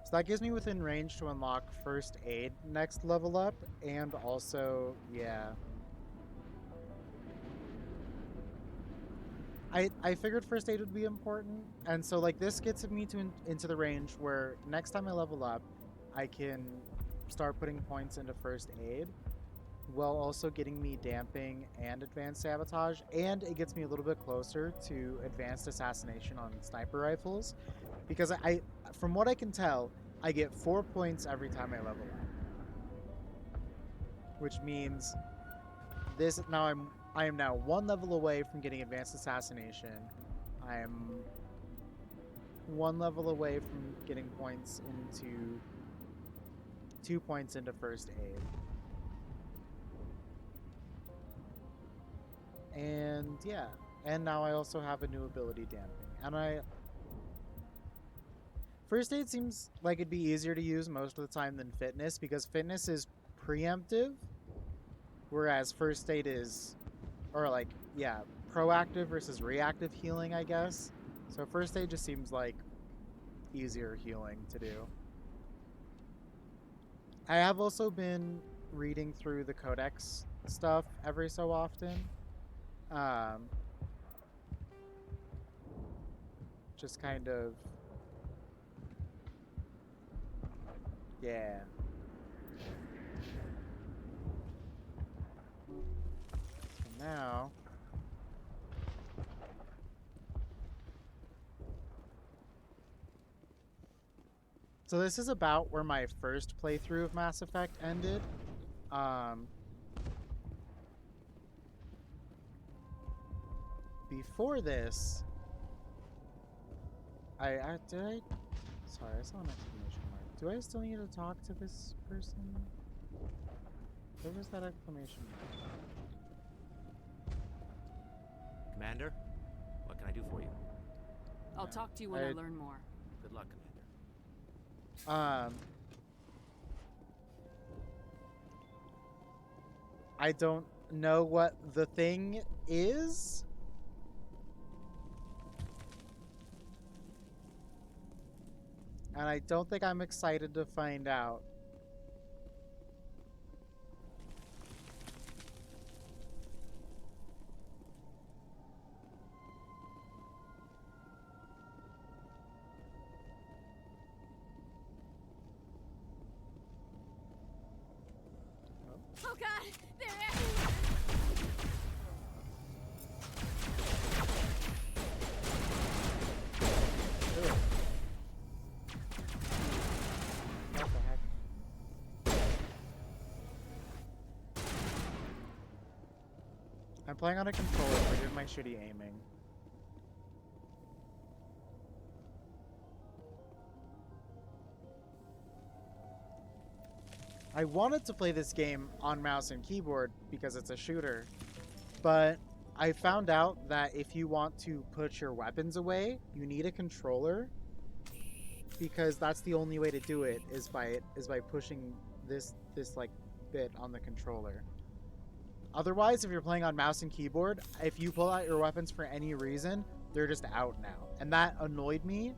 So that gives me within range to unlock first aid next level up, and also, yeah. I figured first aid would be important, and so like this gets me into the range where next time I level up, I can start putting points into first aid, while also getting me damping and advanced sabotage, and it gets me a little bit closer to advanced assassination on sniper rifles, because I from what I can tell, I get 4 points every time I level up, which means this I am now 1 level away from getting advanced assassination. I am 1 level away from getting points into 2 points into first aid. And yeah, and now I also have a new ability, damping. And first aid seems like it'd be easier to use most of the time than fitness, because fitness is preemptive, whereas first aid is, or like, yeah, proactive versus reactive healing, I guess. So first aid just seems like easier healing to do. I have also been reading through the codex stuff every so often. Just kind of, yeah. So now, so this is about where my first playthrough of Mass Effect ended. Before this, sorry, I saw an exclamation mark. Do I still need to talk to this person? Where was that exclamation mark? Commander, what can I do for you? I'll talk to you when I learn more. Good luck, Commander. I don't know what the thing is. And I don't think I'm excited to find out. Oh god, they're everywhere! What the heck? I'm playing on a controller, forgive my shitty aiming. I wanted to play this game on mouse and keyboard because it's a shooter, but I found out that if you want to put your weapons away, you need a controller, because that's the only way to do it is by pushing this like bit on the controller. Otherwise, if you're playing on mouse and keyboard, if you pull out your weapons for any reason, they're just out now. And that annoyed me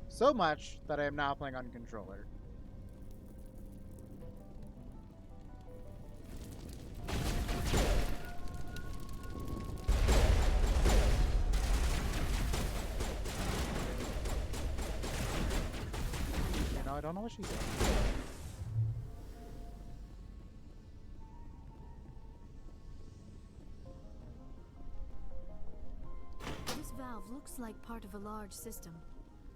so much that I am now playing on controller. You know, I don't know what she's doing. This valve looks like part of a large system.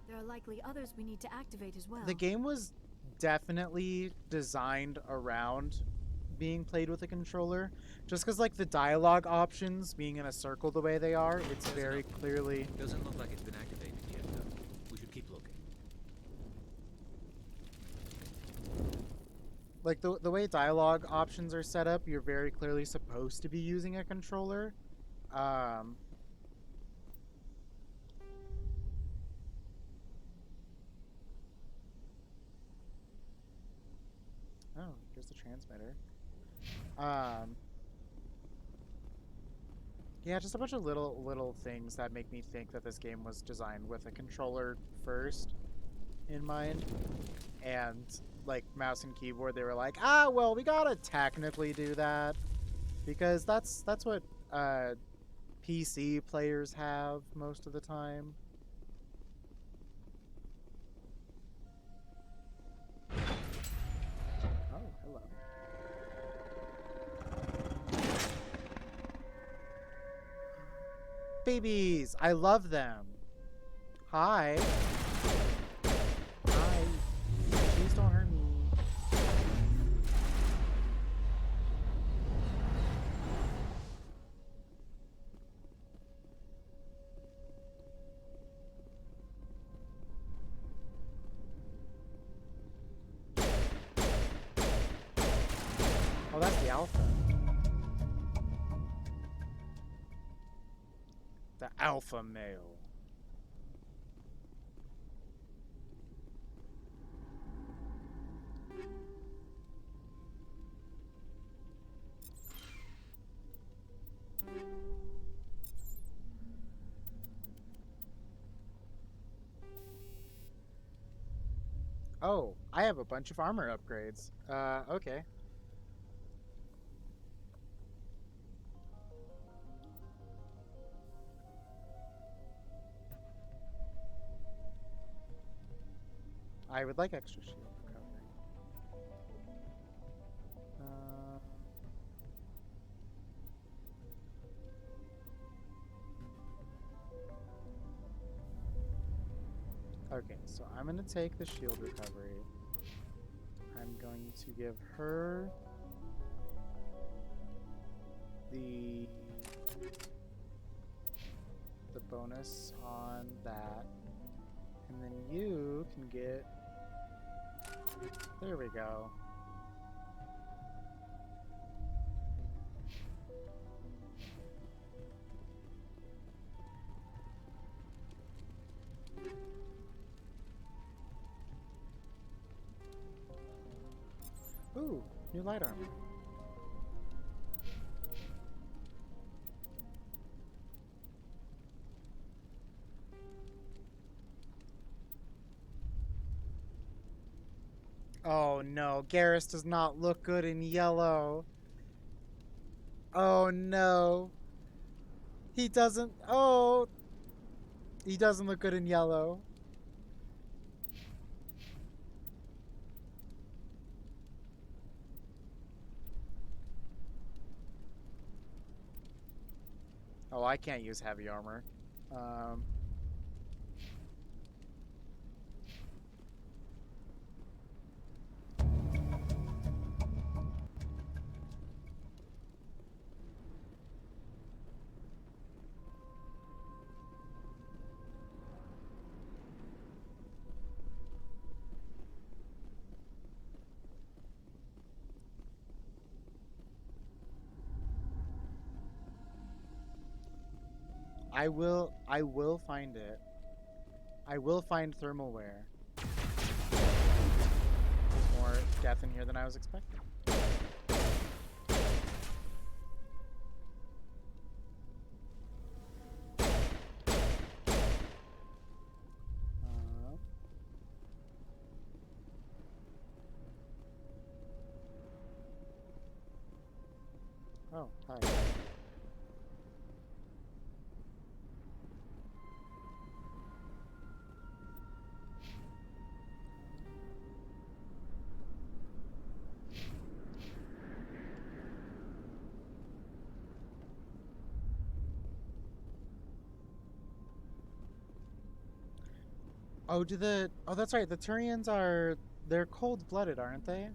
There are likely others we need to activate as well. The game was definitely designed around being played with a controller. Just because, like, the dialogue options being in a circle the way they are, it's very clearly... Doesn't look like it's been activated yet, though. We should keep looking. Like, the way dialogue options are set up, you're very clearly supposed to be using a controller. Oh, here's the transmitter. Yeah, just a bunch of little things that make me think that this game was designed with a controller first in mind. And, like, mouse and keyboard, they were like, ah, well, we gotta technically do that. Because that's what PC players have most of the time. Oh, hello. Babies! I love them. Hi. Hi. Please don't hurt me. Oh, that's the alpha. The alpha male. Oh, I have a bunch of armor upgrades. Okay. I would like extra shield recovery. Okay, so I'm going to take the shield recovery. I'm going to give her the bonus on that. And then you can get... There we go. light armor. Oh no, Garrus does not look good in yellow. Oh no. He doesn't. Oh. He doesn't look good in yellow. Oh, I can't use heavy armor. I will find it. I will find thermal wear. There's more death in here than I was expecting. Oh, hi. Oh, oh, that's right. The Turians they're cold-blooded, aren't they?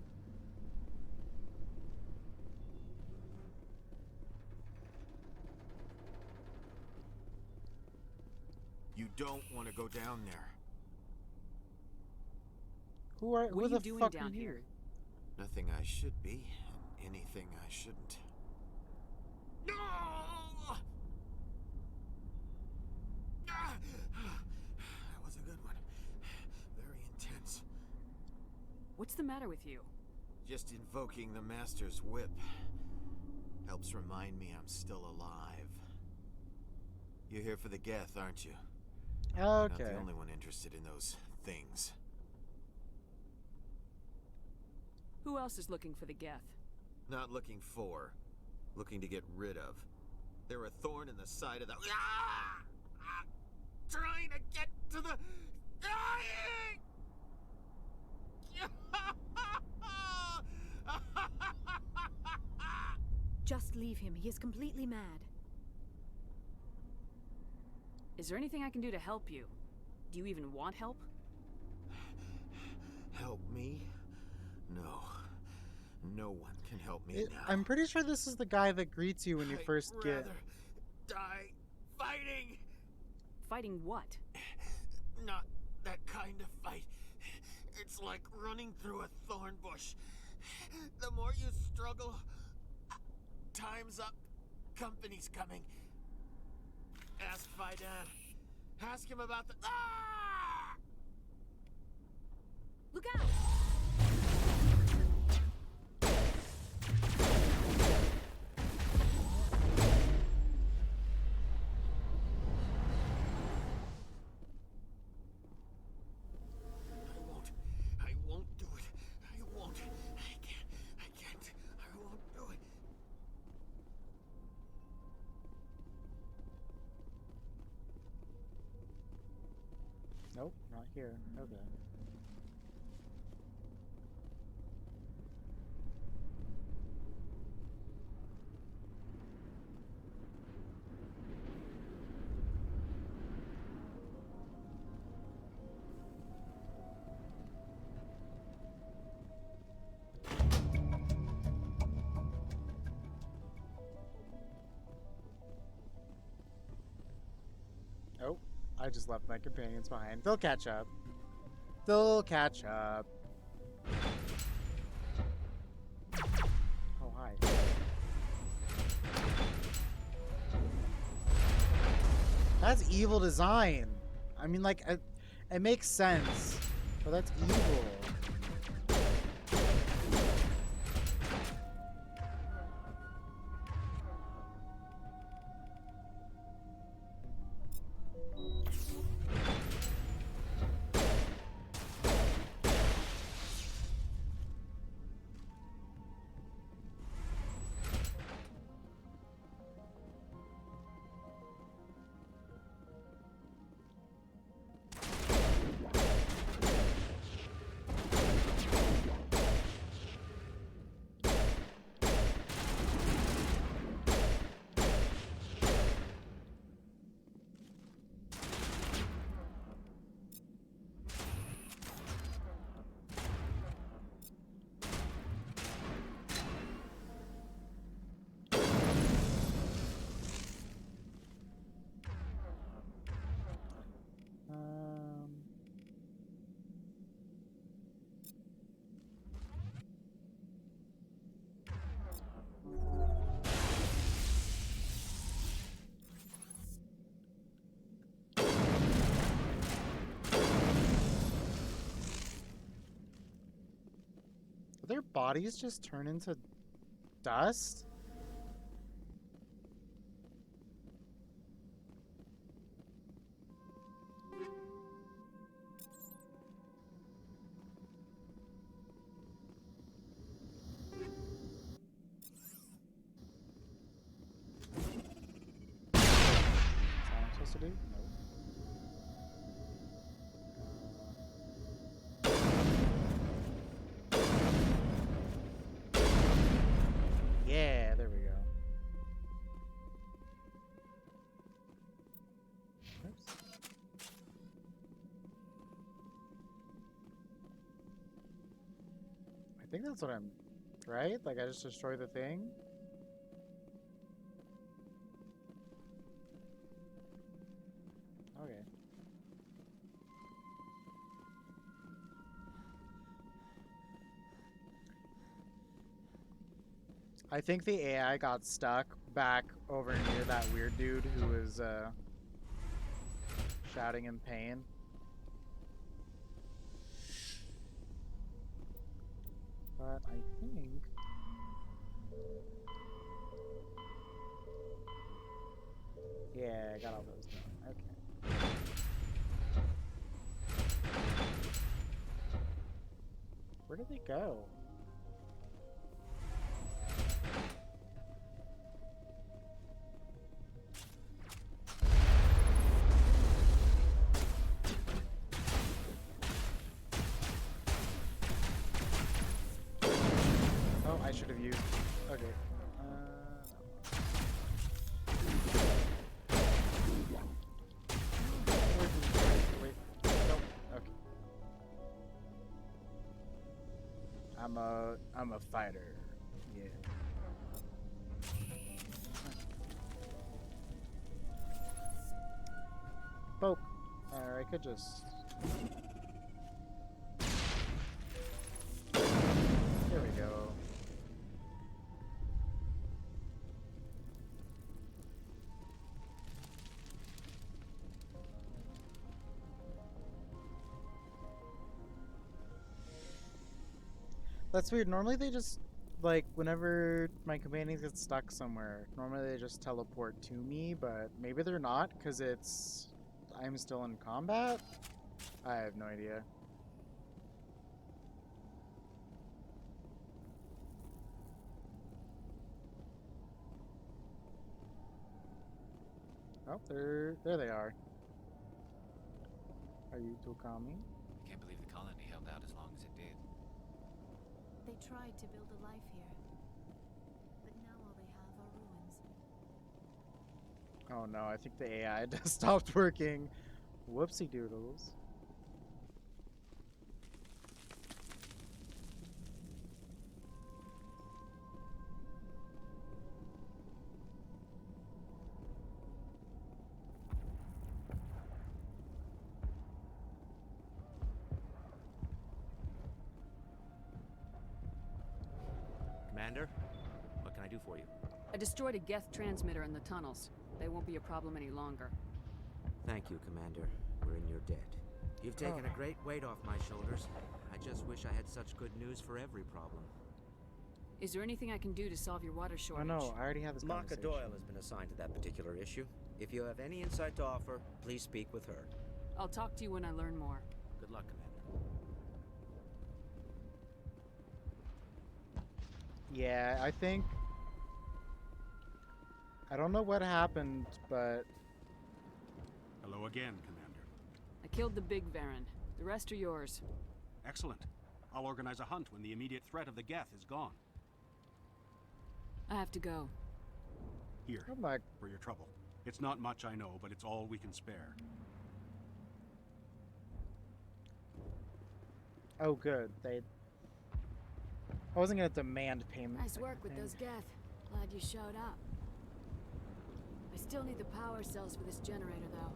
You don't want to go down there. Who are What are the you doing fuck down are you? here? Nothing I should be, and anything I shouldn't. No! That was a good one. Very intense. What's the matter with you? Just invoking the Master's whip helps remind me I'm still alive. You're here for the Geth, aren't you? Okay. You're not the only one interested in those things. Who else is looking for the Geth? Not looking for, looking to get rid of. They're a thorn in the side of the... Trying to get to the... Just leave him. He is completely mad. Is there anything I can do to help you? Do you even want help? Help me? No. No one can help me now. I'm pretty sure this is the guy that greets you when you first I'd get... rather die fighting! Fighting what? Not that kind of fight. It's like running through a thorn bush. The more you struggle, time's up. Company's coming. Ask Faidan. Ask him about the... Ah! Look out! I won't do it. I won't. I can't. I won't do it. Nope, not here. Okay. Oh, I just left my companions behind. They'll catch up. They'll catch up. Oh, hi. That's evil design. I mean, like, it makes sense, but that's evil. bodies just turn into dust? Is that what I'm supposed to do? No. Yeah, there we go. Oops. I think that's what I'm... Right? Like, I just destroy the thing? Okay. I think the AI got stuck back over near that weird dude who was shouting in pain. But I think... Yeah, I got all those done. Okay. Where did they go? Oh, I should have used... Okay. Wait. Nope. Okay. I'm a fighter. Yeah. Boop. Or I could just... Here we go. That's weird. Normally they just, like, whenever my companions get stuck somewhere, normally they just teleport to me, but maybe they're not because I'm still in combat? I have no idea. Oh, there they are. Are you two coming? I can't believe the colony held out as long as it did. They tried to build a life here, but now all they have are ruins. Oh no, I think the AI just stopped working. Whoopsie doodles. Commander, what can I do for you? I destroyed a Geth transmitter in the tunnels. They won't be a problem any longer. Thank you, Commander. We're in your debt. You've taken a great weight off my shoulders. I just wish I had such good news for every problem. Is there anything I can do to solve your water shortage? Oh no, I already have this Maka conversation. Doyle has been assigned to that particular issue. If you have any insight to offer, please speak with her. I'll talk to you when I learn more. Good luck, Commander. Yeah, I think... I don't know what happened, but... Hello again, Commander. I killed the big Varen. The rest are yours. Excellent. I'll organize a hunt when the immediate threat of the Geth is gone. I have to go. Here, Oh my... for your trouble. It's not much, I know, but it's all we can spare. Oh good, I wasn't gonna demand payment. Nice work with those Geth. Glad you showed up. I still need the power cells for this generator, though.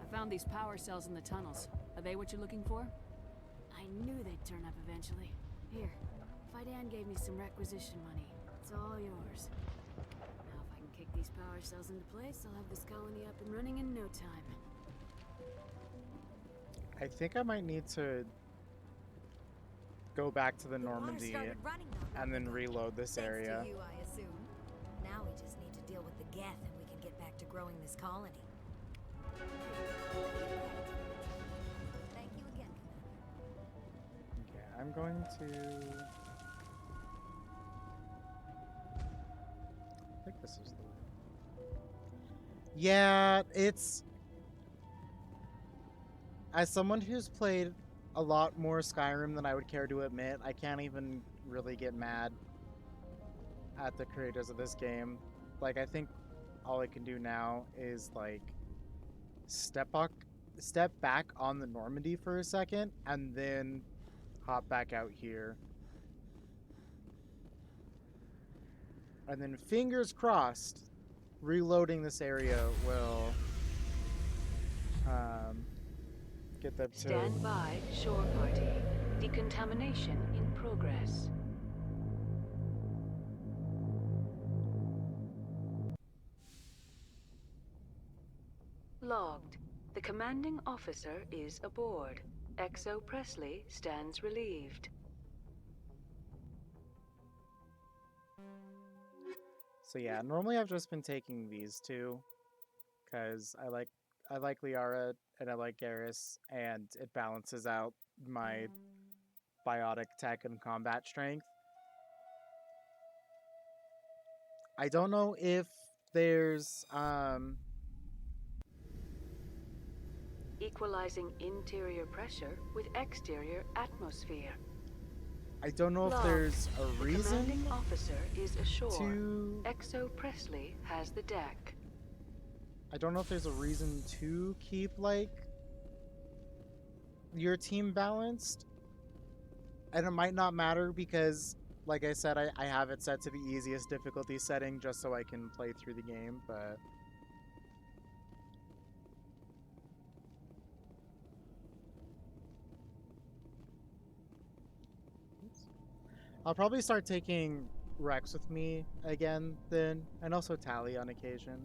I found these power cells in the tunnels. Are they what you're looking for? I knew they'd turn up eventually. Here, Fidan gave me some requisition money. It's all yours. Now if I can kick these power cells into place, I'll have this colony up and running in no time. I think I might need to go back to the The water Normandy started running not and long then ago. reload this Thanks area. to you, I assume. Now we just need to deal with the Geth and we can get back to growing this colony. Thank you again, Commander. Okay, I'm going to... I think this is the way. Yeah, it's... As someone who's played a lot more Skyrim than I would care to admit, I can't even really get mad at the creators of this game. Like, I think all I can do now is, like, step back on the Normandy for a second, and then hop back out here. And then, fingers crossed, reloading this area will get them to... Stand by, shore party. Decontamination in progress. Logged. The commanding officer is aboard. XO Presley stands relieved. So yeah, normally I've just been taking these two, because I like Liara and I like Garrus, and it balances out my biotic tech and combat strength. I don't know if there's Equalizing interior pressure with exterior atmosphere. I don't know if Logged. there's a The reason commanding officer is ashore. to... XO Presley has the deck. I don't know if there's a reason to keep, like, your team balanced. And it might not matter because, like I said, I have it set to the easiest difficulty setting just so I can play through the game, but... I'll probably start taking Rex with me again then, and also Tally on occasion.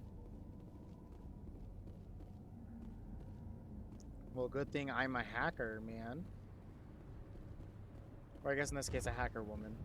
Well, good thing I'm a hacker, man. Or I guess in this case, a hacker woman.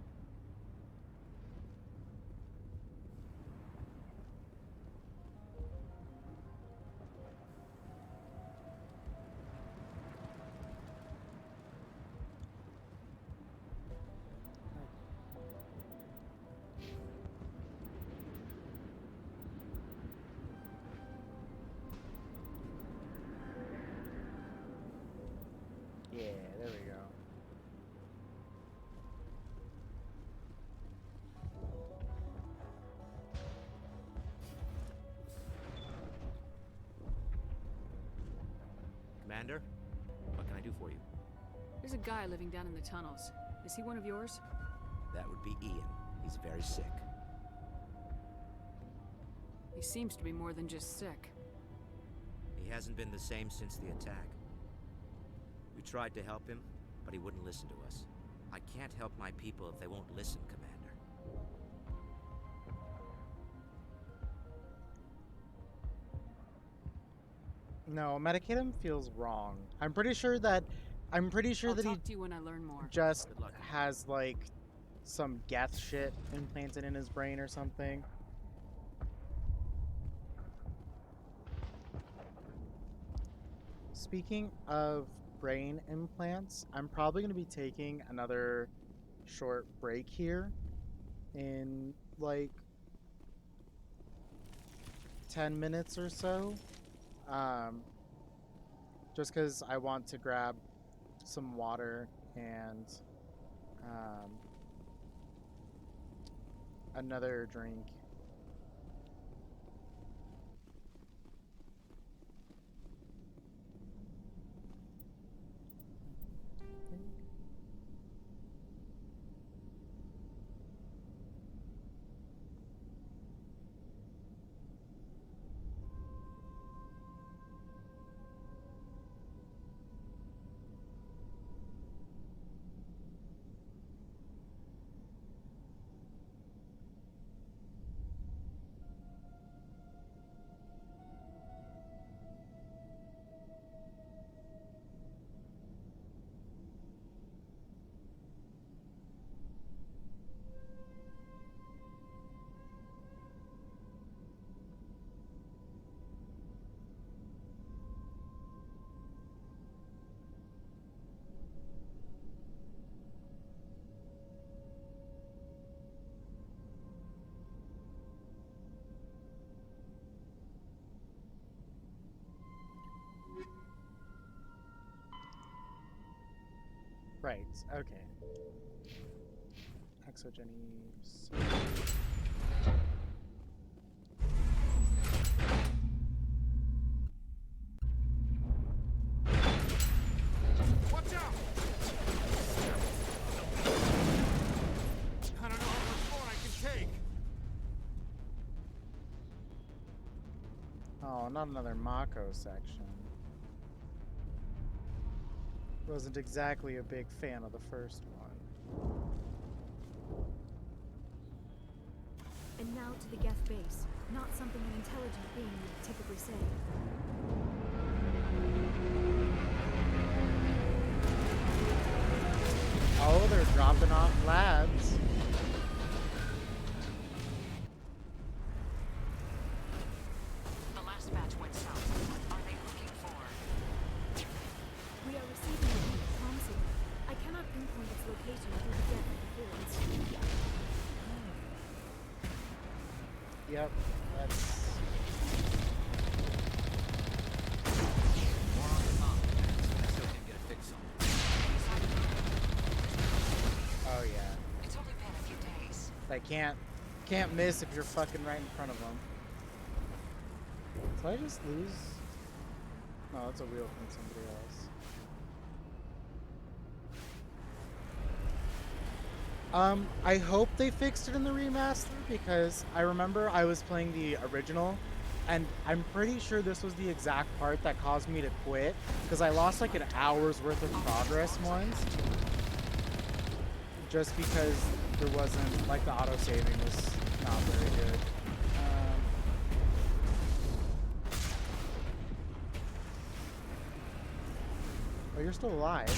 Yeah, there we go. Commander, what can I do for you? There's a guy living down in the tunnels. Is he one of yours? That would be Ian. He's very sick. He seems to be more than just sick. He hasn't been the same since the attack. We tried to help him, but he wouldn't listen to us. I can't help my people if they won't listen, Commander. No, medicate him feels wrong. I'm pretty sure that I'll he talk to you when I learn more. just has, like, some Geth shit implanted in his brain or something. Speaking of brain implants, I'm probably going to be taking another short break here in, like, 10 minutes or so. Just because I want to grab some water and another drink. Right, okay. Exogenies. Watch out! I don't know how much more I can take. Oh, not another Mako section. Wasn't exactly a big fan of the first one. And now to the Geth base. Not something an intelligent being would typically say. Oh, they're dropping off labs. The last batch went south. What are they looking for? We are receiving a weak comm signal. I cannot pinpoint its location through the Geth interference. Yep, that's... More on the top. I still can't get a fix on it. Oh yeah. It's only been a few days. Like can't miss if you're fucking right in front of them. Did I just lose? No, that's a wheel from somebody else. I hope they fixed it in the remaster because I remember I was playing the original and I'm pretty sure this was the exact part that caused me to quit because I lost like an hour's worth of progress once just because there wasn't, like, the auto-saving was not very good. Oh, you're still alive.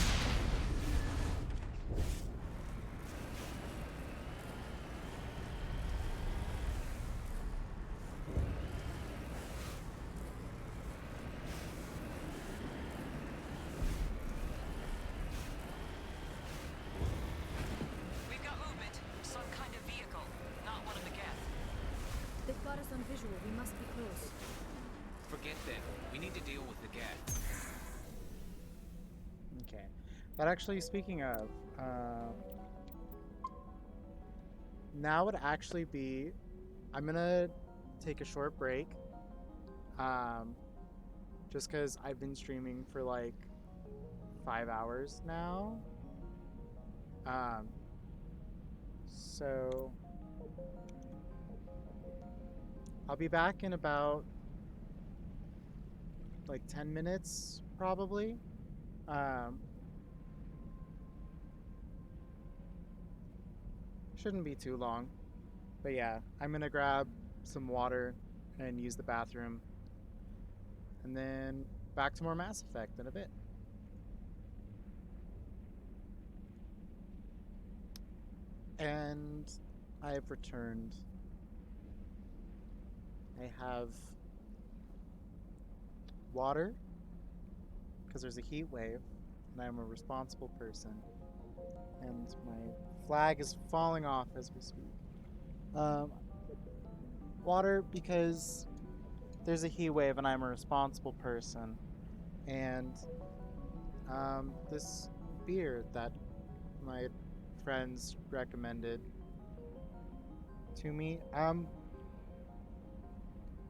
We've got movement. Some kind of vehicle. Not one of the Geth. They've got us on visual. We must be close. Forget them. We need to deal with the Geth. Okay. But actually, speaking of, now would actually be, I'm gonna take a short break. Just because I've been streaming for like 5 hours now. So I'll be back in about like 10 minutes, probably. Shouldn't be too long. But yeah, I'm gonna grab some water and use the bathroom. And then back to more Mass Effect in a bit. And I have returned. I have water, because there's a heat wave, and I'm a responsible person. And my flag is falling off as we speak. Water, because there's a heat wave and I'm a responsible person. And this beer that my friends recommended to me,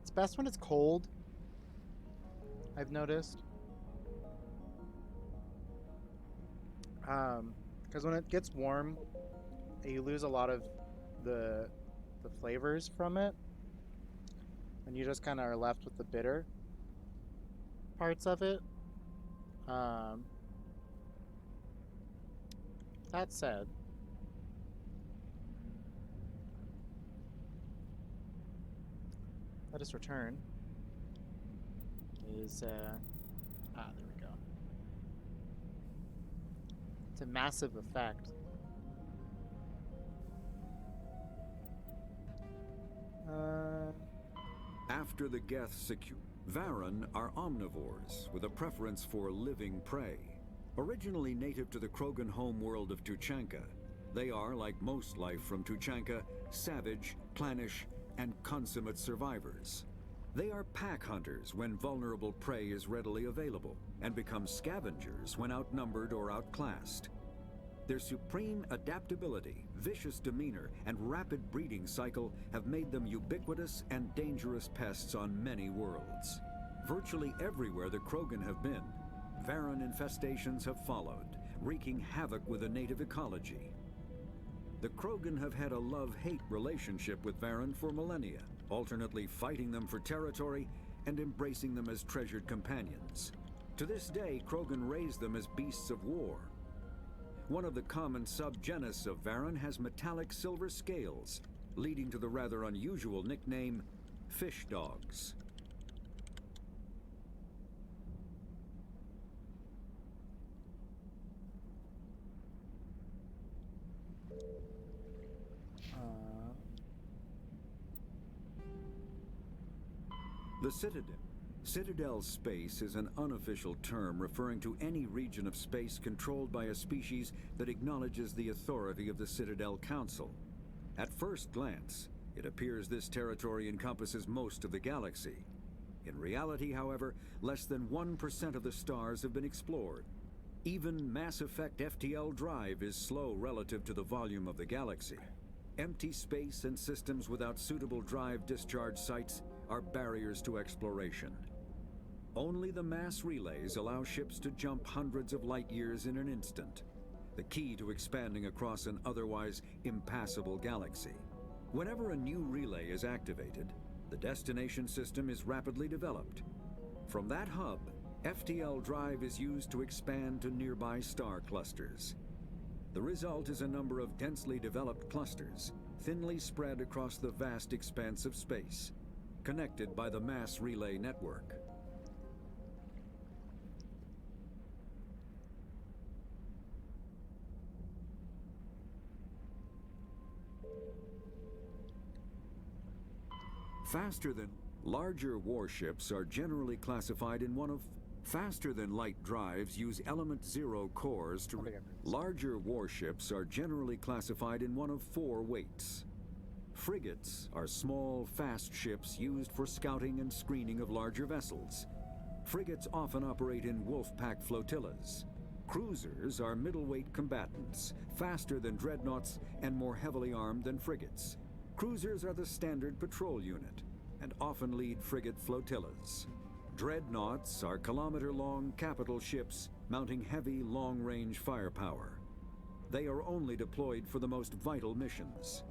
it's best when it's cold, I've noticed. Because when it gets warm, you lose a lot of the flavors from it, and you just kind of are left with the bitter parts of it. That said, let us return. Is there we go. It's a massive effect. After the Geth secure, Varen are omnivores with a preference for living prey. Originally native to the Krogan homeworld of Tuchanka, they are, like most life from Tuchanka, savage, clannish, and consummate survivors. They are pack hunters when vulnerable prey is readily available, and become scavengers when outnumbered or outclassed. Their supreme adaptability, vicious demeanor, and rapid breeding cycle have made them ubiquitous and dangerous pests on many worlds. Virtually everywhere the Krogan have been, Varren infestations have followed, wreaking havoc with the native ecology. The Krogan have had a love-hate relationship with Varren for millennia, alternately fighting them for territory and embracing them as treasured companions. To this day, Krogan raise them as beasts of war. One of the common subgenus of Varren has metallic silver scales, leading to the rather unusual nickname, fish dogs. The Citadel. Citadel space is an unofficial term referring to any region of space controlled by a species that acknowledges the authority of the Citadel Council. At first glance, it appears this territory encompasses most of the galaxy. In reality, however, less than 1% of the stars have been explored. Even Mass Effect FTL drive is slow relative to the volume of the galaxy. Empty space and systems without suitable drive discharge sites are barriers to exploration. Only the mass relays allow ships to jump hundreds of light years in an instant, the key to expanding across an otherwise impassable galaxy. Whenever a new relay is activated, the destination system is rapidly developed. From that hub, FTL drive is used to expand to nearby star clusters. The result is a number of densely developed clusters, thinly spread across the vast expanse of space, connected by the mass relay network. Larger warships are generally classified in one of faster-than-light drives use element zero cores to larger warships are generally classified in one of 4 weights. Frigates are small, fast ships used for scouting and screening of larger vessels. Frigates often operate in wolf-pack flotillas. Cruisers are middleweight combatants, faster than dreadnoughts and more heavily armed than frigates. Cruisers are the standard patrol unit and often lead frigate flotillas. Dreadnoughts are kilometer-long capital ships mounting heavy, long-range firepower. They are only deployed for the most vital missions.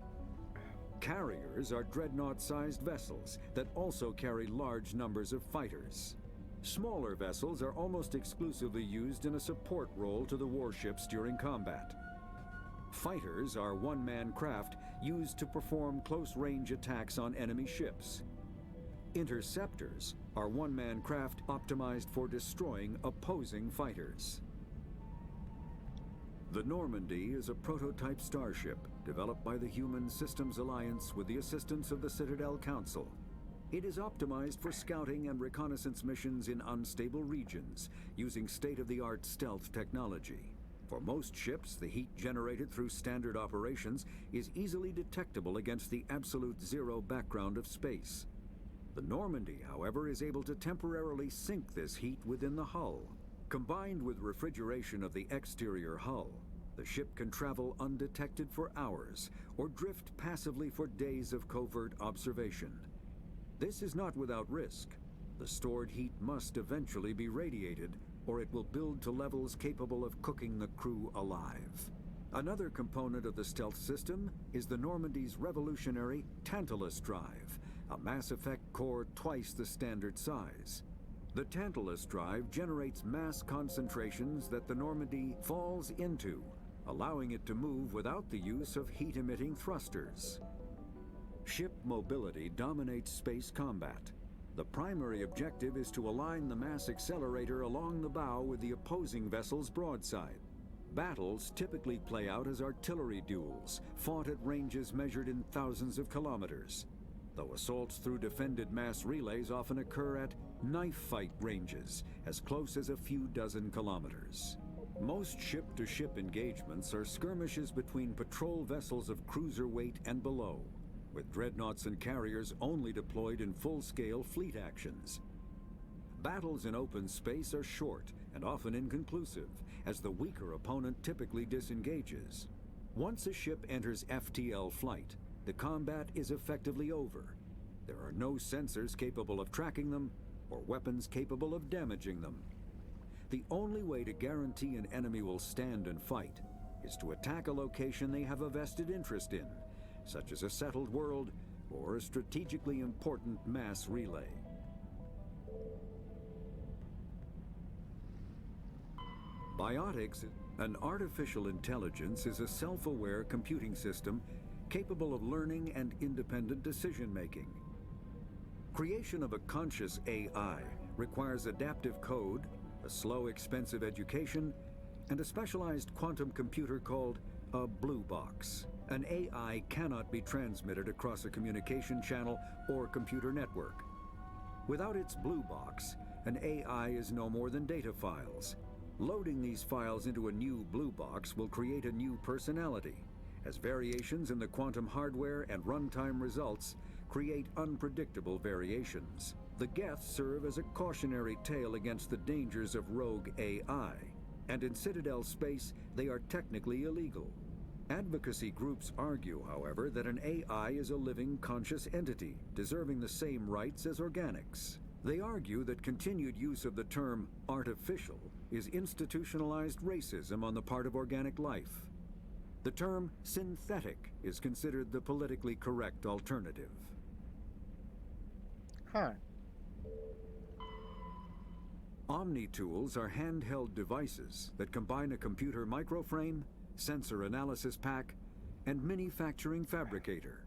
Carriers are dreadnought-sized vessels that also carry large numbers of fighters. Smaller vessels are almost exclusively used in a support role to the warships during combat. Fighters are one-man craft used to perform close-range attacks on enemy ships. Interceptors are one-man craft optimized for destroying opposing fighters. The Normandy is a prototype starship developed by the Human Systems Alliance with the assistance of the Citadel Council. It is optimized for scouting and reconnaissance missions in unstable regions using state-of-the-art stealth technology. For most ships, the heat generated through standard operations is easily detectable against the absolute zero background of space. The Normandy, however, is able to temporarily sink this heat within the hull. Combined with refrigeration of the exterior hull, the ship can travel undetected for hours or drift passively for days of covert observation. This is not without risk. The stored heat must eventually be radiated, or it will build to levels capable of cooking the crew alive. Another component of the stealth system is the Normandy's revolutionary Tantalus drive, a Mass Effect core twice the standard size. The Tantalus drive generates mass concentrations that the Normandy falls into, allowing it to move without the use of heat-emitting thrusters. Ship mobility dominates space combat. The primary objective is to align the mass accelerator along the bow with the opposing vessel's broadside. Battles typically play out as artillery duels, fought at ranges measured in thousands of kilometers, though assaults through defended mass relays often occur at knife fight ranges, as close as a few dozen kilometers. Most ship-to-ship engagements are skirmishes between patrol vessels of cruiser weight and below, with dreadnoughts and carriers only deployed in full-scale fleet actions. Battles in open space are short and often inconclusive, as the weaker opponent typically disengages. Once a ship enters FTL flight, the combat is effectively over. There are no sensors capable of tracking them, or weapons capable of damaging them. The only way to guarantee an enemy will stand and fight is to attack a location they have a vested interest in, such as a settled world or a strategically important mass relay. Biotics, an artificial intelligence, is a self-aware computing system capable of learning and independent decision-making. Creation of a conscious AI requires adaptive code, a slow, expensive education, and a specialized quantum computer called a blue box. An AI cannot be transmitted across a communication channel or computer network. Without its blue box, an AI is no more than data files. Loading these files into a new blue box will create a new personality, as variations in the quantum hardware and runtime results create unpredictable variations. The Geth serve as a cautionary tale against the dangers of rogue AI, and in Citadel space, they are technically illegal. Advocacy groups argue, however, that an AI is a living, conscious entity, deserving the same rights as organics. They argue that continued use of the term artificial is institutionalized racism on the part of organic life. The term synthetic is considered the politically correct alternative. Huh. Omni-tools are handheld devices that combine a computer microframe, sensor analysis pack, and manufacturing fabricator.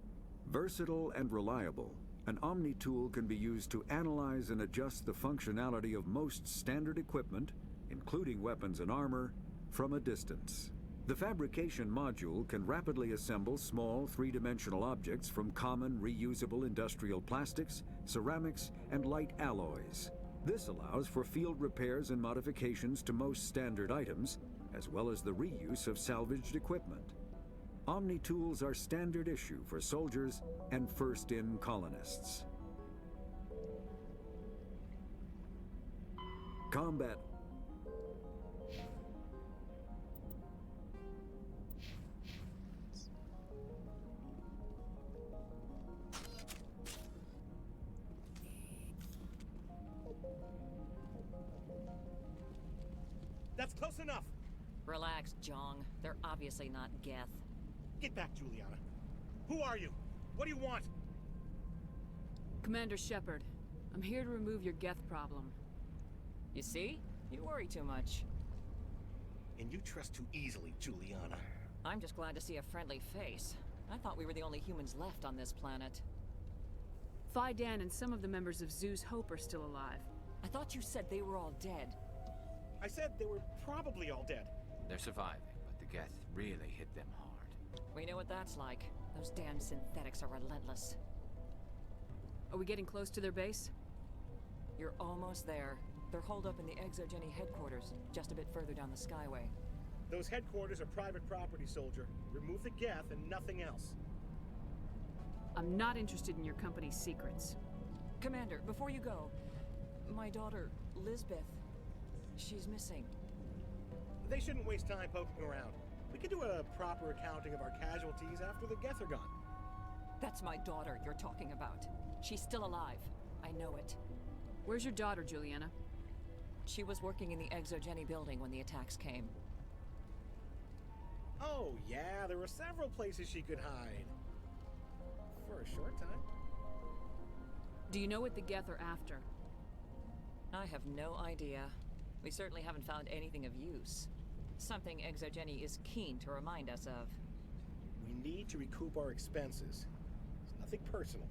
Versatile and reliable, an Omni-tool can be used to analyze and adjust the functionality of most standard equipment, including weapons and armor, from a distance. The fabrication module can rapidly assemble small three-dimensional objects from common reusable industrial plastics, ceramics, and light alloys. This allows for field repairs and modifications to most standard items, as well as the reuse of salvaged equipment. Omni-tools are standard issue for soldiers and first-in colonists. Combat. That's close enough! Relax, Jong. They're obviously not Geth. Get back, Juliana. Who are you? What do you want? Commander Shepard, I'm here to remove your Geth problem. You see? You worry too much. And you trust too easily, Juliana. I'm just glad to see a friendly face. I thought we were the only humans left on this planet. Fidan and some of the members of Zoo's Hope are still alive. I thought you said they were all dead. I said they were probably all dead. They're surviving, but the Geth really hit them hard. We know what that's like. Those damn synthetics are relentless. Are we getting close to their base? You're almost there. They're holed up in the Exogeny headquarters, just a bit further down the Skyway. Those headquarters are private property, soldier. Remove the Geth and nothing else. I'm not interested in your company's secrets. Commander, before you go, my daughter, Lisbeth, she's missing. They shouldn't waste time poking around. We could do a proper accounting of our casualties after the Geth are gone. That's my daughter you're talking about. She's still alive. I know it. Where's your daughter, Juliana? She was working in the Exogeny building when the attacks came. Oh, yeah, there were several places she could hide. For a short time. Do you know what the Geth are after? I have no idea. We certainly haven't found anything of use. Something Exogeny is keen to remind us of. We need to recoup our expenses. It's nothing personal.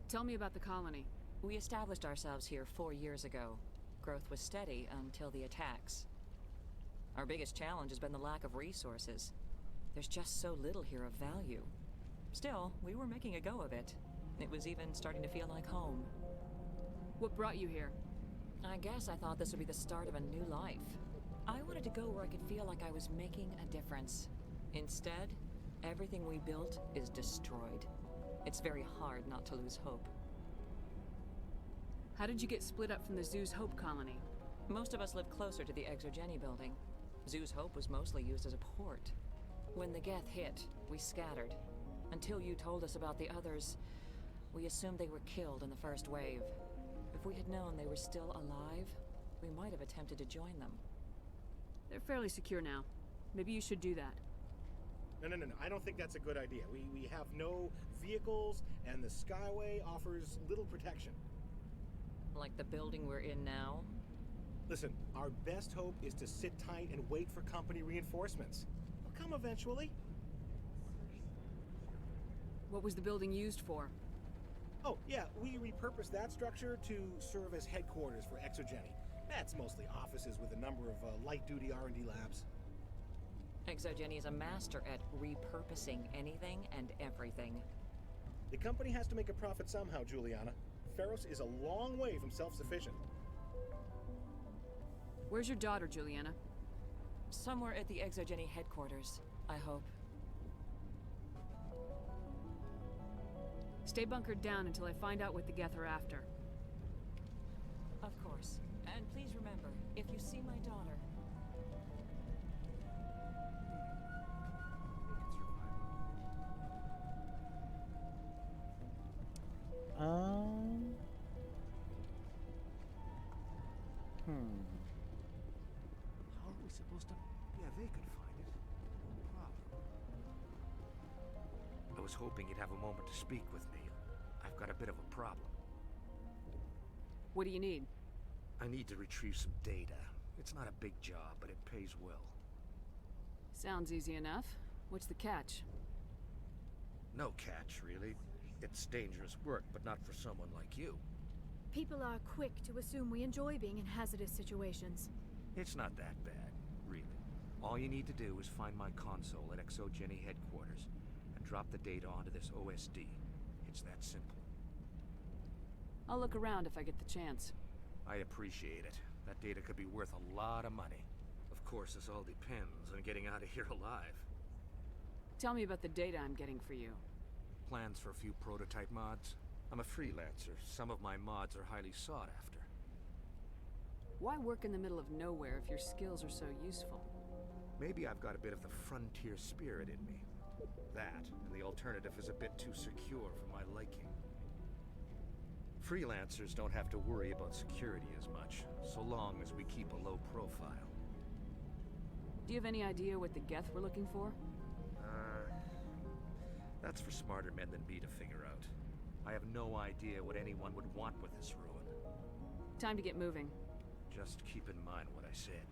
Tell me about the colony. We established ourselves here 4 years ago. Growth was steady until the attacks. Our biggest challenge has been the lack of resources. There's just so little here of value. Still, we were making a go of it. It was even starting to feel like home. What brought you here? I guess I thought this would be the start of a new life. I wanted to go where I could feel like I was making a difference. Instead, everything we built is destroyed. It's very hard not to lose hope. How did you get split up from the Zoo's Hope colony? Most of us lived closer to the Exogeny building. Zoo's Hope was mostly used as a port. When the Geth hit, we scattered. Until you told us about the others, we assumed they were killed in the first wave. If we had known they were still alive, we might have attempted to join them. They're fairly secure now. Maybe you should do that. No. I don't think that's a good idea. We have no vehicles, and the Skyway offers little protection. Like the building we're in now? Listen, our best hope is to sit tight and wait for company reinforcements. They'll come eventually. What was the building used for? Oh, yeah, we repurposed that structure to serve as headquarters for Exogeny. That's mostly offices with a number of light-duty R&D labs. Exogeny is a master at repurposing anything and everything. The company has to make a profit somehow, Juliana. Feros is a long way from self-sufficient. Where's your daughter, Juliana? Somewhere at the Exogeny headquarters, I hope. Stay bunkered down until I find out what the Geth are after. Of course. And please remember, if you see my daughter... How are we supposed to... Yeah, they could find it. No problem. I was hoping you'd have a moment to speak with me. I've got a bit of a problem. What do you need? I need to retrieve some data. It's not a big job, but it pays well. Sounds easy enough. What's the catch? No catch, really. It's dangerous work, but not for someone like you. People are quick to assume we enjoy being in hazardous situations. It's not that bad, really. All you need to do is find my console at Exogeny headquarters and drop the data onto this OSD. It's that simple. I'll look around if I get the chance. I appreciate it. That data could be worth a lot of money. Of course, this all depends on getting out of here alive. Tell me about the data I'm getting for you. Plans for a few prototype mods? I'm a freelancer. Some of my mods are highly sought after. Why work in the middle of nowhere if your skills are so useful? Maybe I've got a bit of the frontier spirit in me. That, and the alternative is a bit too secure for my liking. Freelancers don't have to worry about security as much, so long as we keep a low profile. Do you have any idea what the Geth were looking for? That's for smarter men than me to figure out. I have no idea what anyone would want with this ruin. Time to get moving. Just keep in mind what I said.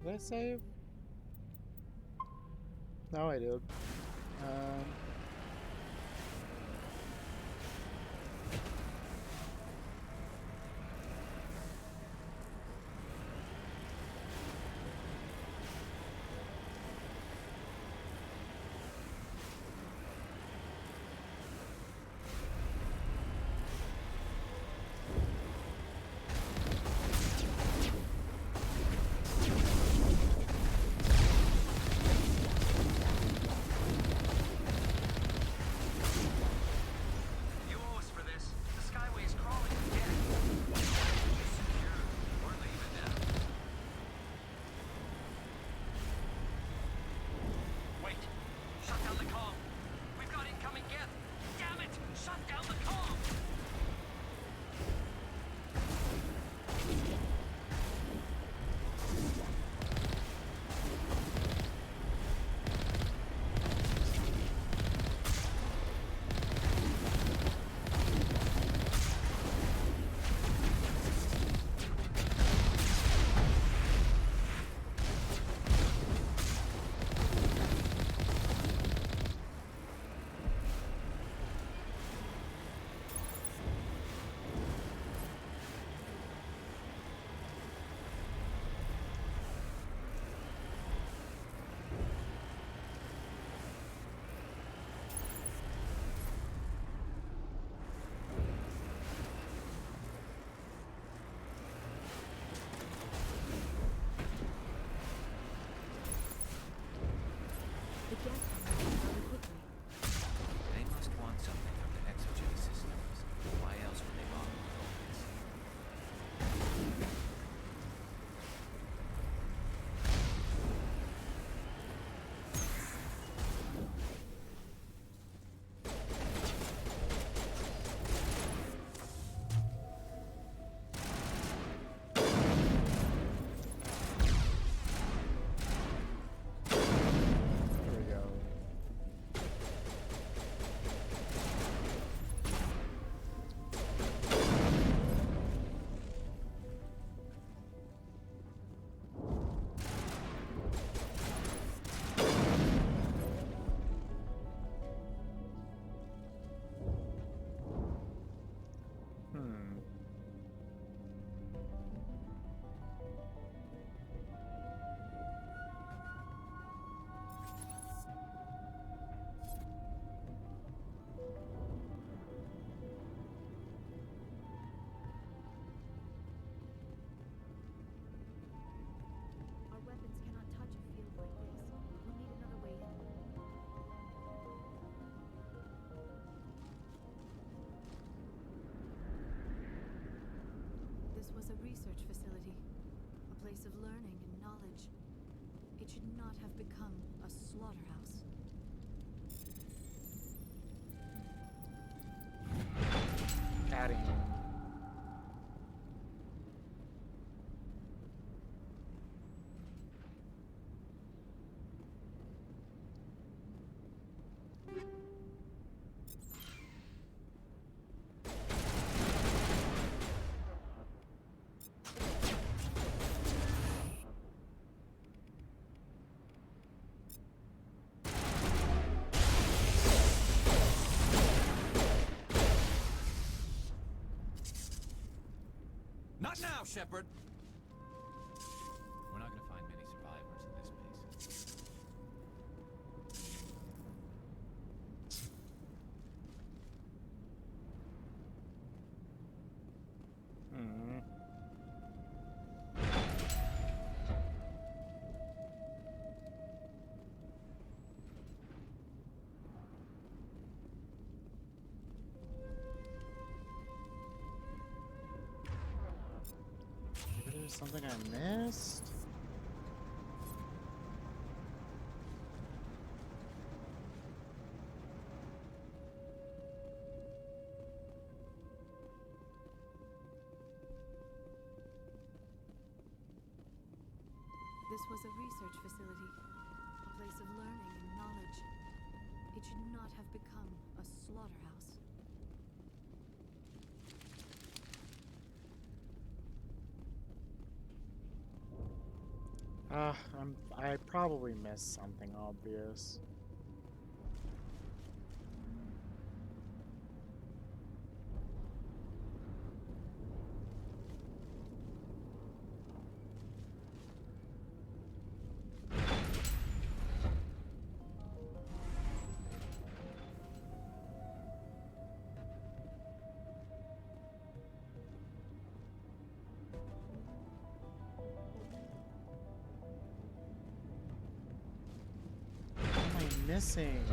Did I save? No, I did. a research facility, a place of learning and knowledge. It should not have become a slaughterhouse. Adding. Not now, Shepard! We're not gonna find many survivors at this pace. Hmm. Maybe there's something I missed? This was a research facility, a place of learning and knowledge. It should not have become a slaughterhouse. I probably missed something obvious. What am I missing?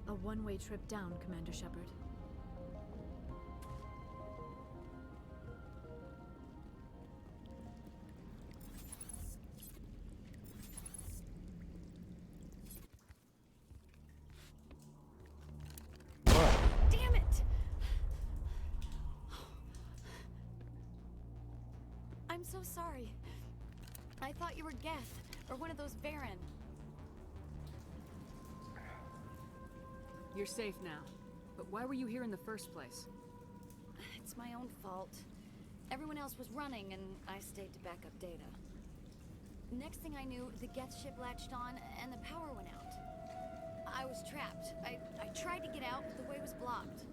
A one-way trip down, Commander Shepard. Damn it! I'm so sorry. I thought you were Geth, or one of those Baron. You're safe now. But why were you here in the first place? It's my own fault. Everyone else was running, and I stayed to back up data. Next thing I knew, the Geth ship latched on, and the power went out. I was trapped. I tried to get out, but the way was blocked.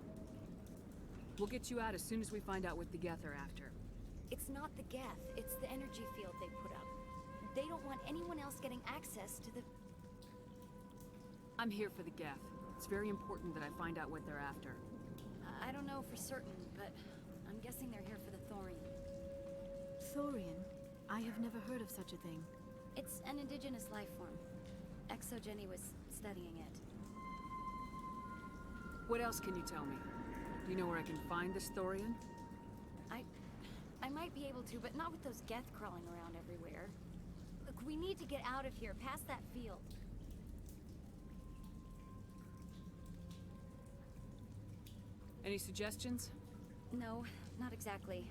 We'll get you out as soon as we find out what the Geth are after. It's not the Geth, it's the energy field they put up. They don't want anyone else getting access to the... I'm here for the Geth. It's very important that I find out what they're after. I don't know for certain, but I'm guessing they're here for the thorium. Thorium? I have never heard of such a thing. It's an indigenous life form. Exogeny was studying it. What else can you tell me? Do you know where I can find this thorium? I might be able to, but not with those Geth crawling around everywhere. Look, we need to get out of here, past that field. Any suggestions? No, not exactly.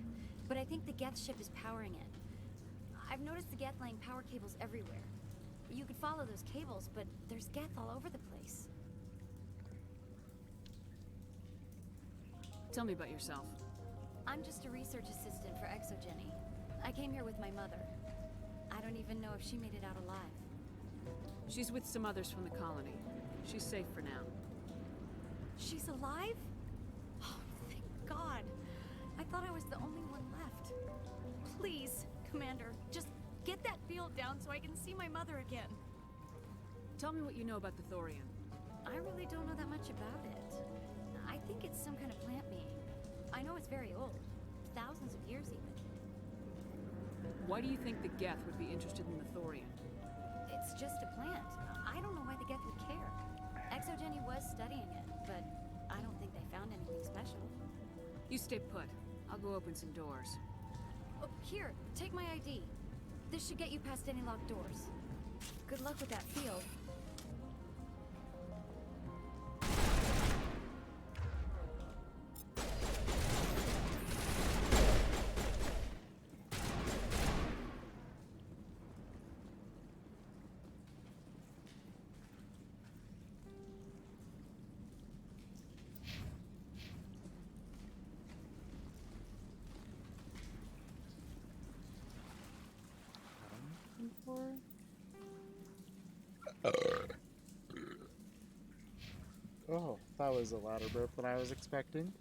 But I think the Geth ship is powering it. I've noticed the Geth laying power cables everywhere. You could follow those cables, but there's Geth all over the place. Tell me about yourself. I'm just a research assistant for Exogeny. I came here with my mother. I don't even know if she made it out alive. She's with some others from the colony. She's safe for now. She's alive? Oh, thank God. I thought I was the only one left. Please, Commander, just get that field down so I can see my mother again. Tell me what you know about the Thorian. I really don't know that much about it. I think it's some kind of plant being. I know it's very old. Thousands of years even. Why do you think the Geth would be interested in the Thorian? It's just a plant. I don't know why the Geth would care. Exogeny was studying it, but I don't think they found anything special. You stay put. I'll go open some doors. Oh, here, take my ID. This should get you past any locked doors. Good luck with that field. Oh, that was a louder burp than I was expecting.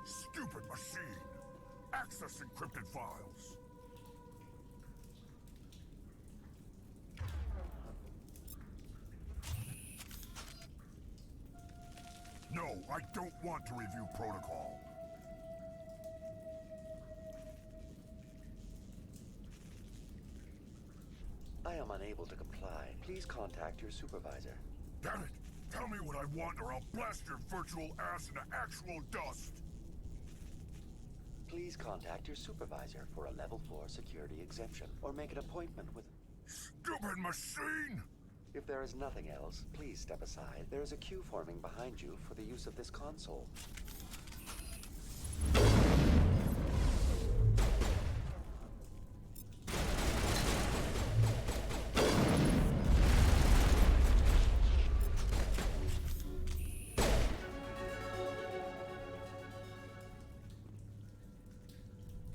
Stupid machine! Access encrypted files! No, I don't want to review protocol. I am unable to comply. Please contact your supervisor. Damn it! Tell me what I want or I'll blast your virtual ass into actual dust! Please contact your supervisor for a level 4 security exemption, or make an appointment with... Stupid machine! If there is nothing else, please step aside. There is a queue forming behind you for the use of this console.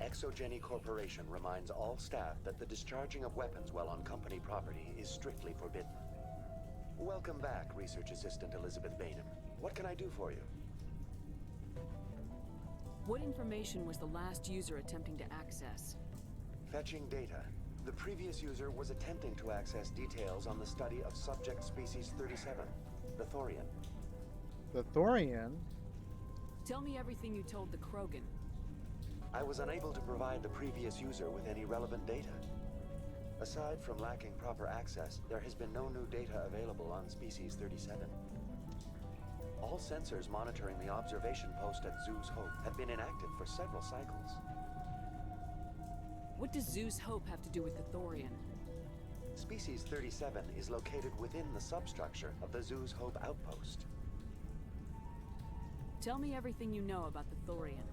Exogeny Corporation reminds all staff that the discharging of weapons while on company property is strictly forbidden. Welcome back, Research Assistant Elizabeth Bainham. What can I do for you? What information was the last user attempting to access? Fetching data. The previous user was attempting to access details on the study of subject species 37, the Thorian. The Thorian? Tell me everything you told the Krogan. I was unable to provide the previous user with any relevant data. Aside from lacking proper access, there has been no new data available on Species 37. All sensors monitoring the observation post at Zeus Hope have been inactive for several cycles. What does Zeus Hope have to do with the Thorian? Species 37 is located within the substructure of the Zeus Hope outpost. Tell me everything you know about the Thorian.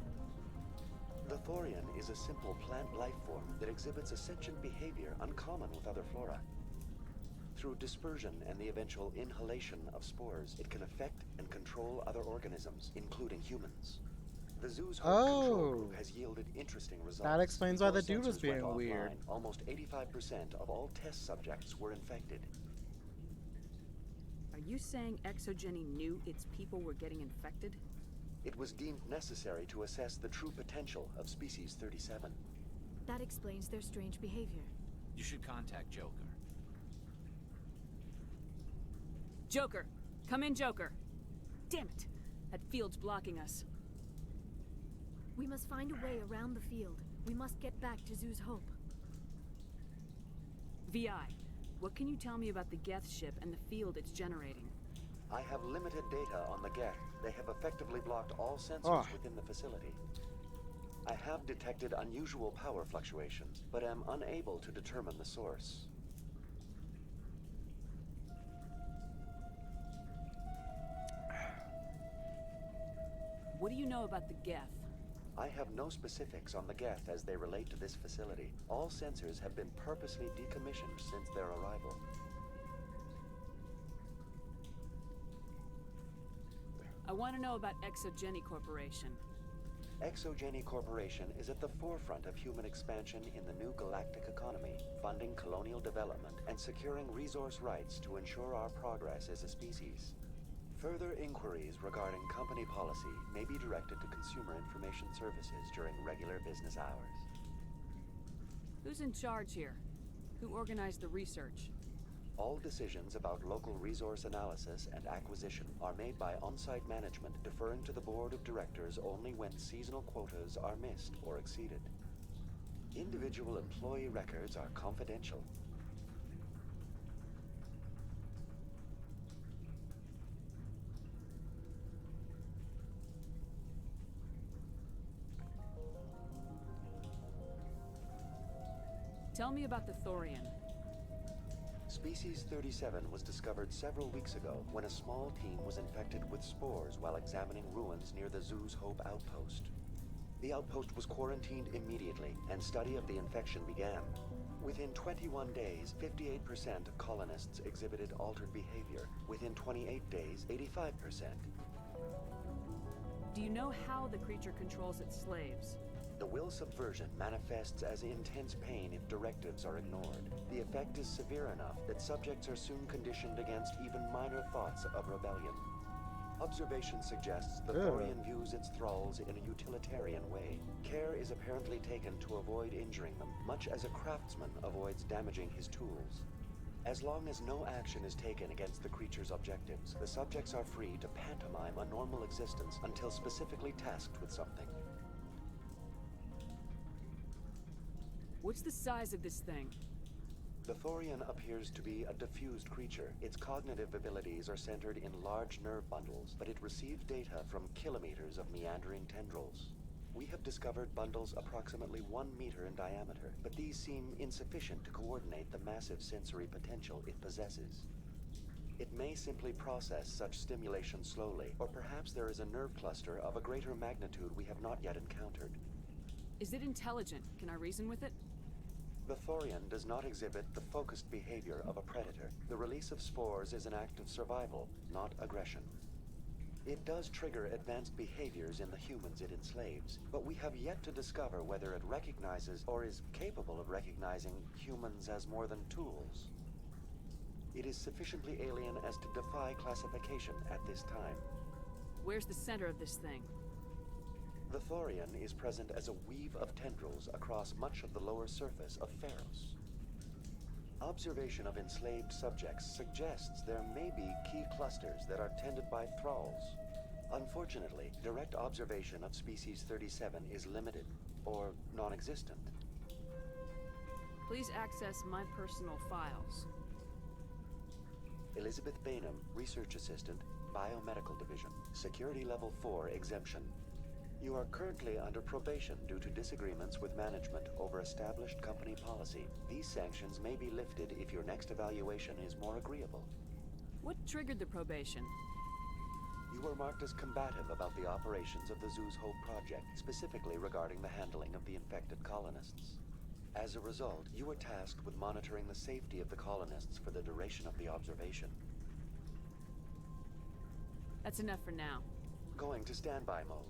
The Thorian is a simple plant life form that exhibits a sentient behavior uncommon with other flora. Through dispersion and the eventual inhalation of spores, it can affect and control other organisms, including humans. The Zeus Hope control group has yielded interesting results. That explains why the Before dude was sensors being went weird. offline, almost 85% of all test subjects were infected. Are you saying Exogeny knew its people were getting infected? It was deemed necessary to assess the true potential of Species 37. That explains their strange behavior. You should contact Joker. Joker! Come in, Joker! Damn it! That field's blocking us. We must find a way around the field. We must get back to Zeus Hope. VI, what can you tell me about the Geth ship and the field it's generating? I have limited data on the Geth. They have effectively blocked all sensors within the facility. I have detected unusual power fluctuations, but am unable to determine the source. What do you know about the Geth? I have no specifics on the Geth as they relate to this facility. All sensors have been purposely decommissioned since their arrival. I want to know about Exogeny Corporation. Exogeny Corporation is at the forefront of human expansion in the new galactic economy, funding colonial development and securing resource rights to ensure our progress as a species. Further inquiries regarding company policy may be directed to Consumer Information Services during regular business hours. Who's in charge here? Who organized the research? All decisions about local resource analysis and acquisition are made by on-site management, deferring to the board of directors only when seasonal quotas are missed or exceeded. Individual employee records are confidential. Tell me about the Thorian. Species 37 was discovered several weeks ago when a small team was infected with spores while examining ruins near the zoo's Hope outpost. The outpost was quarantined immediately, and study of the infection began. Within 21 days, 58% of colonists exhibited altered behavior. Within 28 days, 85%. Do you know how the creature controls its slaves? The will subversion manifests as intense pain if directives are ignored. The effect is severe enough that subjects are soon conditioned against even minor thoughts of rebellion. Observation suggests the Thorian views its thralls in a utilitarian way. Care is apparently taken to avoid injuring them, much as a craftsman avoids damaging his tools. As long as no action is taken against the creature's objectives, the subjects are free to pantomime a normal existence until specifically tasked with something. What's the size of this thing? The Thorian appears to be a diffused creature. Its cognitive abilities are centered in large nerve bundles, but it receives data from kilometers of meandering tendrils. We have discovered bundles approximately 1 meter in diameter, but these seem insufficient to coordinate the massive sensory potential it possesses. It may simply process such stimulation slowly, or perhaps there is a nerve cluster of a greater magnitude we have not yet encountered. Is it intelligent? Can I reason with it? The Thorian does not exhibit the focused behavior of a predator. The release of spores is an act of survival, not aggression. It does trigger advanced behaviors in the humans it enslaves, but we have yet to discover whether it recognizes or is capable of recognizing humans as more than tools. It is sufficiently alien as to defy classification at this time. Where's the center of this thing? The Thorian is present as a weave of tendrils across much of the lower surface of Feros. Observation of enslaved subjects suggests there may be key clusters that are tended by thralls. Unfortunately, direct observation of species 37 is limited, or non-existent. Please access my personal files. Elizabeth Bainham, Research Assistant, Biomedical Division, Security Level 4 exemption. You are currently under probation due to disagreements with management over established company policy. These sanctions may be lifted if your next evaluation is more agreeable. What triggered the probation? You were marked as combative about the operations of the Zoo's Hope project, specifically regarding the handling of the infected colonists. As a result, you were tasked with monitoring the safety of the colonists for the duration of the observation. That's enough for now. Going to standby mode.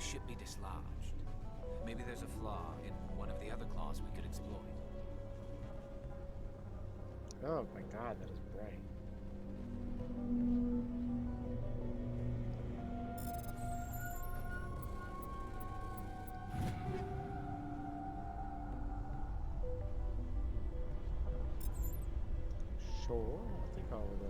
Ship be dislodged. Maybe there's a flaw in one of the other claws we could exploit. Oh my god, that is bright. Sure, I'll take all of those.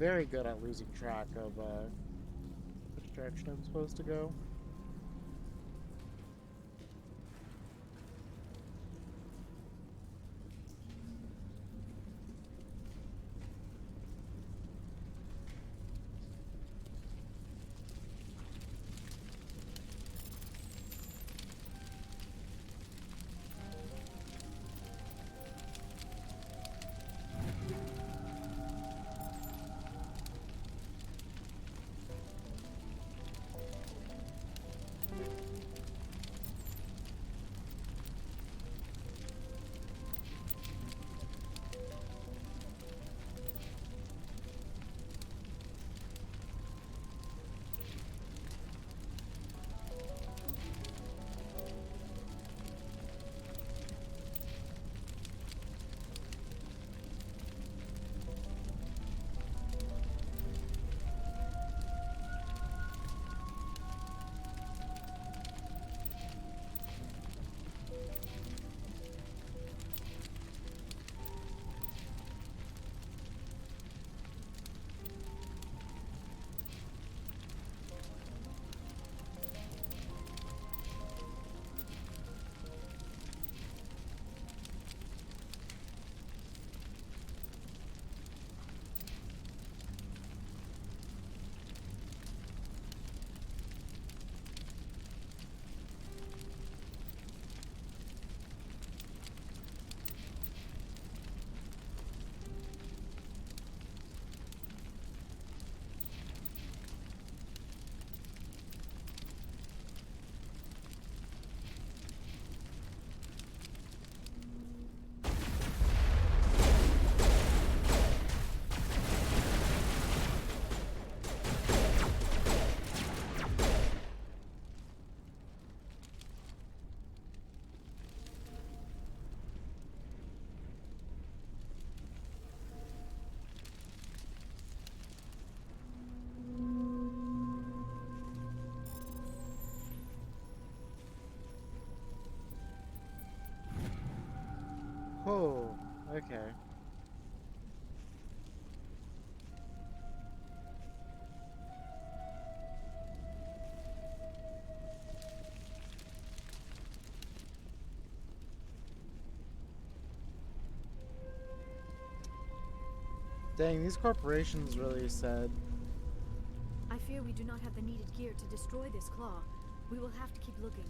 very good at losing track of which direction I'm supposed to go. Oh, okay. Dang, these corporations really said. I fear we do not have the needed gear to destroy this claw. We will have to keep looking.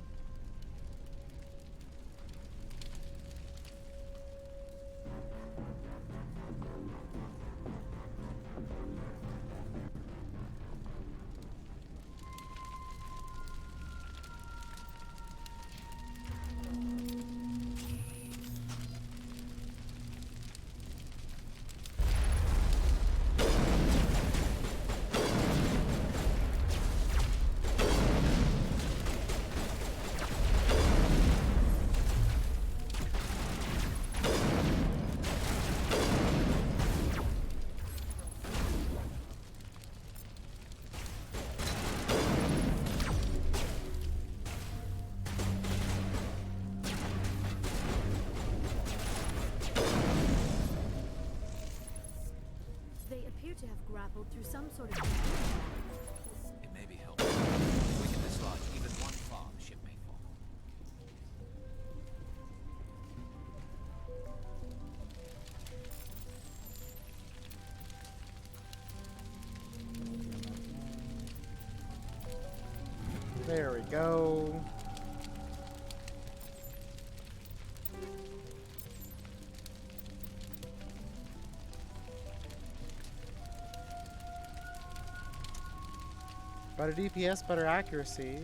To have grappled through some sort of... It may be helpful. If we can dislodge even one flaw, the ship may fall. There we go. Better DPS, better accuracy.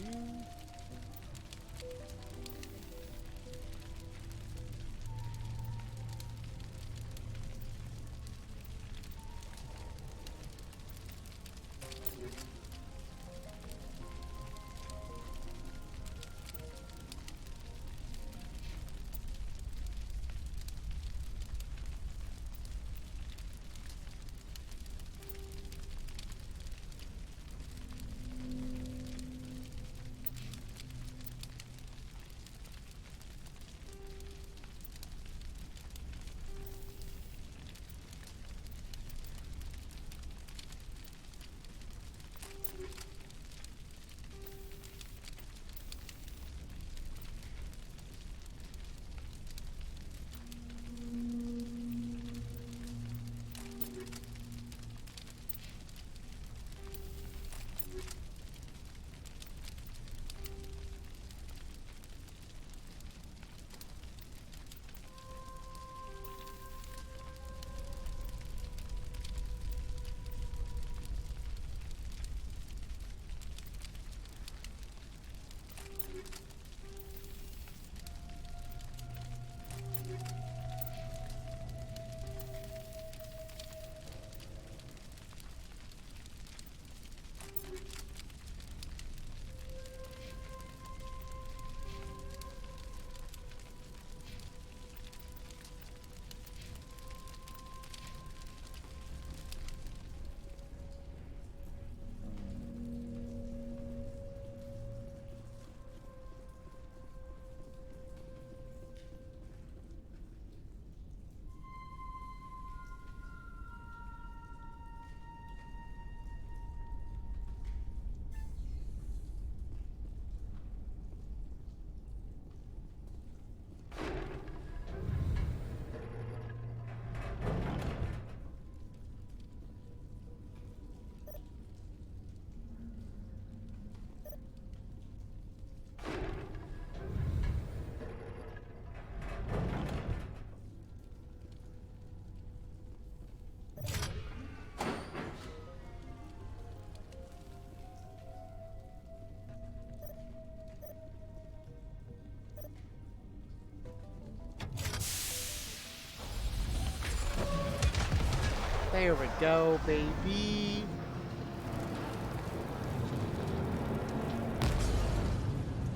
There we go, baby.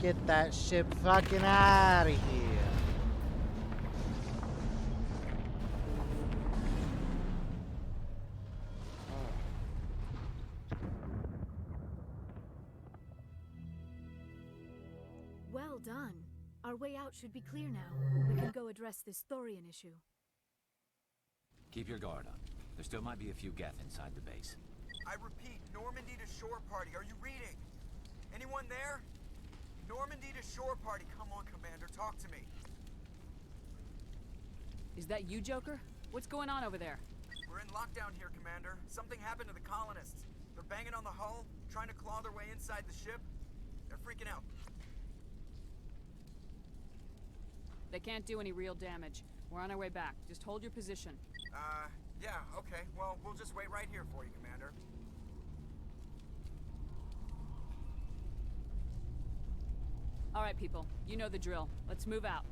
Get that ship fucking out of here. Well done. Our way out should be clear now. We can go address this thorian issue. Keep your guard up. There still might be a few Geth inside the base. I repeat, Normandy to shore party. Are you reading? Anyone there? Normandy to shore party. Come on, Commander. Talk to me. Is that you, Joker? What's going on over there? We're in lockdown here, Commander. Something happened to the colonists. They're banging on the hull, trying to claw their way inside the ship. They're freaking out. They can't do any real damage. We're on our way back. Just hold your position. Yeah, okay. Well, we'll just wait right here for you, Commander. All right, people. You know the drill. Let's move out.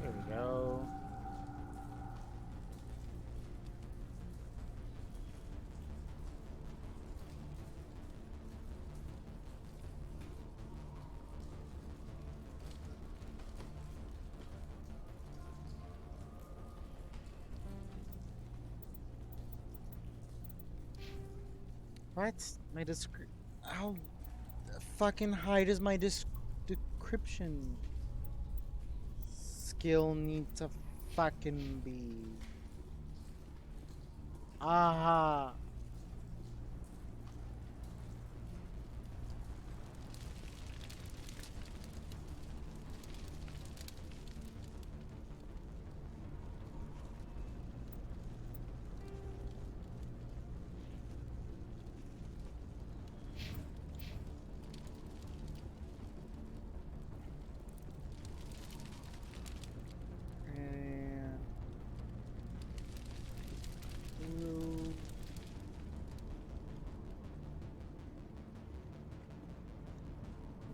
There we go. What? My how fucking high does my decryption skill need to fucking be? Aha.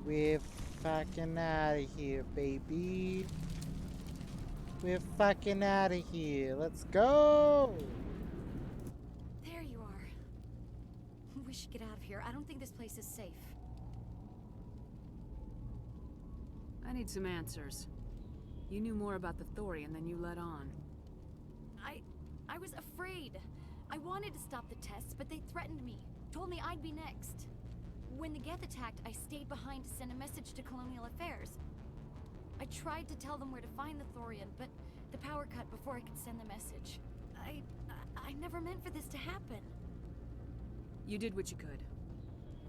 We're fucking out of here, baby. We're fucking out of here. Let's go. There you are. We should get out of here. I don't think this place is safe. I need some answers. You knew more about the Thorian than you let on. I was afraid. I wanted to stop the tests, but they threatened me. Told me I'd be next. When the Geth attacked, I stayed behind to send a message to Colonial Affairs. I tried to tell them where to find the Thorian, but the power cut before I could send the message. I never meant for this to happen. You did what you could.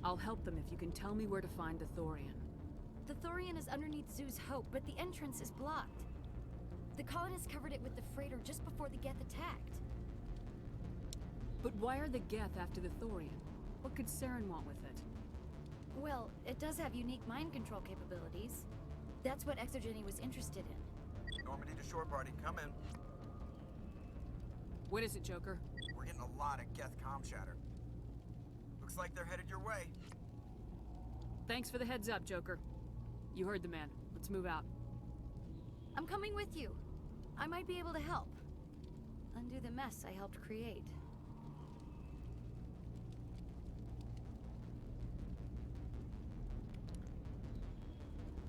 I'll help them if you can tell me where to find the Thorian. The Thorian is underneath Zoo's Hope, but the entrance is blocked. The colonists covered it with the freighter just before the Geth attacked. But why are the Geth after the Thorian? What could Saren want with it? Well, it does have unique mind control capabilities. That's what Exogeny was interested in. Normandy to shore party, come in. What is it, Joker? We're getting a lot of Geth comm chatter. Looks like they're headed your way. Thanks for the heads up, Joker. You heard the man. Let's move out. I'm coming with you. I might be able to help. Undo the mess I helped create.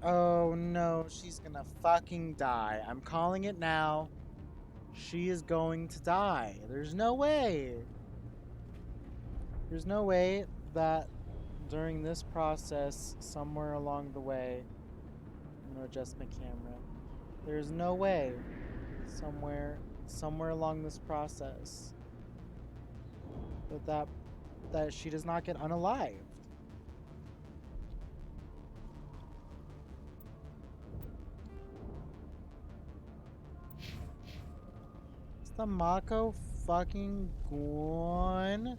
Oh no, she's gonna fucking die. I'm calling it now. She is going to die. There's no way. There's no way that during this process, somewhere along the way, I'm gonna adjust my camera. There's no way somewhere along this process that she does not get unalived. Is the Mako fucking gone?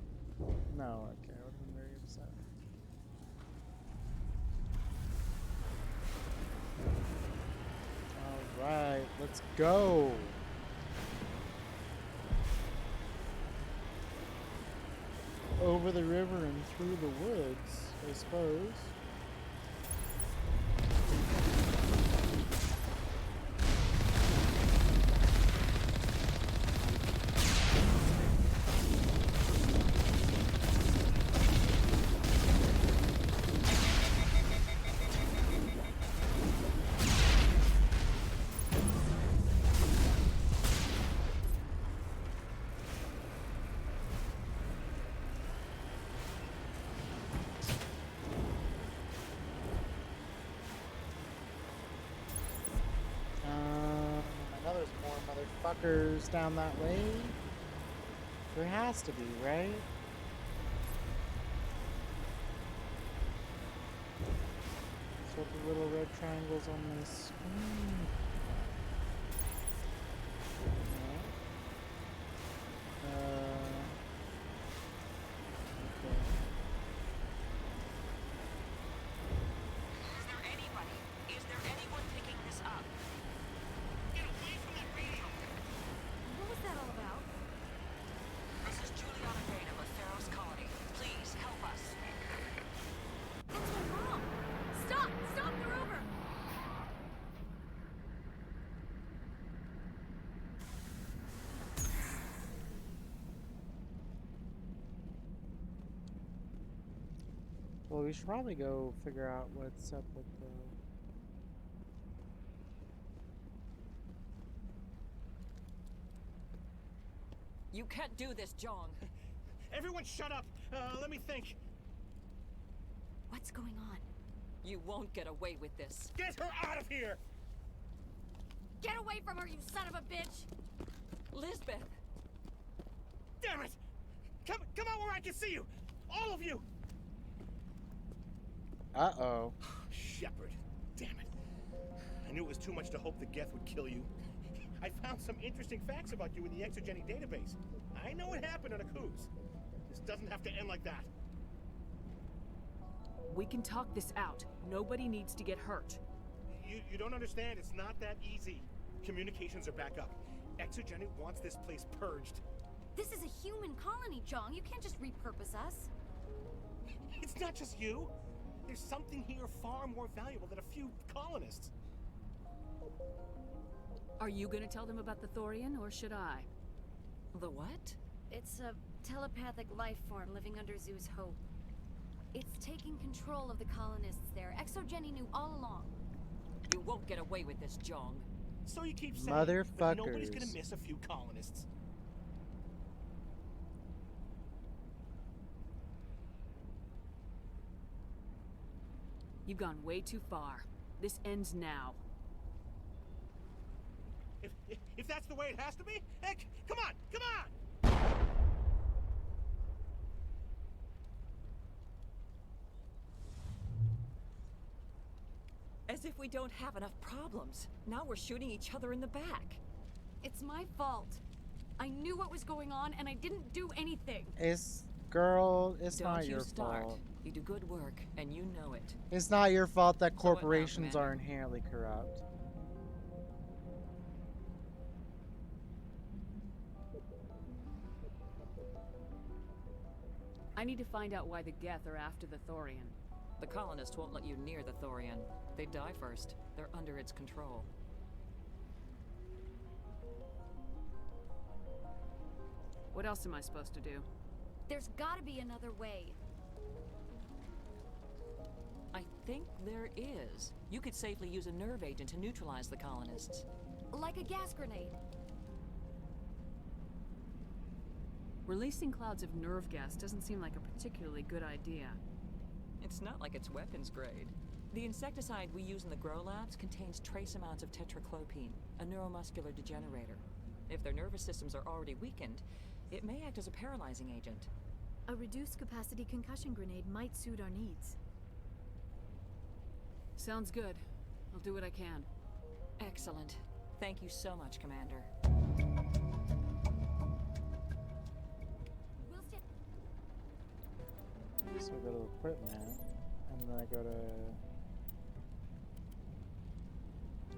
No, okay, I would have been very upset. Alright, let's go. Over the river and through the woods, I suppose. I know there's more motherfuckers down that way. There has to be, right? That's what the little red triangles on this screen. Okay. Is there anybody? Is there anyone picking this up? Get away from that radio! What was that all about? This is Juliana Grade of a Feros colony. Please help us. That's my mom! Stop! Stop! They're over! Well, we should probably go figure out what's up with the... You can't do this, Jong. Everyone shut up! Let me think. What's going on? You won't get away with this. Get her out of here! Get away from her, you son of a bitch! Lisbeth! Damn it! Come out where I can see you! All of you! Uh-oh. Shepard. Damn it. I knew it was too much to hope the Geth would kill you. I found some interesting facts about you in the Exogeny database. I know it happened on a cruise. This doesn't have to end like that. We can talk this out. Nobody needs to get hurt. You don't understand. It's not that easy. Communications are back up. Exogeny wants this place purged. This is a human colony, Jong. You can't just repurpose us. It's not just you. There's something here far more valuable than a few colonists. Are you gonna tell them about the Thorian, or should I? The what? It's a telepathic life form living under Zeus' Hope. It's taking control of the colonists there. Exogeny knew all along. You won't get away with this, Jong. So you keep saying, but nobody's gonna Motherfuckers. miss a few colonists. You've gone way too far. This ends now. If that's the way it has to be, heck, come on, come on! As if we don't have enough problems. Now we're shooting each other in the back. It's my fault. I knew what was going on, and I didn't do anything. Girl, it's Don't not you your start. fault. You do good work, and you know it. It's not your fault that So what now, corporations Commander? are inherently corrupt. I need to find out why the Geth are after the Thorian. The colonists won't let you near the Thorian. They die first. They're under its control. What else am I supposed to do? There's gotta be another way. I think there is. You could safely use a nerve agent to neutralize the colonists. Like a gas grenade. Releasing clouds of nerve gas doesn't seem like a particularly good idea. It's not like it's weapons grade. The insecticide we use in the grow labs contains trace amounts of tetraclopine, a neuromuscular degenerator. If their nervous systems are already weakened, it may act as a paralyzing agent. A reduced capacity concussion grenade might suit our needs. Sounds good. I'll do what I can. Excellent. Thank you so much, Commander. So I go to equipment, and then I go to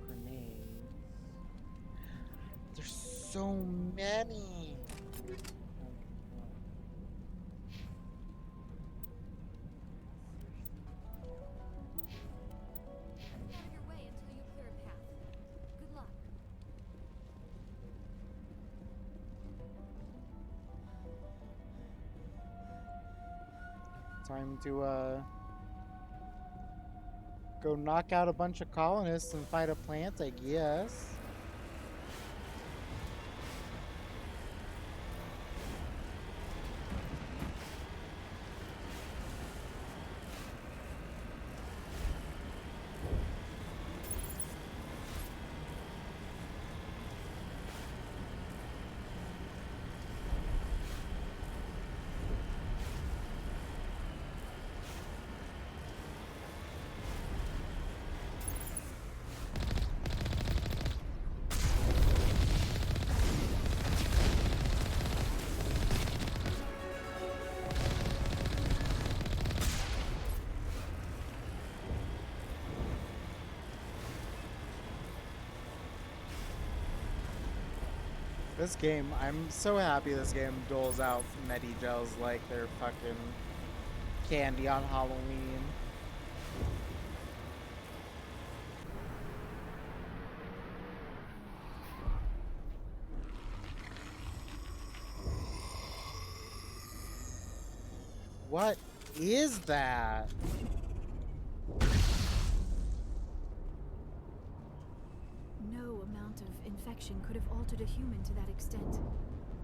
grenades. so many. Out of your way until you clear a path. Good luck. Time to go knock out a bunch of colonists and fight a plant, I guess. This game, I'm so happy this game doles out Medi-Gels like they're fucking candy on Halloween. What is that? No amount of infection could have altered a human to that extent.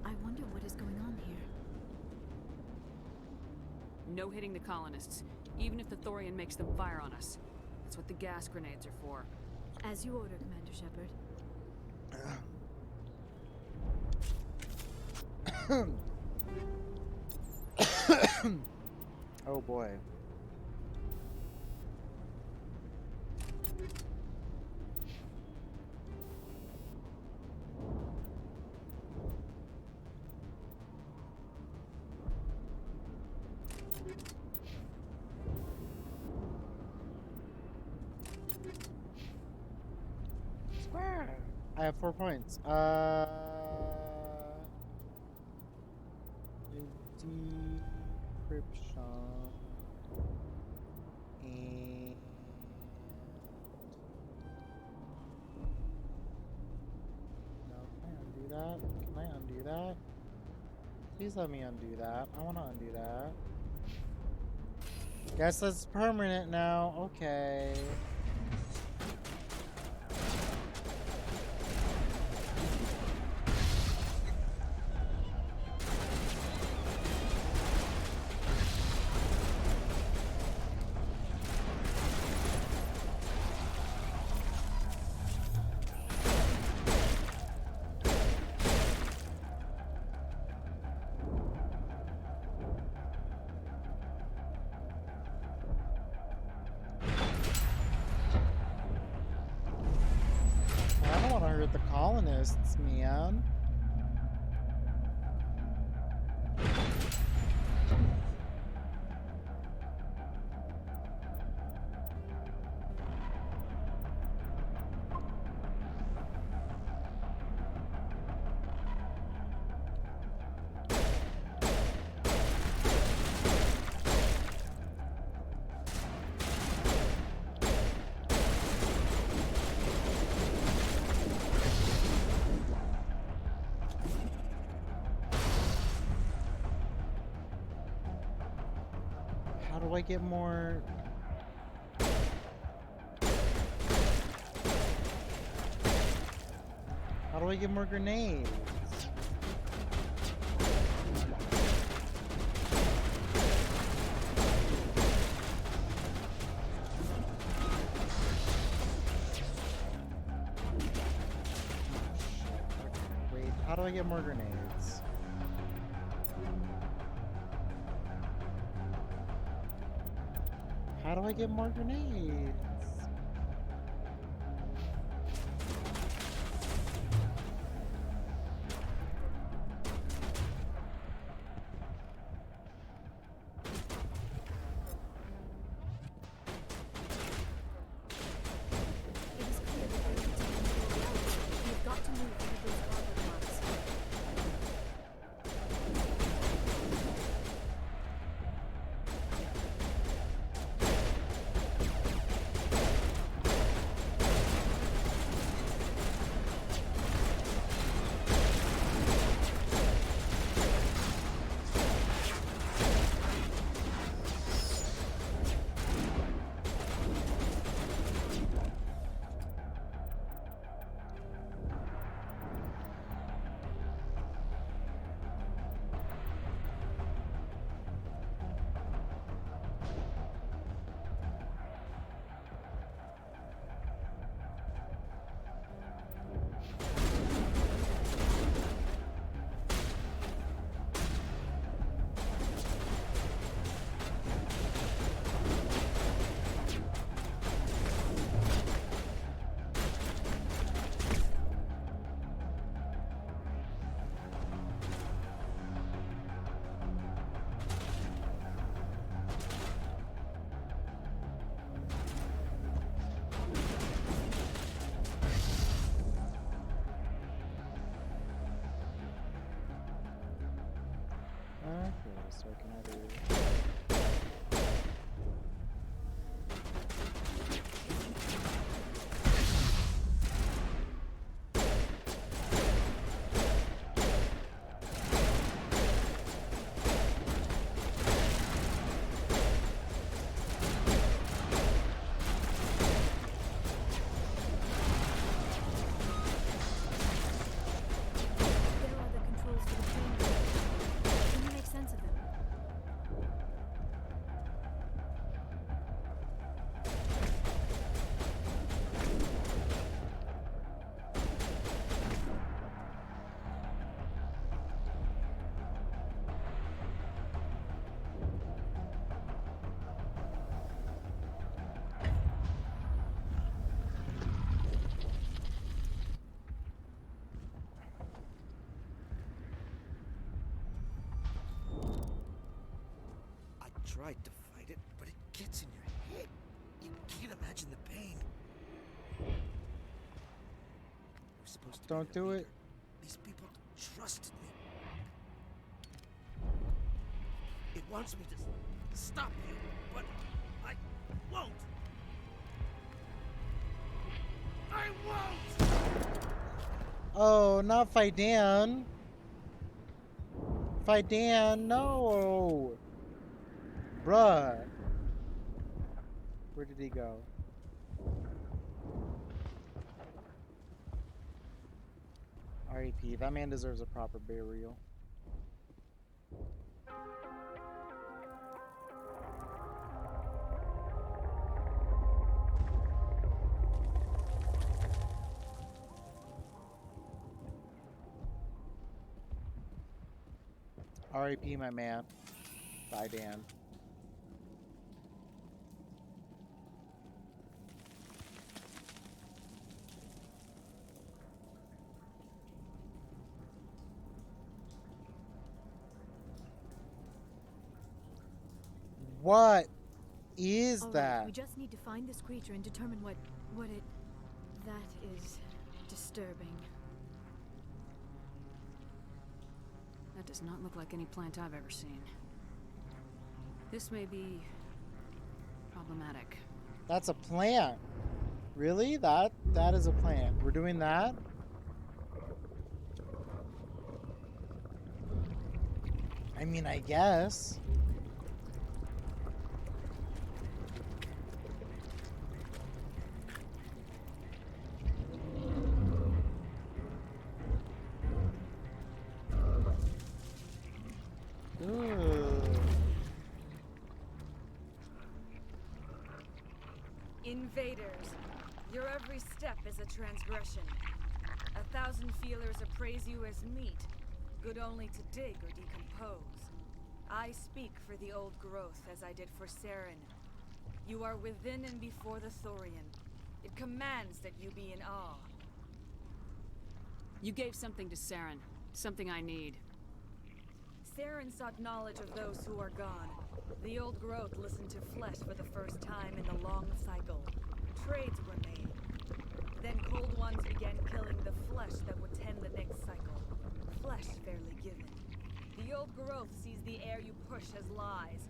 I wonder what is going on here. No hitting the colonists, even if the Thorian makes them fire on us. That's what the gas grenades are for. As you order, Commander Shepard. Oh boy. Square. I have 4 points. Decryption. And no, can I undo that? Can I undo that? Please let me undo that. I want to undo that. Guess that's permanent now. Okay. I don't want to hurt the colonists, man. How do I get more? How do I get more grenades? Wait, how do I get more grenades? How do I get more grenades? It is clear that there is a time to go the We've got to move one of those cargo pods. Okay, so I can either... There are the controls for the train. Can you make sense of them? I tried to fight it, but it gets in your head. You can't imagine the pain. We're supposed to Don't be their do it. leader. These people trusted me. It wants me to stop you, but I won't. I won't! Oh, not Fidan. Fidan, no. Bruh. Where did he go? R.E.P. That man deserves a proper burial. R.I.P. my man. Bye, Dan. What is All right, that? we just need to find this creature and determine what it... That is disturbing. That does not look like any plant I've ever seen. This may be problematic. That's a plant. Really? That is a plant. We're doing that? I mean, I guess. Ooh. Invaders, your every step is a transgression. 1,000 feelers appraise you as meat, good only to dig or decompose. I speak for the old growth as I did for Saren. You are within and before the Thorian. It commands that you be in awe. You gave something to Saren. Something I need. Saren sought knowledge of those who are gone. The old growth listened to flesh for the first time in the long cycle. Trades were made. Then cold ones began killing the flesh that would tend the next cycle. Flesh fairly given. The old growth sees the air you push as lies.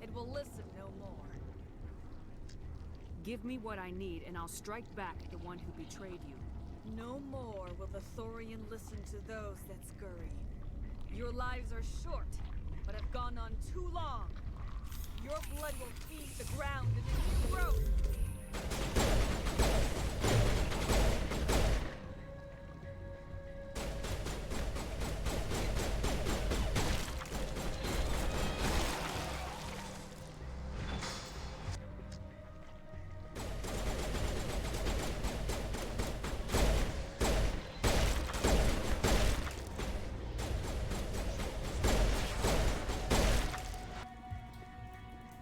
It will listen no more. Give me what I need, and I'll strike back at the one who betrayed you. No more will the Thorian listen to those that scurry. Your lives are short, but have gone on too long. Your blood will feed the ground and its growth.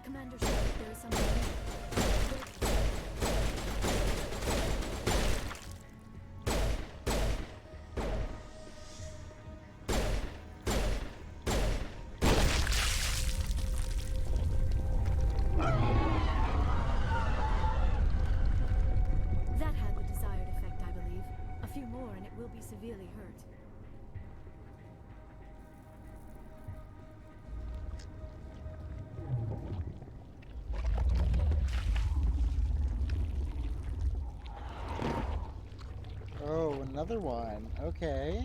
Commander Shepard, there is something here. That had the desired effect, I believe. A few more and it will be severely hurt. Oh, another one. Okay.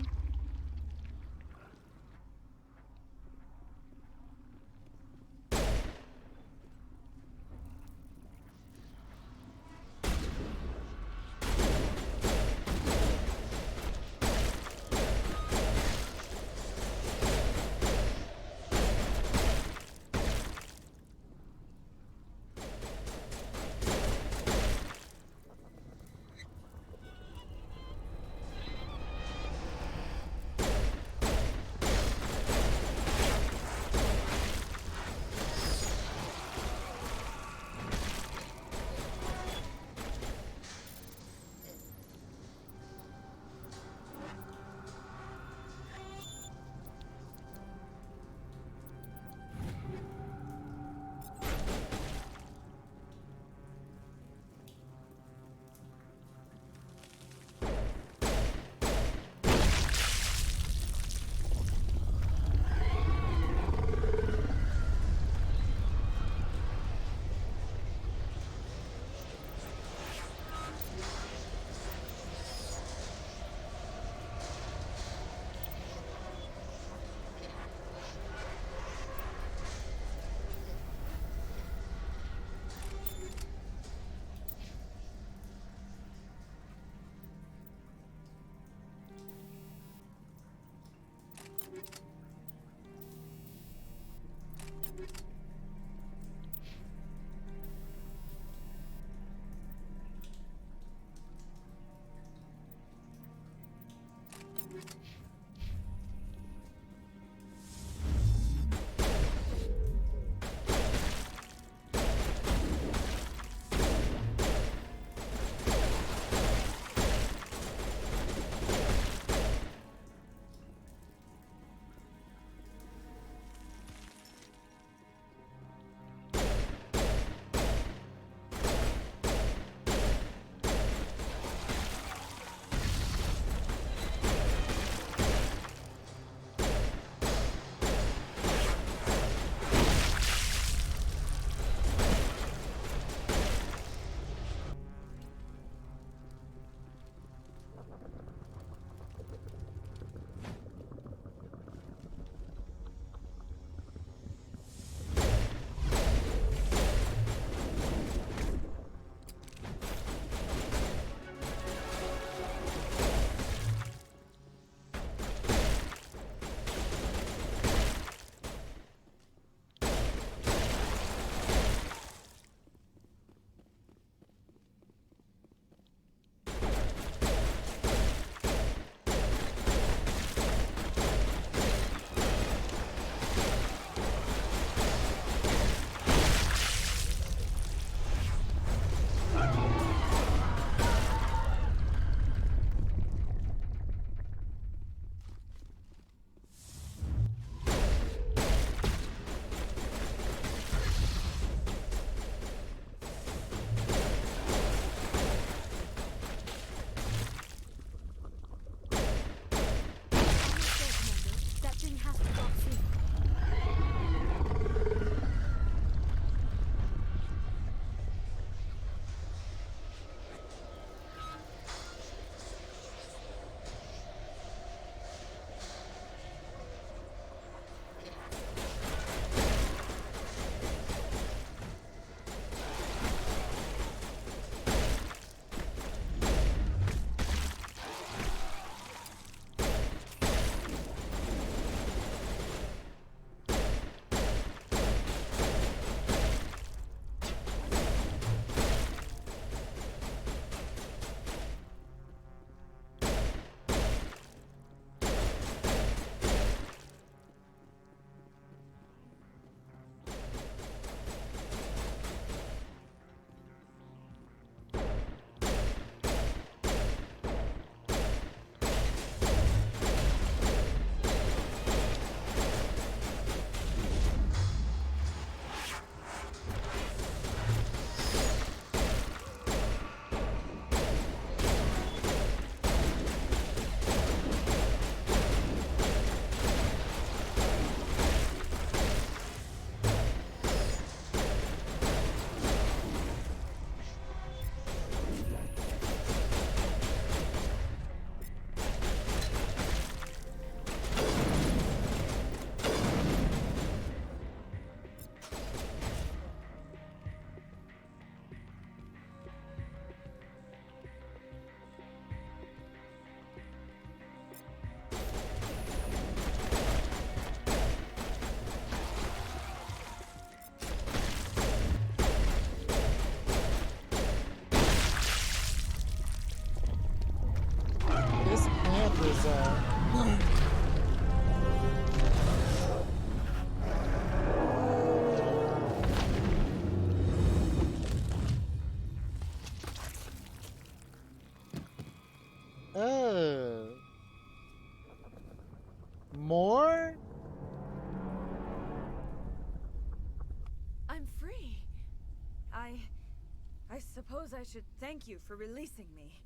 I suppose I should thank you for releasing me.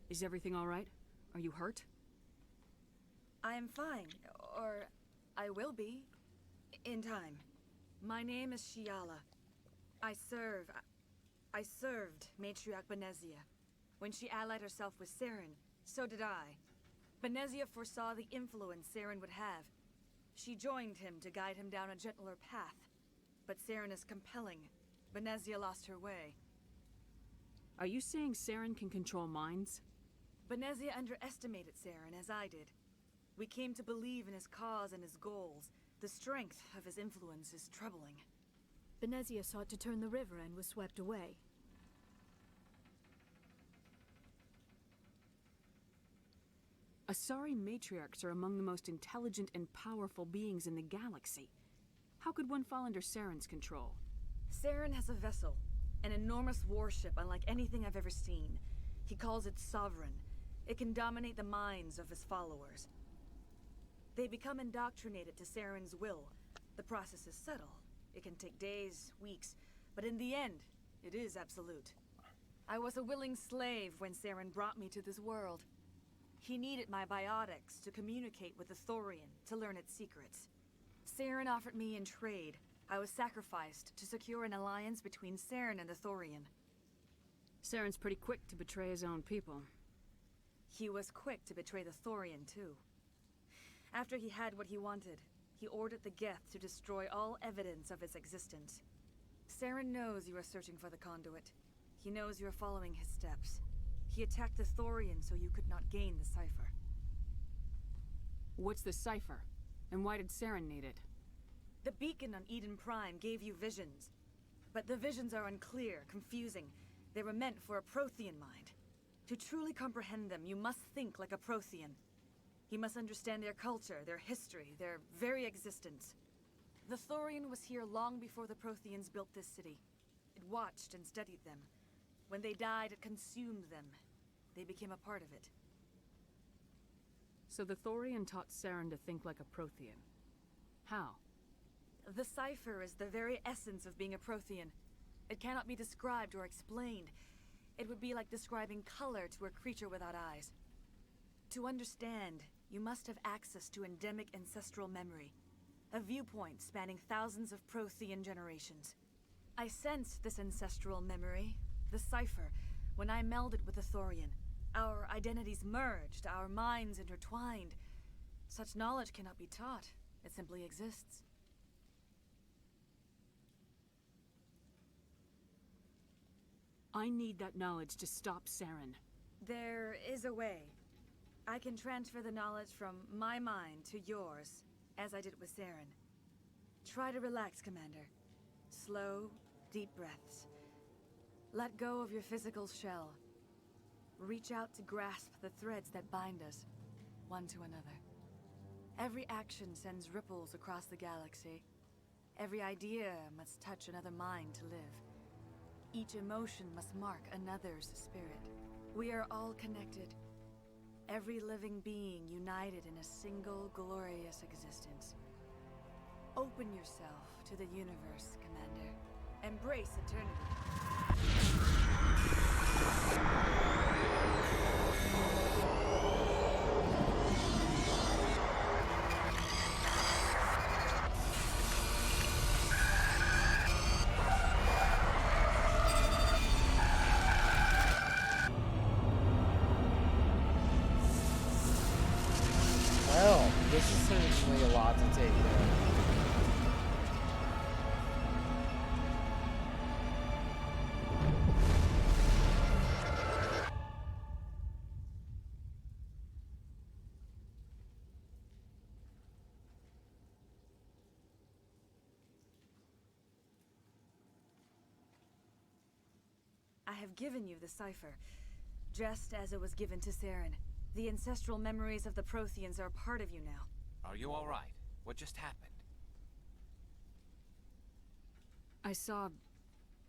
Is everything all right? Are you hurt? I am fine, or I will be, in time. My name is Shiala. I served Matriarch Benezia. When she allied herself with Saren, so did I. Benezia foresaw the influence Saren would have. She joined him to guide him down a gentler path. But Saren is compelling. Benezia lost her way. Are you saying Saren can control minds? Benezia underestimated Saren, as I did. We came to believe in his cause and his goals. The strength of his influence is troubling. Benezia sought to turn the river and was swept away. Asari matriarchs are among the most intelligent and powerful beings in the galaxy. How could one fall under Saren's control? Saren has a vessel, an enormous warship unlike anything I've ever seen. He calls it Sovereign. It can dominate the minds of his followers. They become indoctrinated to Saren's will. The process is subtle. It can take days, weeks, but in the end, it is absolute. I was a willing slave when Saren brought me to this world. He needed my biotics to communicate with the Thorian, to learn its secrets. Saren offered me in trade. I was sacrificed to secure an alliance between Saren and the Thorian. Saren's pretty quick to betray his own people. He was quick to betray the Thorian, too. After he had what he wanted, he ordered the Geth to destroy all evidence of its existence. Saren knows you are searching for the conduit. He knows you are following his steps. He attacked the Thorian so you could not gain the cipher. What's the cipher? And why did Saren need it? The beacon on Eden Prime gave you visions. But the visions are unclear, confusing. They were meant for a Prothean mind. To truly comprehend them, you must think like a Prothean. You must understand their culture, their history, their very existence. The Thorian was here long before the Protheans built this city. It watched and studied them. When they died, it consumed them. They became a part of it. So the Thorian taught Saren to think like a Prothean. How? The cipher is the very essence of being a Prothean. It cannot be described or explained. It would be like describing color to a creature without eyes. To understand, you must have access to endemic ancestral memory. A viewpoint spanning thousands of Prothean generations. I sensed this ancestral memory, the cipher, when I melded with the Thorian. Our identities merged, our minds intertwined. Such knowledge cannot be taught. It simply exists. I need that knowledge to stop Saren. There is a way. I can transfer the knowledge from my mind to yours, as I did with Saren. Try to relax, Commander. Slow, deep breaths. Let go of your physical shell. Reach out to grasp the threads that bind us, one to another. Every action sends ripples across the galaxy. Every idea must touch another mind to live. Each emotion must mark another's spirit. We are all connected. Every living being united in a single glorious existence. Open yourself to the universe, Commander. Embrace eternity. Well, this is certainly a lot to take in. I have given you the cipher, just as it was given to Saren. The ancestral memories of the Protheans are a part of you now. Are you all right? What just happened? I saw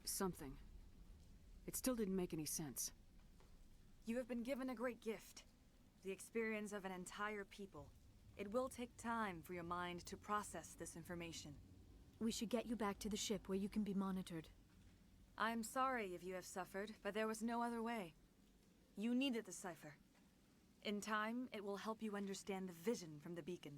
something. It still didn't make any sense. You have been given a great gift. The experience of an entire people. It will take time for your mind to process this information. We should get you back to the ship where you can be monitored. I'm sorry if you have suffered, but there was no other way. You needed the cipher. In time, it will help you understand the vision from the beacon.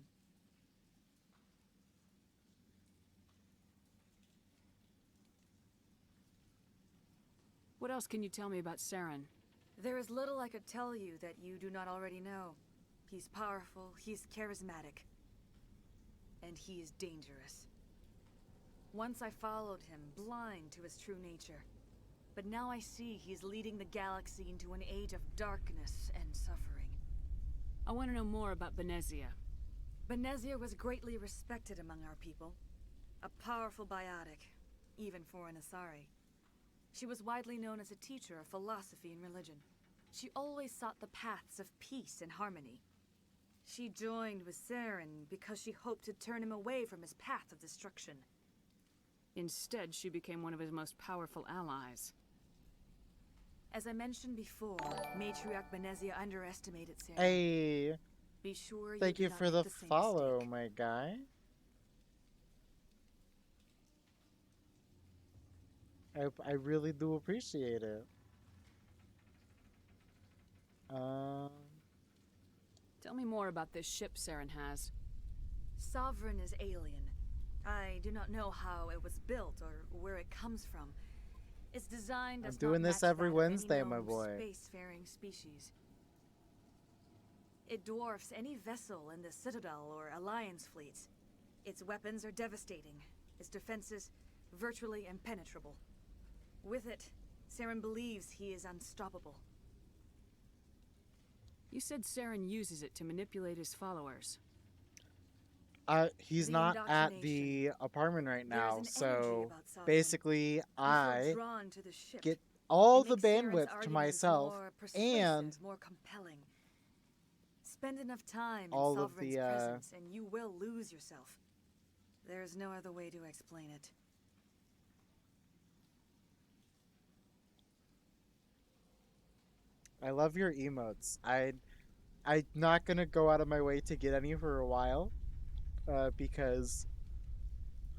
What else can you tell me about Saren? There is little I could tell you that you do not already know. He's powerful, he's charismatic, and he is dangerous. Once I followed him, blind to his true nature. But now I see he's leading the galaxy into an age of darkness and suffering. I want to know more about Benezia. Benezia was greatly respected among our people. A powerful biotic, even for an Asari. She was widely known as a teacher of philosophy and religion. She always sought the paths of peace and harmony. She joined with Saren because she hoped to turn him away from his path of destruction. Instead, she became one of his most powerful allies. As I mentioned before, Matriarch Benezia underestimated Saren. Hey, be sure thank you for the follow, my guy. I really do appreciate it. Tell me more about this ship Saren has. Sovereign is alien. I do not know how it was built or where it comes from. Its design does I'm doing not this match every that of Wednesday, any my known boy. Spacefaring species. It dwarfs any vessel in the Citadel or Alliance fleets. Its weapons are devastating. Its defenses virtually impenetrable. With it, Saren believes he is unstoppable. You said Saren uses it to manipulate his followers. He's The not at the apartment right now, an so energy about Sovereign. basically You feel I drawn to the ship. get all It the makes Saren's bandwidth to arguments myself more persuasive, and more compelling. Spend enough time in all of Sovereign's the presence, and you will lose yourself. There is no other way to explain it. I love your emotes. I'm not gonna go out of my way to get any for a while, because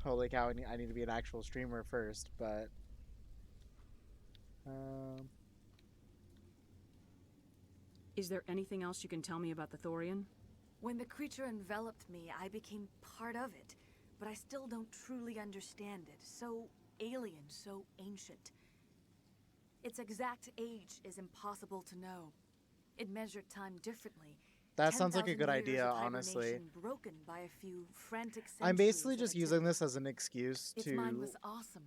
holy cow, I need to be an actual streamer first. But Is there anything else you can tell me about the Thorian? When the creature enveloped me, I became part of it, but I still don't truly understand it. So alien, so ancient. Its exact age is impossible to know. It measured time differently. that sounds like a 10,000 good years idea, of honestly. hibernation broken by a few frantic I'm basically centuries just of using activity. this as an excuse Its to mind was awesome,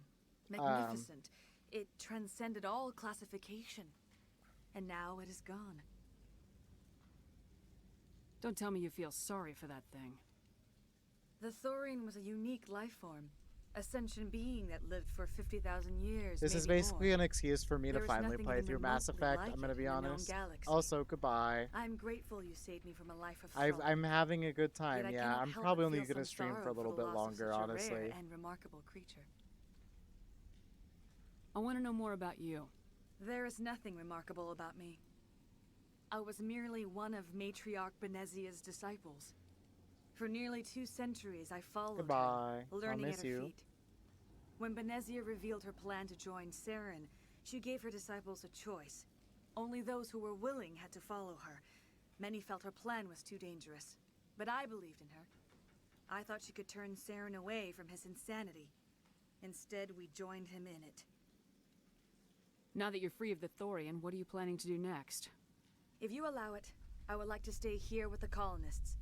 magnificent. It transcended all classification. And now it is gone. Don't tell me you feel sorry for that thing. The Thorian was a unique life form. A sentient being that lived for 50,000 years. This is maybe basically more. an excuse for me to There is finally nothing play even through Mass remotely Effect. like I'm gonna it be in the known honest. galaxy. Also, goodbye. I'm grateful you saved me from a life of struggle. I'm having a good time. Yet I Yeah, cannot I'm help probably but only feel gonna some stream for a sorrow little the bit loss of longer, such a honestly. rare and remarkable creature. I want to know more about you. There is nothing remarkable about me. I was merely one of Matriarch Benezia's disciples. For nearly 2 centuries, I followed Goodbye. her, learning I'll at miss her you. feet. When Benezia revealed her plan to join Saren, she gave her disciples a choice. Only those who were willing had to follow her. Many felt her plan was too dangerous, but I believed in her. I thought she could turn Saren away from his insanity. Instead, we joined him in it. Now that you're free of the Thorian, what are you planning to do next? If you allow it, I would like to stay here with the colonists.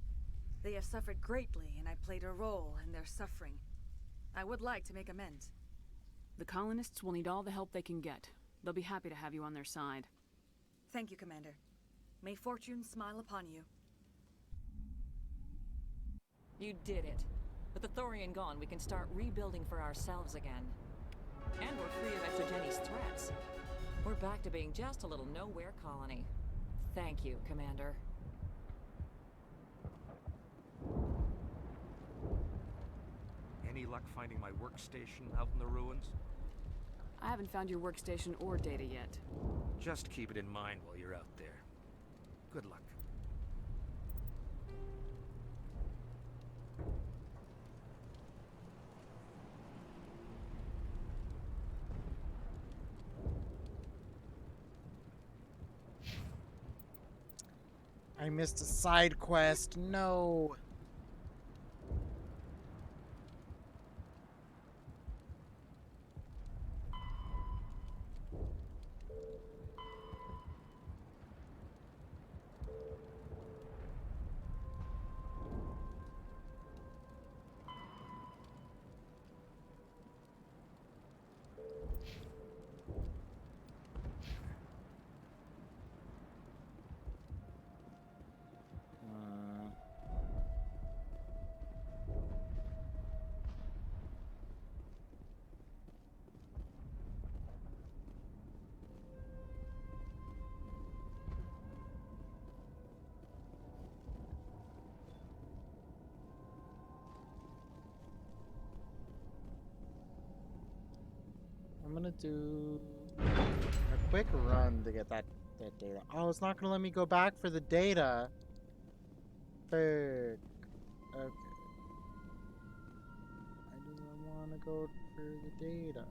They have suffered greatly, and I played a role in their suffering. I would like to make amends. The colonists will need all the help they can get. They'll be happy to have you on their side. Thank you, Commander. May fortune smile upon you. You did it. With the Thorian gone, we can start rebuilding for ourselves again. And we're free of Exogeni's threats. We're back to being just a little nowhere colony. Thank you, Commander. Any luck finding my workstation out in the ruins? I haven't found your workstation or data yet. Just keep it in mind while you're out there. Good luck. I missed a side quest. No. I'm gonna do a quick run to get that data. Oh, it's not gonna let me go back for the data. Fuck. Okay. I do want to go for the data.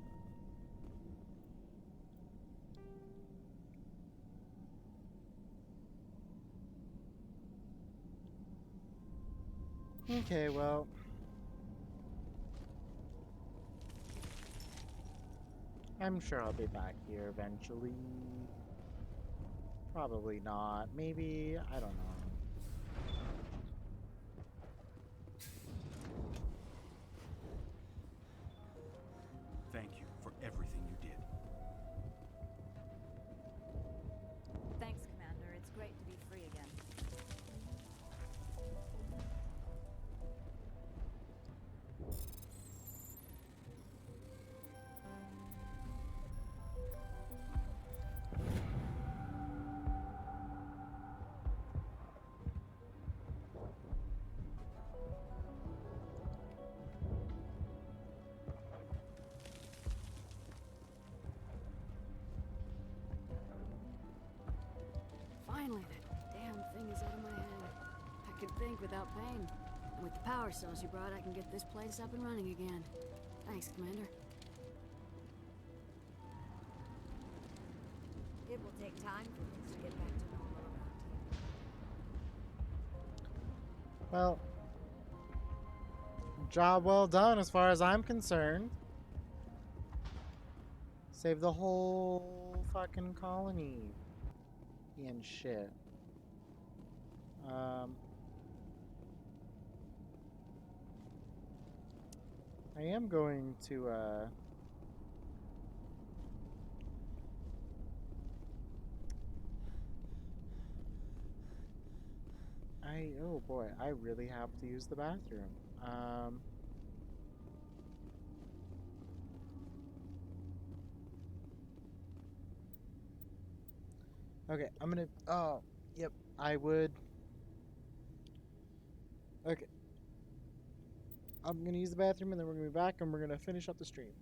Okay, well. I'm sure I'll be back here eventually. Probably not. Maybe. I don't know. Thank you for everything you did. Thanks, Commander. It's great to be free again. Finally, that damn thing is out of my head. I can think without pain. And with the power cells you brought, I can get this place up and running again. Thanks, Commander. It will take time for things to get back to normal around here. Well, job well done as far as I'm concerned. Save the whole fucking colony and shit. I am going to oh boy, I really have to use the bathroom. Okay, I'm gonna, oh, yep, I would. Okay. I'm gonna use the bathroom and then we're gonna be back and we're gonna finish up the stream.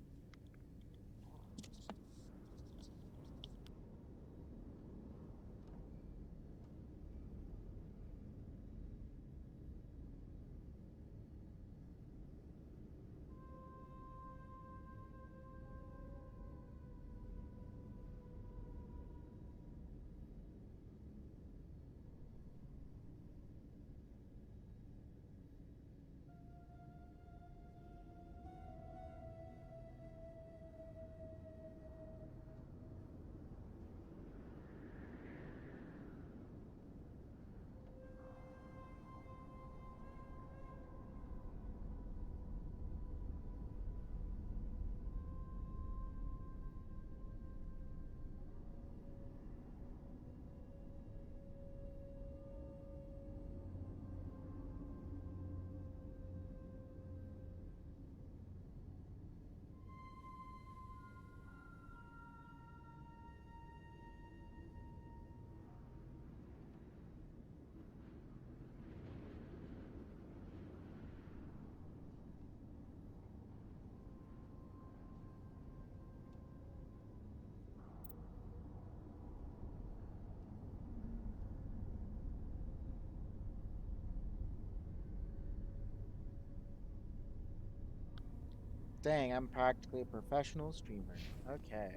Dang, I'm practically a professional streamer. Okay.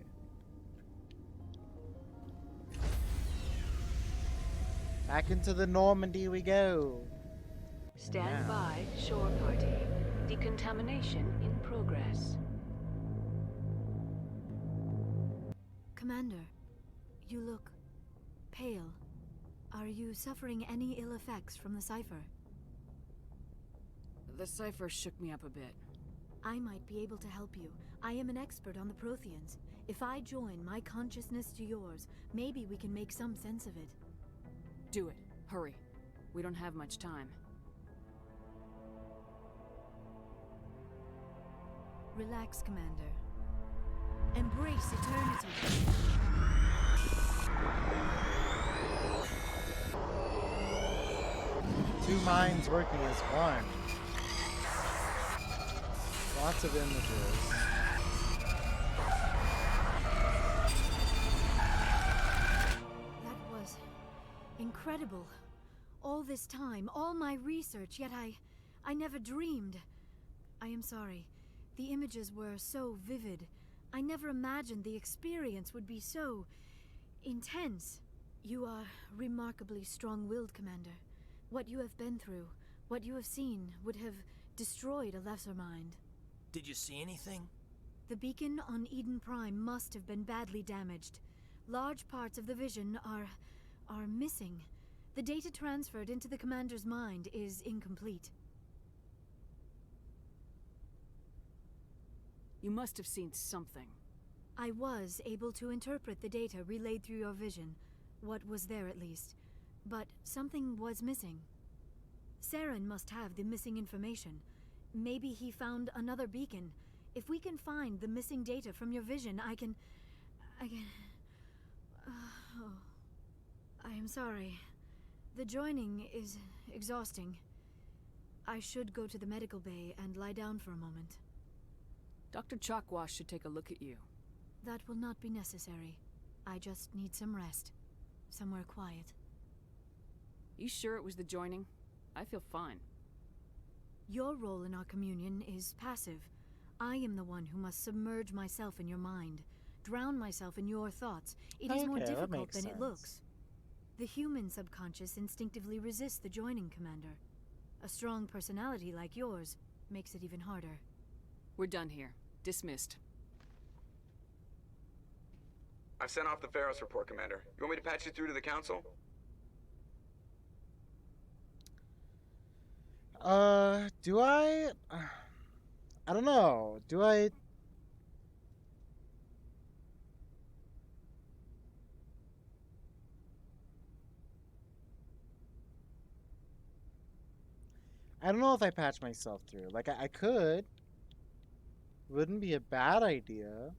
Back into the Normandy we go. Stand by, shore party. Decontamination in progress. Commander, you look pale. Are you suffering any ill effects from the cipher? The cipher shook me up a bit. I might be able to help you. I am an expert on the Protheans. If I join my consciousness to yours, maybe we can make some sense of it. Do it. Hurry. We don't have much time. Relax, Commander. Embrace eternity. Two minds working as one. Lots of images. That was incredible. All this time, all my research, yet I never dreamed. I am sorry. The images were so vivid. I never imagined the experience would be so intense. You are remarkably strong-willed, Commander. What you have been through, what you have seen, would have destroyed a lesser mind. Did you see anything? The beacon on Eden Prime must have been badly damaged. Large parts of the vision are missing. The data transferred into the commander's mind is incomplete. You must have seen something. I was able to interpret the data relayed through your vision. What was there, at least. But something was missing. Saren must have the missing information. Maybe he found another beacon. If we can find the missing data from your vision, I can... oh. I am sorry. The joining is exhausting. I should go to the medical bay and lie down for a moment. Dr. Chalkwash should take a look at you. That will not be necessary. I just need some rest. Somewhere quiet. You sure it was the joining? I feel fine. Your role in our communion is passive. I am the one who must submerge myself in your mind, drown myself in your thoughts. It is more difficult than it looks. The human subconscious instinctively resists the joining, Commander. A strong personality like yours makes it even harder. We're done here. Dismissed. I've sent off the Feros report, Commander. You want me to patch you through to the Council? Do I? I don't know. Do I? I don't know if I patch myself through. Like, I could. Wouldn't be a bad idea.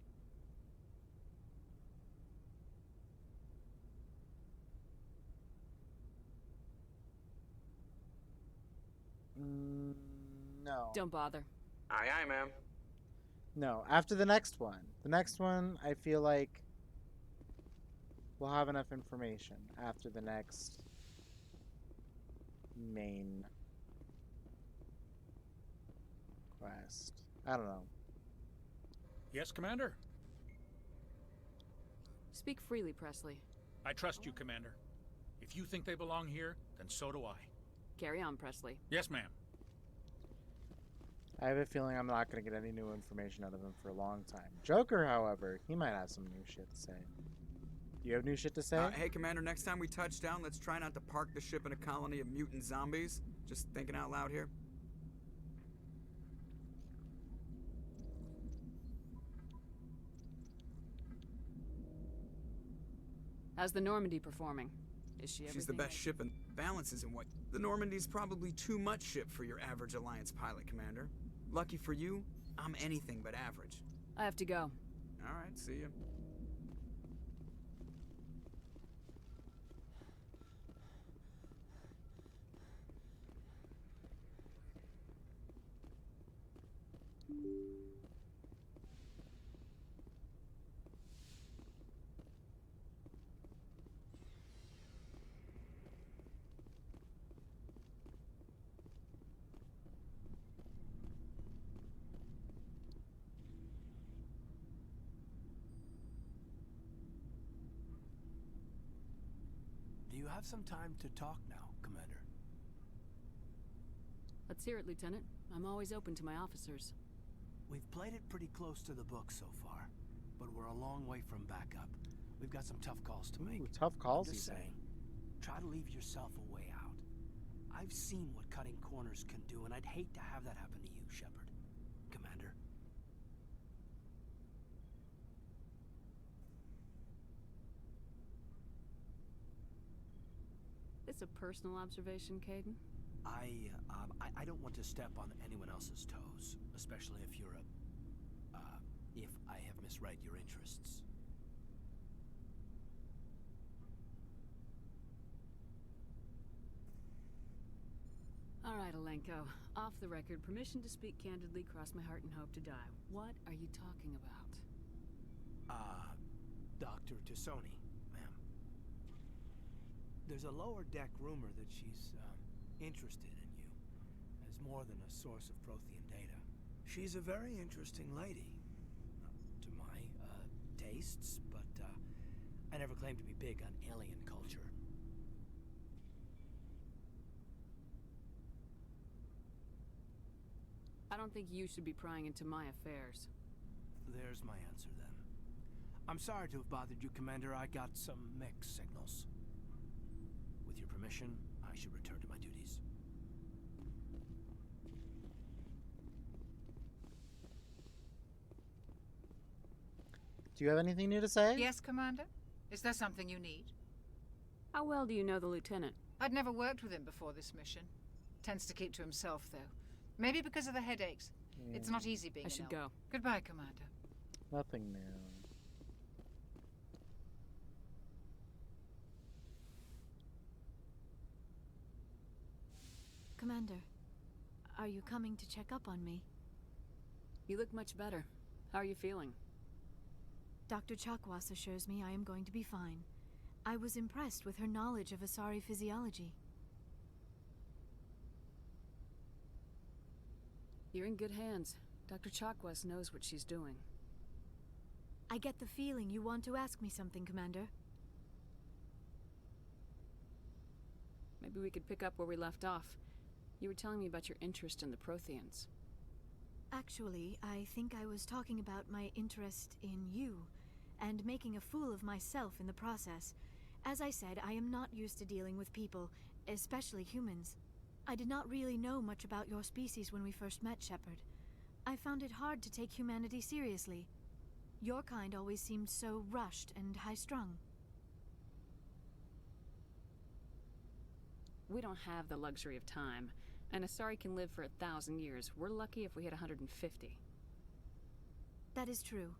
No. Don't bother. Aye, aye, ma'am. No, after the next one. The next one, I feel like we'll have enough information after the next main quest. I don't know. Yes, Commander? Speak freely, Presley. I trust you, Commander. If you think they belong here, then so do I. Carry on, Presley. Yes, ma'am. I have a feeling I'm not going to get any new information out of him for a long time. Joker, however, he might have some new shit to say. You have new shit to say? Hey, Commander, next time we touch down, let's try not to park the ship in a colony of mutant zombies. Just thinking out loud here. How's the Normandy performing? Is she everything? She's the best ship, and balance isn't what... The Normandy's probably too much ship for your average Alliance pilot, Commander. Lucky for you, I'm anything but average. I have to go. All right, see ya. Do you have some time to talk now, Commander? Let's hear it, Lieutenant. I'm always open to my officers. We've played it pretty close to the book so far, but we're a long way from backup. We've got some tough calls to make. Tough calls, I'm he's just saying. Try to leave yourself a way out. I've seen what cutting corners can do, and I'd hate to have that happen to you, Shepard. Commander. This a personal observation, Caden? I don't want to step on anyone else's toes, especially if you're if I have misread your interests. All right, Alenko. Off the record, permission to speak candidly, cross my heart and hope to die. What are you talking about? Dr. Tassoni, ma'am. There's a lower deck rumor that she's, interested in you, as more than a source of Prothean data. She's a very interesting lady, to my, tastes, but, I never claimed to be big on alien culture. I don't think you should be prying into my affairs. There's my answer, then. I'm sorry to have bothered you, Commander. I got some mixed signals. With your permission, I should return to my duties. Do you have anything new to say? Yes, Commander? Is there something you need? How well do you know the Lieutenant? I'd never worked with him before this mission. Tends to keep to himself, though. Maybe because of the headaches. Yeah. It's not easy being I should an elf. go. Goodbye, Commander. Nothing new. Commander, are you coming to check up on me? You look much better. How are you feeling? Dr. Chakwas assures me I am going to be fine. I was impressed with her knowledge of Asari physiology. You're in good hands. Dr. Chakwas knows what she's doing. I get the feeling you want to ask me something, Commander. Maybe we could pick up where we left off. You were telling me about your interest in the Protheans. Actually, I think I was talking about my interest in you, and making a fool of myself in the process. As I said, I am not used to dealing with people, especially humans. I did not really know much about your species when we first met, Shepard. I found it hard to take humanity seriously. Your kind always seemed so rushed and high-strung. We don't have the luxury of time. An Asari can live for 1,000 years. We're lucky if we hit 150. That is true.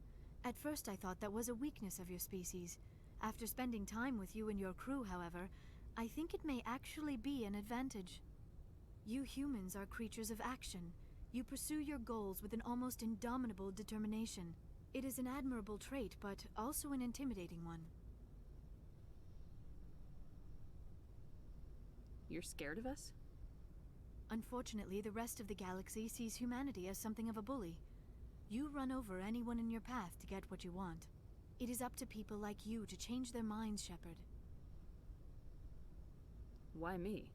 At first I thought that was a weakness of your species. After spending time with you and your crew, however, I think it may actually be an advantage. You humans are creatures of action. You pursue your goals with an almost indomitable determination. It is an admirable trait, but also an intimidating one. You're scared of us? Unfortunately, the rest of the galaxy sees humanity as something of a bully. You run over anyone in your path to get what you want. It is up to people like you to change their minds, Shepard. Why me?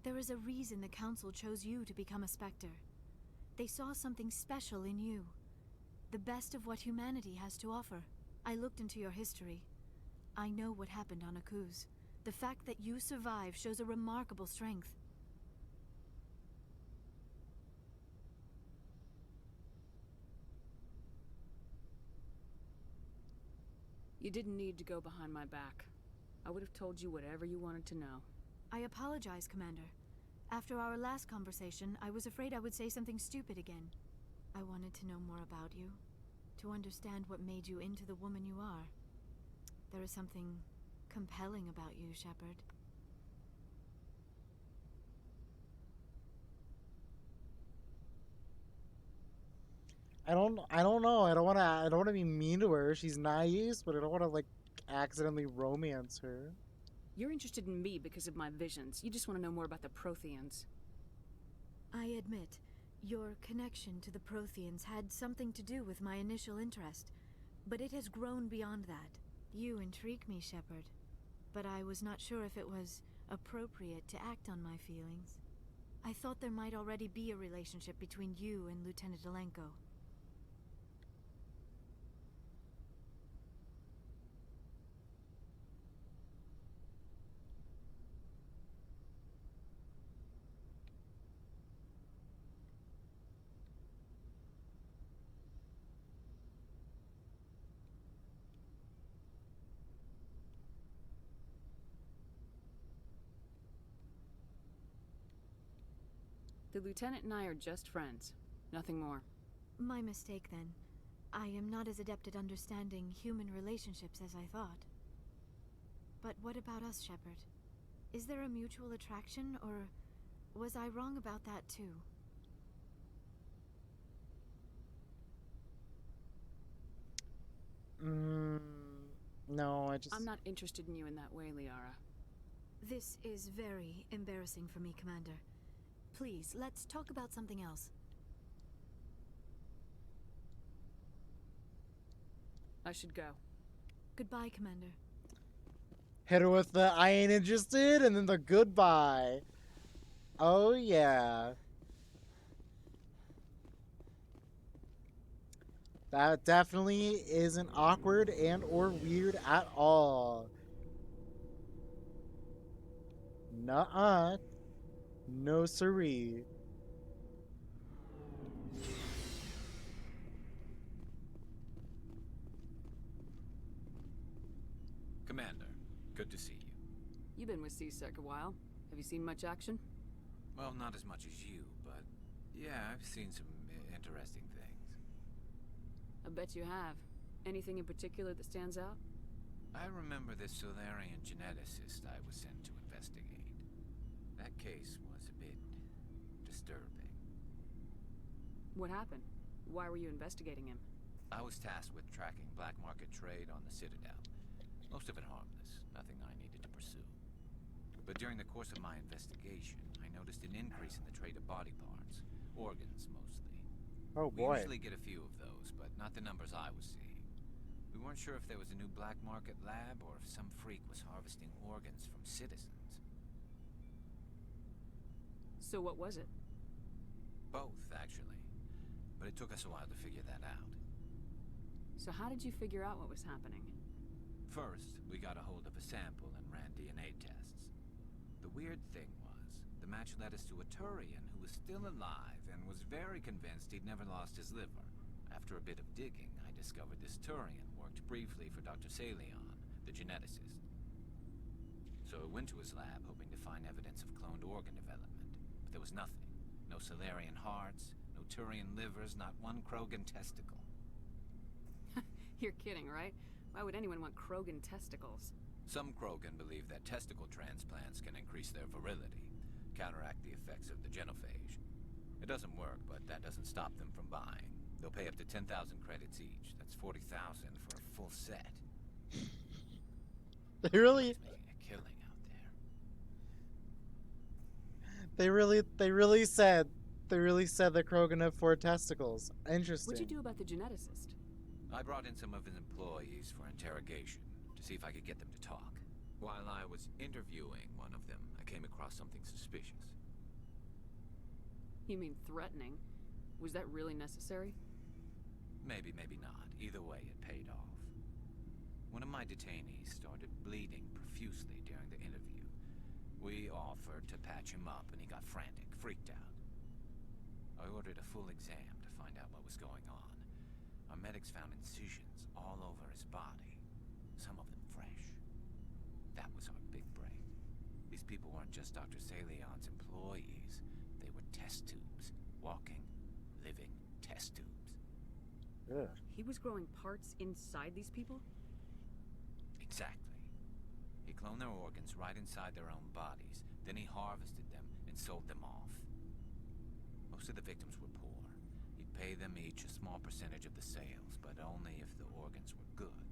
There is a reason the Council chose you to become a Spectre. They saw something special in you. The best of what humanity has to offer. I looked into your history. I know what happened on Akuz. The fact that you survived shows a remarkable strength. You didn't need to go behind my back. I would have told you whatever you wanted to know. I apologize, Commander. After our last conversation, I was afraid I would say something stupid again. I wanted to know more about you, to understand what made you into the woman you are. There is something compelling about you, Shepard. I don't know. I don't wanna be mean to her. She's nice, but I don't wanna like accidentally romance her. You're interested in me because of my visions. You just want to know more about the Protheans. I admit, your connection to the Protheans had something to do with my initial interest, but it has grown beyond that. You intrigue me, Shepard. but I was not sure if it was appropriate to act on my feelings. I thought there might already be a relationship between you and Lieutenant Alenko. The lieutenant and I are just friends. Nothing more. My mistake, then. I am not as adept at understanding human relationships as I thought. But what about us, Shepard? Is there a mutual attraction, or was I wrong about that too? No, I just... I'm not interested in you in that way, Liara. This is very embarrassing for me, Commander. Please, let's talk about something else. I should go. Goodbye, Commander. Hit her with the I ain't interested and then the goodbye. Oh, yeah. That definitely isn't awkward and or weird at all. Nuh-uh. No siree. Commander, good to see you. You've been with C-Sec a while. Have you seen much action? Well, not as much as you, but yeah, I've seen some interesting things. I bet you have. Anything in particular that stands out? I remember this Solarian geneticist I was sent to investigate. That case was a bit disturbing. What happened? Why were you investigating him? I was tasked with tracking black market trade on the Citadel. Most of it harmless, nothing I needed to pursue. But during the course of my investigation, I noticed an increase in the trade of body parts, organs mostly. Oh boy. We usually get a few of those, but not the numbers I was seeing. We weren't sure if there was a new black market lab or if some freak was harvesting organs from citizens. So what was it? Both, actually. But it took us a while to figure that out. So how did you figure out what was happening? First, we got a hold of a sample and ran DNA tests. The weird thing was, the match led us to a Turian who was still alive and was very convinced he'd never lost his liver. After a bit of digging, I discovered this Turian worked briefly for Dr. Salion, the geneticist. So I went to his lab hoping to find evidence of cloned organ development, but there was nothing. No Solarian hearts, no Turian livers, not one Krogan testicle. You're kidding, right? Why would anyone want Krogan testicles? Some Krogan believe that testicle transplants can increase their virility, counteract the effects of the genophage. It doesn't work, but that doesn't stop them from buying. They'll pay up to 10,000 credits each. That's 40,000 for a full set. They really... Making a killing out there. They really said the Krogan have 4 testicles. Interesting. What'd you do about the geneticist? I brought in some of his employees for interrogation to see if I could get them to talk. While I was interviewing one of them, I came across something suspicious. You mean threatening? Was that really necessary? Maybe, maybe not. Either way, it paid off. One of my detainees started bleeding profusely during the interview. We offered to patch him up, and he got frantic, freaked out. I ordered a full exam to find out what was going on. Our medics found incisions all over his body, some of them fresh. That was our big break. These people weren't just Dr. Salion's employees. They were test tubes. Walking, living test tubes. Ugh. He was growing parts inside these people? Exactly. He cloned their organs right inside their own bodies. Then he harvested them and sold them off. Most of the victims were poor. He'd pay them each a small percentage of the sales, but only if the organs were good.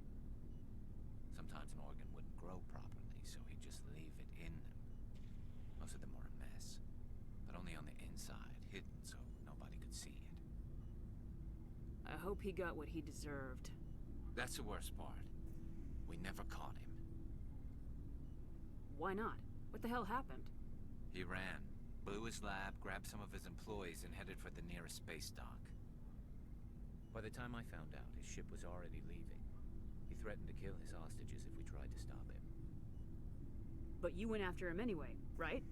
Sometimes an organ wouldn't grow properly, so he'd just leave it in them. Most of them were a mess, but only on the inside, hidden so nobody could see it. I hope he got what he deserved. That's the worst part. We never caught him. Why not? What the hell happened? He ran, blew his lab, grabbed some of his employees, and headed for the nearest space dock. By the time I found out, his ship was already leaving. He threatened to kill his hostages if we tried to stop him. But you went after him anyway, right?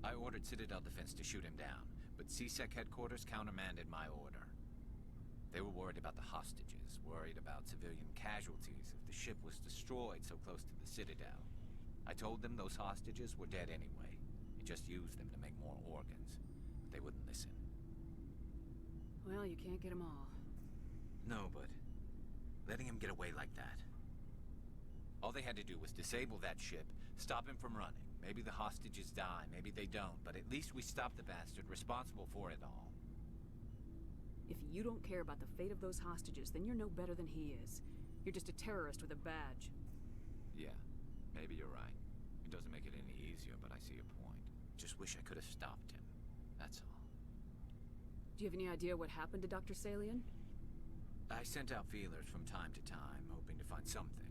I ordered Citadel Defense to shoot him down, but CSEC headquarters countermanded my order. They were worried about the hostages, worried about civilian casualties if the ship was destroyed so close to the Citadel. I told them those hostages were dead anyway. He just used them to make more organs. But they wouldn't listen. Well, you can't get them all. No, but letting him get away like that. All they had to do was disable that ship, stop him from running. Maybe the hostages die, maybe they don't, but at least we stopped the bastard responsible for it all. If you don't care about the fate of those hostages, then you're no better than he is. You're just a terrorist with a badge. Yeah, maybe you're right. It doesn't make it any easier, but I see your point. Just wish I could have stopped him. That's all. Do you have any idea what happened to Dr. Salian? I sent out feelers from time to time, hoping to find something.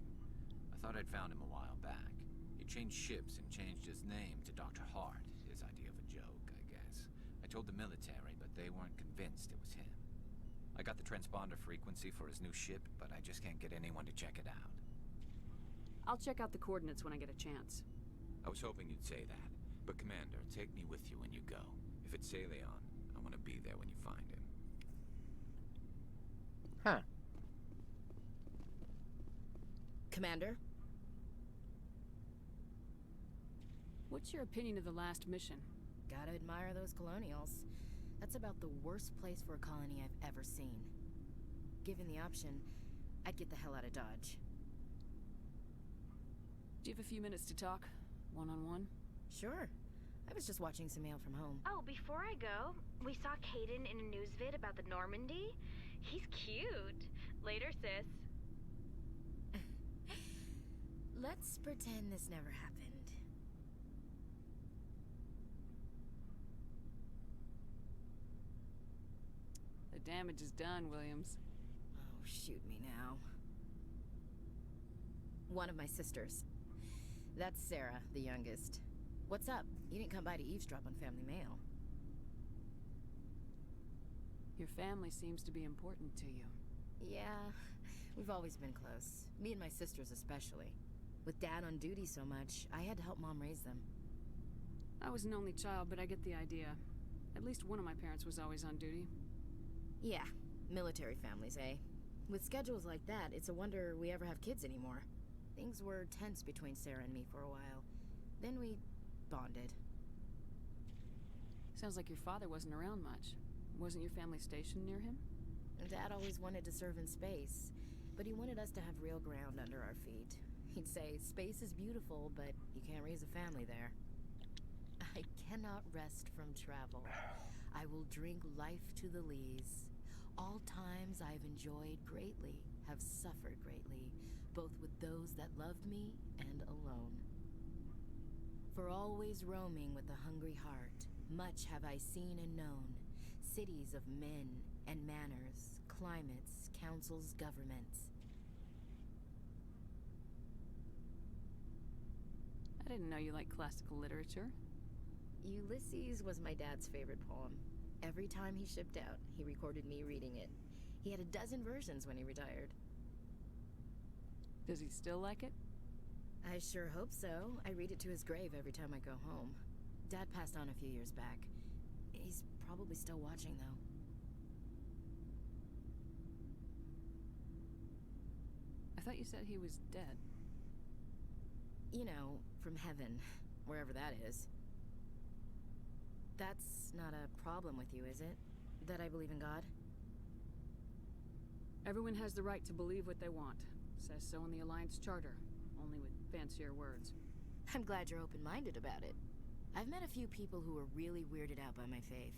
I thought I'd found him a while back. He changed ships and changed his name to Dr. Hart, his idea of a joke, I guess. I told the military, but they weren't convinced it was him. I got the transponder frequency for his new ship, but I just can't get anyone to check it out. I'll check out the coordinates when I get a chance. I was hoping you'd say that. But Commander, take me with you when you go. If it's Salion, I want to be there when you find him. Huh. Commander? What's your opinion of the last mission? Gotta admire those colonials. That's about the worst place for a colony I've ever seen. Given the option, I'd get the hell out of Dodge. Do you have a few minutes to talk? One-on-one? Sure. I was just watching some mail from home. Oh, before I go, we saw Caden in a news vid about the Normandy. He's cute. Later, sis. Let's pretend this never happened. The damage is done, Williams. Oh, shoot me now. One of my sisters. That's Sarah, the youngest. What's up? You didn't come by to eavesdrop on family mail. Your family seems to be important to you. Yeah, we've always been close. Me and my sisters especially. With Dad on duty so much, I had to help Mom raise them. I was an only child, but I get the idea. At least one of my parents was always on duty. Yeah, military families, eh? With schedules like that, it's a wonder we ever have kids anymore. Things were tense between Sarah and me for a while. Then we bonded. Sounds like your father wasn't around much. Wasn't your family stationed near him? Dad always wanted to serve in space, but he wanted us to have real ground under our feet. He'd say, space is beautiful, but you can't raise a family there. I cannot rest from travel. I will drink life to the lees. All times I've enjoyed greatly, have suffered greatly, both with those that loved me and alone. For always roaming with a hungry heart, much have I seen and known, cities of men and manners, climates, councils, governments. I didn't know you liked classical literature. Ulysses was my dad's favorite poem. Every time he shipped out, he recorded me reading it. He had a dozen versions when he retired. Does he still like it? I sure hope so. I read it to his grave every time I go home. Dad passed on a few years back. He's probably still watching, though. I thought you said he was dead. You know, from heaven, wherever that is. That's not a problem with you, is it? That I believe in God? Everyone has the right to believe what they want. Says so in the Alliance Charter, only with fancier words. I'm glad you're open-minded about it. I've met a few people who are really weirded out by my faith.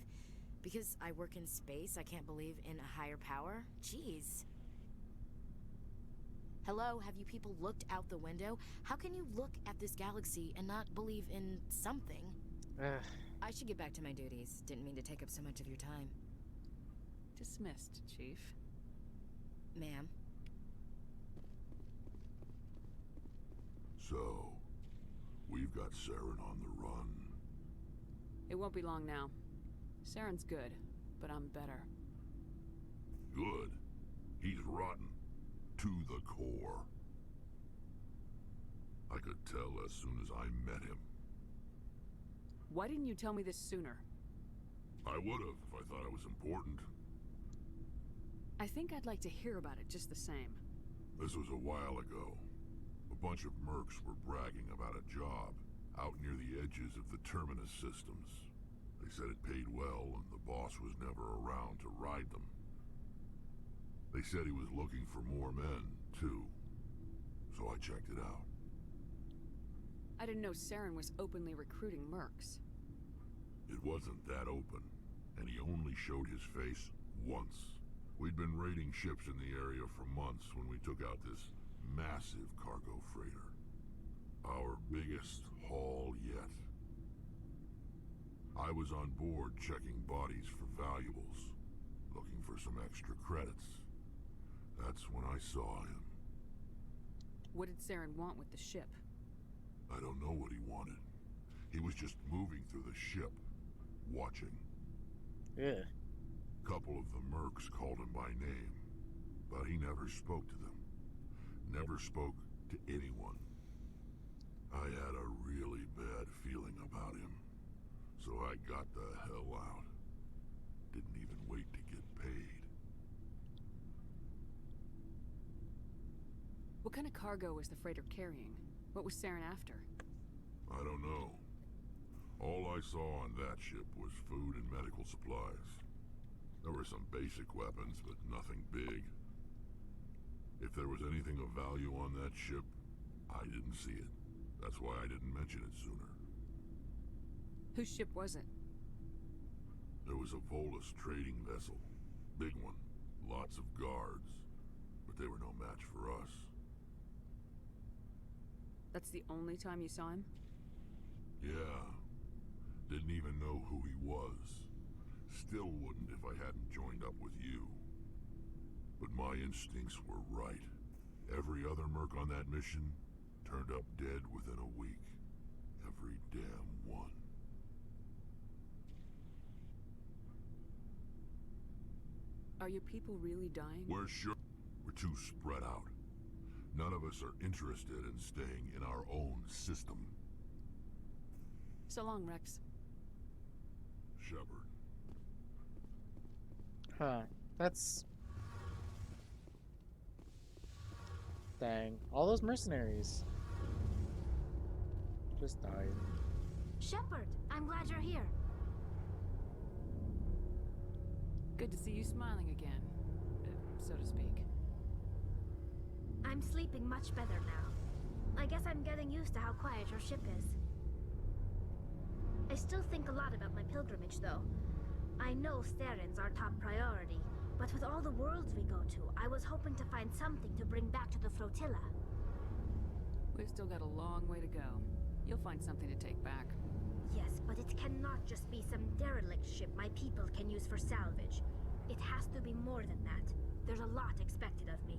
Because I work in space, I can't believe in a higher power? Jeez. Hello, have you people looked out the window? How can you look at this galaxy and not believe in something? I should get back to my duties. Didn't mean to take up so much of your time. Dismissed, Chief. Ma'am. So, we've you've got Saren on the run. It won't be long now. Saren's good, but I'm better. Good. He's rotten. To the core. I could tell as soon as I met him. Why didn't you tell me this sooner? I would've if I thought it was important. I think I'd like to hear about it just the same. This was a while ago. A bunch of mercs were bragging about a job out near the edges of the Terminus systems. They said it paid well and the boss was never around to ride them. They said he was looking for more men, too. So I checked it out. I didn't know Saren was openly recruiting mercs. It wasn't that open, and he only showed his face once. We'd been raiding ships in the area for months when we took out this massive cargo freighter. Our biggest haul yet. I was on board checking bodies for valuables, looking for some extra credits. That's when I saw him. What did Saren want with the ship? I don't know what he wanted. He was just moving through the ship, watching. Yeah. Couple of the mercs called him by name, but he never spoke to them. Never spoke to anyone. I had a really bad feeling about him, so I got the hell out. Didn't even wait to get paid. What kind of cargo was the freighter carrying? What was Saren after? I don't know. All I saw on that ship was food and medical supplies. There were some basic weapons, but nothing big. If there was anything of value on that ship, I didn't see it. That's why I didn't mention it sooner. Whose ship was it? There was a Volus trading vessel. Big one. Lots of guards. But they were no match for us. That's the only time you saw him? Yeah. Didn't even know who he was. Still wouldn't if I hadn't joined up with you. But my instincts were right. Every other merc on that mission turned up dead within a week. Every damn one. Are your people really dying? We're sure we're too spread out. None of us are interested in staying in our own system. So long, Rex. Shepard. Huh. That's... Dang. All those mercenaries just died. Shepard, I'm glad you're here. Good to see you smiling again, so to speak. I'm sleeping much better now. I guess I'm getting used to how quiet your ship is. I still think a lot about my pilgrimage, though. I know Saren's our top priority, but with all the worlds we go to, I was hoping to find something to bring back to the flotilla. We've still got a long way to go. You'll find something to take back. Yes, but it cannot just be some derelict ship my people can use for salvage. It has to be more than that. There's a lot expected of me.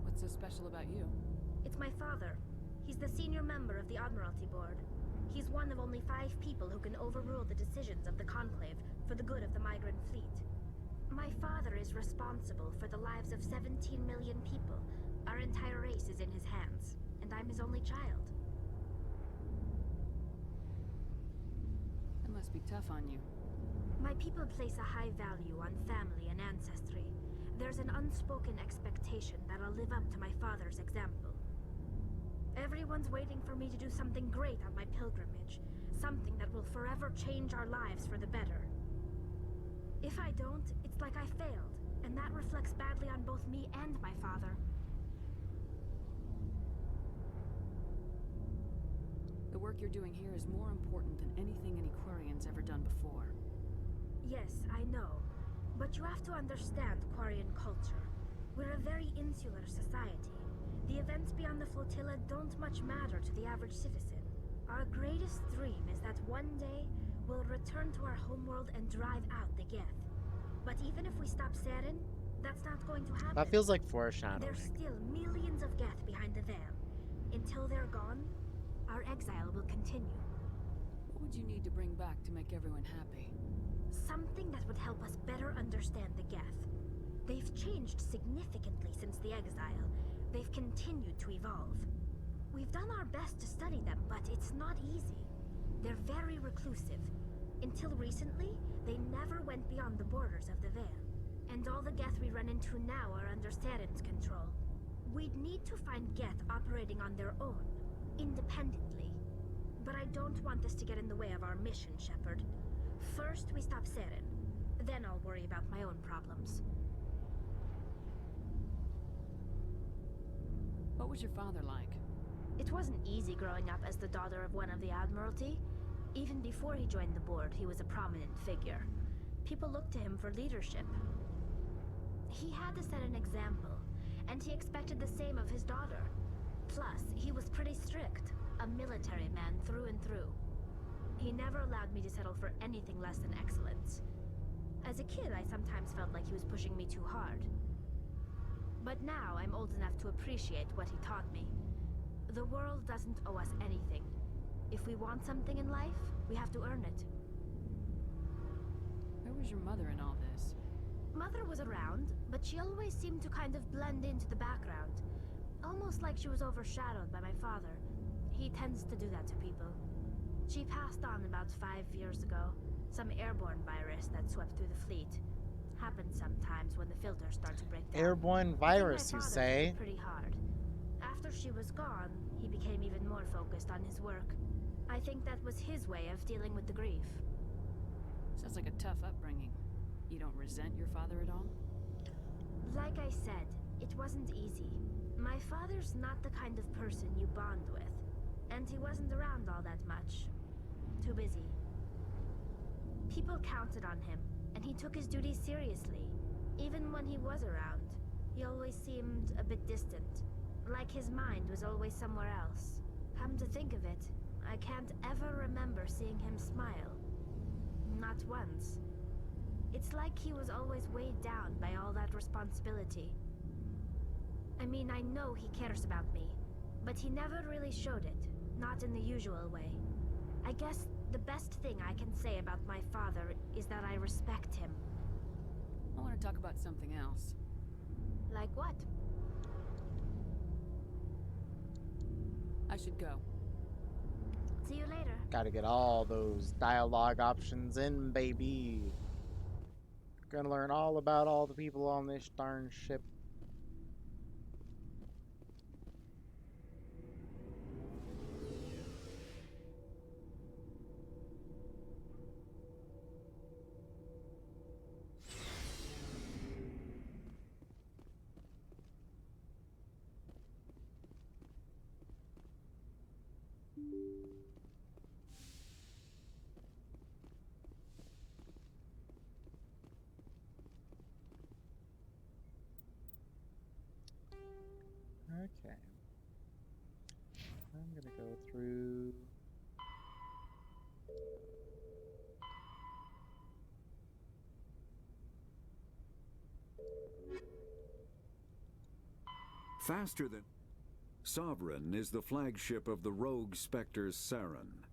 What's so special about you? It's my father. He's the senior member of the Admiralty Board. He's one of only 5 people who can overrule the decisions of the Conclave for the good of the migrant fleet. My father is responsible for the lives of 17 million people. Our entire race is in his hands, and I'm his only child. That must be tough on you. My people place a high value on family and ancestry. There's an unspoken expectation that I'll live up to my father's example. Everyone's waiting for me to do something great on my pilgrimage. Something that will forever change our lives for the better. If I don't, it's like I failed, and that reflects badly on both me and my father. The work you're doing here is more important than anything any Quarian's ever done before. Yes, I know. But you have to understand Quarian culture. We're a very insular society. The events beyond the flotilla don't much matter to the average citizen. Our greatest dream is that one day we'll return to our homeworld and drive out the Geth. But even if we stop Saren, that's not going to happen. That feels like foreshadowing. There's still millions of Geth behind the veil. Until they're gone, our exile will continue. What would you need to bring back to make everyone happy? Something that would help us better understand the Geth. They've changed significantly since the exile. They've continued to evolve. We've done our best to study them, but it's not easy. They're very reclusive. Until recently, they never went beyond the borders of the Veil. And all the Geth we run into now are under Saren's control. We'd need to find Geth operating on their own, independently. But I don't want this to get in the way of our mission, Shepard. First, we stop Saren. Then I'll worry about my own problems. What was your father like? It wasn't easy growing up as the daughter of one of the Admiralty. Even before he joined the board, he was a prominent figure. People looked to him for leadership. He had to set an example, and he expected the same of his daughter. Plus, he was pretty strict, a military man through and through. He never allowed me to settle for anything less than excellence. As a kid, I sometimes felt like he was pushing me too hard. But now I'm old enough to appreciate what he taught me. The world doesn't owe us anything. If we want something in life, we have to earn it. Where was your mother in all this? Mother was around, but she always seemed to kind of blend into the background. Almost like she was overshadowed by my father. He tends to do that to people. She passed on about 5 years ago. Some airborne virus that swept through the fleet. Happens sometimes when the filters start to break down. Airborne virus, you say? Pretty hard. After she was gone, he became even more focused on his work. I think that was his way of dealing with the grief. Sounds like a tough upbringing. You don't resent your father at all? Like I said, it wasn't easy. My father's not the kind of person you bond with. And he wasn't around all that much. Too busy. People counted on him, and he took his duties seriously. Even when he was around, he always seemed a bit distant. Like his mind was always somewhere else. Come to think of it, I can't ever remember seeing him smile. Not once. It's like he was always weighed down by all that responsibility. I mean, I know he cares about me, but he never really showed it. Not in the usual way. I guess the best thing I can say about my father is that I respect him. I want to talk about something else. Like what? I should go. See you later. Gotta get all those dialogue options in, baby. Gonna learn all about all the people on this darn ship. Okay. I'm gonna go through. Faster than... Sovereign is the flagship of the rogue Spectre's Saren.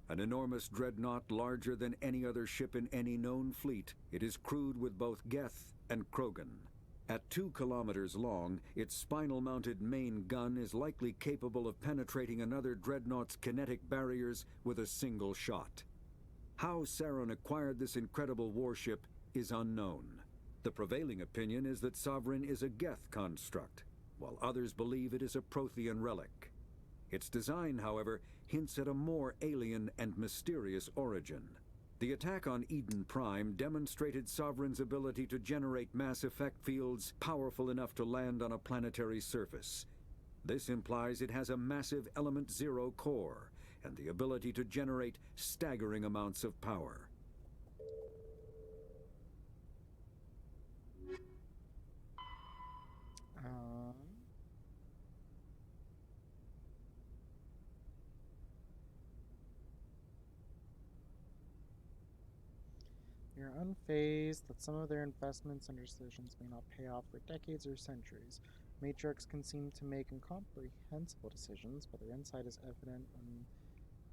An enormous dreadnought larger than any other ship in any known fleet, it is crewed with both Geth and Krogan. At 2 kilometers long, its spinal-mounted main gun is likely capable of penetrating another dreadnought's kinetic barriers with a single shot. How Saren acquired this incredible warship is unknown. The prevailing opinion is that Sovereign is a Geth construct, while others believe it is a Prothean relic. Its design, however, hints at a more alien and mysterious origin. The attack on Eden Prime demonstrated Sovereign's ability to generate mass effect fields powerful enough to land on a planetary surface. This implies it has a massive Element Zero core and the ability to generate staggering amounts of power. You're unfazed that some of their investments and decisions may not pay off for decades or centuries. Matriarchs can seem to make incomprehensible decisions, but their insight is evident when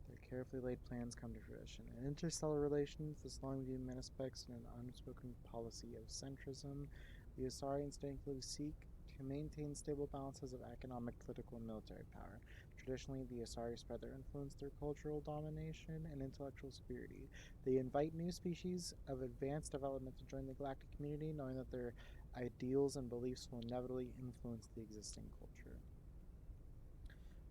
their carefully laid plans come to fruition. In interstellar relations, this long view manifests in an unspoken policy of centrism. The Asari instinctively seek to maintain stable balances of economic, political, and military power. Traditionally, the Asari spread their influence through cultural domination and intellectual superiority. They invite new species of advanced development to join the galactic community, knowing that their ideals and beliefs will inevitably influence the existing culture.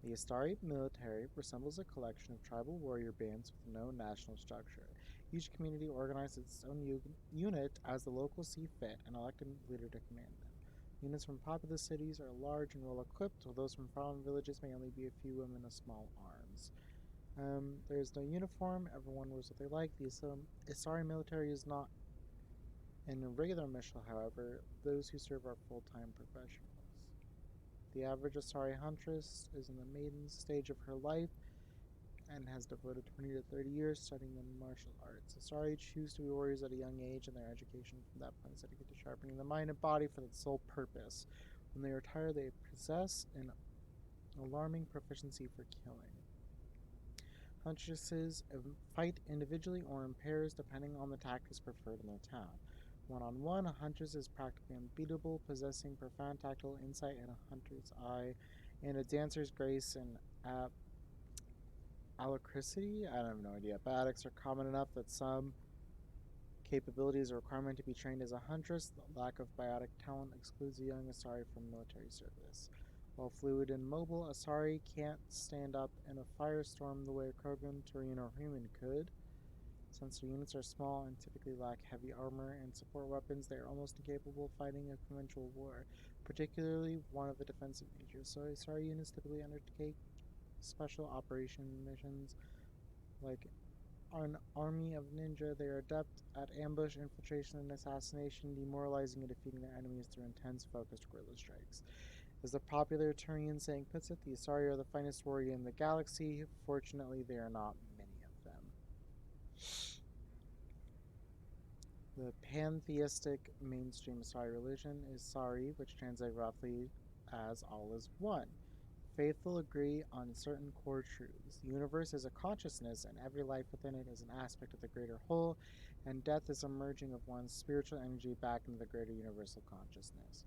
The Astari military resembles a collection of tribal warrior bands with no national structure. Each community organizes its own unit as the locals see fit and elect a leader to command them. Units from populous cities are large and well equipped, while those from farm villages may only be a few women with small arms. There is no uniform, everyone wears what they like. The Asari military is not in a regular mission, however, those who serve are full time professionals. The average Asari huntress is in the maiden stage of her life and has devoted 20 to 30 years studying the martial arts. Asari choose to be warriors at a young age, and their education from that point is dedicated to sharpening the mind and body for the sole purpose. When they retire, they possess an alarming proficiency for killing. Huntresses fight individually or in pairs depending on the tactics preferred in their town. One-on-one, a huntress is practically unbeatable, possessing profound tactile insight and a hunter's eye, and a dancer's grace and alacrity. I have no idea. Biotics are common enough that some capabilities are a requirement to be trained as a huntress. The lack of biotic talent excludes a young Asari from military service. While fluid and mobile, Asari can't stand up in a firestorm the way a Krogan, Turian, or human could. Since their units are small and typically lack heavy armor and support weapons, they are almost incapable of fighting a conventional war, particularly one of a defensive nature. So Asari units typically undertake special operation missions like an army of ninja. They are adept at ambush, infiltration, and assassination, demoralizing and defeating their enemies through intense, focused guerrilla strikes. As the popular Turian saying puts it, the Asari are the finest warrior in the galaxy. Fortunately, there are not many of them. The pantheistic mainstream Asari religion is Sari, which translates roughly as all is one. Faithful agree on certain core truths. The universe is a consciousness, and every life within it is an aspect of the greater whole, and death is a merging of one's spiritual energy back into the greater universal consciousness.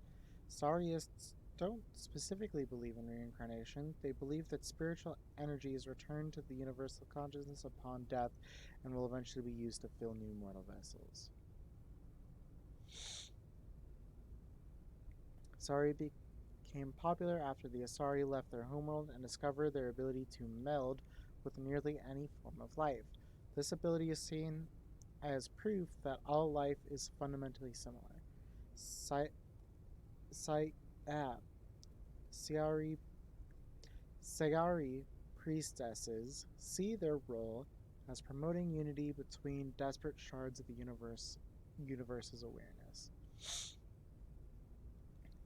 Sariists don't specifically believe in reincarnation. They believe that spiritual energy is returned to the universal consciousness upon death and will eventually be used to fill new mortal vessels. Sari became popular after the Asari left their homeworld and discovered their ability to meld with nearly any form of life. This ability is seen as proof that all life is fundamentally similar. Sayari priestesses see their role as promoting unity between disparate shards of the universe's awareness.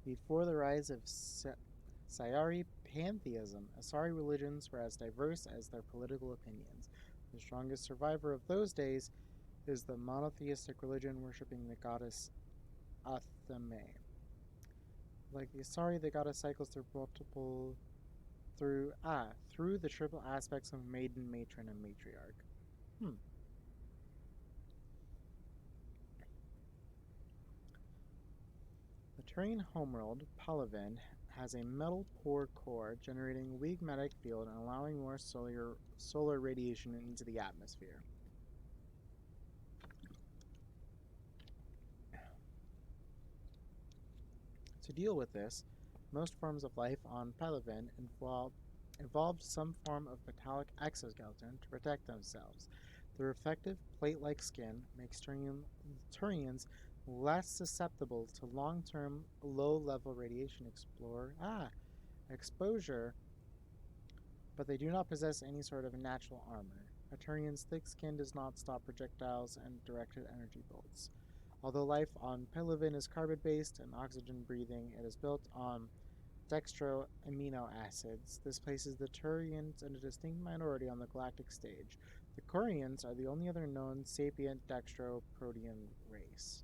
Before the rise of Sayari pantheism, Asari religions were as diverse as their political opinions. The strongest survivor of those days is the monotheistic religion worshipping the goddess Athame. Like the Asari, the goddess cycles through the triple aspects of maiden, matron, and matriarch. The Turian homeworld, Palaven, has a metal poor core generating a weak magnetic field and allowing more solar radiation into the atmosphere. To deal with this, most forms of life on Palaven evolved some form of metallic exoskeleton to protect themselves. The reflective plate-like skin makes Turians less susceptible to long-term, low-level radiation exposure, but they do not possess any sort of natural armor. A Turian's thick skin does not stop projectiles and directed energy bolts. Although life on Palaven is carbon-based and oxygen-breathing, it is built on dextro amino acids. This places the Turians in a distinct minority on the galactic stage. The Quarians are the only other known sapient dextroprotean race.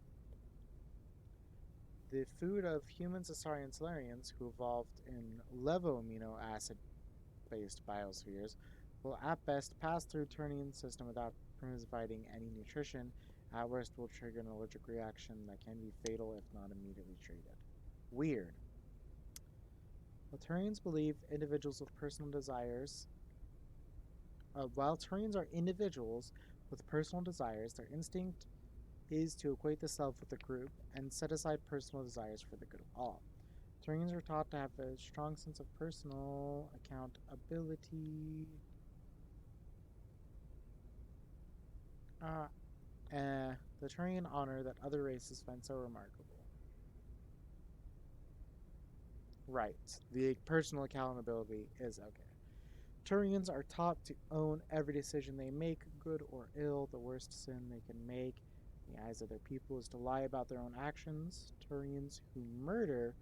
The food of human Cesarian Solarians who evolved in levo-amino acid-based biospheres will at best pass through Turnian's system without providing any nutrition. At worst will trigger an allergic reaction that can be fatal if not immediately treated. Weird. Turians believe individuals with personal desires. While Turians are individuals with personal desires, their instinct is to equate the self with the group and set aside personal desires for the good of all. Turians are taught to have a strong sense of personal accountability. The Turian honor that other races find so remarkable. Right. The personal accountability is okay. Turians are taught to own every decision they make, good or ill. The worst sin they can make in the eyes of their people is to lie about their own actions. Turians who murder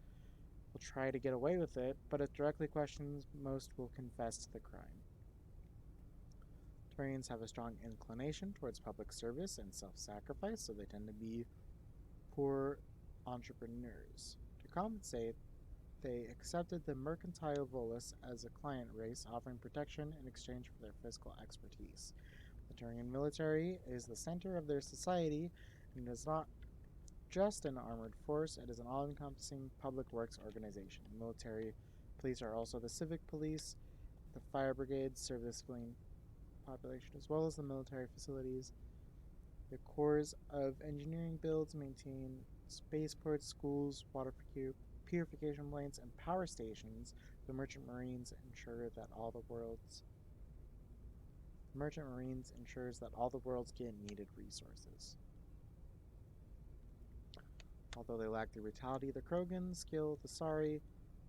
will try to get away with it, but if directly questioned, most will confess to the crime. Turians have a strong inclination towards public service and self-sacrifice, so they tend to be poor entrepreneurs. To compensate, they accepted the mercantile Volus as a client race, offering protection in exchange for their fiscal expertise. The Turian military is the center of their society and is not just an armored force, it is an all-encompassing public works organization. Military police are also the civic police. The fire brigades serve the civilian population as well as the military facilities. The corps of engineering builds maintain spaceports, schools, water purification plants, and power stations. The merchant marines ensures that all the world's get needed resources. Although they lack the brutality of the Krogan, skill of the Sari,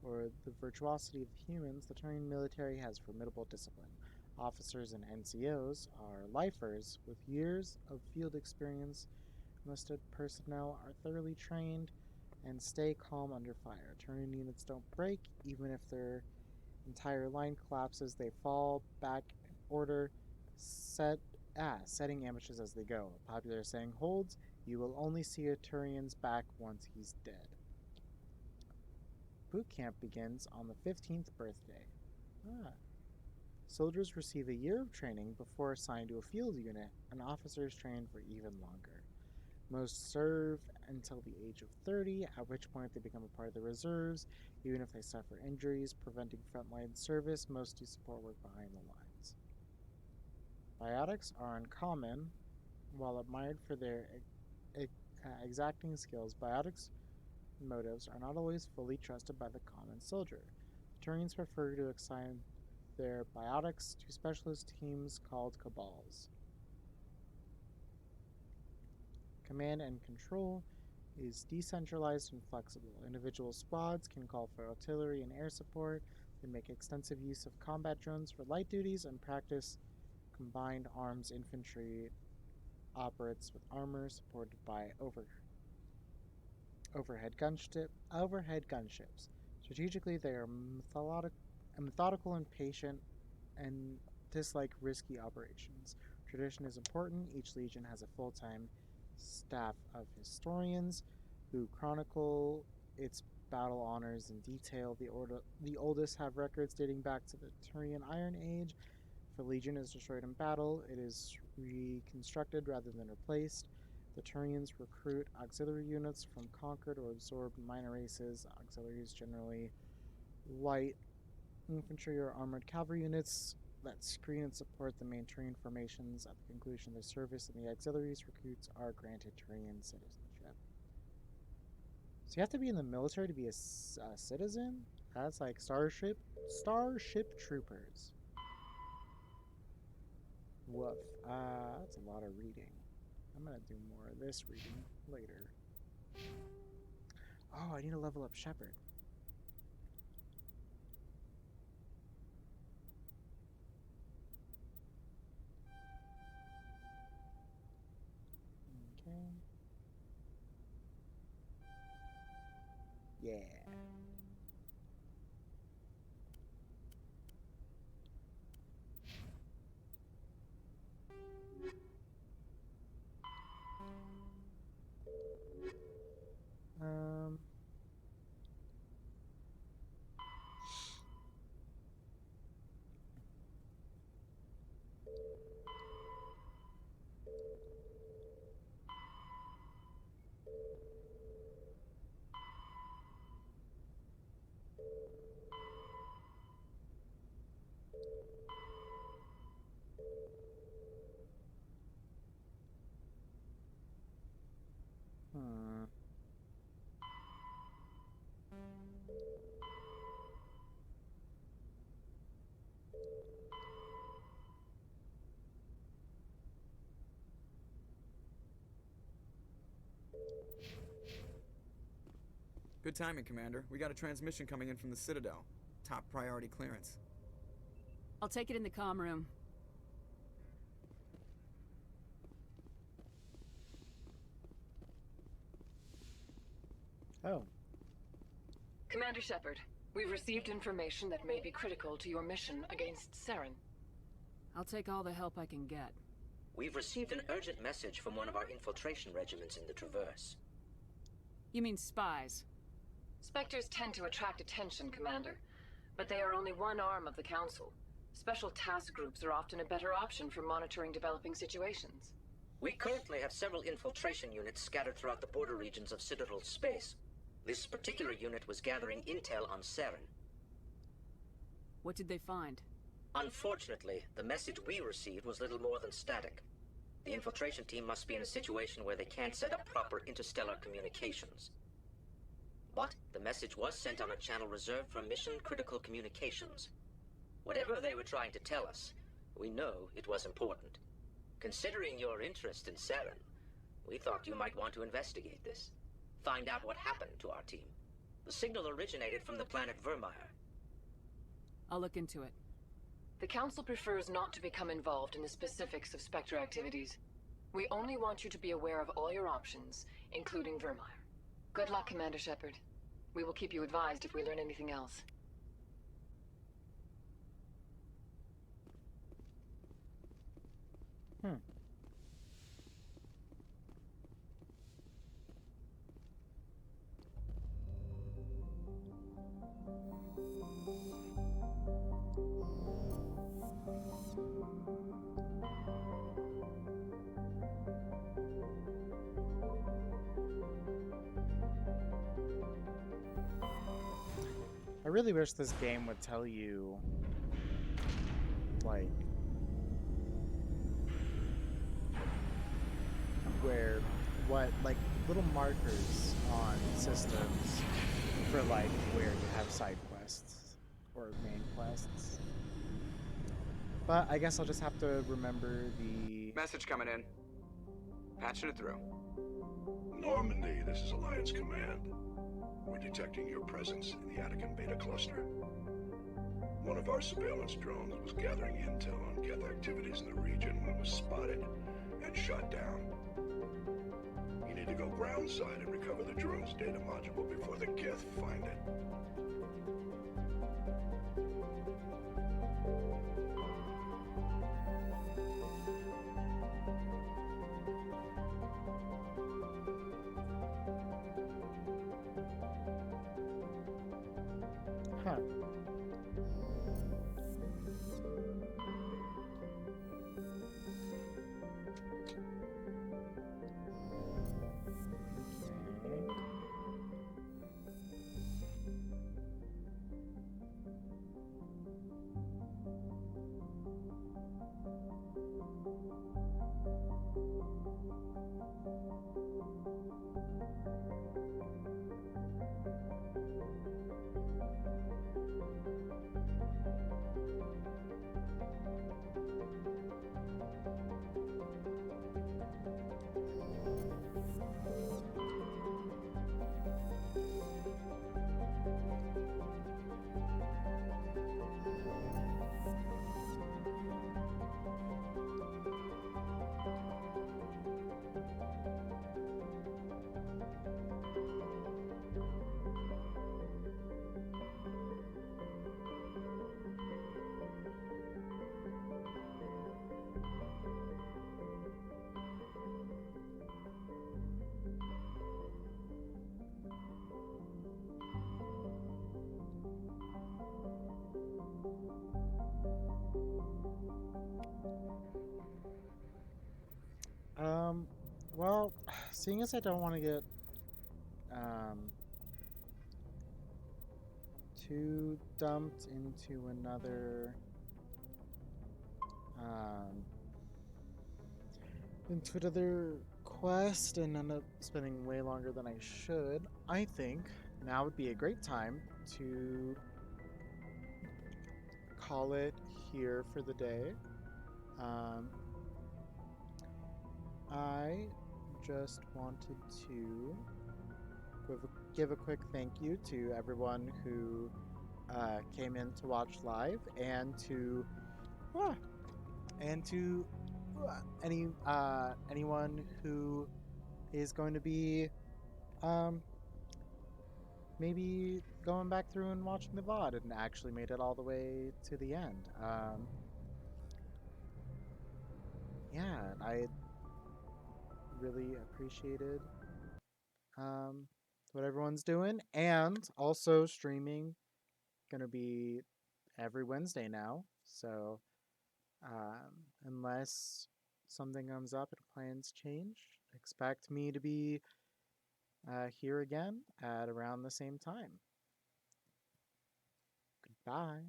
or the virtuosity of the humans, the Turian military has formidable discipline. Officers and NCOs are lifers with years of field experience. Enlisted personnel are thoroughly trained and stay calm under fire. Turian units don't break, even if their entire line collapses. They fall back in order, setting ambushes as they go. A popular saying holds, you will only see a Turian's back once he's dead. Boot camp begins on the 15th birthday. Soldiers receive a year of training before assigned to a field unit, and officers train for even longer. Most serve until the age of 30, at which point they become a part of the reserves. Even if they suffer injuries preventing frontline service, most do support work behind the lines. Biotics are uncommon. While admired for their exacting skills, biotics motives are not always fully trusted by the common soldier. Turians prefer to assign their biotics to specialist teams called cabals. Command and control is decentralized and flexible. Individual squads can call for artillery and air support. They make extensive use of combat drones for light duties and practice combined arms infantry operates with armor supported by overhead gunships. Strategically, they are methodical and patient and dislike risky operations. Tradition is important. Each legion has a full-time staff of historians who chronicle its battle honors in detail. The oldest have records dating back to the Turian Iron Age. If a legion is destroyed in battle, it is reconstructed rather than replaced. The Turians recruit auxiliary units from conquered or absorbed minor races. Auxiliaries generally light infantry or armored cavalry units that screen and support the main Turian formations at the conclusion of their service, and the auxiliaries recruits are granted Turian citizenship. So you have to be in the military to be a citizen? That's like Starship Troopers. Woof. That's a lot of reading. I'm gonna do more of this reading later. Oh, I need to level up Shepard. Okay. Yeah. Good timing, Commander. We got a transmission coming in from the Citadel. Top priority clearance. I'll take it in the comm room. Oh. Commander Shepard, we've received information that may be critical to your mission against Saren. I'll take all the help I can get. We've received an urgent message from one of our infiltration regiments in the Traverse. You mean spies? Spectres tend to attract attention, Commander, but they are only one arm of the Council. Special task groups are often a better option for monitoring developing situations. We currently have several infiltration units scattered throughout the border regions of Citadel space. This particular unit was gathering intel on Saren. What did they find? Unfortunately, the message we received was little more than static. The infiltration team must be in a situation where they can't set up proper interstellar communications. But the message was sent on a channel reserved for mission-critical communications. Whatever they were trying to tell us, we know it was important. Considering your interest in Saren, we thought you might want to investigate this. Find out what happened to our team. The signal originated from the planet Vermeer. I'll look into it. The Council prefers not to become involved in the specifics of Spectre activities. We only want you to be aware of all your options, including Vermeer. Good luck, Commander Shepard. We will keep you advised if we learn anything else. I really wish this game would tell you, like, like, little markers on systems for, like, where you have side quests or main quests. But I guess I'll just have to remember the... Message coming in. Patching it through. Normandy, this is Alliance Command. We're detecting your presence in the Attican Beta Cluster. One of our surveillance drones was gathering intel on Geth activities in the region when it was spotted and shot down. You need to go groundside and recover the drone's data module before the Geth find it. Huh. Well, seeing as I don't want to get too dumped into another quest and end up spending way longer than I should, I think now would be a great time to call it here for the day. I just wanted to give a quick thank you to everyone who came in to watch live, and to anyone who is going to be maybe going back through and watching the VOD and actually made it all the way to the end. Yeah, I really appreciated what everyone's doing, and also streaming gonna be every Wednesday now. So unless something comes up and plans change, expect me to be here again at around the same time. Goodbye.